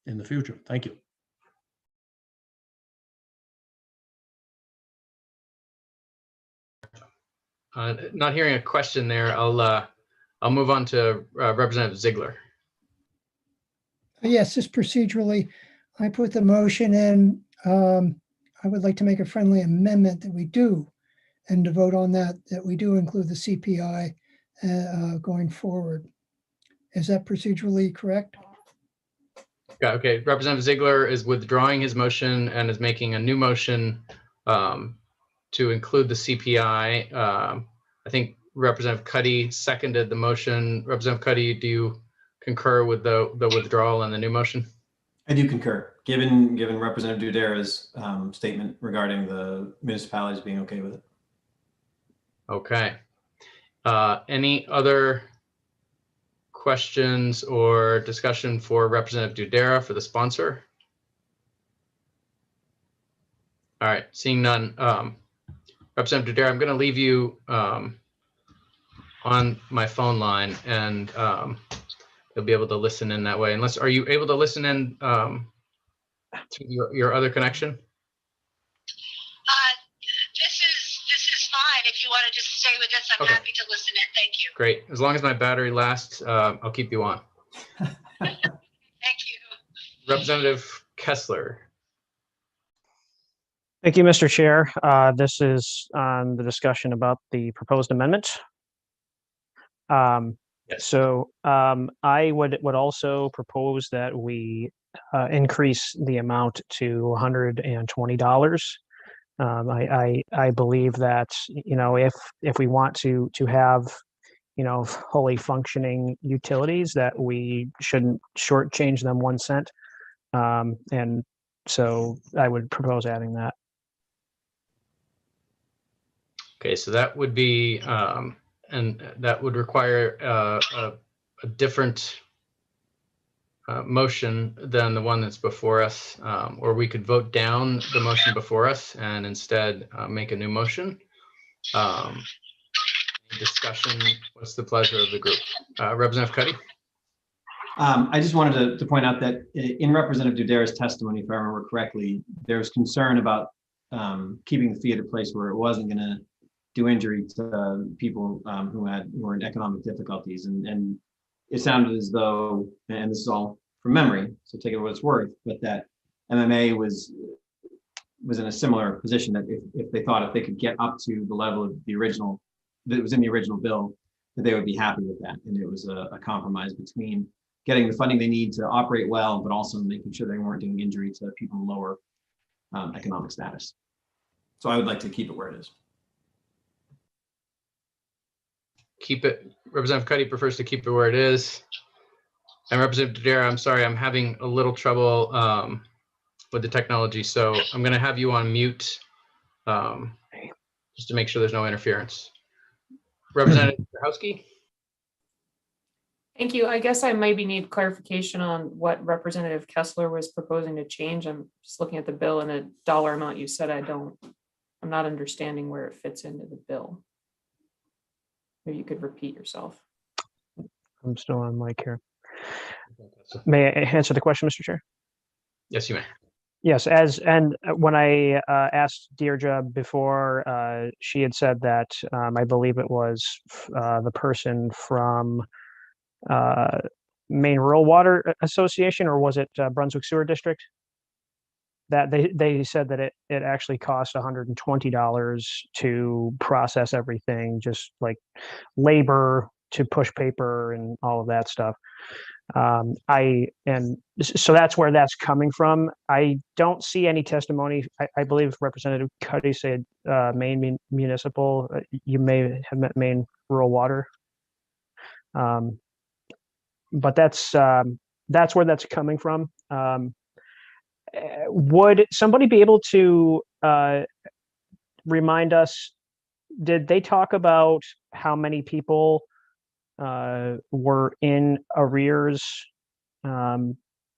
in the future. Thank you. Not hearing a question there. I'll move on to Representative Ziegler. Yes, just procedurally, I put the motion in. I would like to make a friendly amendment that we do, and to vote on that we do include the CPI going forward. Is that procedurally correct? Yeah, okay. Representative Ziegler is withdrawing his motion and is making a new motion to include the CPI. I think Representative Cuddy seconded the motion. Representative Cuddy, do you concur with the withdrawal and the new motion? I do concur, given Representative Dudera's statement regarding the municipalities being okay with it. Okay. Any other questions or discussion for Representative Dudera for the sponsor? All right, seeing none. Representative Dudera, I'm going to leave you on my phone line, and you'll be able to listen in that way. Unless, are you able to listen in to your other connection? This is fine. If you want to just stay with this, I'm Okay. happy to listen in. Thank you. Great. As long as my battery lasts, I'll keep you on. Thank you. Representative Kessler. Thank you, Mr. Chair. This is on the discussion about the proposed amendment. So I would also propose that we increase the amount to $120. I believe that, you know, if we want to have, you know, fully functioning utilities, that we shouldn't shortchange them 1 cent. And so I would propose adding that. Okay, so that would be, and that would require a different motion than the one that's before us, or we could vote down the motion before us and instead make a new motion. Discussion, what's the pleasure of the group? Representative Cuddy? I just wanted to point out that in Representative Dudera's testimony, if I remember correctly, there was concern about keeping the fee at a place where it wasn't going to do injury to people who were in economic difficulties, and it sounded as though, and this is all from memory, so take it for what it's worth, but that MMA was in a similar position, that if they thought if they could get up to the level of the original that was in the original bill, that they would be happy with that, and it was a compromise between getting the funding they need to operate well, but also making sure they weren't doing injury to people in lower economic status. So I would like to keep it where it is. Keep it. Representative Cuddy prefers to keep it where it is. And Representative Dudera, I'm sorry, I'm having a little trouble with the technology, so I'm going to have you on mute just to make sure there's no interference. Representative Howski? Thank you. I guess I maybe need clarification on what Representative Kessler was proposing to change. I'm just looking at the bill and a dollar amount you said. I'm not understanding where it fits into the bill. Maybe you could repeat yourself. I'm still on mic here. May I answer the question, Mr. Chair? Yes, you may. Yes, and when I asked Deirdre before, she had said that I believe it was the person from Maine Rural Water Association, or was it Brunswick Sewer District? That they said that it actually cost $120 to process everything, just like labor to push paper and all of that stuff. So that's where that's coming from. I don't see any testimony. I believe Representative Cuddy said Maine Municipal. You may have met Maine Rural Water. But that's where that's coming from. Would somebody be able to remind us, did they talk about how many people were in arrears in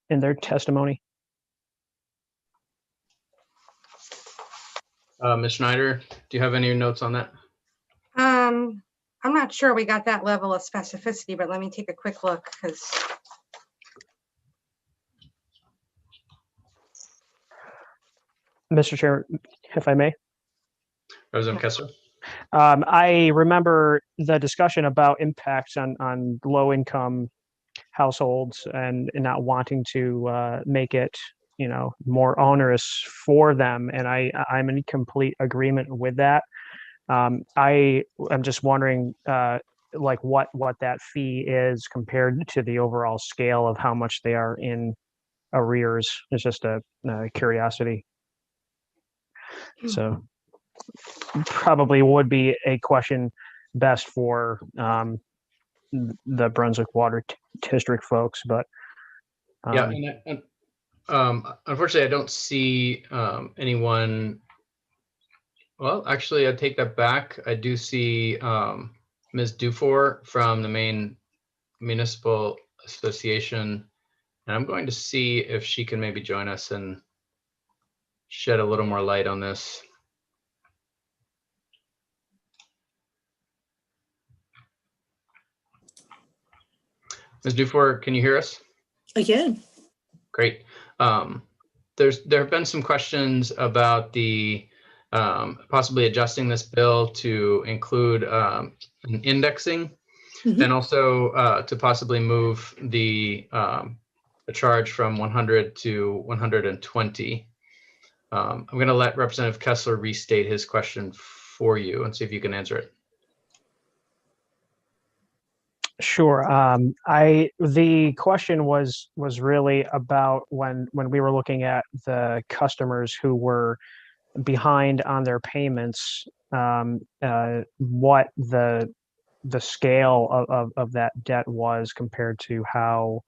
their testimony? Ms. Schneider, do you have any notes on that? I'm not sure we got that level of specificity, but let me take a quick look, because Mr. Chair, if I may. Representative Kessler? I remember the discussion about impacts on low-income households and not wanting to make it more onerous for them. And I'm in complete agreement with that. I'm just wondering, like what that fee is compared to the overall scale of how much they are in arrears. It's just a curiosity. So probably would be a question best for the Brunswick Water District folks, but Yeah, unfortunately, I don't see anyone. Well, actually, I take that back. I do see Ms. Dufour from the Maine Municipal Association, and I'm going to see if she can maybe join us and shed a little more light on this. Ms. Dufour, can you hear us? I can. Great. There have been some questions about the possibly adjusting this bill to include an indexing, and also to possibly move the charge from 100 to 120. I'm going to let Representative Kessler restate his question for you and see if you can answer it. Sure. The question was really about when we were looking at the customers who were behind on their payments, what the scale of that debt was compared to how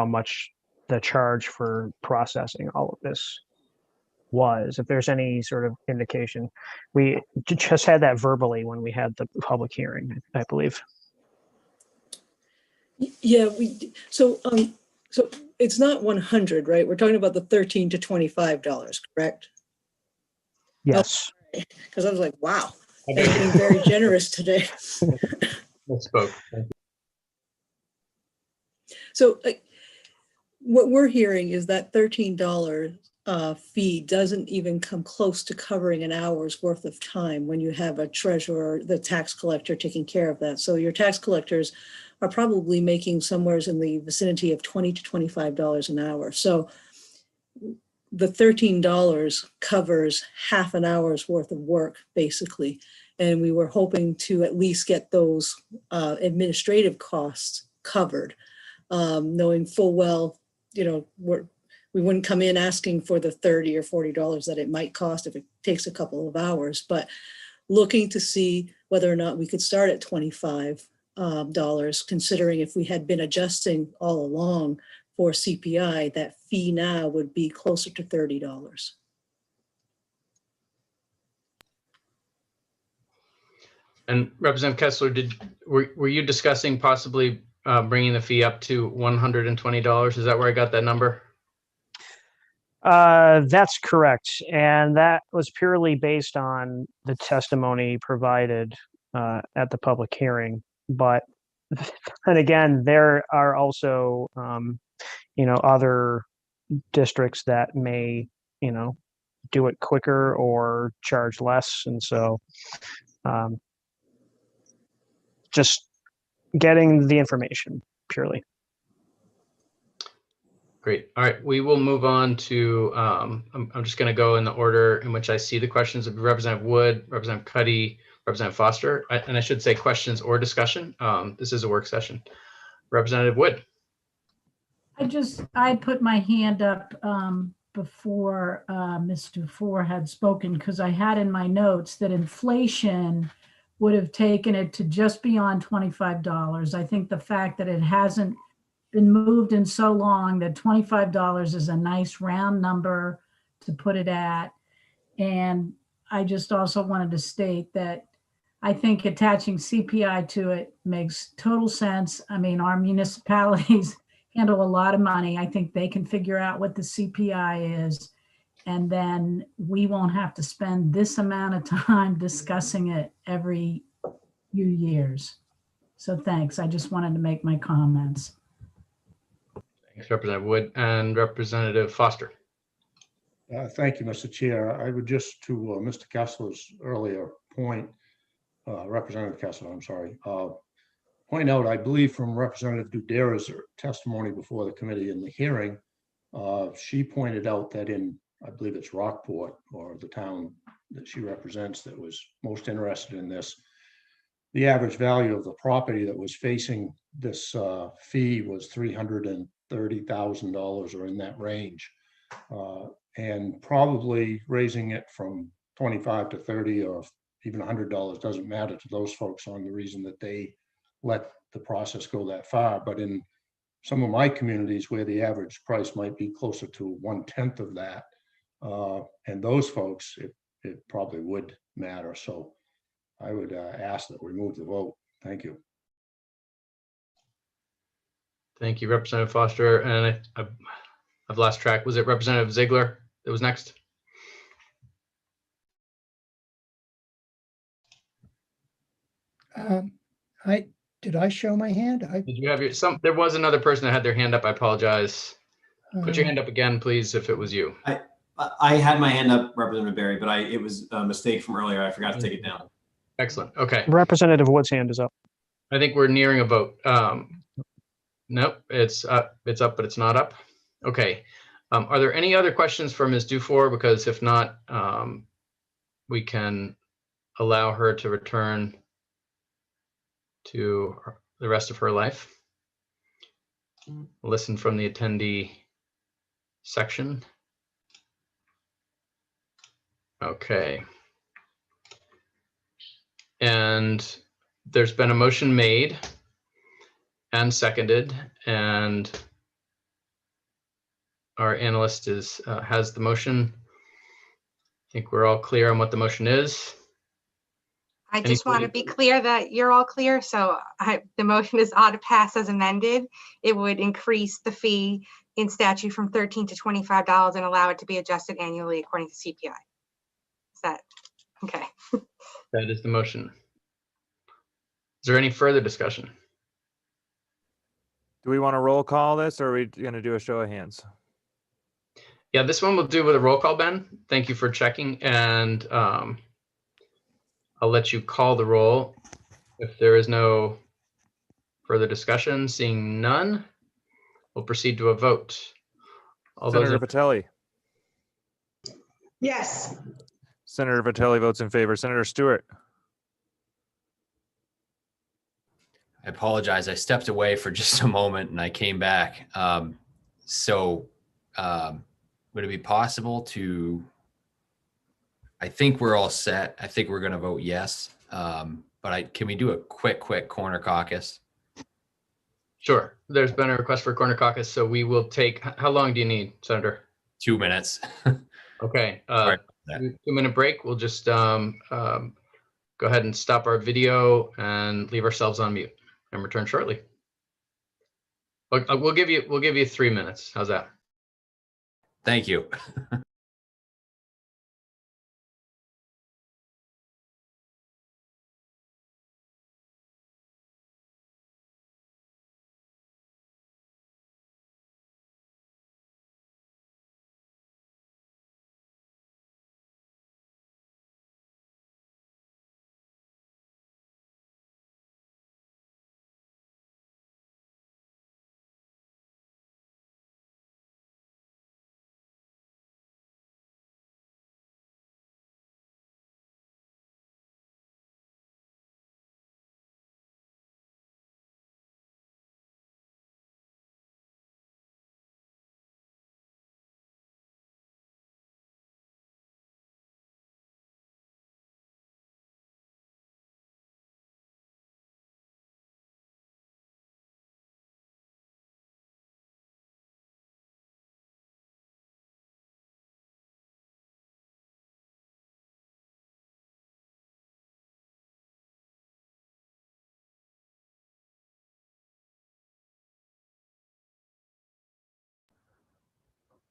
much the charge for processing all of this was. If there's any sort of indication, we just had that verbally when we had the public hearing, I believe. Yeah, so it's not 100, right? We're talking about the $13 to $25, correct? Yes. Because I was like, wow, that's being very generous today. Spoke. So what we're hearing is that $13 fee doesn't even come close to covering an hour's worth of time when you have a treasurer, the tax collector taking care of that. So your tax collectors are probably making somewhere in the vicinity of $20 to $25 an hour. So the $13 covers half an hour's worth of work, basically. And we were hoping to at least get those administrative costs covered, knowing full well, we wouldn't come in asking for the $30 or $40 that it might cost if it takes a couple of hours, but looking to see whether or not we could start at $25, considering if we had been adjusting all along for CPI, that fee now would be closer to $30. And Representative Kessler, were you discussing possibly bringing the fee up to $120? Is that where I got that number? That's correct. And that was purely based on the testimony provided at the public hearing. But and again, there are also, other districts that may, do it quicker or charge less. And so just getting the information purely. Great. All right. We will move on to, I'm just going to go in the order in which I see the questions of Representative Wood, Representative Cuddy, Representative Foster, and I should say questions or discussion. This is a work session. Representative Wood. I put my hand up before Ms. Dufour had spoken because I had in my notes that inflation would have taken it to just beyond $25. I think the fact that it hasn't been moved in so long that $25 is a nice round number to put it at. And I just also wanted to state that I think attaching CPI to it makes total sense. I mean, our municipalities handle a lot of money. I think they can figure out what the CPI is, and then we won't have to spend this amount of time discussing it every few years. So thanks. I just wanted to make my comments. Thanks, Representative Wood. And Representative Foster. Thank you, Mr. Chair. I would just, to Mr. Kessler's earlier point, Representative Kessler, I'm sorry, point out, I believe from Representative Dudera's testimony before the committee in the hearing, She pointed out that in, I believe it's Rockport, or the town that she represents that was most interested in this, the average value of the property that was facing this fee was $330,000 or in that range. And probably raising it from 25 to 30 or even $100 doesn't matter to those folks on the reason that they let the process go that far. But in some of my communities where the average price might be closer to 1/10 of that, and those folks, it probably would matter. So I would ask that we move the vote. Thank you. Thank you, Representative Foster. And I've lost track. Was it Representative Ziegler that was next? Did I show my hand? Did you have there was another person that had their hand up. I apologize. Put your Um, hand up again, please, if it was you. I had my hand up, Representative Barry, but it was a mistake from earlier. I forgot to take it down. Excellent. Okay. Representative Wood's hand is up. I think we're nearing a vote. Nope, it's up, but it's not up. Okay. Are there any other questions for Ms. Dufour? Because if not, we can allow her to return to the rest of her life. Listen from the attendee section. Okay. And there's been a motion made and seconded, and our analyst has the motion. I think we're all clear on what the motion is. I just want to be clear that you're all clear. So the motion is ought to pass as amended. It would increase the fee in statute from $13 to $25 and allow it to be adjusted annually according to CPI. Is that okay? That is the motion. Is there any further discussion? Do we want to roll call this, or are we going to do a show of hands? Yeah, this one we'll do with a roll call, Ben. Thank you for checking, and I'll let you call the roll if there is no further discussion. Seeing none, we'll proceed to a vote. Senator Vitelli. Yes. Senator Vitelli votes in favor. Senator Stewart. I apologize. I stepped away for just a moment and I came back. Would it be possible to, I think we're all set. I think we're going to vote yes. But can we do a quick corner caucus? Sure. There's been a request for a corner caucus, so we will take, how long do you need, Senator? 2 minutes. Okay. 2-minute break. We'll just go ahead and stop our video and leave ourselves on mute and return shortly. We'll give you 3 minutes. How's that? Thank you.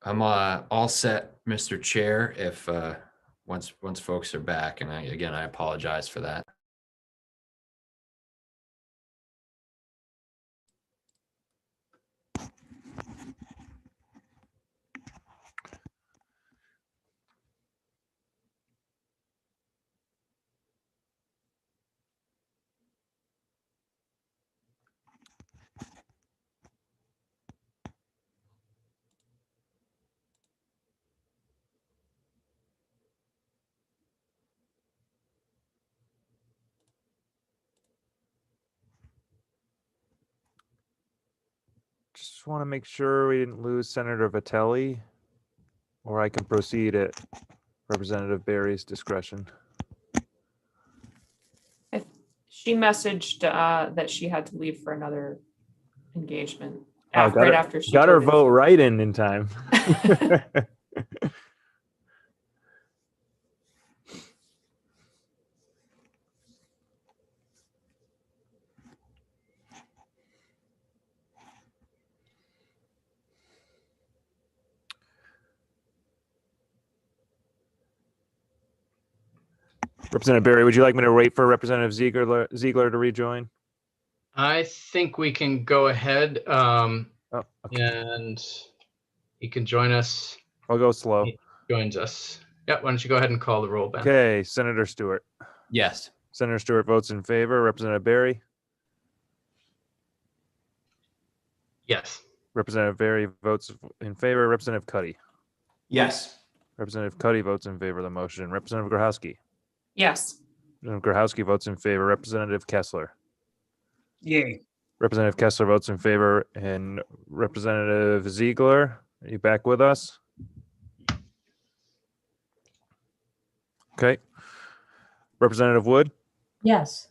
I'm all set, Mr. Chair, if once folks are back, and I apologize for that. just want to make sure we didn't lose Senator Vitelli, or I can proceed at Representative Barry's discretion. She messaged that she had to leave for another engagement Oh, right after she got her told me. vote right in time. Representative Barry, would you like me to wait for Representative Ziegler to rejoin? I think we can go ahead okay. and he can join us. I'll go slow. He joins us. Yeah, why don't you go ahead and call the roll, Ben? Okay, Senator Stewart. Yes. Senator Stewart votes in favor. Representative Barry? Yes. Representative Barry votes in favor. Representative Cuddy? Yes. Representative Cuddy votes in favor of the motion. Representative Grochowski? Yes. Representative Grochowski votes in favor. Representative Kessler? Yay. Representative Kessler votes in favor. And Representative Ziegler, are you back with us? Okay. Representative Wood? Yes.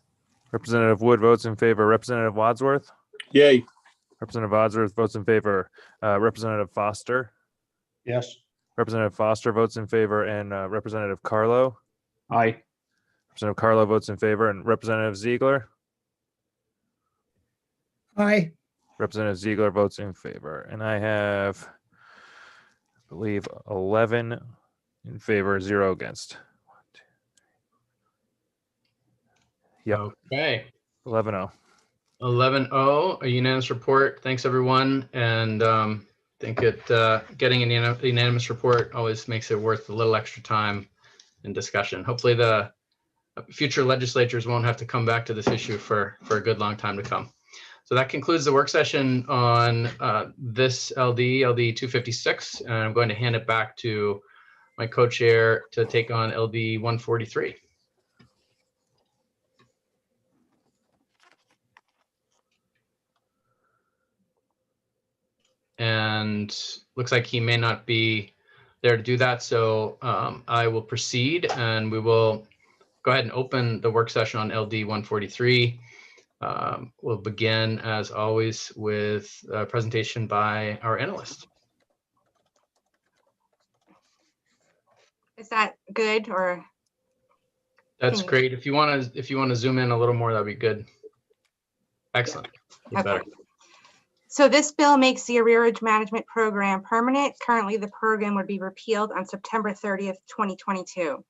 Representative Wood votes in favor. Representative Wadsworth? Yay. Representative Wadsworth votes in favor. Representative Foster? Yes. Representative Foster votes in favor. And Representative Carlo? Aye. Representative Carlo votes in favor. And Representative Ziegler? Aye. Representative Ziegler votes in favor. And I have, I believe, 11 in favor, 0 against. Yep. Okay. 11-0. 11-0, a unanimous report. Thanks, everyone. And I think getting a unanimous report always makes it worth a little extra time and discussion. Hopefully the future legislatures won't have to come back to this issue for a good long time to come. So that concludes the work session on this LD 256. And I'm going to hand it back to my co-chair to take on LD 143. And looks like he may not be there to do that. So I will proceed and we will go ahead and open the work session on LD 143. We'll begin as always with a presentation by our analyst. Is that good or? That's great. If you want to zoom in a little more, that'd be good. Excellent. Okay. Better. So this bill makes the arrearage management program permanent. Currently, the program would be repealed on September 30th, 2022.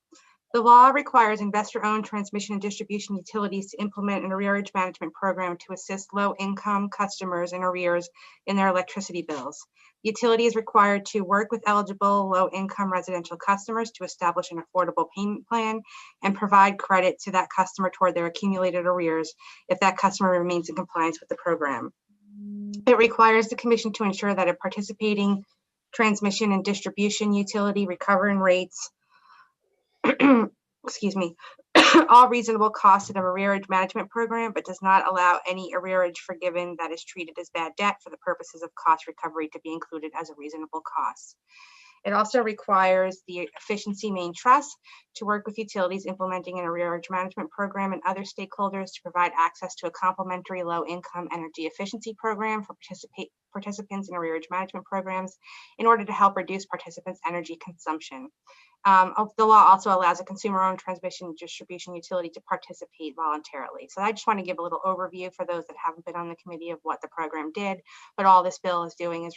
The law requires investor-owned transmission and distribution utilities to implement an arrearage management program to assist low-income customers in arrears in their electricity bills. The utility is required to work with eligible low-income residential customers to establish an affordable payment plan and provide credit to that customer toward their accumulated arrears if that customer remains in compliance with the program. It requires the commission to ensure that a participating transmission and distribution utility recovering rates excuse me, all reasonable costs of an arrearage management program, but does not allow any arrearage forgiven that is treated as bad debt for the purposes of cost recovery to be included as a reasonable cost. It also requires the Efficiency Main Trust to work with utilities implementing an arrearage management program and other stakeholders to provide access to a complementary low-income energy efficiency program for participants in arrearage management programs in order to help reduce participants' energy consumption. The law also allows a consumer-owned transmission and distribution utility to participate voluntarily. So I just want to give a little overview for those that haven't been on the committee of what the program did, but all this bill is doing is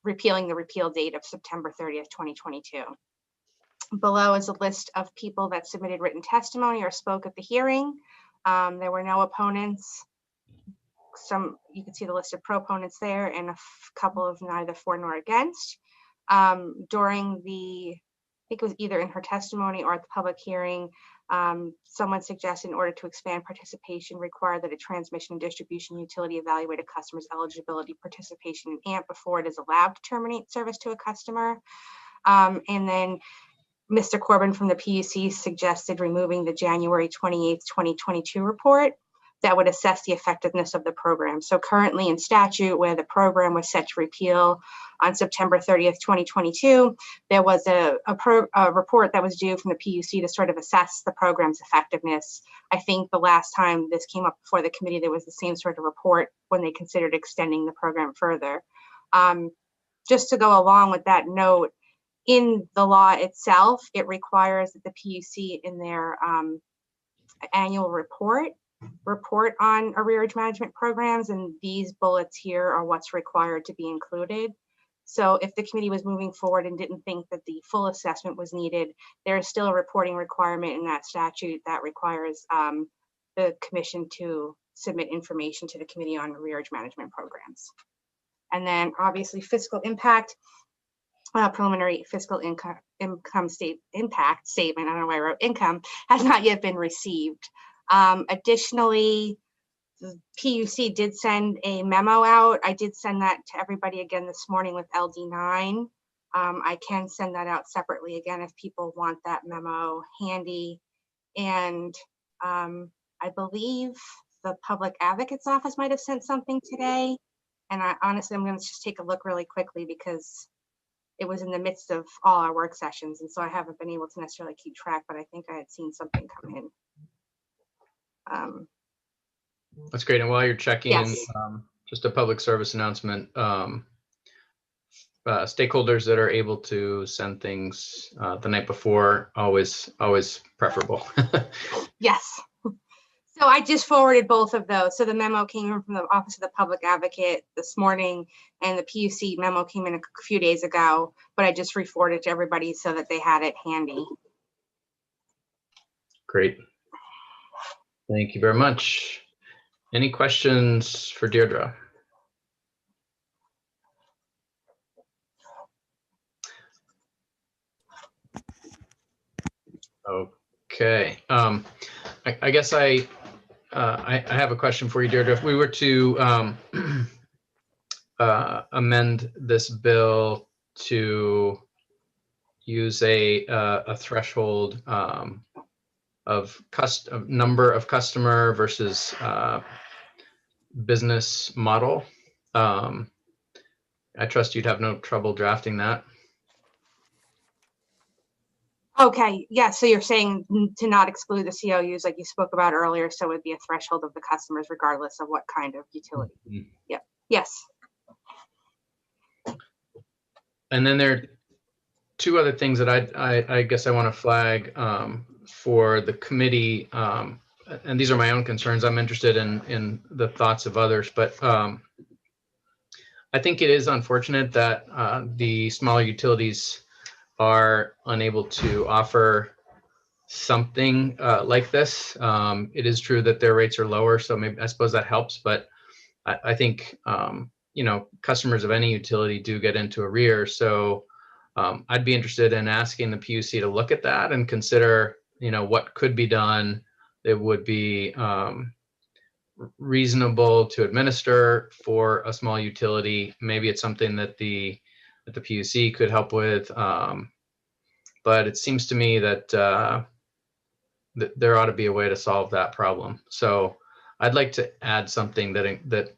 repealing the repeal date of September 30th, 2022. Below is a list of people that submitted written testimony or spoke at the hearing. There were no opponents. You can see the list of proponents there and a couple of neither for nor against. During I think it was either in her testimony or at the public hearing, someone suggested in order to expand participation, require that a transmission and distribution utility evaluate a customer's eligibility participation in AMP before it is allowed to terminate service to a customer. And then Mr. Corbin from the PUC suggested removing the January 28th, 2022 report. that would assess the effectiveness of the program. So currently in statute, where the program was set to repeal on September 30th, 2022, there was a report that was due from the PUC to sort of assess the program's effectiveness. I think the last time this came up before the committee, there was the same sort of report when they considered extending the program further. Just to go along with that note, in the law itself, it requires that the PUC in their annual report on arrearage management programs, and these bullets here are what's required to be included. So if the committee was moving forward and didn't think that the full assessment was needed, there is still a reporting requirement in that statute that requires the commission to submit information to the committee on arrearage management programs. And then obviously fiscal impact, preliminary fiscal income impact statement, I don't know why I wrote income, has not yet been received. Additionally, the PUC did send a memo out. I did send that to everybody again this morning with LD9. I can send that out separately again if people want that memo handy. And I believe the public advocate's office might have sent something today. And honestly, I'm going to just take a look really quickly because it was in the midst of all our work sessions. And so I haven't been able to necessarily keep track, but I think I had seen something come in. That's great. And while you're checking, yes. Just a public service announcement. Stakeholders that are able to send things the night before, always preferable. Yes. So I just forwarded both of those. So the memo came in from the Office of the Public Advocate this morning, and the PUC memo came in a few days ago, but I just re-forwarded to everybody so that they had it handy. Great. Thank you very much. Any questions for Deirdre? Okay. I guess I have a question for you, Deirdre. If we were to amend this bill to use a threshold of number of customer versus business model, I trust you'd have no trouble drafting that. Okay, yeah, so you're saying to not exclude the COUs like you spoke about earlier, so it would be a threshold of the customers regardless of what kind of utility. Mm-hmm. Yep, yes. And then there are two other things that I guess I want to flag for the committee, and these are my own concerns. I'm interested in the thoughts of others, but I think it is unfortunate that the smaller utilities are unable to offer something like this. It is true that their rates are lower, so maybe I suppose that helps, but I think you know, customers of any utility do get into arrears. So I'd be interested in asking the PUC to look at that and consider, you know, what could be done that would be reasonable to administer for a small utility. Maybe it's something that the PUC could help with, but it seems to me that that there ought to be a way to solve that problem. So I'd like to add something that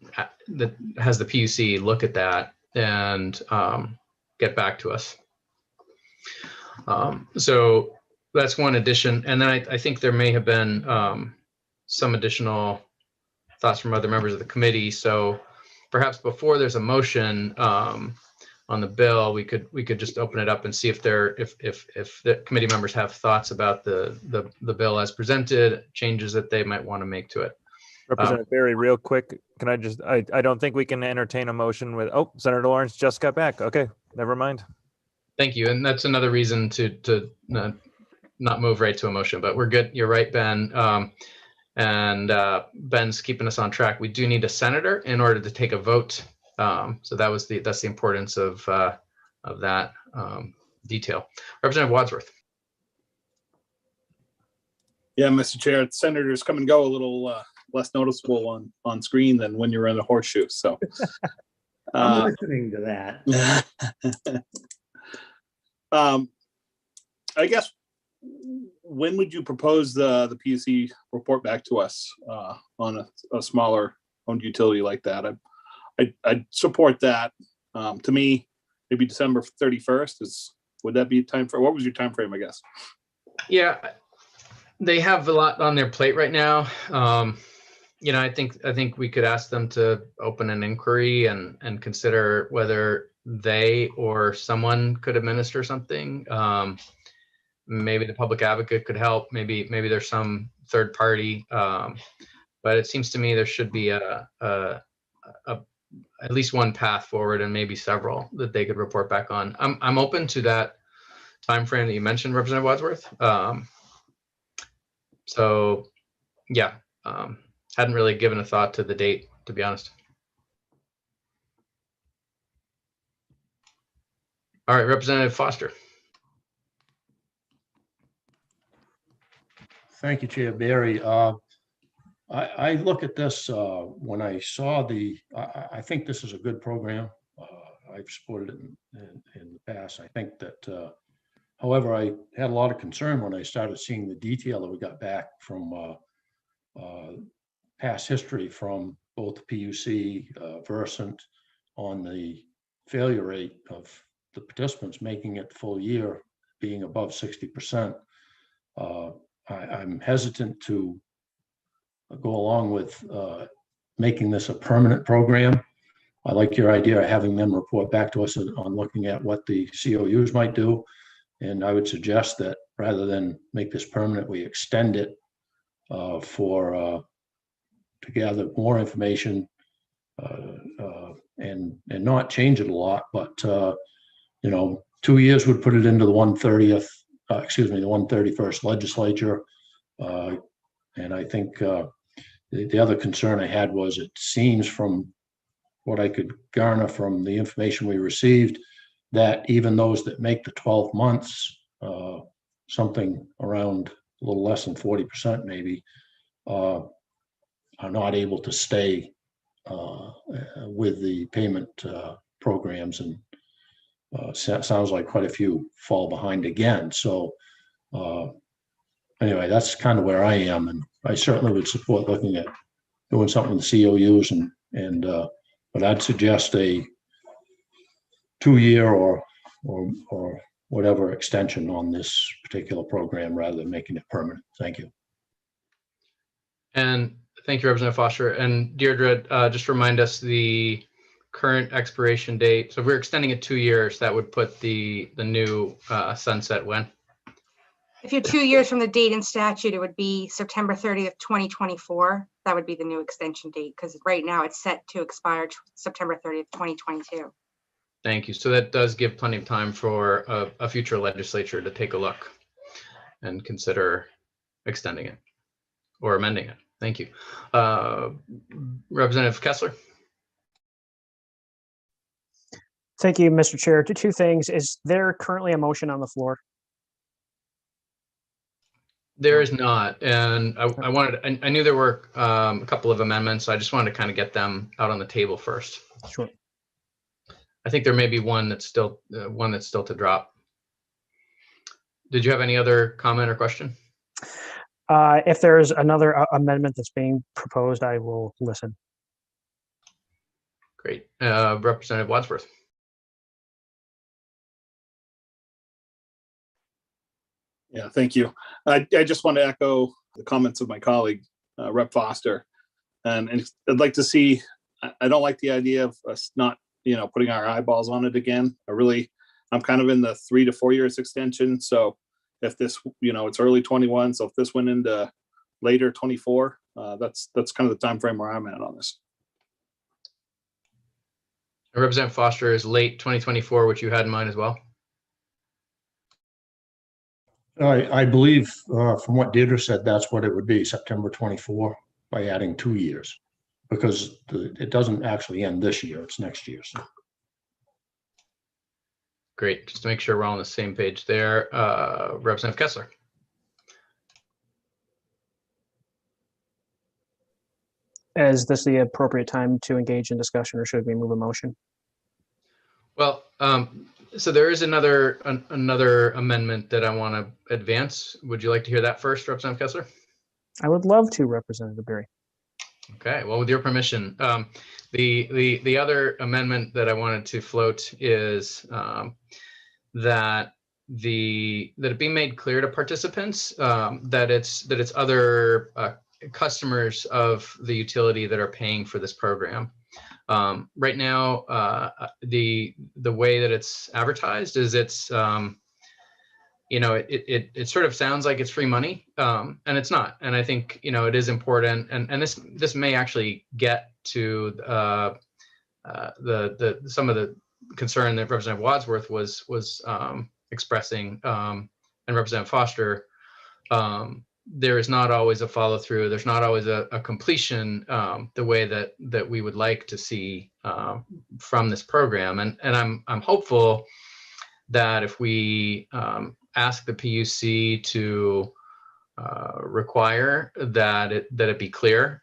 has the PUC look at that and get back to us. So that's one addition. And then I think there may have been some additional thoughts from other members of the committee. So perhaps before there's a motion on the bill, we could just open it up and see if the committee members have thoughts about the bill as presented, changes that they might want to make to it. Representative Berry, real quick, can I just, I don't think we can entertain a motion with, oh, Senator Lawrence just got back. Okay, never mind. Thank you. And that's another reason to not move right to a motion, but we're good. You're right, Ben. And Ben's keeping us on track. We do need a senator in order to take a vote. So that's the importance of that detail. Representative Wadsworth. Yeah, Mr. Chair, senators come and go a little less noticeable on screen than when you're in a horseshoe. So I'm listening to that. I guess when would you propose the PUC report back to us on a smaller owned utility like that? I'd support that. To me, maybe December 31st would that be time for, what was your time frame, I guess? Yeah, they have a lot on their plate right now. I think we could ask them to open an inquiry and consider whether they or someone could administer something. Maybe the public advocate could help. Maybe there's some third party. But it seems to me there should be at least one path forward, and maybe several that they could report back on. I'm open to that time frame that you mentioned, Representative Wadsworth. So yeah, hadn't really given a thought to the date, to be honest. All right, Representative Foster. Thank you, Chair Barry. I look at this when I saw I think this is a good program. I've supported it in the past. I think that, however, I had a lot of concern when I started seeing the detail that we got back from past history from both the PUC, Versant, on the failure rate of the participants making it the full year being above 60%. I'm hesitant to go along with making this a permanent program. I like your idea of having them report back to us on looking at what the COUs might do. And I would suggest that rather than make this permanent, we extend it to gather more information and not change it a lot. But 2 years would put it into the 130th, the 131st legislature. And I think the other concern I had was it seems from what I could garner from the information we received that even those that make the 12 months, something around a little less than 40% maybe, are not able to stay with the payment programs, and sounds like quite a few fall behind again. So anyway, that's kind of where I am, and I certainly would support looking at doing something with the COUs, but I'd suggest a 2-year or whatever extension on this particular program rather than making it permanent. Thank you. And thank you, Representative Foster. And Deirdre, just remind us the current expiration date. So if we're extending it 2 years, that would put the new sunset when? If you're 2 years from the date in statute, it would be September 30th, 2024. That would be the new extension date, because right now it's set to expire September 30th, 2022. Thank you. So that does give plenty of time for a future legislature to take a look and consider extending it or amending it. Thank you. Representative Kessler. Thank you, Mr. Chair. Two things. Is there currently a motion on the floor? There is not, and I knew there were a couple of amendments, so I just wanted to kind of get them out on the table first. Sure. I think there may be one that's still to drop. Did you have any other comment or question? If there's another amendment that's being proposed, I will listen. Great. Representative Wadsworth. Yeah, thank you. I just want to echo the comments of my colleague, Rep. Foster. And I'd like to see, I don't like the idea of us not, putting our eyeballs on it again. I'm kind of in the 3 to 4 years extension. So if this, it's early 21, so if this went into later 24, that's kind of the time frame where I'm at on this. Representative Foster is late 2024, which you had in mind as well. I believe from what Deirdre said, that's what it would be, September 24, by adding 2 years, because it doesn't actually end this year, it's next year. So. Great, just to make sure we're all on the same page there. Representative Kessler. Is this the appropriate time to engage in discussion, or should we move a motion? Well, So there is another amendment that I want to advance. Would you like to hear that first, Representative Kessler? I would love to, Representative Berry. Okay, well, with your permission, the other amendment that I wanted to float is that it be made clear to participants that it's other customers of the utility that are paying for this program. Right now, the way that it's advertised is it's it sort of sounds like it's free money, and it's not. And I think it is important, and this may actually get to some of the concern that Representative Wadsworth was expressing, and Representative Foster. There is not always a follow through. There's not always a completion the way that we would like to see from this program. And I'm hopeful that if we ask the PUC to require that it be clear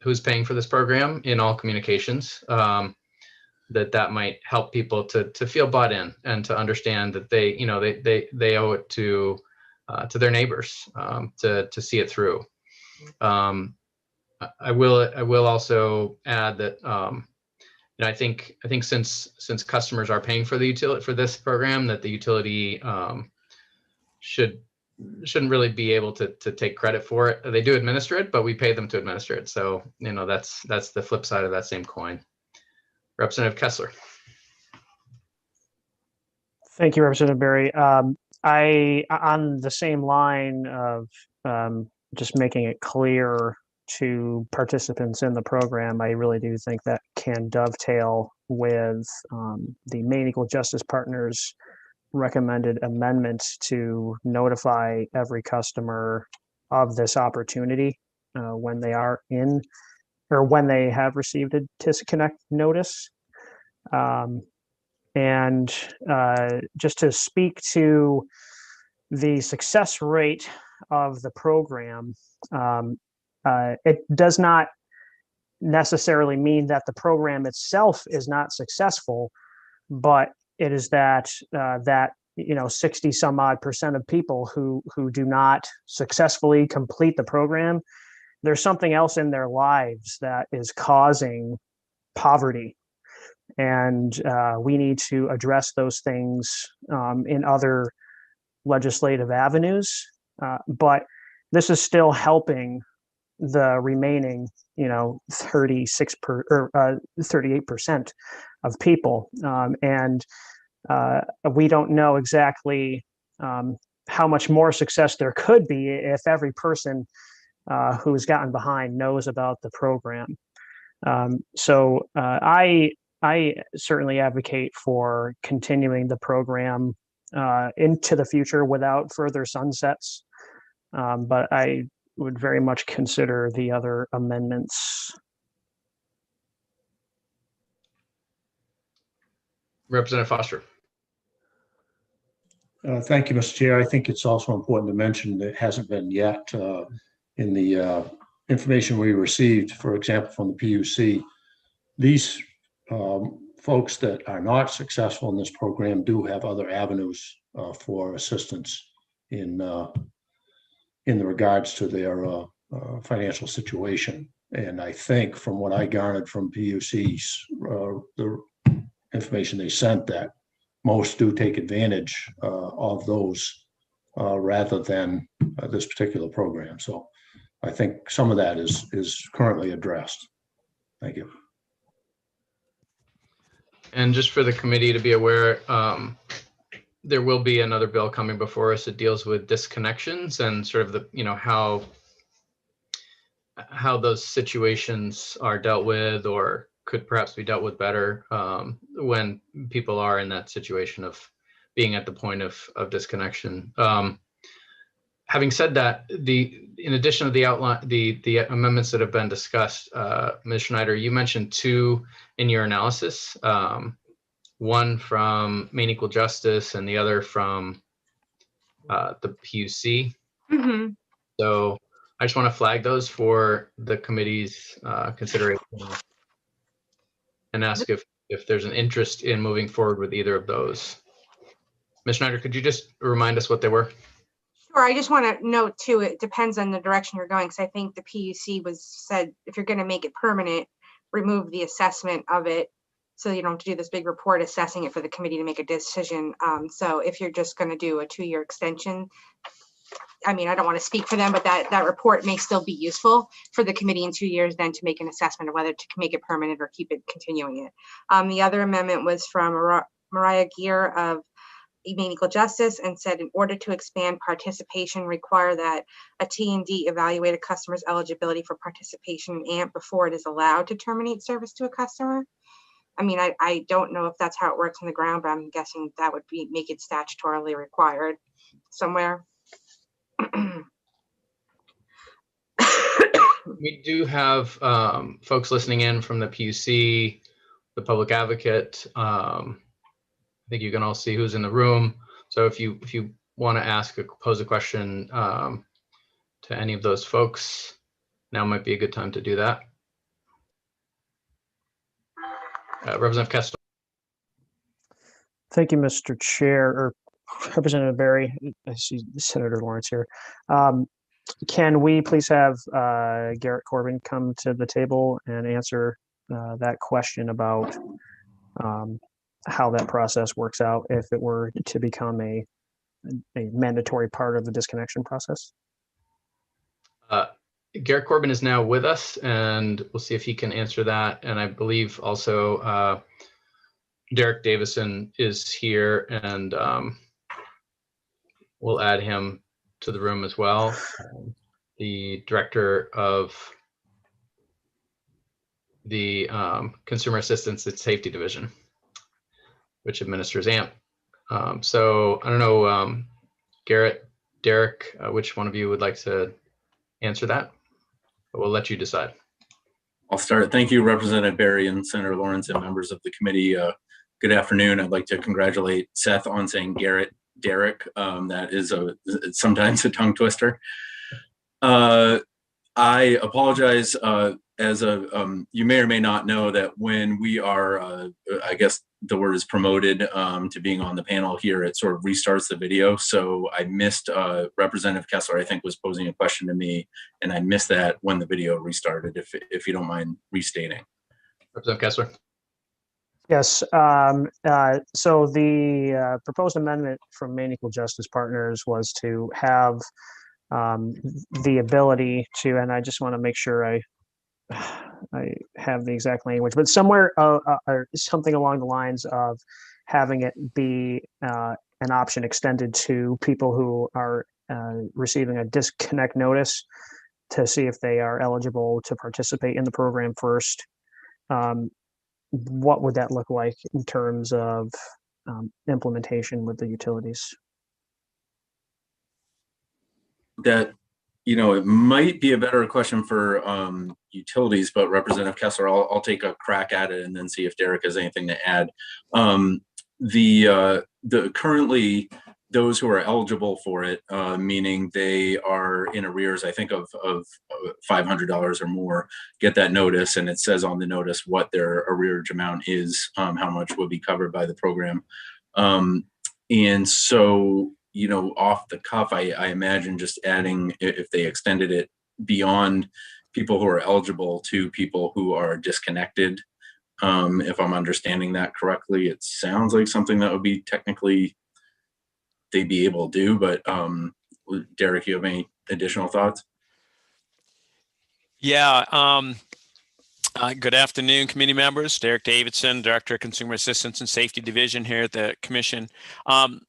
who's paying for this program in all communications, that might help people to feel bought in and to understand that they owe it to their neighbors to see it through. I will also add that I think since customers are paying for the utility for this program, that the utility shouldn't really be able to take credit for it. They do administer it, but we pay them to administer it. So that's the flip side of that same coin. Representative Kessler. Thank you, Representative Berry. On the same line of just making it clear to participants in the program, I really do think that can dovetail with the Maine Equal Justice Partners recommended amendments to notify every customer of this opportunity when they are in or when they have received a disconnect notice. And just to speak to the success rate of the program, it does not necessarily mean that the program itself is not successful, but it is that 60 some odd % of people who do not successfully complete the program, there's something else in their lives that is causing poverty. And we need to address those things in other legislative avenues. But this is still helping the remaining, 38% of people. And we don't know exactly how much more success there could be if every person who's gotten behind knows about the program. So I certainly advocate for continuing the program into the future without further sunsets. But I would very much consider the other amendments. Representative Foster. Thank you, Mr. Chair. I think it's also important to mention that it hasn't been yet in the information we received, for example, from the PUC. These folks that are not successful in this program do have other avenues for assistance in the regards to their financial situation. And I think from what I garnered from PUC's, the information they sent, that most do take advantage of those rather than this particular program. So I think some of that is currently addressed. Thank you. And just for the committee to be aware, there will be another bill coming before us that deals with disconnections and sort of the, how those situations are dealt with or could perhaps be dealt with better when people are in that situation of being at the point of disconnection. Having said that, in addition to the outline, the amendments that have been discussed, Ms. Schneider, you mentioned two in your analysis. One from Maine Equal Justice and the other from the PUC. Mm-hmm. So I just want to flag those for the committee's consideration and ask if there's an interest in moving forward with either of those. Ms. Schneider, could you just remind us what they were? Sure, I just want to note too, it depends on the direction you're going. Because I think the PUC said, if you're going to make it permanent, remove the assessment of it. So you don't have to do this big report assessing it for the committee to make a decision. So if you're just going to do a 2-year extension, I mean, I don't want to speak for them, but that report may still be useful for the committee in 2 years then to make an assessment of whether to make it permanent or keep it continuing it. The other amendment was from Mariah Gear of Humane Equal Justice, and said, in order to expand participation, require that a T&D evaluate a customer's eligibility for participation in AMP before it is allowed to terminate service to a customer. I mean, I don't know if that's how it works on the ground, but I'm guessing that would make it statutorily required somewhere. We do have folks listening in from the PUC, the public advocate. I think you can all see who's in the room. So if you want to pose a question to any of those folks, now might be a good time to do that. Representative Kessler. Thank you, Mr. Chair, or Representative Berry. I see Senator Lawrence here. Can we please have Garrett Corbin come to the table and answer that question about how that process works out if it were to become a mandatory part of the disconnection process? Garrett Corbin is now with us, and we'll see if he can answer that. And I believe also Derek Davison is here, and we'll add him to the room as well. The director of the Consumer Assistance and Safety Division, which administers AMP. So I don't know, Garrett, Derek, which one of you would like to answer that? But we'll let you decide. I'll start. Thank you, Representative Berry and Senator Lawrence and members of the committee. Good afternoon. I'd like to congratulate Seth on saying Garrett, Derek. That is sometimes a tongue twister. I apologize. You may or may not know that when we are, I guess the word is promoted to being on the panel here, it sort of restarts the video. So I missed Representative Kessler, I think, was posing a question to me, and I missed that when the video restarted, if you don't mind restating. Representative Kessler. Yes. So the proposed amendment from Maine Equal Justice Partners was to have the ability to, and I just want to make sure I have the exact language, but somewhere or something along the lines of having it be an option extended to people who are receiving a disconnect notice to see if they are eligible to participate in the program first. What would that look like in terms of implementation with the utilities? That, it might be a better question for utilities, but Representative Kessler, I'll take a crack at it and then see if Derek has anything to add. The currently those who are eligible for it, meaning they are in arrears, I think of $500 or more, get that notice, and it says on the notice what their arrearage amount is, how much will be covered by the program. And so, off the cuff, I imagine just adding, if they extended it beyond people who are eligible to people who are disconnected, if I'm understanding that correctly, it sounds like something that would be technically they'd be able to do, but Derek, you have any additional thoughts? Yeah. Good afternoon, committee members. Derek Davidson, Director of Consumer Assistance and Safety Division here at the Commission. I'd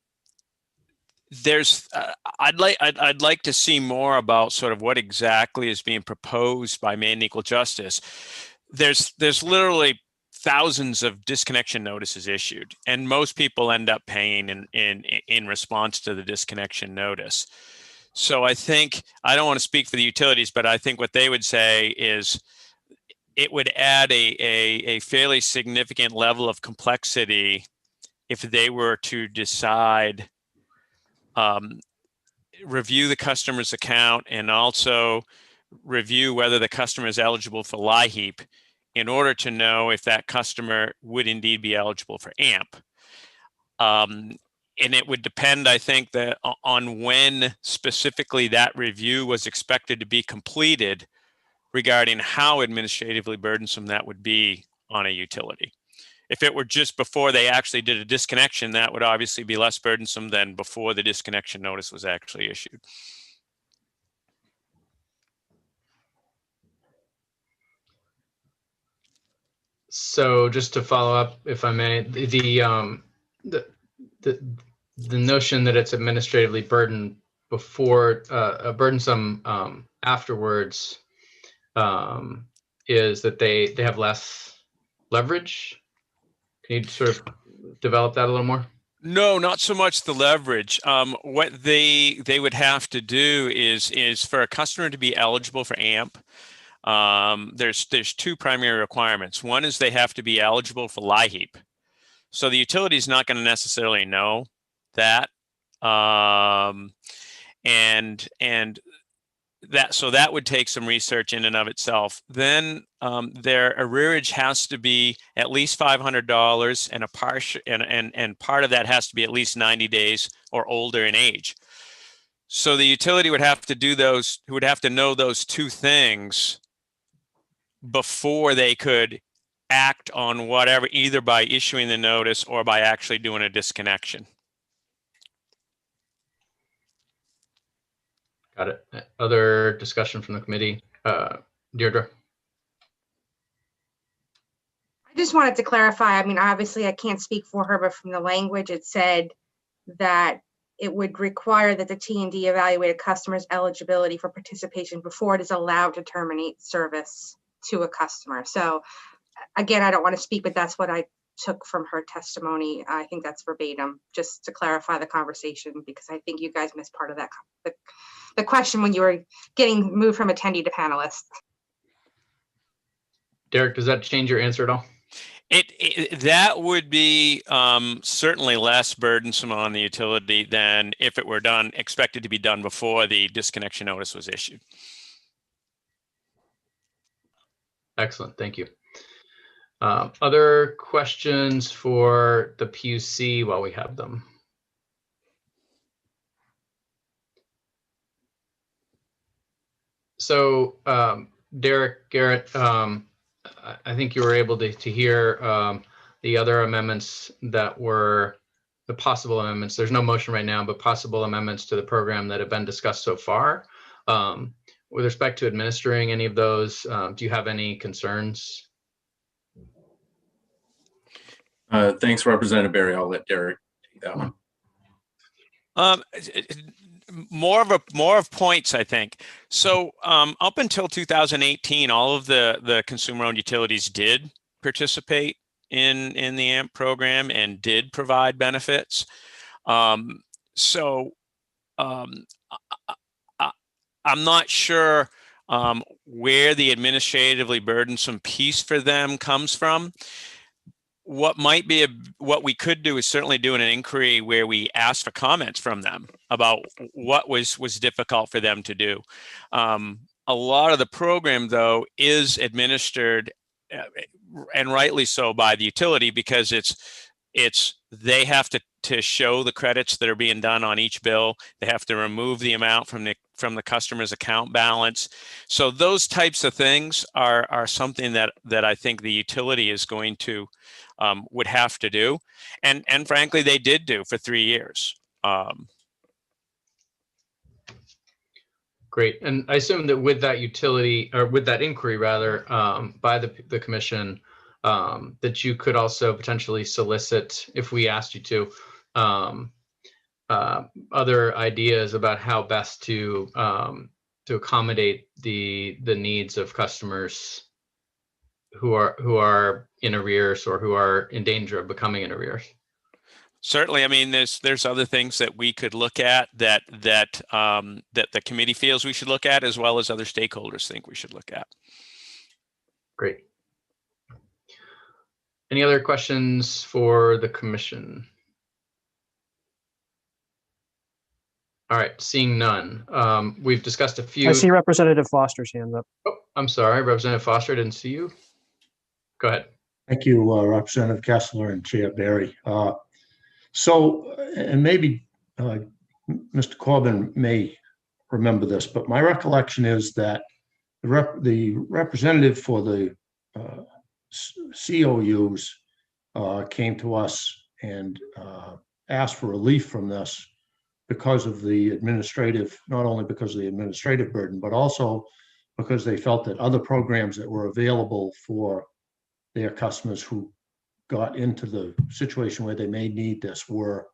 like to see more about sort of what exactly is being proposed by Maine Equal Justice. There's literally thousands of disconnection notices issued, and most people end up paying in response to the disconnection notice. So I think, I don't want to speak for the utilities, but I think what they would say is it would add a fairly significant level of complexity if they were to decide, review the customer's account and also review whether the customer is eligible for LIHEAP in order to know if that customer would indeed be eligible for AMP. and it would depend, I think, that on when specifically that review was expected to be completed regarding how administratively burdensome that would be on a utility. If it were just before they actually did a disconnection, that would obviously be less burdensome than before the disconnection notice was actually issued. So just to follow up, if I may, the notion that it's administratively burdened before burdensome afterwards is that they have less leverage. Can you sort of develop that a little more? No, not so much the leverage. What they would have to do is for a customer to be eligible for AMP. There's two primary requirements. One is they have to be eligible for LIHEAP. So the utility is not going to necessarily know that, and that would take some research in and of itself. Then their arrearage has to be at least $500, and a partial and part of that has to be at least 90 days or older in age. So the utility would have to do those. Would have to know those two things before they could act on whatever, either by issuing the notice or by actually doing a disconnection. Got it. Other discussion from the committee? Deirdre? I just wanted to clarify, I mean, obviously I can't speak for her, but from the language, it said that it would require that the T&D evaluate a customer's eligibility for participation before it is allowed to terminate service to a customer. So again, I don't want to speak, but that's what I took from her testimony. I think that's verbatim, just to clarify the conversation, because I think you guys missed part of that, the question when you were getting moved from attendee to panelist. Derek, does that change your answer at all? That would be certainly less burdensome on the utility than if it were expected to be done before the disconnection notice was issued. Excellent, thank you. Other questions for the PUC while we have them? So Derek, Garrett, I think you were able to hear the other amendments that were the possible amendments. There's no motion right now, but possible amendments to the program that have been discussed so far. With respect to administering any of those, do you have any concerns? Thanks, Representative Barry. I'll let Derek take that one. More of points, I think. So up until 2018, all of the consumer-owned utilities did participate in the AMP program and did provide benefits. I'm not sure where the administratively burdensome piece for them comes from. What we could do is certainly do an inquiry where we ask for comments from them about what was difficult for them to do. A lot of the program, though, is administered, and rightly so, by the utility, because they have to show the credits that are being done on each bill. They have to remove the amount from the customer's account balance. So those types of things are something that I think the utility is going to would have to do, and frankly they did do for 3 years. Great, and I assume that with that utility, or with that inquiry rather, by the commission, that you could also potentially solicit, if we asked you to, other ideas about how best to accommodate the needs of customers who are in arrears or who are in danger of becoming in arrears. Certainly, I mean, there's other things that we could look at that the committee feels we should look at, as well as other stakeholders think we should look at. Great. Any other questions for the commission? All right, seeing none. We've discussed a few. I see Representative Foster's hand up. Oh, I'm sorry, Representative Foster, I didn't see you. Go ahead. Thank you, Representative Kessler and Chair Barry. So, and maybe Mr. Corbin may remember this, but my recollection is that the representative for the COUs came to us and asked for relief from this because of the administrative, not only because of the administrative burden, but also because they felt that other programs that were available for their customers who got into the situation where they may need this were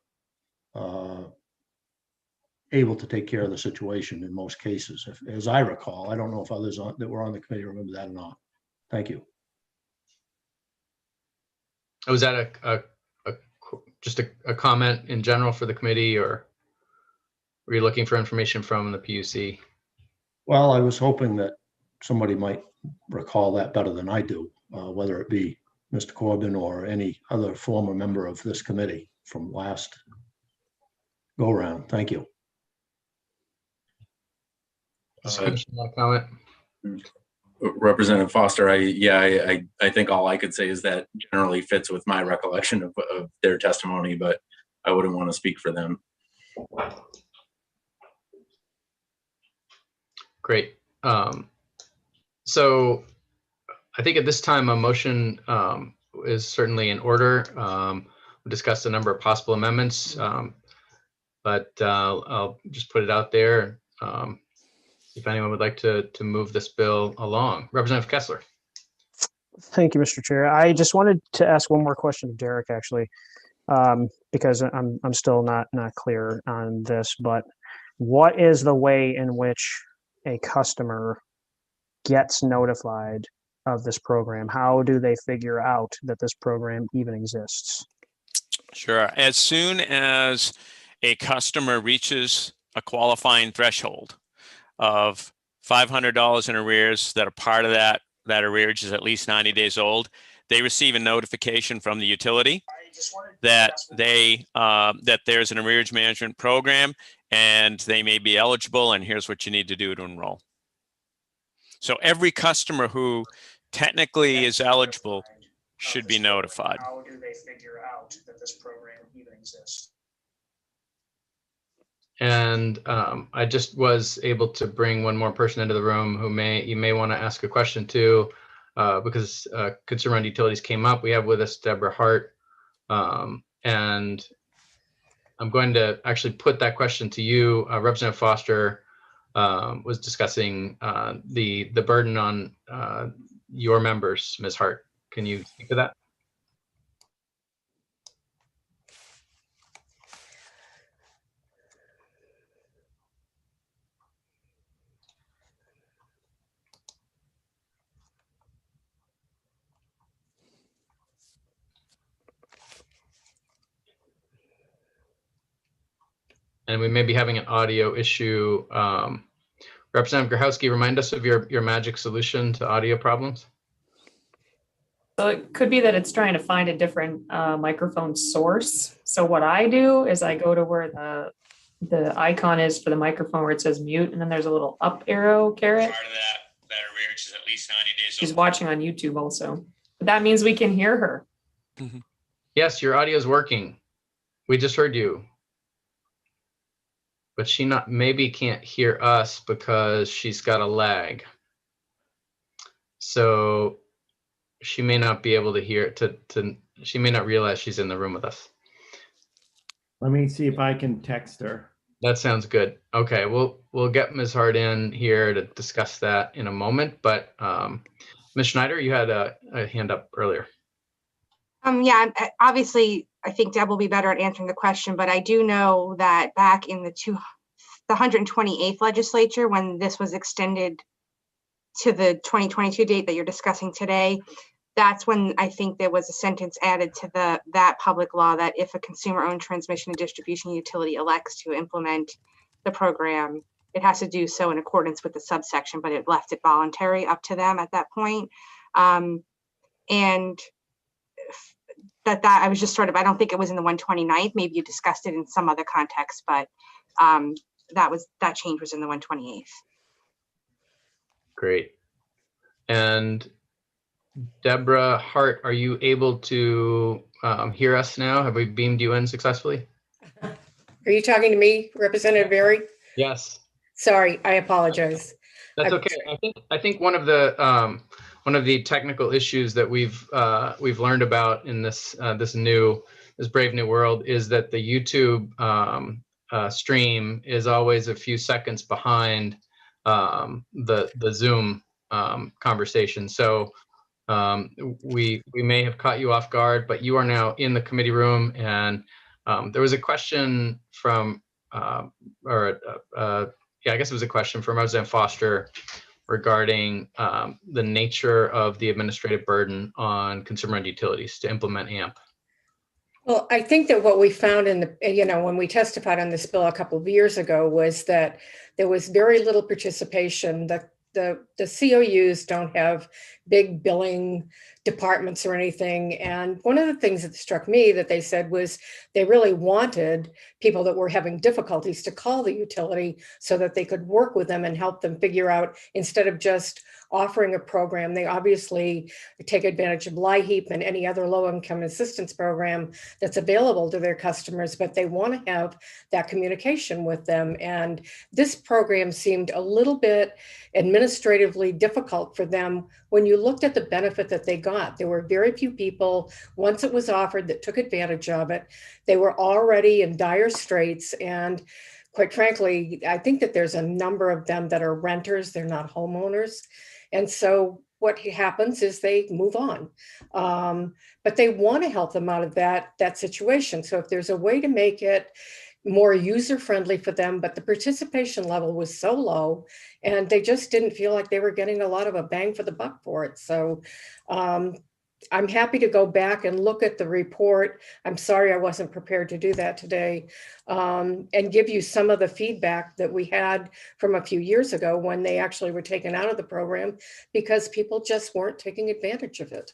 able to take care of the situation in most cases, as I recall. I don't know if others that were on the committee remember that or not. Thank you. Was that just a comment in general for the committee, or were you looking for information from the PUC? Well, I was hoping that somebody might recall that better than I do, whether it be Mr. Corbin or any other former member of this committee from last go round. Thank you. Comment. Representative Foster, I think all I could say is that generally fits with my recollection of their testimony, but I wouldn't want to speak for them. Great. So I think at this time a motion is certainly in order. We discussed a number of possible amendments, but I'll just put it out there. If anyone would like to move this bill along. Representative Kessler. Thank you, Mr. Chair. I just wanted to ask one more question of Derek, actually, because I'm still not clear on this. But what is the way in which a customer gets notified of this program? How do they figure out that this program even exists? Sure. As soon as a customer reaches a qualifying threshold of $500 in arrears that are part of that arrearage is at least 90 days old, they receive a notification from the utility that that there's an arrearage management program and they may be eligible, and here's what you need to do to enroll. So every customer who technically is eligible should be notified. How do they figure out that this program even exists? And I just was able to bring one more person into the room who you may want to ask a question to, because Consumer Owned Utilities came up. We have with us Deborah Hart, and I'm going to actually put that question to you. Representative Foster was discussing the burden on your members. Ms. Hart, can you speak to that? And we may be having an audio issue. Representative Grahowski, remind us of your magic solution to audio problems. So it could be that it's trying to find a different microphone source. So what I do is I go to where the icon is for the microphone where it says mute, and then there's a little up arrow caret. Part of that arrearage is at least 90 days She's watching on YouTube also. But that means we can hear her. Mm-hmm. Yes, your audio is working. We just heard you. But she maybe can't hear us because she's got a lag. So she may not be able to hear she may not realize she's in the room with us. Let me see if I can text her. That sounds good. Okay, we'll get Ms. Hart in here to discuss that in a moment. But Ms. Schneider, you had a hand up earlier. Yeah, obviously, I think Deb will be better at answering the question, but I do know that back in the 128th legislature, when this was extended to the 2022 date that you're discussing today, that's when I think there was a sentence added to that public law that if a consumer-owned transmission and distribution utility elects to implement the program, it has to do so in accordance with the subsection, but it left it voluntary up to them at that point. And that I was just sort of, I don't think it was in the 129th. Maybe you discussed it in some other context, but that change was in the 128th. Great. And Deborah Hart, are you able to hear us now? Have we beamed you in successfully? Are you talking to me, Representative Berry? Yes. Sorry, I apologize. That's okay. I think one of the technical issues that we've learned about in this brave new world is that the YouTube stream is always a few seconds behind the Zoom conversation. So we may have caught you off guard, but you are now in the committee room, and there was a question from I guess it was a question from Representative Foster regarding the nature of the administrative burden on consumer-owned utilities to implement AMP. Well, I think that what we found in the, when we testified on this bill a couple of years ago was that there was very little participation. The COUs don't have big billing departments or anything. And one of the things that struck me that they said was they really wanted people that were having difficulties to call the utility so that they could work with them and help them figure out, instead of just offering a program. They obviously take advantage of LIHEAP and any other low-income assistance program that's available to their customers, but they want to have that communication with them. And this program seemed a little bit administratively difficult for them. When you looked at the benefit that they got, there were very few people, once it was offered, that took advantage of it. They were already in dire straits. And quite frankly, I think that there's a number of them that are renters, they're not homeowners. And so what happens is they move on. But they want to help them out of that situation. So if there's a way to make it more user-friendly for them, but the participation level was so low and they just didn't feel like they were getting a lot of a bang for the buck for it. So I'm happy to go back and look at the report. I'm sorry I wasn't prepared to do that today, and give you some of the feedback that we had from a few years ago when they actually were taken out of the program because people just weren't taking advantage of it.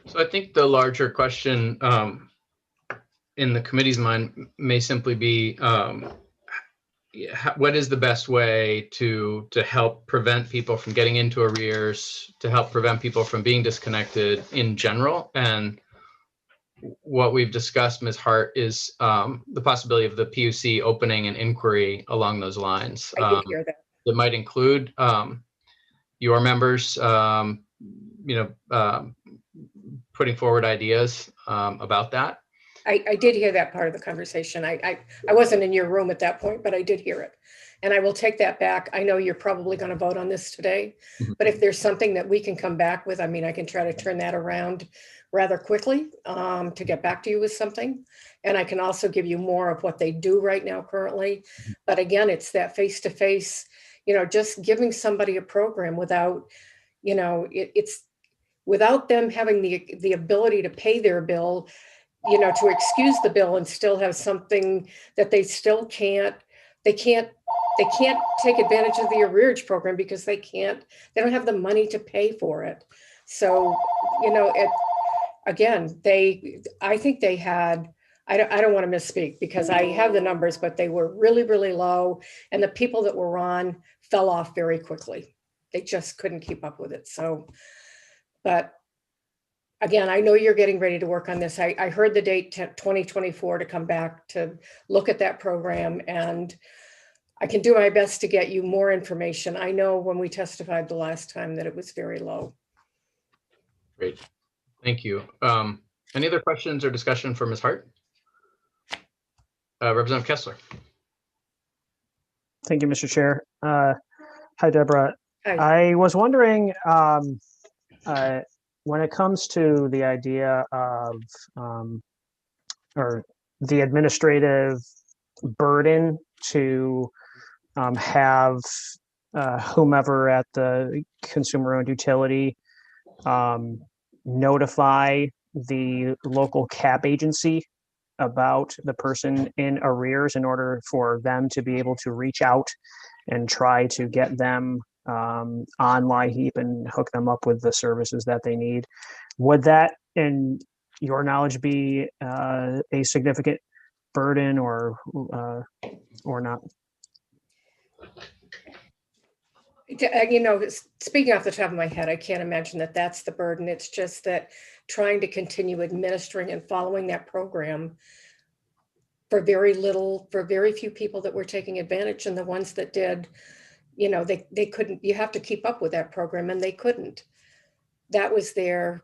So I think the larger question in the committee's mind may simply be, what is the best way to help prevent people from getting into arrears, to help prevent people from being disconnected in general? And what we've discussed, Ms. Hart, is the possibility of the PUC opening an inquiry along those lines. I did hear that. That might include your members, putting forward ideas about that. I did hear that part of the conversation. I wasn't in your room at that point, but I did hear it. And I will take that back. I know you're probably going to vote on this today, but if there's something that we can come back with, I mean, I can try to turn that around rather quickly to get back to you with something. And I can also give you more of what they do right now currently. But again, it's that face-to-face, just giving somebody a program without, it's without them having the ability to pay their bill, to excuse the bill and still have something that they still can't take advantage of the arrearage program because they don't have the money to pay for it. So, I think they had, I don't want to misspeak because I have the numbers, but they were really, really low. And the people that were on fell off very quickly. They just couldn't keep up with it. So, but again, I know you're getting ready to work on this. I heard the date 2024 to come back to look at that program, and I can do my best to get you more information. I know when we testified the last time that it was very low. Great, thank you. Any other questions or discussion for Ms. Hart? Representative Kessler. Thank you, Mr. Chair. Hi, Deborah. Hi. I was wondering, when it comes to the idea of, or the administrative burden to have whomever at the consumer-owned utility notify the local CAP agency about the person in arrears in order for them to be able to reach out and try to get them on LIHEAP and hook them up with the services that they need. Would that, in your knowledge, be a significant burden or not? You know, speaking off the top of my head, I can't imagine that that's the burden. It's just that trying to continue administering and following that program for very few people that were taking advantage, and the ones that did, you know, they couldn't. You have to keep up with that program, and they couldn't. That was their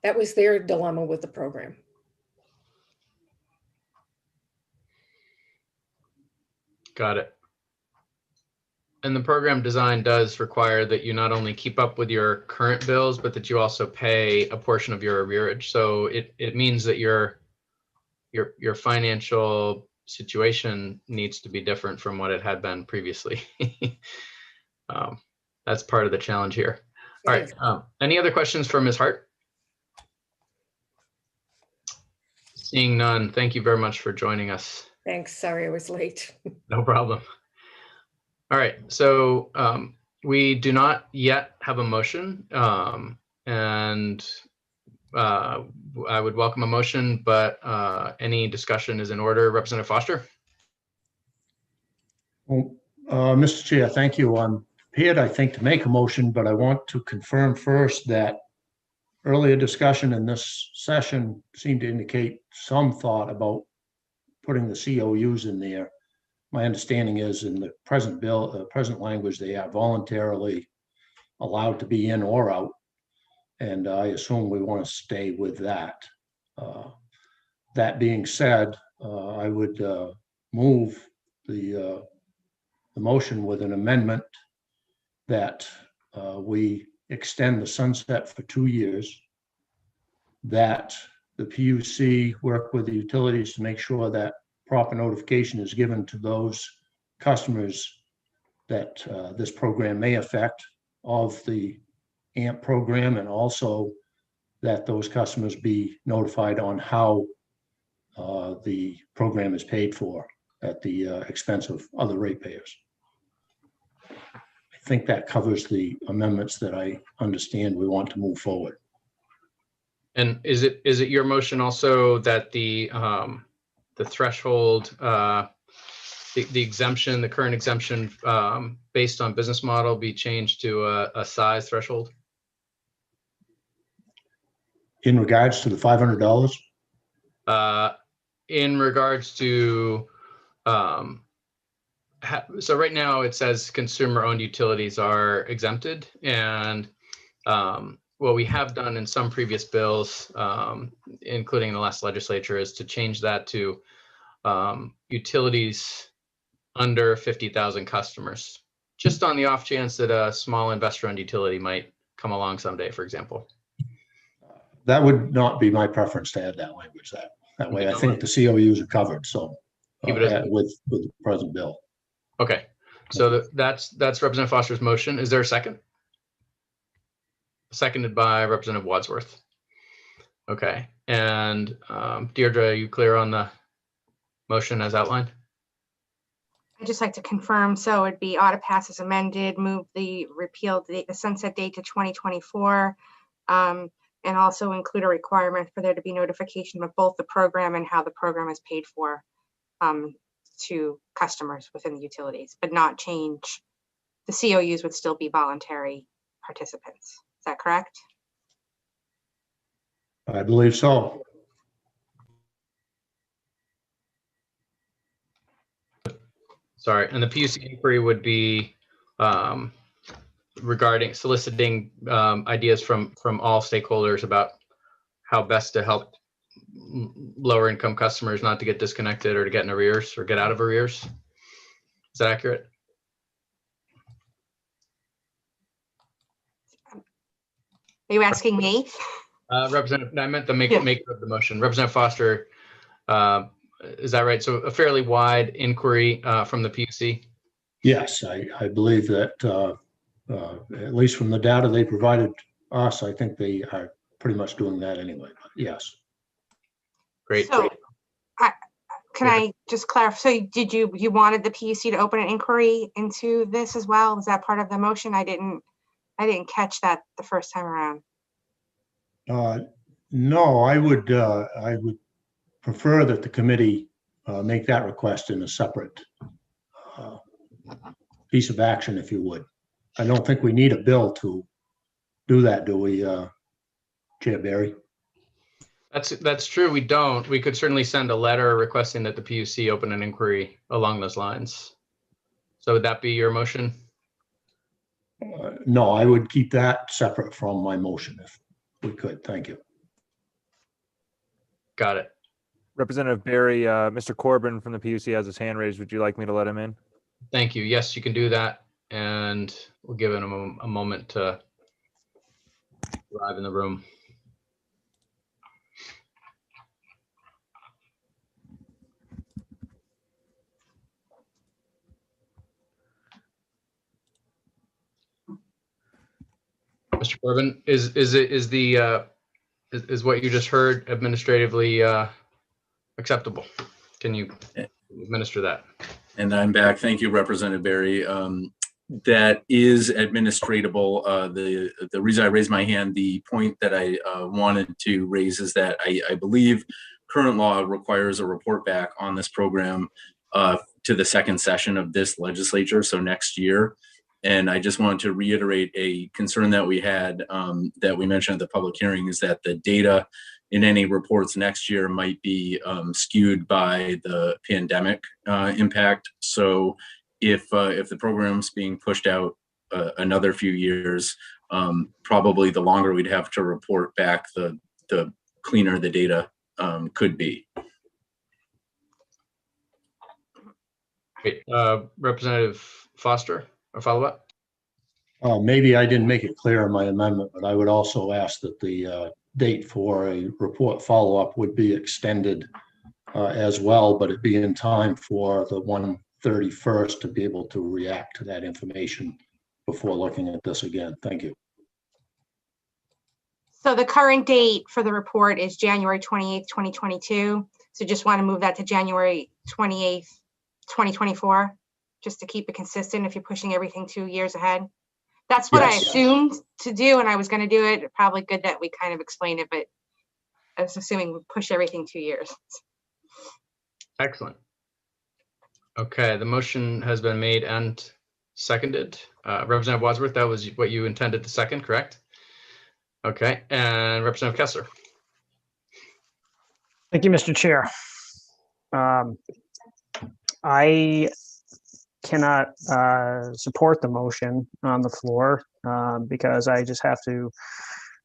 dilemma with the program. Got it. And the program design does require that you not only keep up with your current bills, but that you also pay a portion of your arrearage. So it means that your financial situation needs to be different from what it had been previously. That's part of the challenge here. All right. Any other questions for Ms. Hart? Seeing none, thank you very much for joining us. Thanks. Sorry I was late. No problem. All right, so we do not yet have a motion, and I would welcome a motion, but any discussion is in order. Representative Foster? Well, Mr. Chair, thank you. I'm prepared, I think, to make a motion, but I want to confirm first that earlier discussion in this session seemed to indicate some thought about putting the COUs in there. My understanding is in the present bill, present language, they are voluntarily allowed to be in or out. And I assume we want to stay with that. That being said, I would move the motion with an amendment that we extend the sunset for 2 years, that the PUC work with the utilities to make sure that proper notification is given to those customers that this program may affect of the AMP program, and also that those customers be notified on how the program is paid for at the expense of other ratepayers. I think that covers the amendments that I understand we want to move forward. And is it your motion also that the threshold, the exemption, the current exemption based on business model be changed to a size threshold? In regards to the $500? In regards to, so right now it says consumer-owned utilities are exempted, and what we have done in some previous bills, including the last legislature, is to change that to utilities under 50,000 customers, just on the off chance that a small investor-owned utility might come along someday, for example. That would not be my preference to add that language. That way, I think the COUs are covered. So with the present bill. Okay, so that's Representative Foster's motion. Is there a second? Seconded by Representative Wadsworth. Okay, and Deirdre, are you clear on the motion as outlined? I'd just like to confirm, so it'd be ought to pass as amended, move the the sunset date to 2024, and also include a requirement for there to be notification of both the program and how the program is paid for to customers within the utilities, but not change. The COUs would still be voluntary participants. Is that correct? I believe so. Sorry, and the PUC inquiry would be regarding soliciting ideas from all stakeholders about how best to help lower income customers not to get disconnected or to get in arrears or get out of arrears. Is that accurate? Are you asking me? Representative, I meant the maker of the motion. Representative Foster, is that right? So a fairly wide inquiry from the PUC? Yes, I believe that at least from the data they provided us, I think they are pretty much doing that anyway. But yes. Great. So, can I just clarify? So, did you wanted the PUC to open an inquiry into this as well? Was that part of the motion? I didn't catch that the first time around. No, I would prefer that the committee make that request in a separate piece of action, if you would. I don't think we need a bill to do that, do we, Chair Barry? That's true. We don't. We could certainly send a letter requesting that the PUC open an inquiry along those lines. So would that be your motion? No, I would keep that separate from my motion if we could. Thank you. Got it. Representative Barry, Mr. Corbin from the PUC has his hand raised. Would you like me to let him in? Thank you. Yes, you can do that. And we'll give him a moment to arrive in the room. Mr. Corbin, is what you just heard administratively acceptable? Can you administer that? And I'm back. Thank you, Representative Barry. That is administratable. The reason I raised my hand, the point that I wanted to raise is that I believe current law requires a report back on this program to the second session of this legislature, so next year. And I just wanted to reiterate a concern that we had that we mentioned at the public hearing is that the data in any reports next year might be skewed by the pandemic impact. So if the program's being pushed out another few years, probably the longer we'd have to report back, the cleaner the data could be. Great. Representative Foster, a follow-up? Maybe I didn't make it clear in my amendment, but I would also ask that the date for a report follow-up would be extended as well, but it be in time for the 1/31st to be able to react to that information before looking at this again. Thank you. So the current date for the report is January 28th, 2022. So just want to move that to January 28th, 2024, just to keep it consistent if you're pushing everything 2 years ahead. That's what I assumed to do, and I was going to do it. Probably good that we kind of explained it, but I was assuming we push everything 2 years. Excellent. Okay, the motion has been made and seconded. Representative Wadsworth, that was what you intended to second, correct? Okay, and Representative Kessler. Thank you, Mr. Chair. I cannot support the motion on the floor because I just have to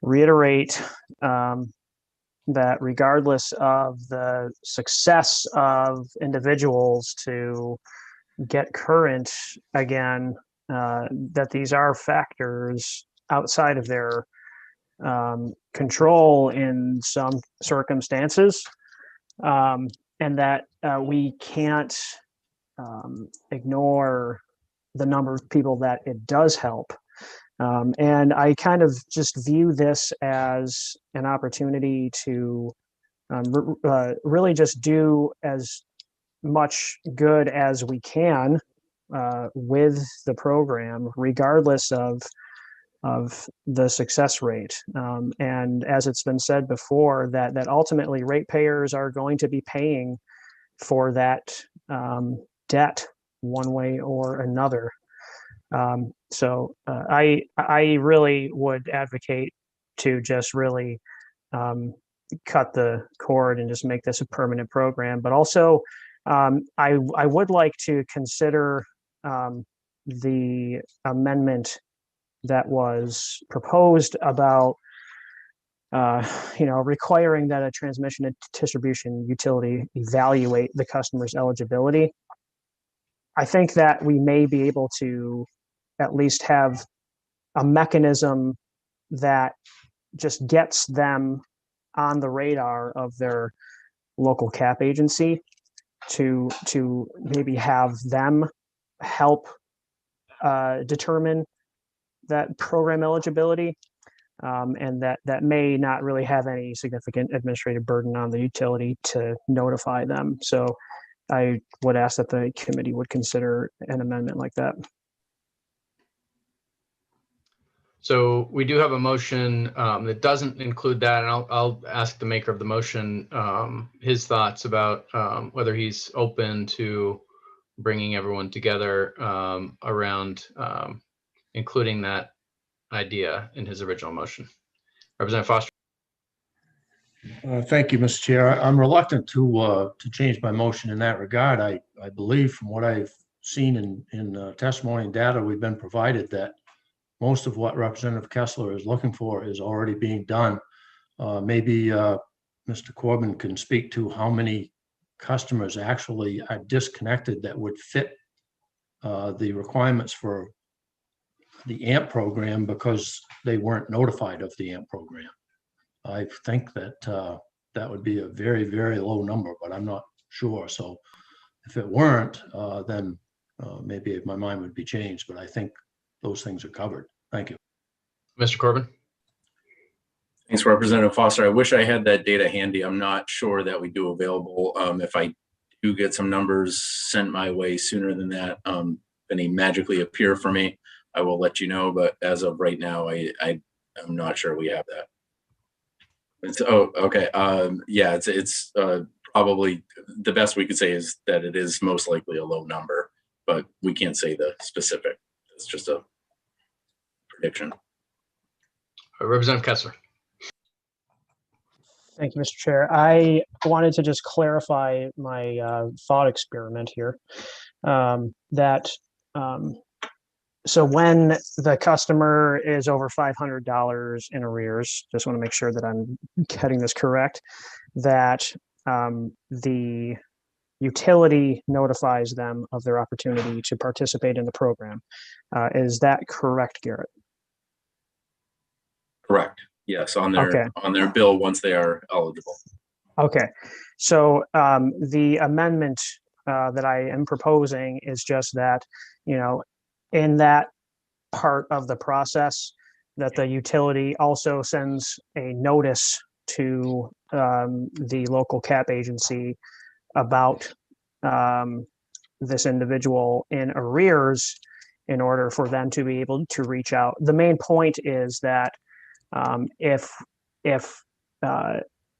reiterate that regardless of the success of individuals to get current again, that these are factors outside of their control in some circumstances, and that we can't ignore the number of people that it does help. And I kind of just view this as an opportunity to really just do as much good as we can with the program, regardless of the success rate. And as it's been said before, that ultimately ratepayers are going to be paying for that debt one way or another. So I really would advocate to just really cut the cord and just make this a permanent program. But also, I would like to consider the amendment that was proposed about requiring that a transmission and distribution utility evaluate the customer's eligibility. I think that we may be able to at least have a mechanism that just gets them on the radar of their local cap agency to maybe have them help determine that program eligibility, and that may not really have any significant administrative burden on the utility to notify them. So I would ask that the committee would consider an amendment like that. So we do have a motion that doesn't include that, and I'll ask the maker of the motion his thoughts about whether he's open to bringing everyone together around including that idea in his original motion. Representative Foster. Thank you, Mr. Chair. I'm reluctant to change my motion in that regard. I believe from what I've seen in testimony and data we've been provided that most of what Representative Kessler is looking for is already being done. Maybe Mr. Corbin can speak to how many customers actually are disconnected that would fit the requirements for the AMP program because they weren't notified of the AMP program. I think that that would be a very, very low number, but I'm not sure. So if it weren't, then maybe my mind would be changed, but I think those things are covered. Thank you. Mr. Corbin. Thanks, Representative Foster. I wish I had that data handy. I'm not sure that we do available. If I do get some numbers sent my way sooner than that, if any magically appear for me, I will let you know. But as of right now, I'm not sure we have that. Okay. Yeah, it's probably the best we could say is that it is most likely a low number, but we can't say the specific. It's just a prediction. Representative Kessler. Thank you, Mr. Chair. I wanted to just clarify my thought experiment here. So when the customer is over $500 in arrears, just want to make sure that I'm getting this correct, that the utility notifies them of their opportunity to participate in the program. Is that correct, Garrett? Correct. Yes, on their bill once they are eligible. Okay, so the amendment that I am proposing is just that, in that part of the process, that the utility also sends a notice to the local CAP agency about this individual in arrears in order for them to be able to reach out. The main point is that if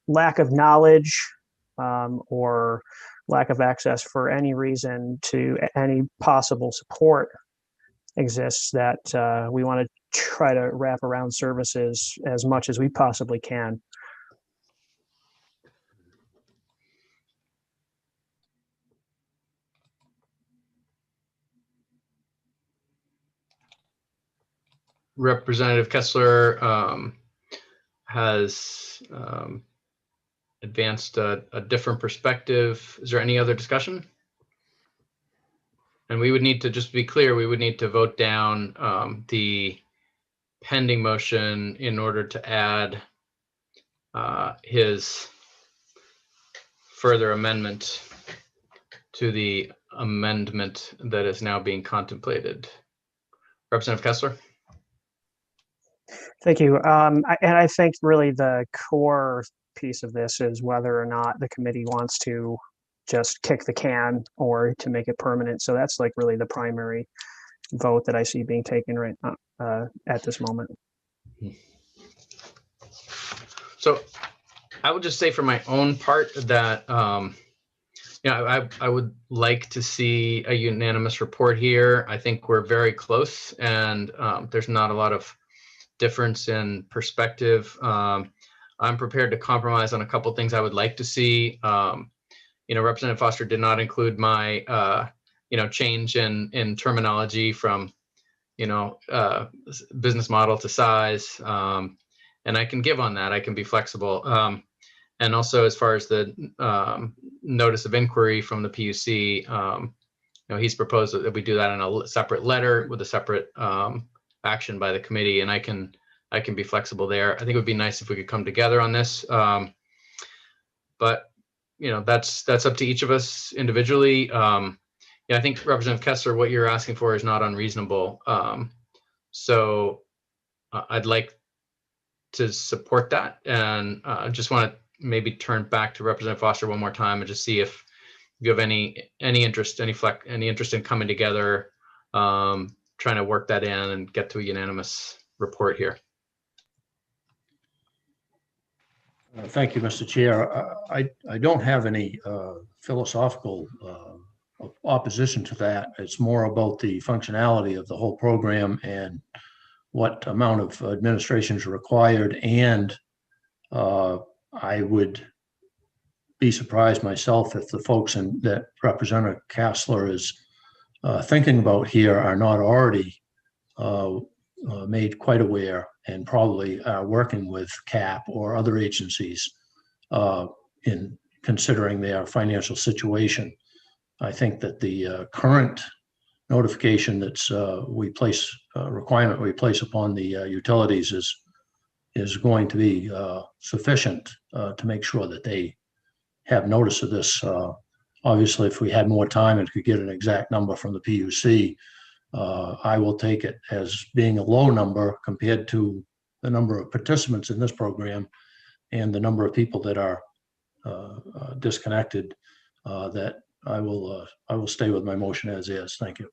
lack of knowledge or lack of access for any reason to any possible support exists, that we want to try to wrap around services as much as we possibly can. Representative Kessler has advanced a different perspective. Is there any other discussion? And we would need to, just be clear, we would need to vote down the pending motion in order to add his further amendment to the amendment that is now being contemplated. Representative Kessler. Thank you. And I think really the core piece of this is whether or not the committee wants to just kick the can or to make it permanent. So that's like really the primary vote that I see being taken right now at this moment. So I would just say for my own part that I would like to see a unanimous report here. I think we're very close, and there's not a lot of difference in perspective. I'm prepared to compromise on a couple things I would like to see. Representative Foster did not include my change in terminology from business model to size, and I can give on that. I can be flexible. And also, as far as the notice of inquiry from the PUC, he's proposed that we do that in a separate letter with a separate action by the committee, and I can be flexible there. I think it would be nice if we could come together on this, but that's up to each of us individually. I think Representative Kessler, what you're asking for is not unreasonable. So I'd like to support that, and I just want to maybe turn back to Representative Foster one more time and just see if you have any interest, any interest in coming together, trying to work that in and get to a unanimous report here. Thank you, Mr. Chair. I don't have any philosophical opposition to that. It's more about the functionality of the whole program and what amount of administration is required. And I would be surprised myself if the folks that Representative Castler is thinking about here are not already made quite aware and probably are working with CAP or other agencies in considering their financial situation. I think that the current notification that's requirement we place upon the utilities is going to be sufficient to make sure that they have notice of this. Obviously, if we had more time and could get an exact number from the PUC, I will take it as being a low number compared to the number of participants in this program and the number of people that are disconnected, that I will stay with my motion as is. Thank you.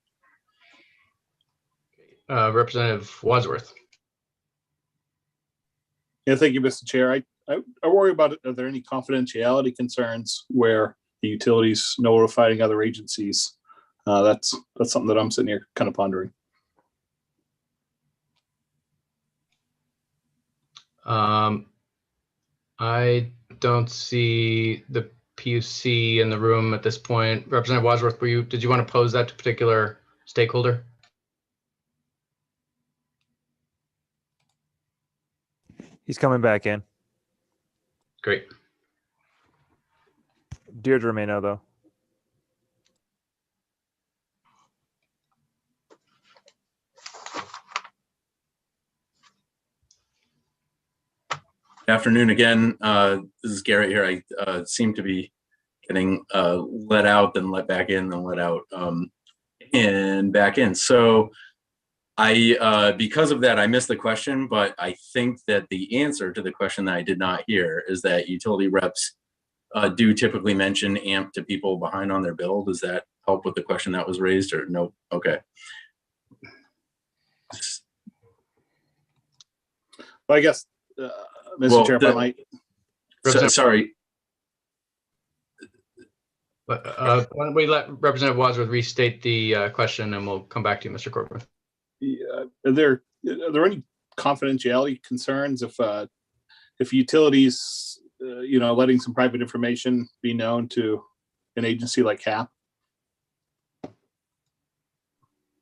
Representative Wadsworth. Yeah, thank you, Mr. Chair. I worry about are there any confidentiality concerns where the utilities notifying other agencies? That's something that I'm sitting here kind of pondering. I don't see the PUC in the room at this point. Representative Wadsworth, did you want to pose that to a particular stakeholder? He's coming back in. Great. Deirdre may know, though. Afternoon again. This is Garrett here. I seem to be getting let out, then let back in, then let out, and back in. So because of that, I missed the question, but I think that the answer to the question that I did not hear is that utility reps do typically mention AMP to people behind on their bill. Does that help with the question that was raised, or no? Okay. Well, I guess, Mr. Chair, if I might. Sorry. Why don't we let Representative Wadsworth restate the question, and we'll come back to you, Mr. Corcoran. Yeah, are there any confidentiality concerns if utilities, letting some private information be known to an agency like CAP?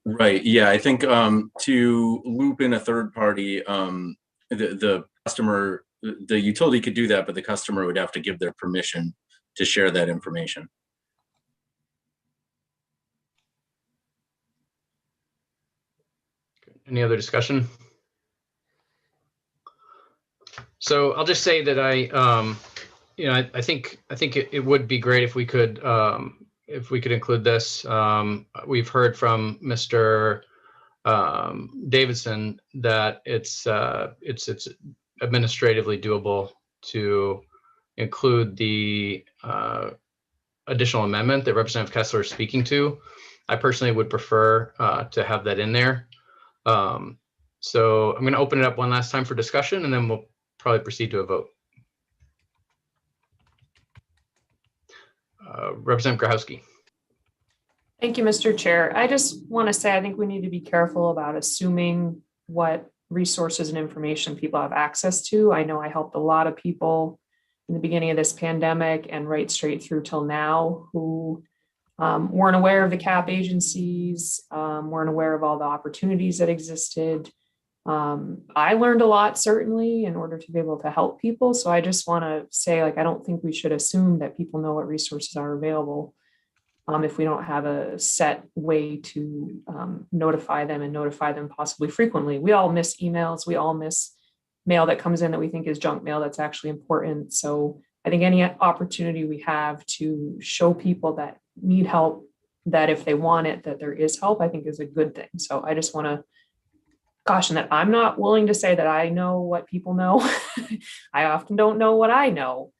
Right. Yeah, I think to loop in a third party, the customer, the utility could do that, but the customer would have to give their permission to share that information. Any other discussion? So I'll just say that I think it would be great if we could include this. We've heard from Mr. Davidson that it's administratively doable to include the additional amendment that Representative Kessler is speaking to. I personally would prefer to have that in there. So I'm going to open it up one last time for discussion, and then we'll probably proceed to a vote. Representative Grahowski. Thank you, Mr. Chair. I just want to say I think we need to be careful about assuming what resources and information people have access to. I know I helped a lot of people in the beginning of this pandemic and right straight through till now who weren't aware of the CAP agencies, weren't aware of all the opportunities that existed. I learned a lot, certainly, in order to be able to help people. So I just want to say, I don't think we should assume that people know what resources are available if we don't have a set way to notify them and notify them possibly frequently. We all miss emails. We all miss mail that comes in that we think is junk mail that's actually important. So I think any opportunity we have to show people that need help, that if they want it, that there is help, I think is a good thing. So I just want to caution that I'm not willing to say that I know what people know. I often don't know what I know.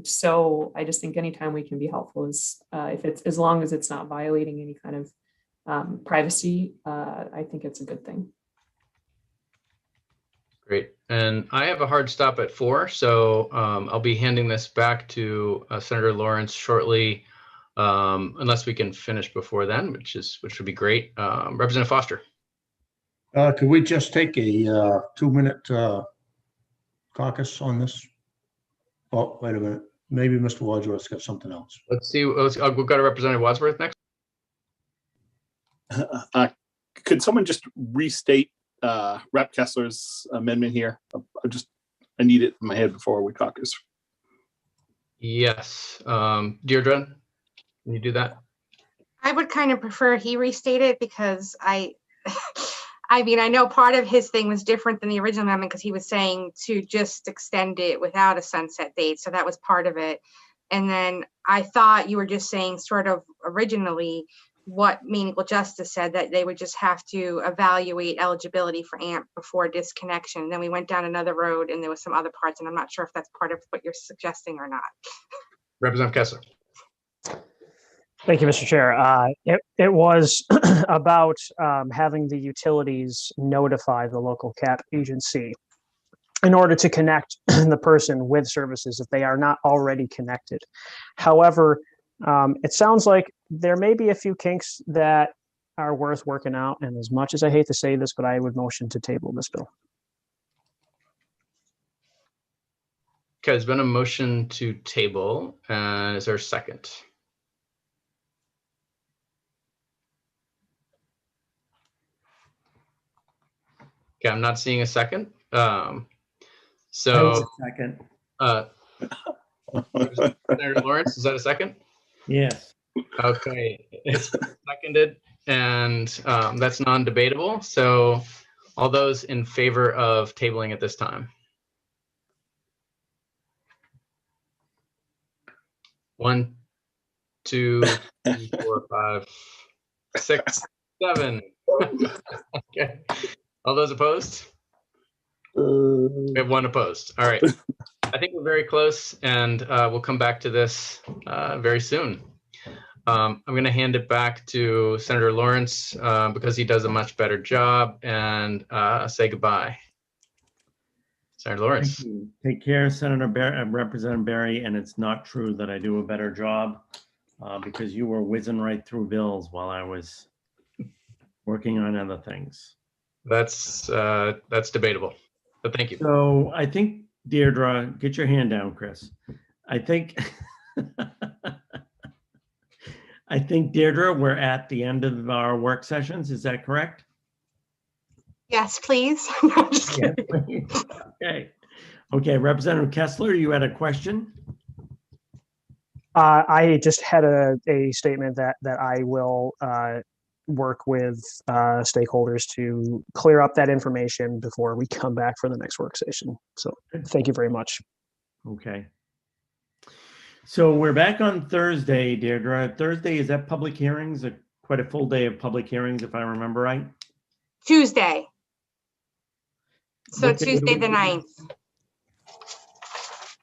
So I just think anytime we can be helpful is if it's, as long as it's not violating any kind of privacy, I think it's a good thing. Great. And I have a hard stop at 4, so I'll be handing this back to Senator Lawrence shortly. unless we can finish before then, which would be great. Representative Foster. Could we just take a 2-minute caucus on this? Oh, wait a minute. Maybe Mr. Wadsworth's got something else. Let's see. We've got a Representative Wadsworth next. Could someone just restate Rep. Kessler's amendment here? I need it in my head before we caucus. Yes. Deirdre, can you do that? I would kind of prefer he restate it because I mean, I know part of his thing was different than the original amendment because he was saying to just extend it without a sunset date. So that was part of it. And then I thought you were just saying sort of originally what Maine Equal Justice said, that they would just have to evaluate eligibility for AMP before disconnection. Then we went down another road and there was some other parts, and I'm not sure if that's part of what you're suggesting or not. Representative Kessler. Thank you, Mr. Chair. It was about having the utilities notify the local CAP agency in order to connect the person with services if they are not already connected. However, it sounds like there may be a few kinks that are worth working out. And as much as I hate to say this, but I would motion to table this bill. Okay, there's been a motion to table. Is there a second? Okay, I'm not seeing a second. So second. Senator Lawrence, is that a second? Yes. Okay, it's seconded, and that's non-debatable. So all those in favor of tabling at this time? 1, 2, 3, 4, 5, 6, 7. Okay. All those opposed? We have 1 opposed. All right. I think we're very close, and we'll come back to this very soon. I'm going to hand it back to Senator Lawrence because he does a much better job, and say goodbye. Senator Lawrence. Thank you. Take care, Representative Berry. And it's not true that I do a better job because you were whizzing right through bills while I was working on other things. That's debatable, but thank you. So I think, Deirdre, get your hand down, Chris. I think, Deirdre, we're at the end of our work sessions. Is that correct? Yes, please. No, just kidding. Okay. Okay, Representative Kessler, you had a question? I just had a statement that I will work with stakeholders to clear up that information before we come back for the next work session. So thank you very much. Okay. So we're back on Thursday, Deirdre. Thursday, is that public hearings? Quite a full day of public hearings, if I remember right? Tuesday. So What day do Tuesday we the do? 9th.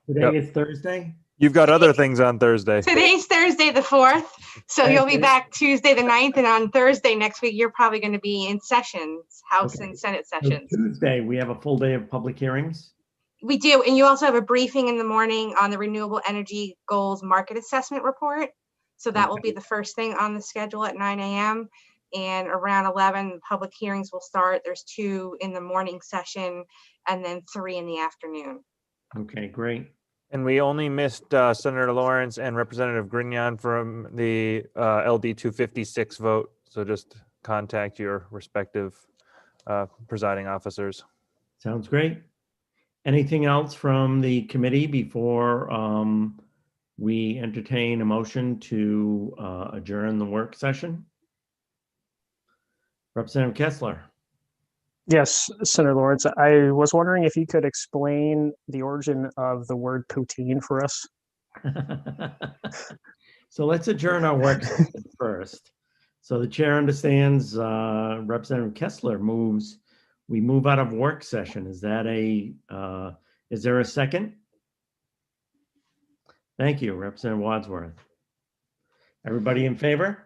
Today is Thursday? You've got other things on Thursday. Today's Thursday the 4th. So you'll be back Tuesday the 9th, and on Thursday next week, you're probably going to be in sessions, House and Senate So sessions. Tuesday, we have a full day of public hearings? We do, and you also have a briefing in the morning on the Renewable Energy Goals Market Assessment Report. So that will be the first thing on the schedule at 9 a.m. And around 11, public hearings will start. There's 2 in the morning session and then 3 in the afternoon. Okay, great. And we only missed Senator Lawrence and Representative Grignon from the LD 256 vote. So just contact your respective presiding officers. Sounds great. Anything else from the committee before we entertain a motion to adjourn the work session? Representative Kessler. Yes, Senator Lawrence, I was wondering if you could explain the origin of the word poutine for us. So let's adjourn our work session first. So the chair understands Representative Kessler moves, we move out of work session. Is that is there a second? Thank you, Representative Wadsworth. Everybody in favor?